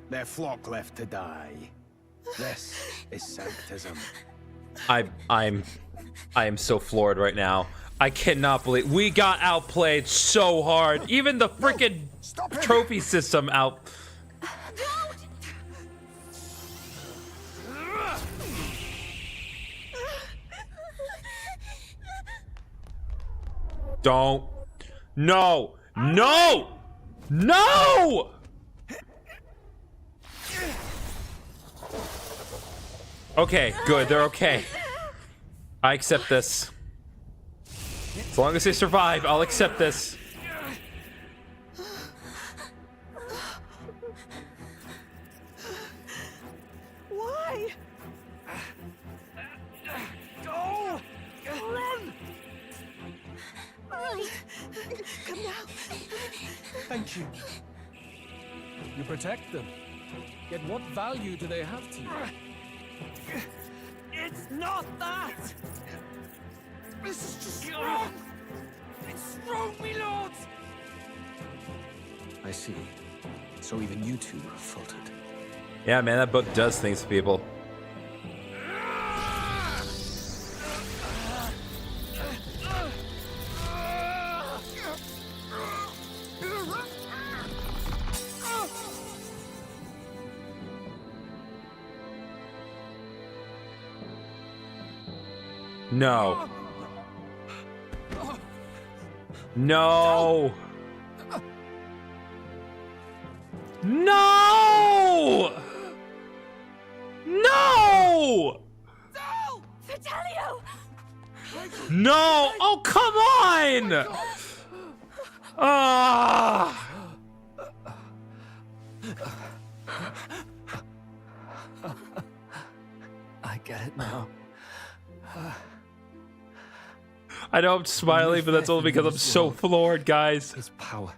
Their flock left to die. This is Sanctism. I am so floored right now. I cannot believe we got outplayed so hard. Even the freaking trophy system out. Don't. No. No. No. Okay, good. They're okay. I accept this. As long as they survive, I'll accept this. Why? Go! Run! Right. Come now. Thank you. You protect them. Yet what value do they have to you? It's not that! This is just wrong! It's wrong, me lords! I see. So even you two have faltered. Yeah, man, that book does things to people. No. No. No. No. Fidelio! No. Oh, come on. Ah. I get it now. I know I'm smiling, but that's only because I'm so floored, guys. His power.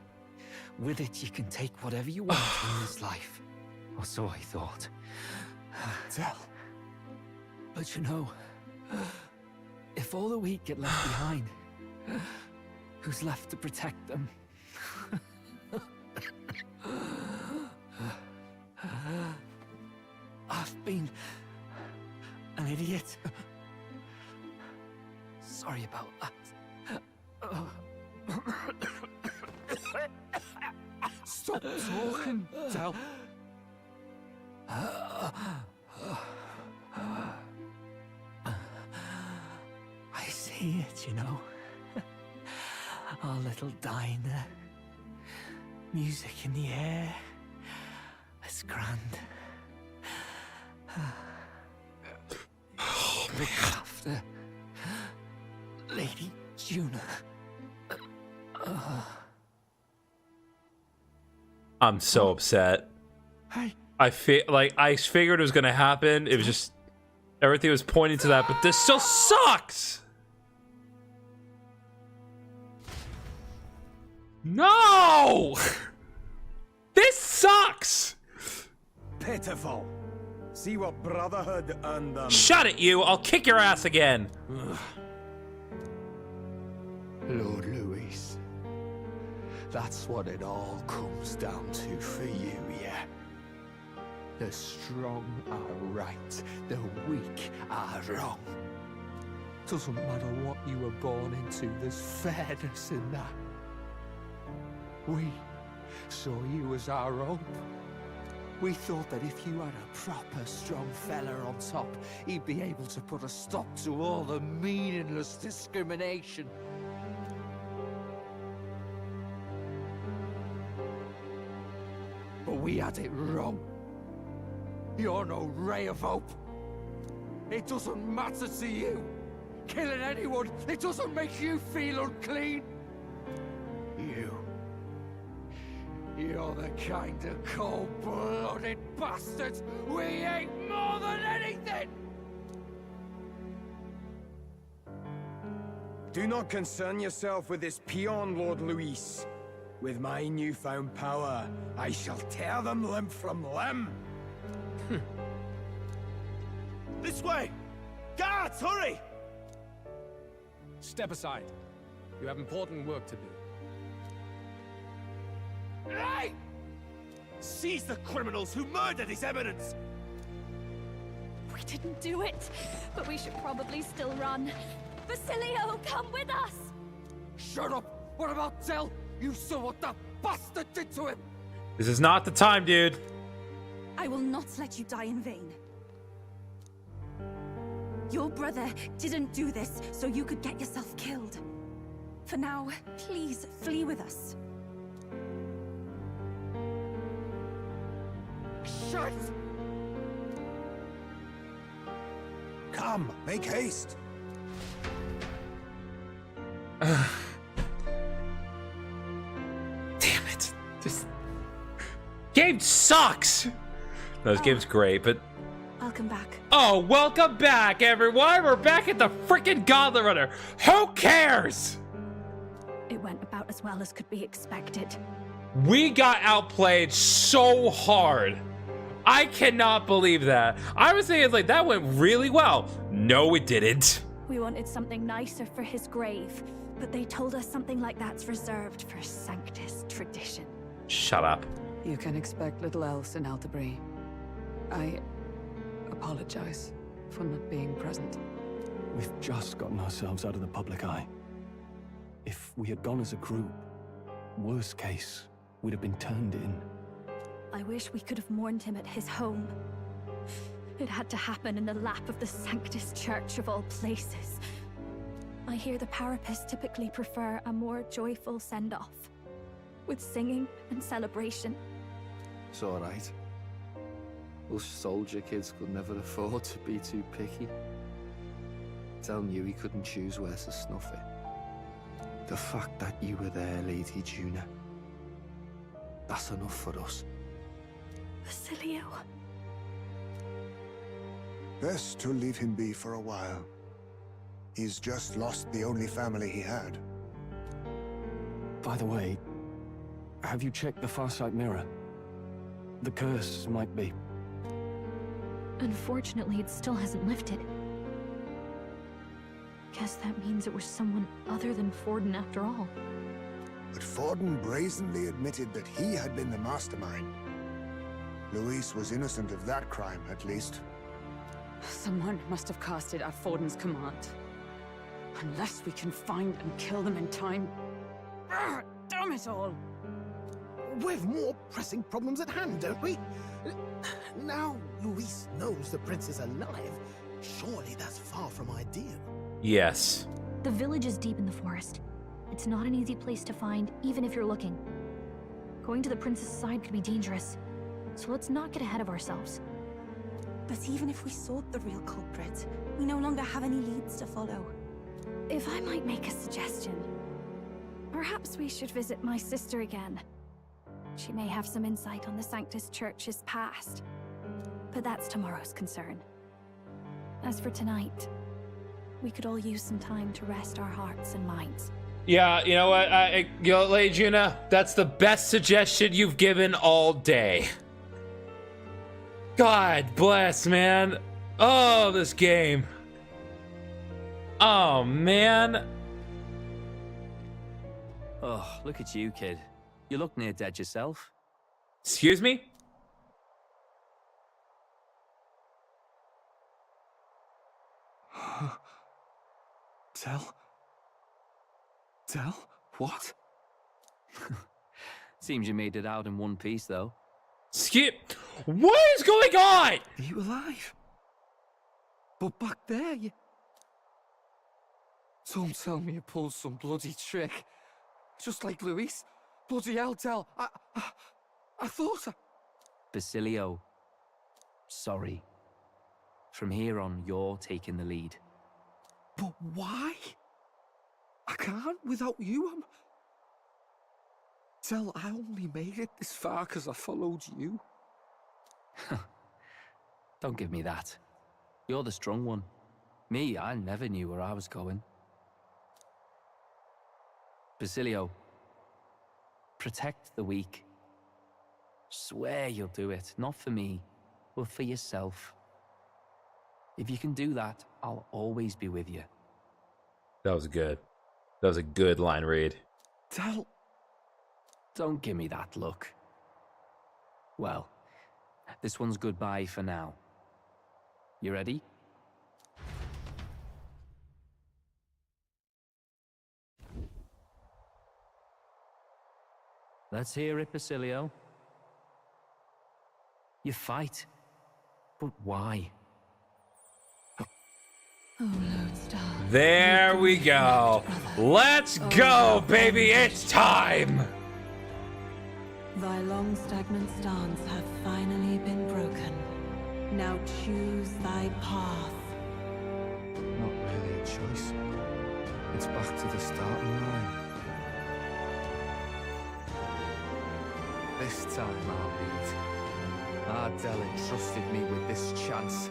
With it, you can take whatever you want in this life. Or so I thought. Tell. But you know, if all the weak get left behind, who's left to protect them? I've been an idiot. Sorry about that. Stop talking, Del. I see it, you know. Our little diner. Music in the air. It's grand. Look after Lady Juna. I'm so upset. I figured it was gonna happen. It was just everything was pointing to that, but this still sucks. No! This sucks! Pitiful. See what Brotherhood and Shut it, you! I'll kick your ass again! Lord Louis, that's what it all comes down to for you, yeah? The strong are right, the weak are wrong. Doesn't matter what you were born into, there's fairness in that. We saw you as our hope. We thought that if you had a proper strong fella on top, he'd be able to put a stop to all the meaningless discrimination. But we had it wrong. You're no ray of hope. It doesn't matter to you. Killing anyone, it doesn't make you feel unclean. You're the kind of cold-blooded bastards we hate more than anything! Do not concern yourself with this peon, Lord Luis. With my newfound power, I shall tear them limb from limb. This way! Guards, hurry! Step aside. You have important work to do. Hey! Seize the criminals who murdered His Eminence! We didn't do it, but we should probably still run. Basilio, come with us! Shut up! What about Zell? You saw what that bastard did to him! This is not the time, dude. I will not let you die in vain. Your brother didn't do this so you could get yourself killed. For now, please flee with us. Shit! Come, make haste. Damn it. This game sucks. No, this game's great, but Welcome back. oh, welcome back, everyone. We're back at the freaking Gauntlet Runner. Who cares? It went about as well as could be expected. We got outplayed so hard. I cannot believe that. I was thinking like that went really well. No, it didn't. We wanted something nicer for his grave, but they told us something like that's reserved for Sanctus tradition. Shut up. You can expect little else in Altabri. I apologize for not being present. We've just gotten ourselves out of the public eye. If we had gone as a group, worst case, we'd have been turned in. I wish we could have mourned him at his home. It had to happen in the lap of the Sanctus Church of all places. I hear the Parapists typically prefer a more joyful send-off, with singing and celebration. It's alright. Us soldier kids could never afford to be too picky. Telling you he couldn't choose where to snuff it. The fact that you were there, Lady Juna, that's enough for us. Basilio. Best to leave him be for a while. He's just lost the only family he had. By the way, have you checked the Farsight mirror? The curse might be. Unfortunately, it still hasn't lifted. Guess that means it was someone other than Forden after all. But Forden brazenly admitted that he had been the mastermind. Luis was innocent of that crime, at least. Someone must have cast it at Forden's command. Unless we can find and kill them in time. Damn it all! We've more pressing problems at hand, don't we? Now Luis knows the prince is alive. Surely that's far from ideal. Yes. The village is deep in the forest. It's not an easy place to find, even if you're looking. Going to the prince's side could be dangerous, so let's not get ahead of ourselves. But even if we sought the real culprit, we no longer have any leads to follow. If I might make a suggestion, perhaps we should visit my sister again. She may have some insight on the Sanctus Church's past, but that's tomorrow's concern. As for tonight, we could all use some time to rest our hearts and minds. Yeah, you know what, Lady Juna, that's the best suggestion you've given all day. God bless, man. Oh, this game. Oh, man. Oh, look at you, kid. You look near dead yourself. Excuse me? Tell? Tell? What? Seems you made it out in one piece, though. Skip! What is going on? Are you alive? But back there, you... Don't tell me you pulled some bloody trick. Just like Luis. Bloody hell, Del. I thought I... Basilio, sorry. From here on, you're taking the lead. But why? I can't without you. Del, I only made it this far because I followed you. Don't give me that. You're the strong one. Me, I never knew where I was going. Basilio, protect the weak. Swear you'll do it, not for me, but for yourself. If you can do that, I'll always be with you. That was good. That was a good line read. Del... Don't give me that look. Well, this one's goodbye for now. You ready? Let's hear it, Basilio. You fight. But why? There we go. Let's go, baby. It's time. Thy long stagnant stance hath finally been broken. Now choose thy path. Not really a choice. It's back to the starting line. This time I'll lead. Ardell entrusted me with this chance.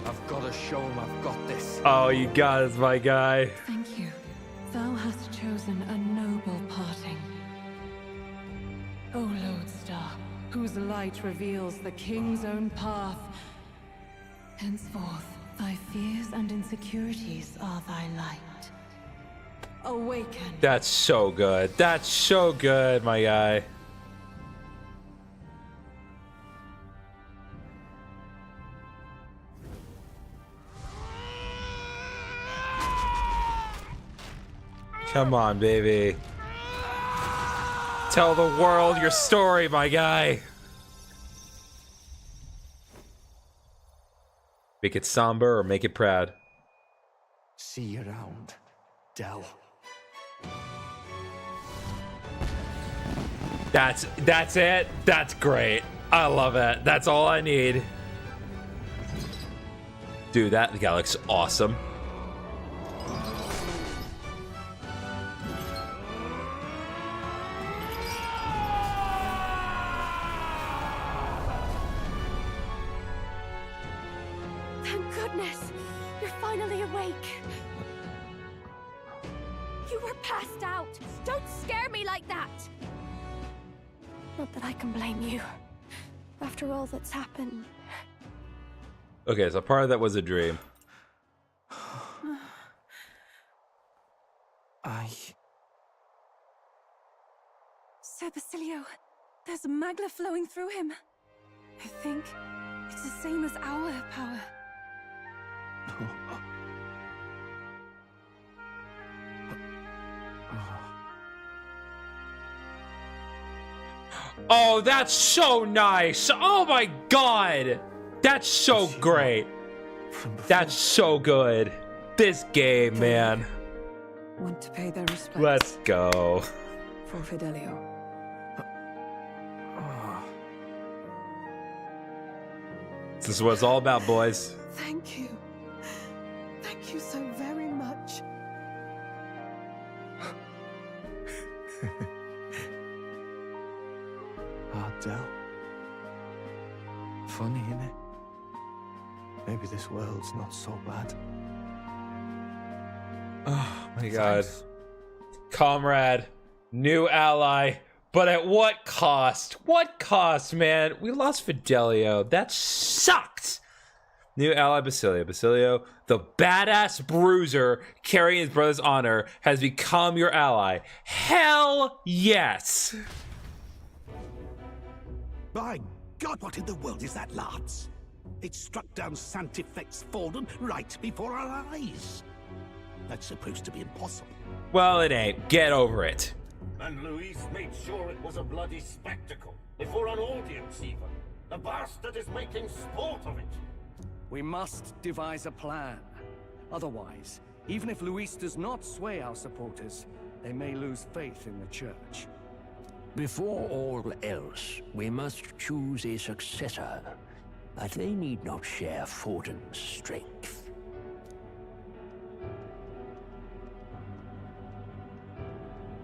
I've got to show him I've got this. Oh, you got it, my guy. Thank you. Thou hast chosen a noble parting. O Lodestar, whose light reveals the king's own path. Henceforth, thy fears and insecurities are thy light. Awaken. That's so good. That's so good, my guy. Come on, baby. Tell the world your story, my guy. Make it somber or make it proud. See you around, Del. That's it. That's great. I love it. That's all I need. Dude, that guy looks awesome. Thank goodness! You're finally awake! You were passed out! Don't scare me like that! Not that I can blame you. After all that's happened. Okay, so part of that was a dream. Sir Basilio, there's magla flowing through him. I think it's the same as our power. Oh, that's so nice. Oh my god. That's so great. That's so good. This game, man. Want to pay their respects. Let's go. For Fidelio. This is what it's all about, boys. Thank you. Thank you so very much. Ardell. Funny, innit? Maybe this world's not so bad. Oh my god. Comrade. New ally. But at what cost? What cost, man? We lost Fidelio. That sucked. New ally Basilio. Basilio, the badass bruiser carrying his brother's honor, has become your ally. Hell yes. By God, what in the world is that, lads? It struck down Sanctifex Forden right before our eyes. That's supposed to be impossible. Well, it ain't. Get over it. And Luis made sure it was a bloody spectacle, before an audience even. The bastard is making sport of it. We must devise a plan. Otherwise, even if Luis does not sway our supporters, they may lose faith in the church. Before all else, we must choose a successor. But they need not share Forden's strength.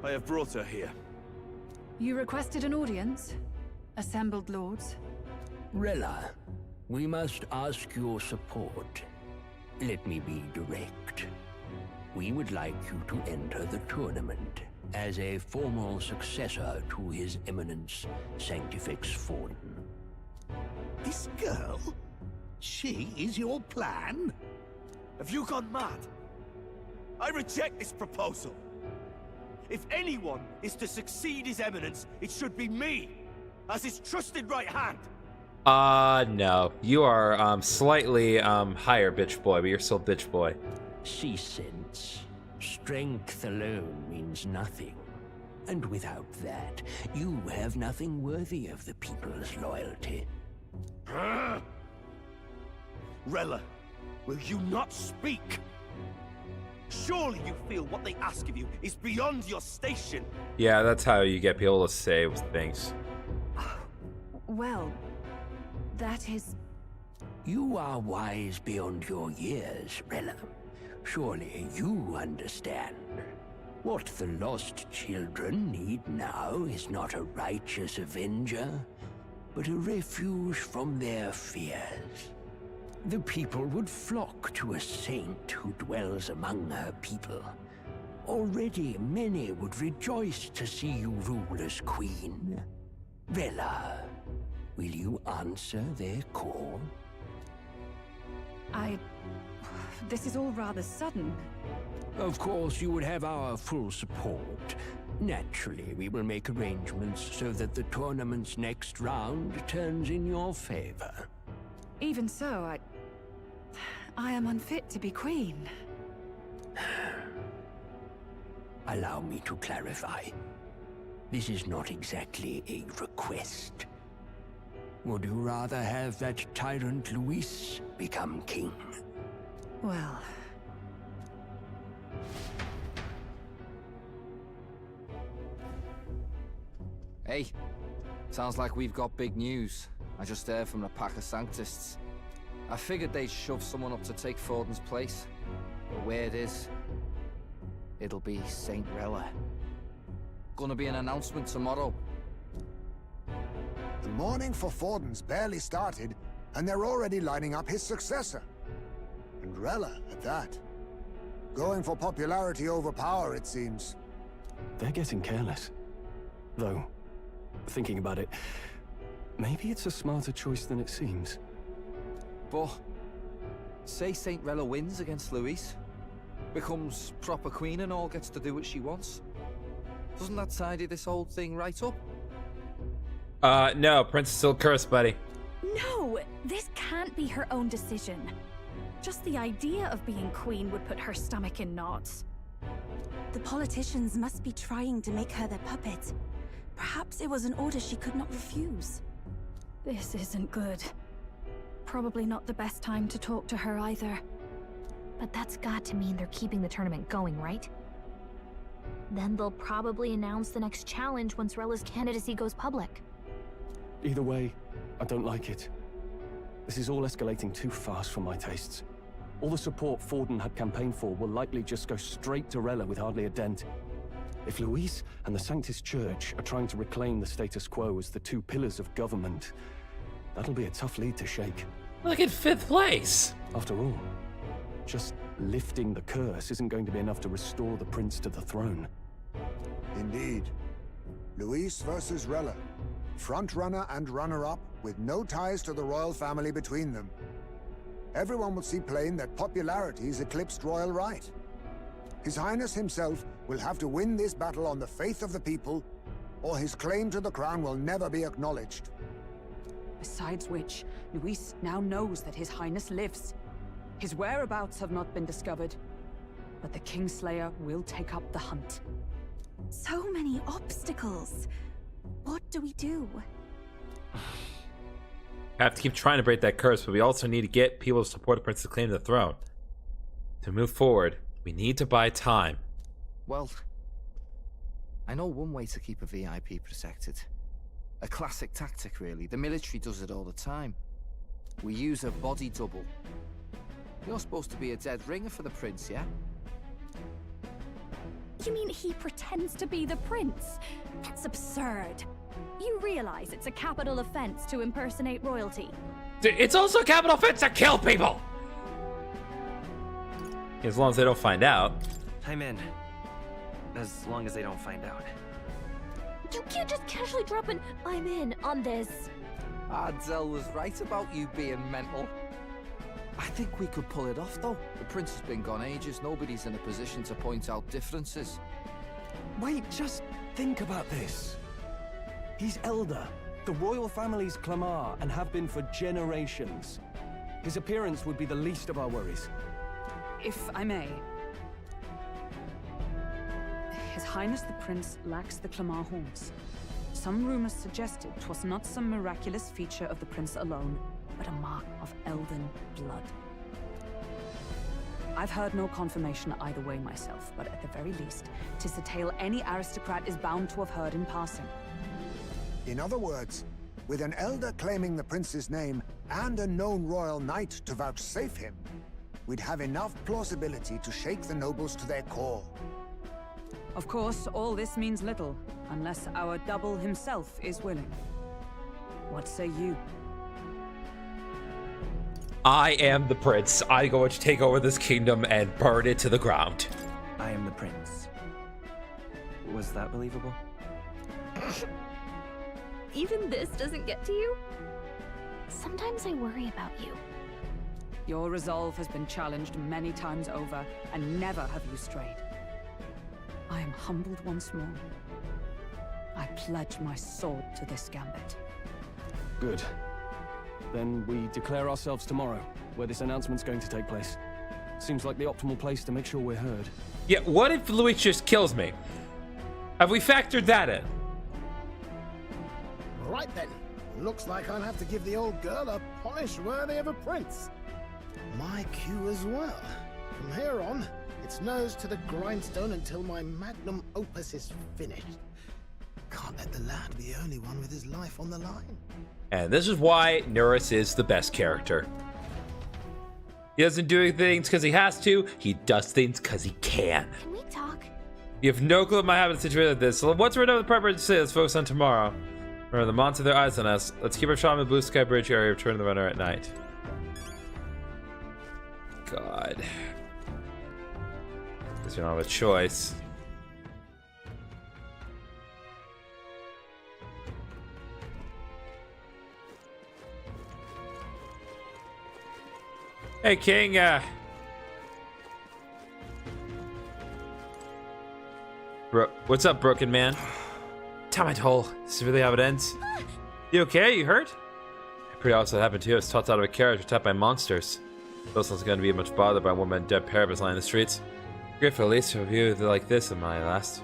I have brought her here. You requested an audience? Assembled lords? Rella, we must ask your support. Let me be direct. We would like you to enter the tournament as a formal successor to His Eminence Sanctifex Forden. This girl? She is your plan? Have you gone mad? I reject this proposal. If anyone is to succeed His Eminence, it should be me, as his trusted right hand. No. You are slightly higher bitch boy, but you're still bitch boy. See sense. Strength alone means nothing. And without that, you have nothing worthy of the people's loyalty. Rella, will you not speak? Surely you feel what they ask of you is beyond your station. Yeah, that's how you get people to say things. Well, that is... You are wise beyond your years, Rella. Surely you understand. What the lost children need now is not a righteous avenger, but a refuge from their fears. The people would flock to a saint who dwells among her people. Already many would rejoice to see you rule as queen. Rella, will you answer their call? This is all rather sudden. Of course, you would have our full support. Naturally, we will make arrangements so that the tournament's next round turns in your favor. Even so, I am unfit to be queen. Allow me to clarify. This is not exactly a request. Would you rather have that tyrant Luis become king? Well... Hey, sounds like we've got big news. I just heard from the pack of Sanctists. I figured they'd shove someone up to take Forden's place. But where it is, it'll be Saint Rella. Gonna be an announcement tomorrow. The mourning for Forden's barely started, and they're already lining up his successor. And Rella, at that. Going for popularity over power, it seems. They're getting careless. Though, thinking about it, maybe it's a smarter choice than it seems. But, say Saint Rella wins against Luis, becomes proper queen and all gets to do what she wants. Doesn't that tidy this whole thing right up? No, Prince is still cursed, buddy. No! This can't be her own decision. Just the idea of being queen would put her stomach in knots. The politicians must be trying to make her their puppet. Perhaps it was an order she could not refuse. This isn't good. Probably not the best time to talk to her either. But that's got to mean they're keeping the tournament going, right? Then they'll probably announce the next challenge once Rella's candidacy goes public. Either way, I don't like it. This is all escalating too fast for my tastes. All the support Forden had campaigned for will likely just go straight to Rella with hardly a dent. If Luis and the Sanctis Church are trying to reclaim the status quo as the two pillars of government, that'll be a tough lead to shake. Look at 5th place! After all, just lifting the curse isn't going to be enough to restore the prince to the throne. Indeed. Luis versus Rella. Front-runner and runner-up, with no ties to the royal family between them. Everyone will see plain that popularity's eclipsed royal right. His Highness himself will have to win this battle on the faith of the people, or his claim to the crown will never be acknowledged. Besides which, Luis now knows that His Highness lives. His whereabouts have not been discovered, but the Kingslayer will take up the hunt. So many obstacles. What do we do? Have to keep trying to break that curse, but we also need to get people to support the prince's claim to the throne. To move forward, we need to buy time. Well, I know one way to keep a VIP protected. A classic tactic, really. The military does it all the time. We use a body double. You're supposed to be a dead ringer for the prince, yeah? You mean he pretends to be the prince? That's absurd. You realize it's a capital offense to impersonate royalty. It's also a capital offense to kill people! As long as they don't find out. I'm in. As long as they don't find out. You can't just casually drop an "I'm in" on this. Ardell was right about you being mental. I think we could pull it off, though. The prince has been gone ages. Nobody's in a position to point out differences. Wait, just think about this. He's elder. The royal family's Clamar and have been for generations. His appearance would be the least of our worries. If I may. His Highness the Prince lacks the Clamar horns. Some rumors suggested 'twas not some miraculous feature of the prince alone, but a mark of elven blood. I've heard no confirmation either way myself, but at the very least, 'tis a tale any aristocrat is bound to have heard in passing. In other words, with an elder claiming the prince's name and a known royal knight to vouchsafe him, we'd have enough plausibility to shake the nobles to their core. Of course, all this means little, unless our double himself is willing. What say you? I am the prince. I'm going to take over this kingdom and burn it to the ground. I am the prince. Was that believable? Even this doesn't get to you? Sometimes I worry about you. Your resolve has been challenged many times over, and never have you strayed. I am humbled once more. I pledge my sword to this gambit. Good. Then we declare ourselves tomorrow, where this announcement's going to take place. Seems like the optimal place to make sure we're heard. Yeah, what if Luis just kills me? Have we factored that in? Right then. Looks like I'll have to give the old girl a polish worthy of a prince. My cue as well. From here on, it's nose to the grindstone until my magnum opus is finished. Can't let the lad be the only one with his life on the line. And this is why Neris is the best character. He doesn't do things because he has to. He does things because he can. Can we talk? You have no clue what might happen in a situation like this. So once we're done with the preparation today, let's focus on tomorrow. Remember, the monster their eyes on us. Let's keep our shot on the Blue Sky Bridge area. Return to the runner at night. God. Guess we don't have a choice. Hey, King, what's up, broken man? Time I told. This is really how it ends. You okay? You hurt? Pretty awesome happened to you. I was tossed out of a carriage, attacked by monsters. Wilson's gonna be much bothered by one man dead parapets lying in the streets. Great for at least a view like this of my last.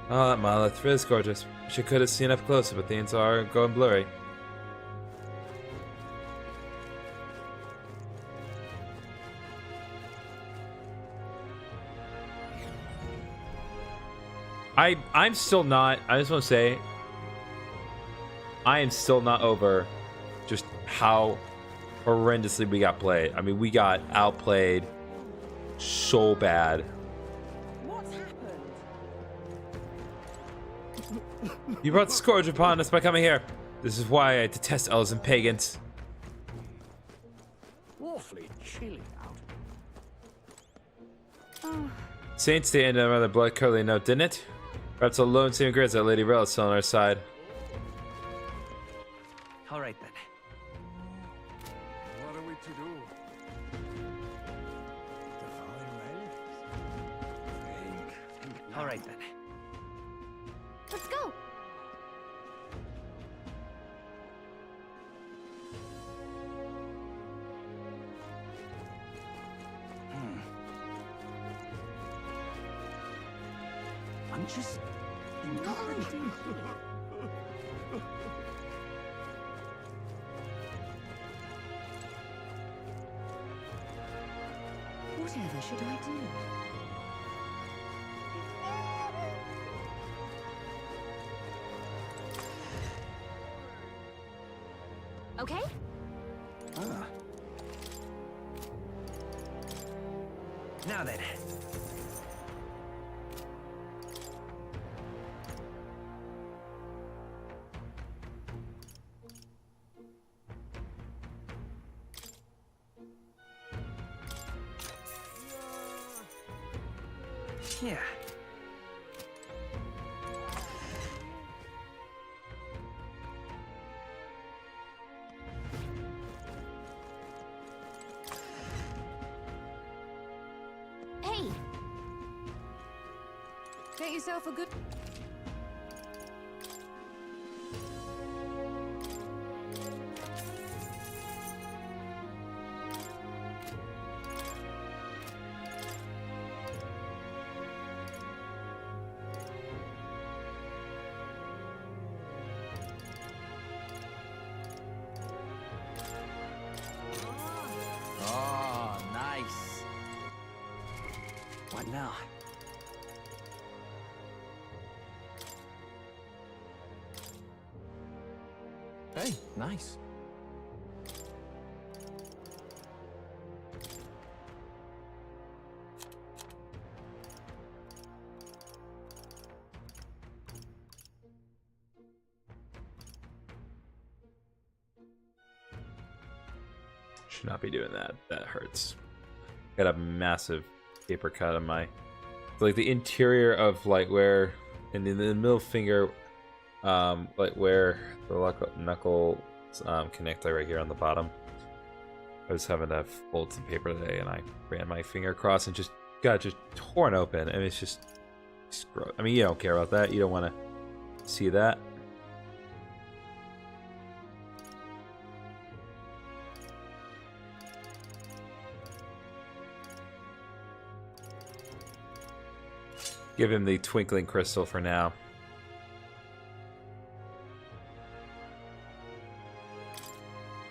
Oh, that monolith really is gorgeous. Wish I could have seen up closer, but things are going blurry. I'm still not, I just want to say, I am still not over just how horrendously we got played. I mean, we got outplayed so bad. What's happened? You brought the scourge upon us by coming here. This is why I detest elves and pagans. Awfully chilly out. Oh. Saints the end of another blood curly note, didn't it? Perhaps a lone seeming grace that Lady Rel is still on our side. All right then. What are we to do? All right then. Let's go. just ignoring. Whatever should I do? Okay? Ah. Now then. Yeah. Hey! Get yourself a good... Oh, nice. What now? Hey, nice. Should not be doing that. That hurts. Got a massive paper cut on my, like the interior of like where, and in the middle finger, like where the knuckles connect, like right here on the bottom. I was having to fold some paper today, and I ran my finger across and just got just torn open, and it's just gross. I mean, you don't care about that. You don't want to see that. Give him the twinkling crystal for now.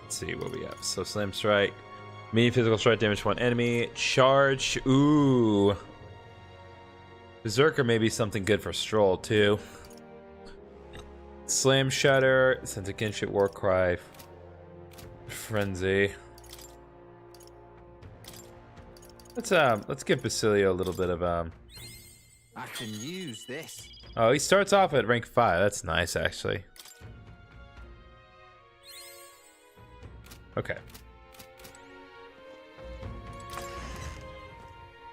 Let's see what we have. So slam strike, mean physical strike, damage to one enemy, charge. Ooh, berserker may be something good for Stroll too. Slam shatter, sense of kinship, war cry, frenzy. Let's give Basilio a little bit of I can use this. Oh, he starts off at rank 5. That's nice, actually. Okay.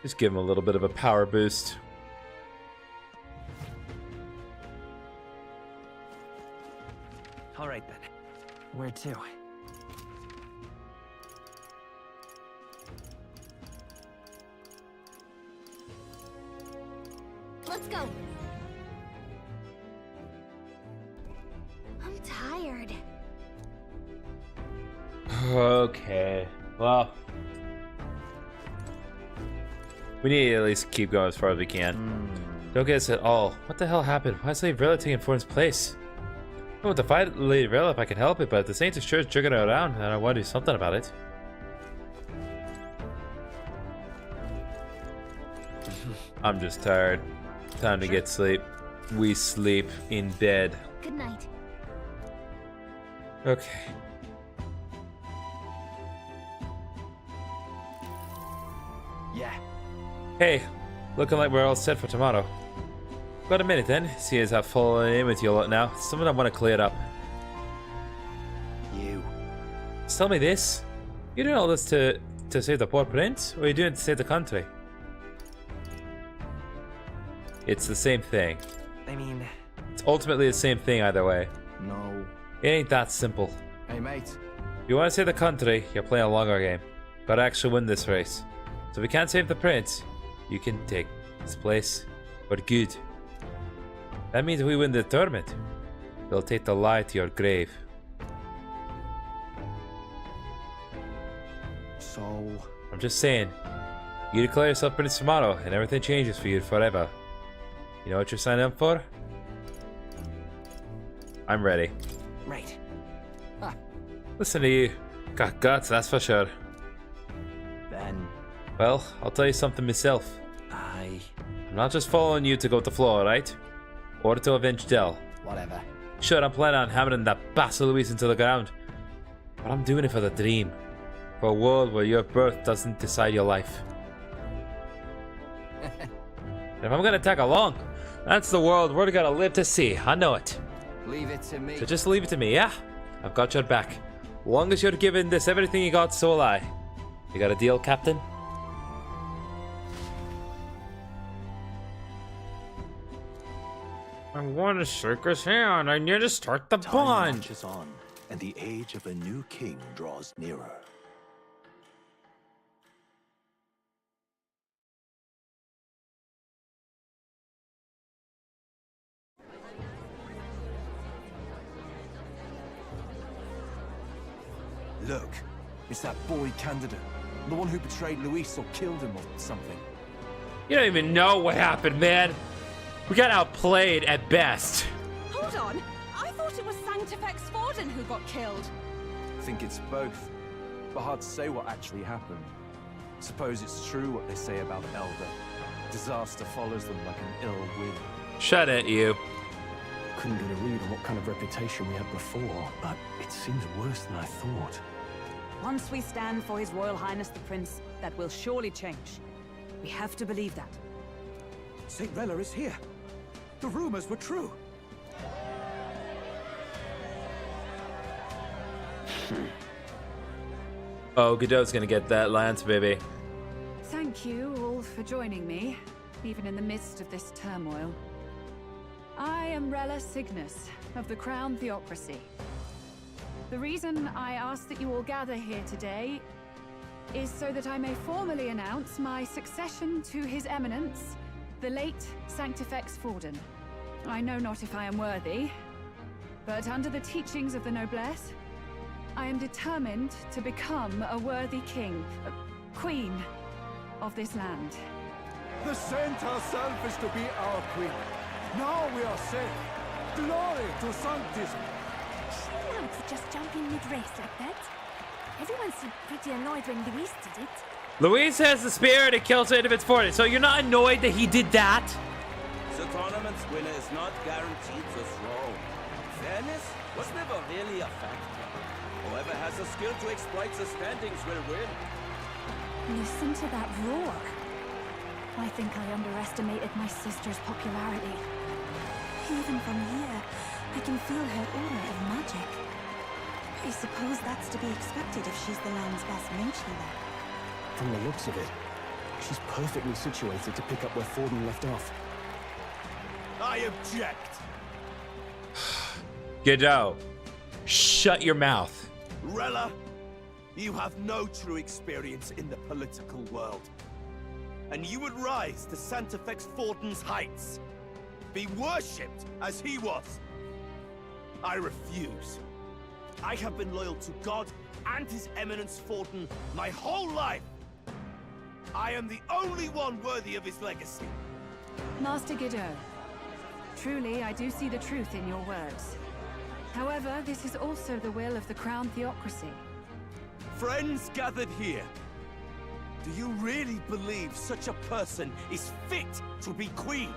Just give him a little bit of a power boost. All right then. Where to? Let's go! I'm tired. Okay. Well, we need to at least keep going as far as we can. Don't get us at all. What the hell happened? Why is Lady Rella taking Fortin's place? I want to fight Lady Rella if I can help it, but the Saints' Church jugging it around, and I want to do something about it. I'm just tired. Time to get sleep. We sleep in bed. Good night. Okay. Yeah. Hey, looking like we're all set for tomorrow. Got a minute then, seeing as I've fallen in with you a lot now. Something I want to clear up. You. Just tell me this. You doing all this to save the poor prince, or are you doing it to save the country? It's the same thing. I mean... It's ultimately the same thing either way. No. It ain't that simple. Hey, mate. If you want to save the country, you're playing a longer game. Gotta actually win this race. So if we can't save the prince, you can take his place for good. That means if we win the tournament, you'll take the lie to your grave. So... I'm just saying, you declare yourself prince tomorrow, and everything changes for you forever. You know what you're signing up for? I'm ready. Right. Listen to you. Got guts, that's for sure. Then... Well, I'll tell you something myself. I'm not just following you to go to the floor, right? Or to avenge Dell. Whatever. Sure, I'm planning on hammering that bastard Luis into the ground. But I'm doing it for the dream. For a world where your birth doesn't decide your life. And if I'm gonna tag along, that's the world we're gonna live to see. I know it. Leave it to me. So just leave it to me, yeah? I've got your back. Long as you're giving this everything you got, so will I. You got a deal, Captain? I want to shake his hand. I need to start the Time bond. marches on, and the age of a new king draws nearer. Look, it's that boy candidate. The one who betrayed Luis or killed him or something. You don't even know what happened, man. We got outplayed at best. Hold on! I thought it was Sanctifex Forden who got killed. I think it's both. But hard to say what actually happened. Suppose it's true what they say about Elder. Disaster follows them like an ill wind. Shut it, you. Couldn't get a read on what kind of reputation we had before, but it seems worse than I thought. Once we stand for His Royal Highness the Prince, that will surely change. We have to believe that. St. Rella is here. The rumors were true. Oh, Godot's gonna get that lance, baby. Thank you all for joining me, even in the midst of this turmoil. I am Rella Cygnus, of the Crown Theocracy. The reason I ask that you all gather here today is so that I may formally announce my succession to His Eminence, the late Sanctifex Forden. I know not if I am worthy, but under the teachings of the noblesse, I am determined to become a worthy king, queen of this land. The saint herself is to be our queen. Now we are safe. Glory to Sanctism. She allowed to just jump in mid-race like that? Everyone seemed pretty annoyed when Luis did it. Luis has the spear and it kills it if it's 40. So you're not annoyed that he did that? The tournament's winner is not guaranteed the throne. Fairness was never really a factor. Whoever has the skill to exploit the standings will win. Listen to that roar. I think I underestimated my sister's popularity. Even from here, I can feel her aura of magic. I suppose that's to be expected if she's the land's best mage healer. From the looks of it, she's perfectly situated to pick up where Forden left off. I object! Godot, shut your mouth. Rella, you have no true experience in the political world. And you would rise to Sanctifex Forden's heights. Be worshipped as he was. I refuse. I have been loyal to God and His Eminence Forden my whole life. I am the only one worthy of his legacy. Master Godot, truly I do see the truth in your words. However, this is also the will of the Crown Theocracy. Friends gathered here, do you really believe such a person is fit to be queen?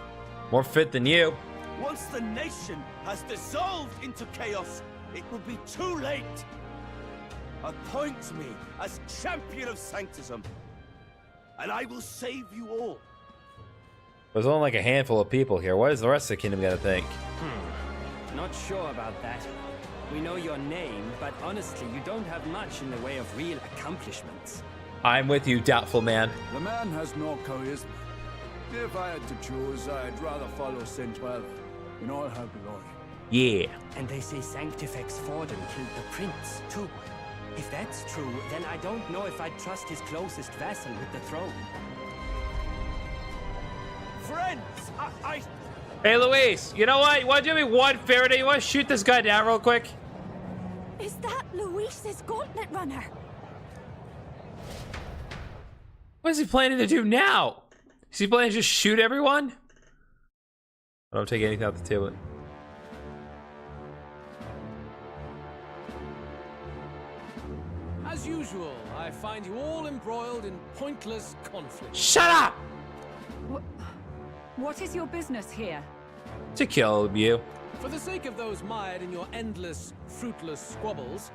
More fit than you. Once the nation has dissolved into chaos, it will be too late. Appoint me as champion of sanctism, and I will save you all. There's only like a handful of people here. What is the rest of the kingdom gonna think? Not sure about that. We know your name, but honestly, you don't have much in the way of real accomplishments. I'm with you, doubtful man. The man has no charisma. If I had to choose, I'd rather follow St. Rella in all her glory. Yeah. And they say Sanctifex Forden killed the prince, too. If that's true, then I don't know if I'd trust his closest vassal with the throne. Friends, I... Hey, Luis, you know what? You want to do me one favor today? You want to shoot this guy down real quick? Is that Luis's gauntlet runner? What is he planning to do now? Is he planning to just shoot everyone? I don't take anything off the table. As usual, I find you all embroiled in pointless conflict. Shut up! What is your business here? To kill you. For the sake of those mired in your endless, fruitless squabbles,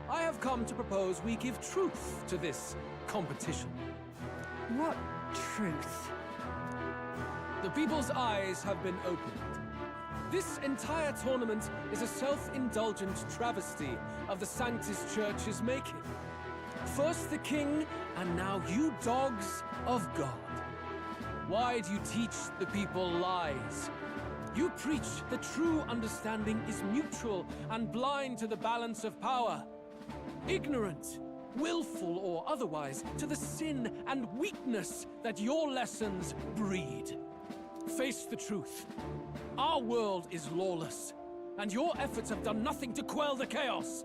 I have come to propose we give truth to this competition. What truth? The people's eyes have been opened. This entire tournament is a self-indulgent travesty of the Sanctus Church's making. First the king, and now you dogs of God. Why do you teach the people lies? You preach that true understanding is mutual and blind to the balance of power. Ignorant, willful or otherwise, to the sin and weakness that your lessons breed. Face the truth. Our world is lawless, and your efforts have done nothing to quell the chaos.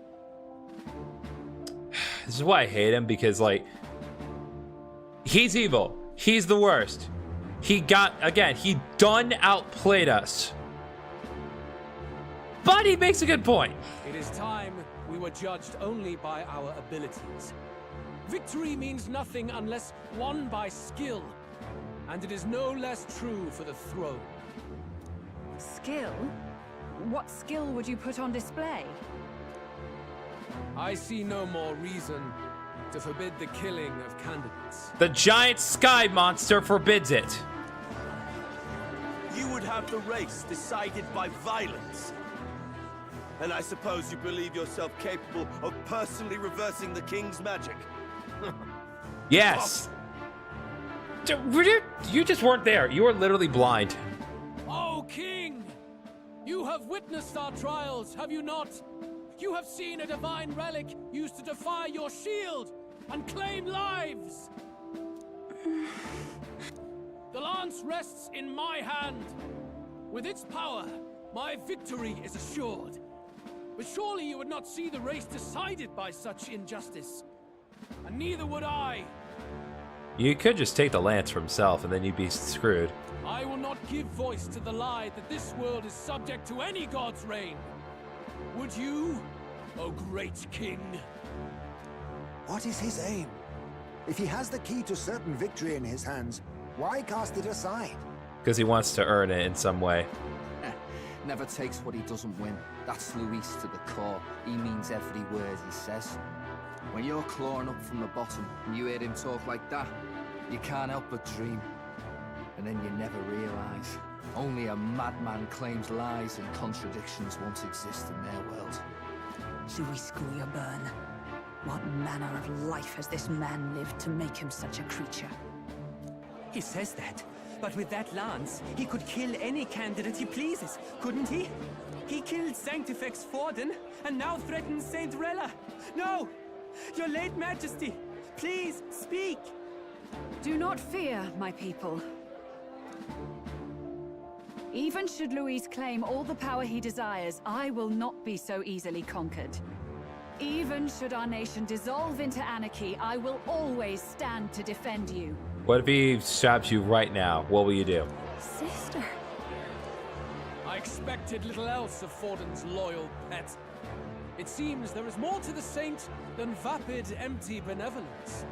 This is why I hate him, because, like, he's evil. He's the worst. He done outplayed us. But he makes a good point. It is time we were judged only by our abilities. Victory means nothing unless won by skill, and it is no less true for the throne. Skill? What skill would you put on display? I see no more reason to forbid the killing of candidates. The giant sky monster forbids it. You would have the race decided by violence. And I suppose you believe yourself capable of personally reversing the king's magic? Yes. You just weren't there. You were literally blind. Oh, King! You have witnessed our trials, have you not? You have seen a divine relic used to defy your shield and claim lives! The lance rests in my hand. With its power, my victory is assured. But surely you would not see the race decided by such injustice. And neither would I. You could just take the lance for himself and then you'd be screwed. I will not give voice to the lie that this world is subject to any god's reign. Would you, O great king? What is his aim? If he has the key to certain victory in his hands, why cast it aside? Because he wants to earn it in some way. Never takes what he doesn't win. That's Luis to the core. He means every word he says. When you're clawing up from the bottom and you hear him talk like that, you can't help but dream. And then you never realize. Only a madman claims lies and contradictions won't exist in their world. Luis Burn. What manner of life has this man lived to make him such a creature? He says that, but with that lance, he could kill any candidate he pleases, couldn't he? He killed Sanctifex Forden, and now threatens Saint Rella. No! Your late Majesty, please speak! Do not fear, my people. Even should Luis claim all the power he desires, I will not be so easily conquered. Even should our nation dissolve into anarchy, I will always stand to defend you. What if he stabs you right now? What will you do? Sister. I expected little else of Forden's loyal pet. It seems there is more to the saint than vapid, empty benevolence.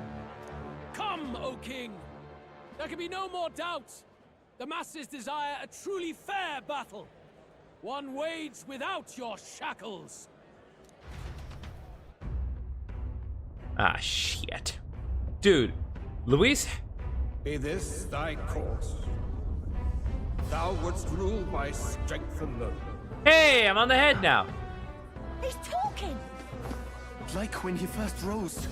Come, O king! There can be no more doubt. The masses desire a truly fair battle. One waged without your shackles. Ah, shit. Dude, Luis? Be this thy course. Thou wouldst rule by strength alone. Hey, I'm on the head now. He's talking! Like when he first rose.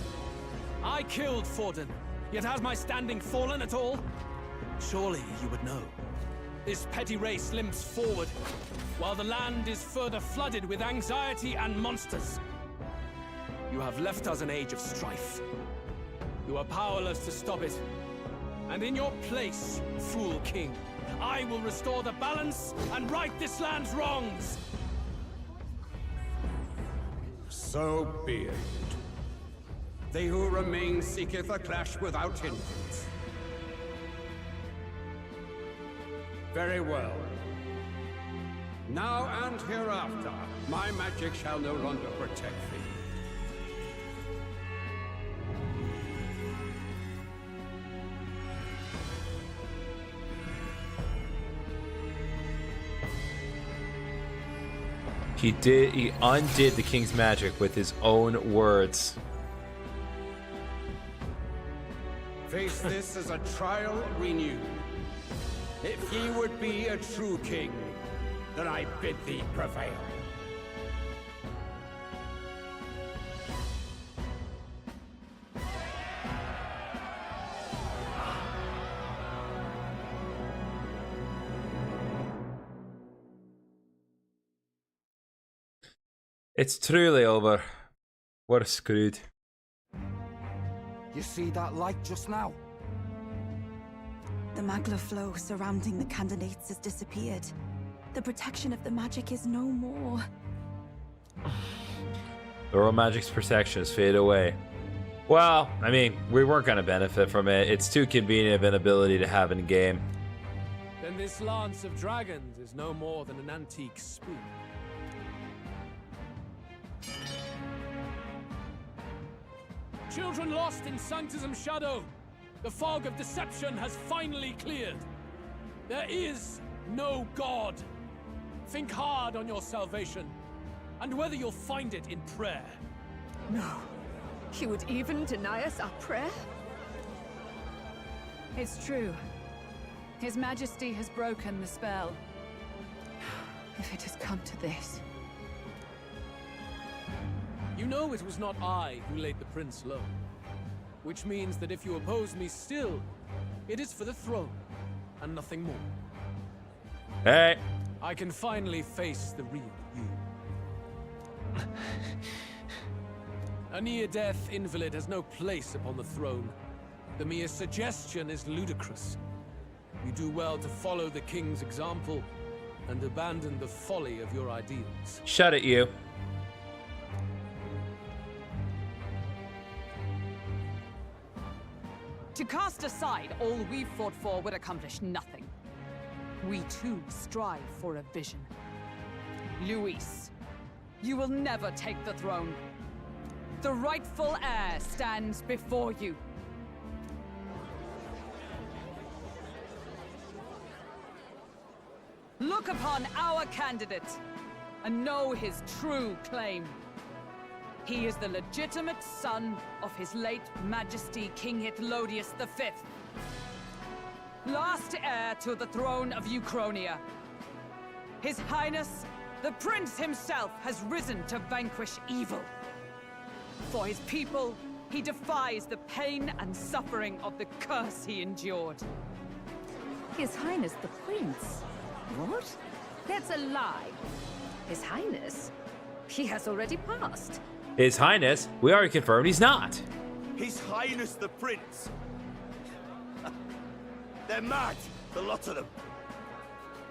I killed Forden, yet has my standing fallen at all? Surely you would know. This petty race limps forward, while the land is further flooded with anxiety and monsters. You have left us an age of strife. You are powerless to stop it. And in your place, fool king, I will restore the balance and right this land's wrongs. So be it. They who remain seeketh a clash without hindrance. Very well. Now and hereafter, my magic shall no longer protect thee. He undid the king's magic with his own words. Face this as a trial renewed. If ye would be a true king, then I bid thee prevail. It's truly over. We're screwed. You see that light just now? The magla flow surrounding the candidates has disappeared. The protection of the magic is no more. The royal magic's protection has faded away. Well, I mean, we weren't going to benefit from it. It's too convenient of an ability to have in game. Then this lance of dragons is no more than an antique spear. Children lost in Sanctism's shadow, the fog of deception has finally cleared. There is no God. Think hard on your salvation, and whether you'll find it in prayer. No. He would even deny us our prayer? It's true. His Majesty has broken the spell. If it has come to this. You know it was not I who laid the prince low. Which means that if you oppose me still, it is for the throne, and nothing more. Hey! I can finally face the real you. A near-death invalid has no place upon the throne. The mere suggestion is ludicrous. You do well to follow the king's example, and abandon the folly of your ideals. Shut it, you. To cast aside all we've fought for would accomplish nothing. We too strive for a vision. Luis, you will never take the throne. The rightful heir stands before you. Look upon our candidate and know his true claim. He is the legitimate son of his late Majesty King Hytlodius V, last heir to the throne of Uchronia. His Highness, the Prince himself, has risen to vanquish evil. For his people, he defies the pain and suffering of the curse he endured. His Highness the Prince? What? That's a lie. His Highness? He has already passed. His Highness? We already confirmed he's not. His Highness the Prince. They're mad, the lot of them.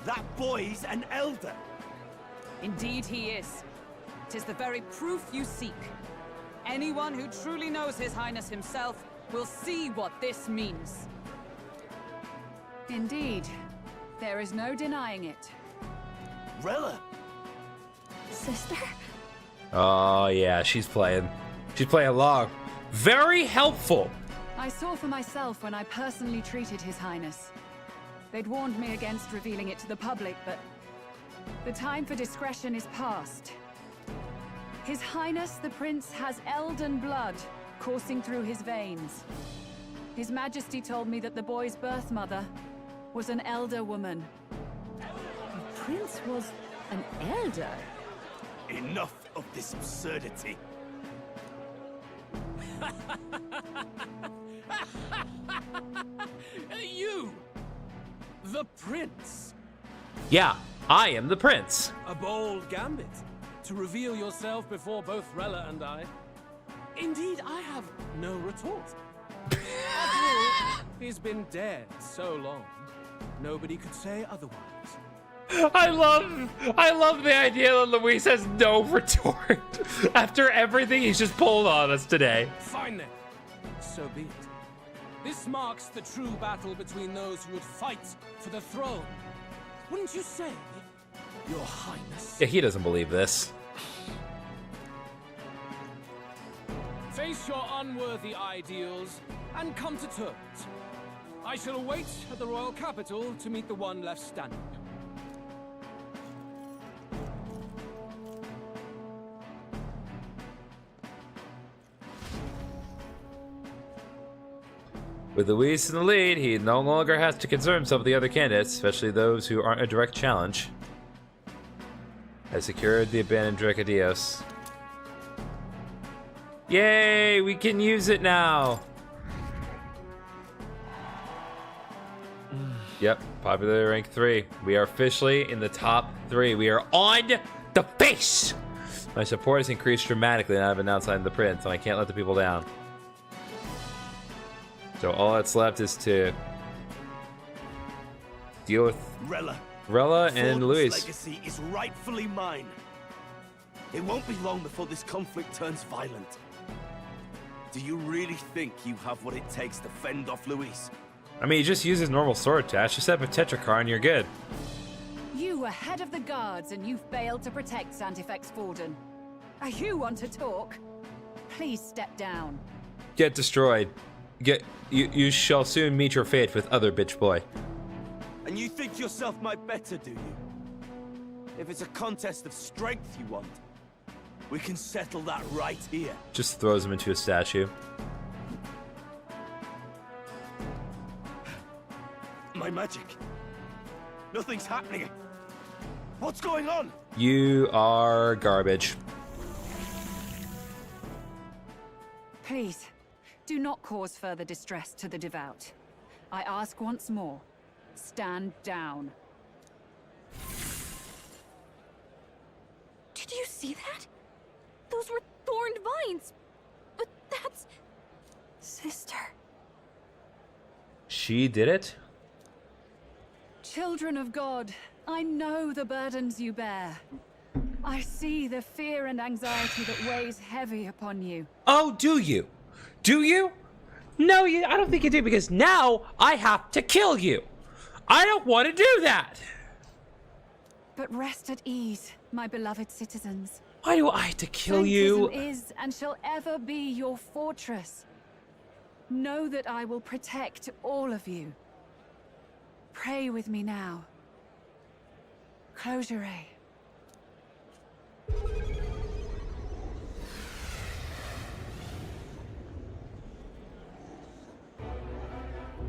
That boy's an elder. Indeed he is. 'Tis the very proof you seek. Anyone who truly knows His Highness himself will see what this means. Indeed. There is no denying it. Rella! Sister? Oh, yeah, she's playing. She's playing along. Very helpful. I saw for myself when I personally treated His Highness. They'd warned me against revealing it to the public, but the time for discretion is past. His Highness the Prince has elden blood coursing through his veins. His Majesty told me that the boy's birth mother was an elder woman. The Prince was an elder? Enough of this absurdity. You! The Prince! Yeah, I am the Prince. A bold gambit. To reveal yourself before both Rella and I. Indeed, I have no retort. After all, he's been dead so long, nobody could say otherwise. I love the idea that Luis has no retort after everything he's just pulled on us today. Fine then. So be it. This marks the true battle between those who would fight for the throne. Wouldn't you say? Your Highness. Yeah, he doesn't believe this. Face your unworthy ideals and come to terms. I shall await at the royal capital to meet the one left standing. With Luis in the lead, he no longer has to concern himself with the other candidates, especially those who aren't a direct challenge. Has secured the abandoned Dracodios. Yay! We can use it now! Yep, popular rank 3. We are officially in the top 3. We are on the face! My support has increased dramatically now I've been outside the prince, and I can't let the people down. So all that's left is to deal with Rella and Luis. Legacy is rightfully mine. It won't be long before this conflict turns violent. Do you really think you have what it takes to fend off Luis? I mean, you just use his normal sword attach, just set up a Tetracar and you're good. You were head of the guards and you failed to protect Santifex Forden. Are you want to talk? Please step down. Get destroyed. You shall soon meet your fate with other bitch boy. And you think yourself my better, do you? If it's a contest of strength you want, we can settle that right here. Just throws him into a statue. My magic. Nothing's happening. What's going on? You are garbage. Please, do not cause further distress to the devout. I ask once more, stand down. Did you see that? Those were thorned vines. But that's... Sister. She did it? Children of God, I know the burdens you bear. I see the fear and anxiety that weighs heavy upon you. Oh, do you? Do you? No, I don't think you do, because now I have to kill you. I don't want to do that. But rest at ease, my beloved citizens. Why do I have to kill you? Sanctism is and shall ever be your fortress. Know that I will protect all of you. Pray with me now. Close your eye.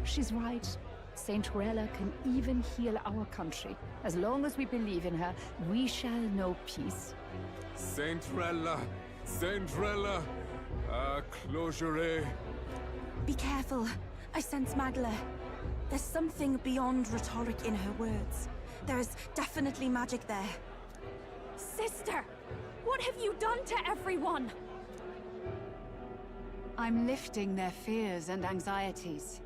She's right. Saint Rella can even heal our country. As long as we believe in her, we shall know peace. Saint Rella, close your eye. Be careful. I sense Magla. There's something beyond rhetoric in her words. There is definitely magic there. Sister! What have you done to everyone? I'm lifting their fears and anxieties.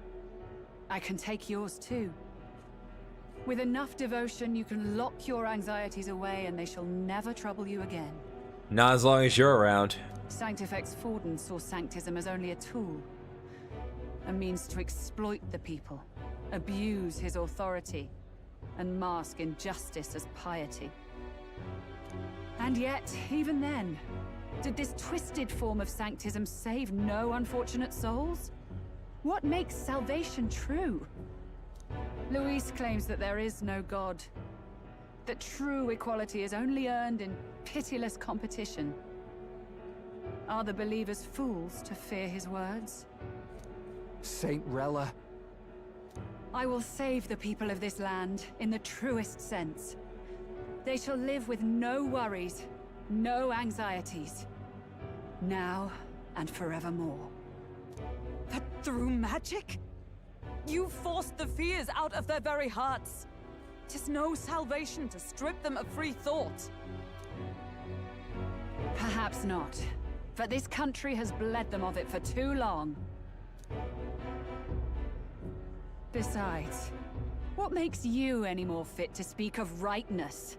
I can take yours too. With enough devotion, you can lock your anxieties away and they shall never trouble you again. Not as long as you're around. Sanctifex Forden saw Sanctism as only a tool. A means to exploit the people, abuse his authority, and mask injustice as piety. And yet, even then, did this twisted form of Sanctism save no unfortunate souls? What makes salvation true? Luis claims that there is no God, that true equality is only earned in pitiless competition. Are the believers fools to fear his words? Saint Rella. I will save the people of this land in the truest sense. They shall live with no worries, no anxieties. Now and forevermore. But through magic? You forced the fears out of their very hearts. 'Tis no salvation to strip them of free thought. Perhaps not. But this country has bled them of it for too long. Besides, what makes you any more fit to speak of rightness?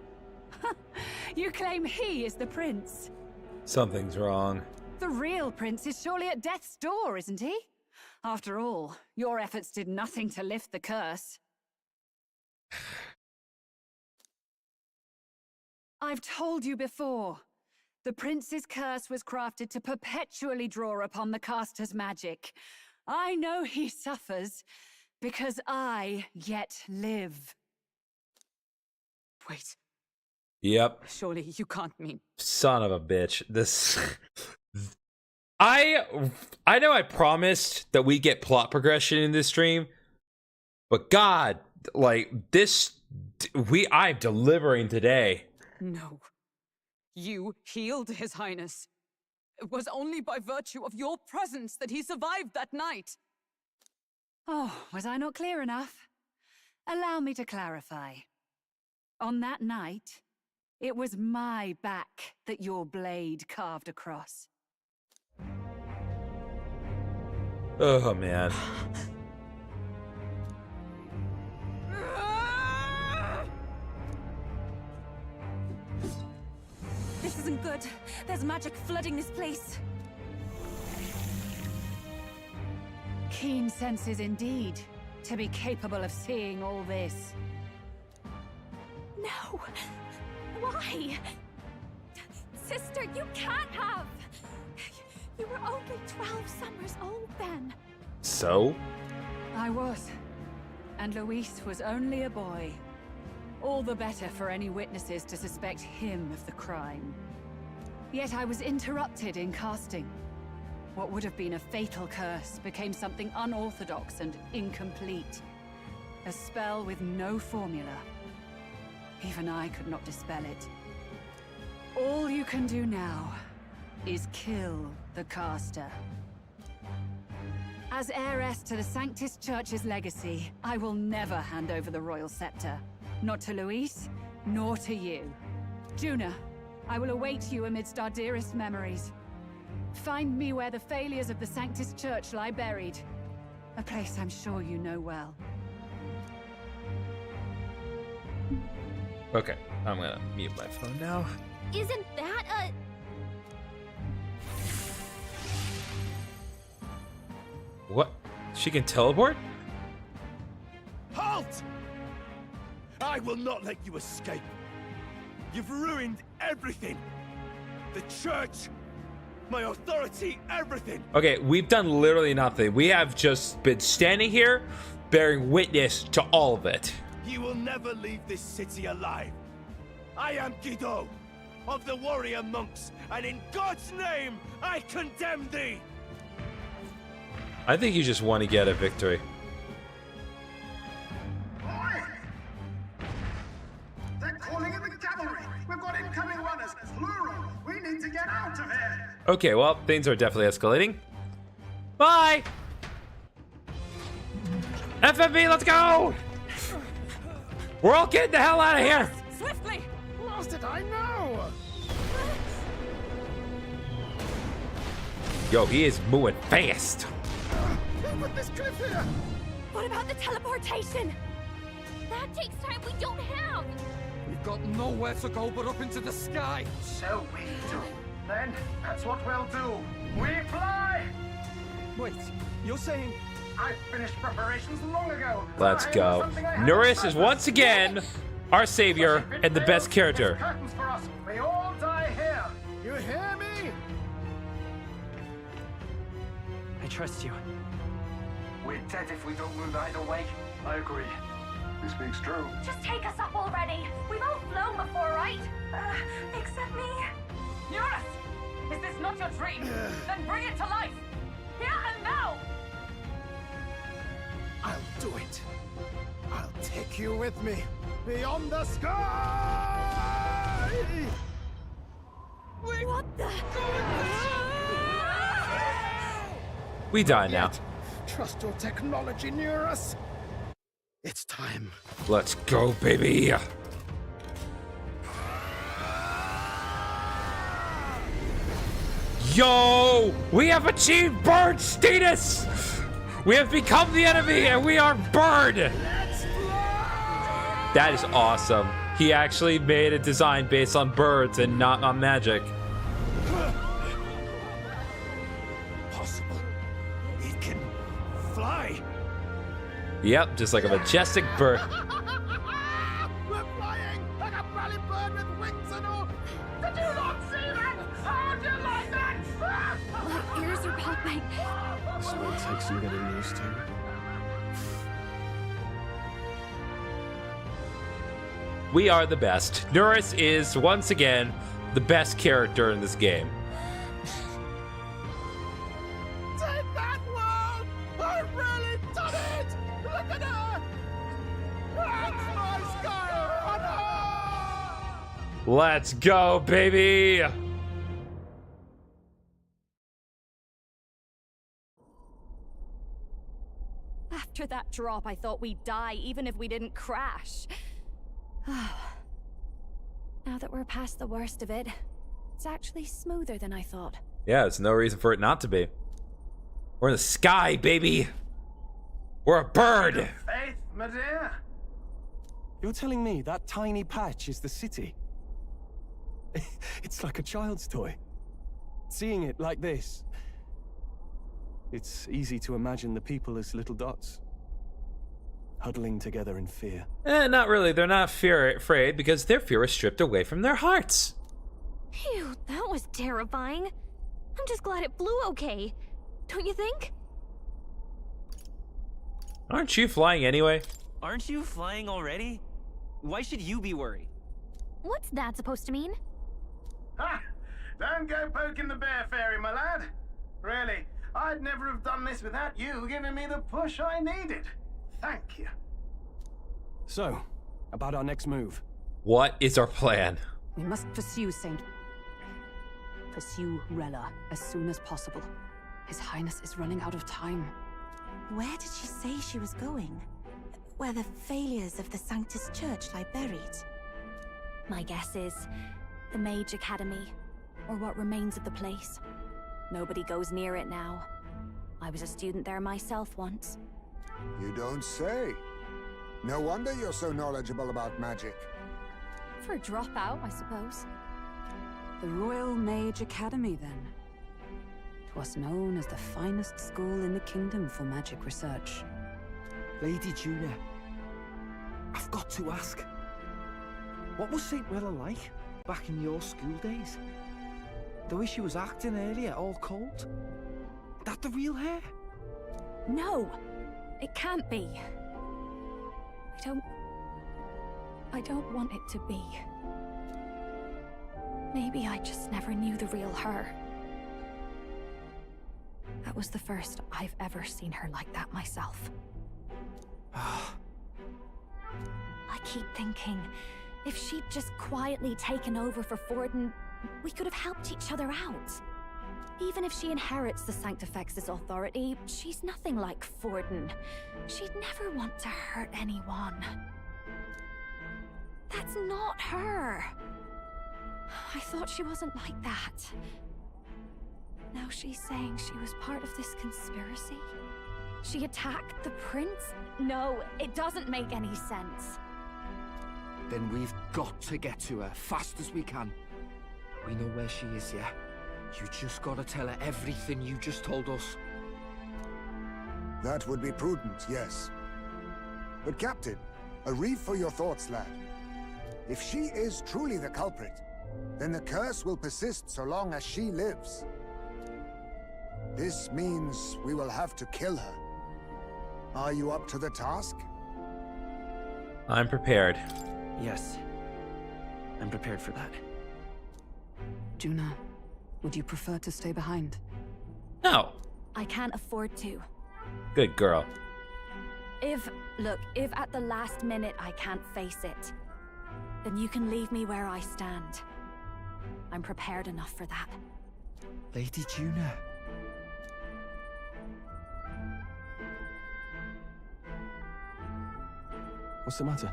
You claim he is the prince. Something's wrong. The real prince is surely at death's door, isn't he? After all, your efforts did nothing to lift the curse. I've told you before. The prince's curse was crafted to perpetually draw upon the caster's magic. I know he suffers because I yet live. Wait. Yep. Surely you can't mean... Son of a bitch. This... I know I promised that we get plot progression in this stream, but God, like, this... I'm delivering today. No. You healed His Highness. It was only by virtue of your presence that he survived that night. Oh, was I not clear enough? Allow me to clarify. On that night, it was my back that your blade carved across. Oh, man. This isn't good. There's magic flooding this place. Keen senses indeed, to be capable of seeing all this. No! Why? Sister, you can't have! You were only 12 summers old then. So? I was. And Luis was only a boy. All the better for any witnesses to suspect him of the crime. Yet I was interrupted in casting. What would have been a fatal curse became something unorthodox and incomplete. A spell with no formula. Even I could not dispel it. All you can do now is kill the caster. As heiress to the Sanctus Church's legacy, I will never hand over the royal scepter. Not to Luis, nor to you. Juna, I will await you amidst our dearest memories. Find me where the failures of the Sanctus Church lie buried. A place I'm sure you know well. Okay, I'm gonna mute my phone now. Isn't that a... What? She can teleport? Halt! I will not let you escape. You've ruined everything. The church, my authority, everything. Okay, we've done literally nothing. We have just been standing here, bearing witness to all of it. You will never leave this city alive. I am Guido, of the warrior monks, and in God's name, I condemn thee! I think you just want to get a victory. They're calling in the cavalry! We've got incoming runners, plural! We need to get out of here! Okay, well, things are definitely escalating. Bye! FMV, let's go! We're all getting the hell out of here! Swiftly! Lost it, I know! Yo, he is moving fast. With this cliff here! What about the teleportation? That takes time we don't have! We've got nowhere to go but up into the sky. So we do. Then, that's what we'll do. We fly! Wait, you're saying... I finished preparations long ago. Let's go. Norris is once again our savior and the best character. Curtains for us. We all die here. You hear me? I trust you. We're dead if we don't move either way. I agree. This speaks true. Just take us up already. We've all flown before, right? Except me. Eurus! Is this not your dream? Then bring it to life! Here and now! I'll do it. I'll take you with me. Beyond the sky! What the? We die now. Trust your technology near us. It's time. Let's go, baby. Yo! We have achieved bird status! We have become the enemy and we are bird! That is awesome. He actually made a design based on birds and not on magic. Possible. He can fly. Yep, just like a majestic bird. We're flying like a bally bird with wings and all. popping. This might take some getting used to. We are the best. Nuris is, once again, the best character in this game. Take that world! I've really done it! Look at her! That's my sky! Let's go, baby! After that drop, I thought we'd die, even if we didn't crash. Now that we're past the worst of it, it's actually smoother than I thought. Yeah, there's no reason for it not to be. We're in the sky, baby! We're a bird! Faith, my dear. You're telling me that tiny patch is the city? It's like a child's toy. Seeing it like this, it's easy to imagine the people as little dots, huddling together in fear. Not really. They're not afraid because their fear is stripped away from their hearts. Phew, that was terrifying. I'm just glad it flew okay. Don't you think? Aren't you flying anyway? Aren't you flying already? Why should you be worried? What's that supposed to mean? Ha! Don't go poking the bear fairy, my lad. Really, I'd never have done this without you giving me the push I needed. Thank you. So, about our next move. What is our plan? We must pursue Rella as soon as possible. His Highness is running out of time. Where did she say she was going? Where the failures of the Sanctus Church lie buried? My guess is the Mage Academy, or what remains of the place. Nobody goes near it now. I was a student there myself once. You don't say. No wonder you're so knowledgeable about magic. For a dropout, I suppose. The Royal Mage Academy, then. 'Twas known as the finest school in the kingdom for magic research. Lady Juna, I've got to ask. What was St. Rilla like back in your school days? The way she was acting earlier, all cold? That the real hair? No! It can't be. I don't want it to be. Maybe I just never knew the real her. That was the first I've ever seen her like that myself. I keep thinking, if she'd just quietly taken over for Forden, we could have helped each other out. Even if she inherits the Sanctifex's authority, she's nothing like Forden. She'd never want to hurt anyone. That's not her. I thought she wasn't like that. Now she's saying she was part of this conspiracy? She attacked the prince? No, it doesn't make any sense. Then we've got to get to her fast as we can. We know where she is, yeah? You just gotta tell her everything you just told us. That would be prudent, yes. But Captain, a reef for your thoughts, lad. If she is truly the culprit, then the curse will persist so long as she lives. This means we will have to kill her. Are you up to the task? I'm prepared. Yes. I'm prepared for that. Juna, would you prefer to stay behind? No. I can't afford to. Good girl. If at the last minute I can't face it, then you can leave me where I stand. I'm prepared enough for that. Lady Juna. What's the matter?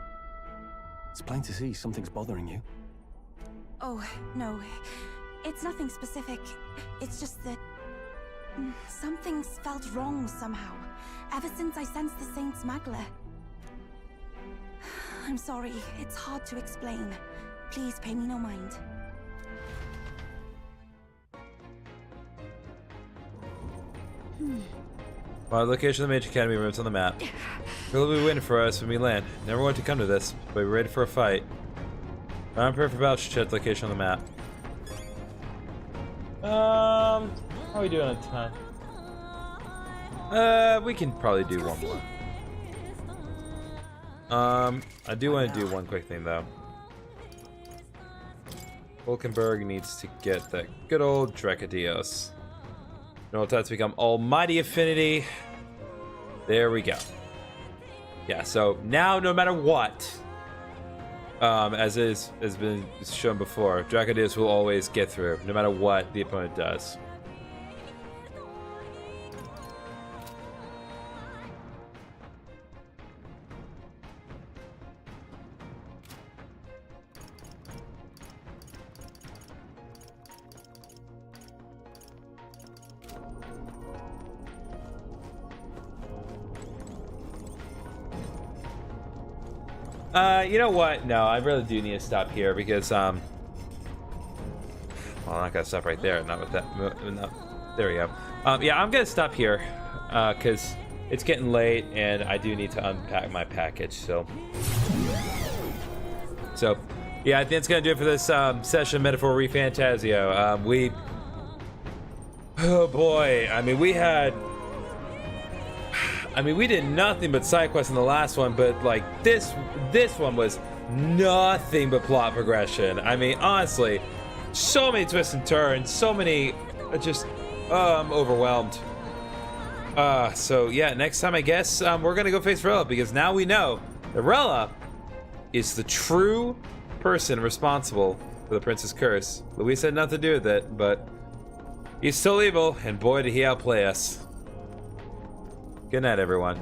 It's plain to see something's bothering you. Oh, no. It's nothing specific. It's just that... something's felt wrong somehow, ever since I sensed the Saint's Magla. I'm sorry, it's hard to explain. Please pay me no mind. Well, the location of the Mage Academy room's on the map. Will be waiting for us when we land. Never want to come to this, but we're ready for a fight. I'm prepared for battle. Check the location on the map. How are we doing on time? We can probably do one more. I do want to do one quick thing though. Vulcanberg needs to get that good old Dracodios. No time to become Almighty Affinity. There we go. Yeah, so now no matter what, as has been shown before, Dracodios will always get through, no matter what the opponent does. You know what? No, I really do need to stop here because, well, I'm not gonna stop right there. Not with that. No, there we go. Yeah, I'm gonna stop here because it's getting late and I do need to unpack my package. So, yeah, I think it's gonna do it for this session of Metaphor ReFantasio. Oh boy, I mean, we did nothing but side quests in the last one, but like this one was nothing but plot progression. I mean, honestly, so many twists and turns, so many, just, I'm overwhelmed. So yeah, next time I guess we're gonna go face Rella because now we know that Rella is the true person responsible for the Prince's Curse. Luis had nothing to do with it, but he's still evil, and boy did he outplay us. Good night, everyone.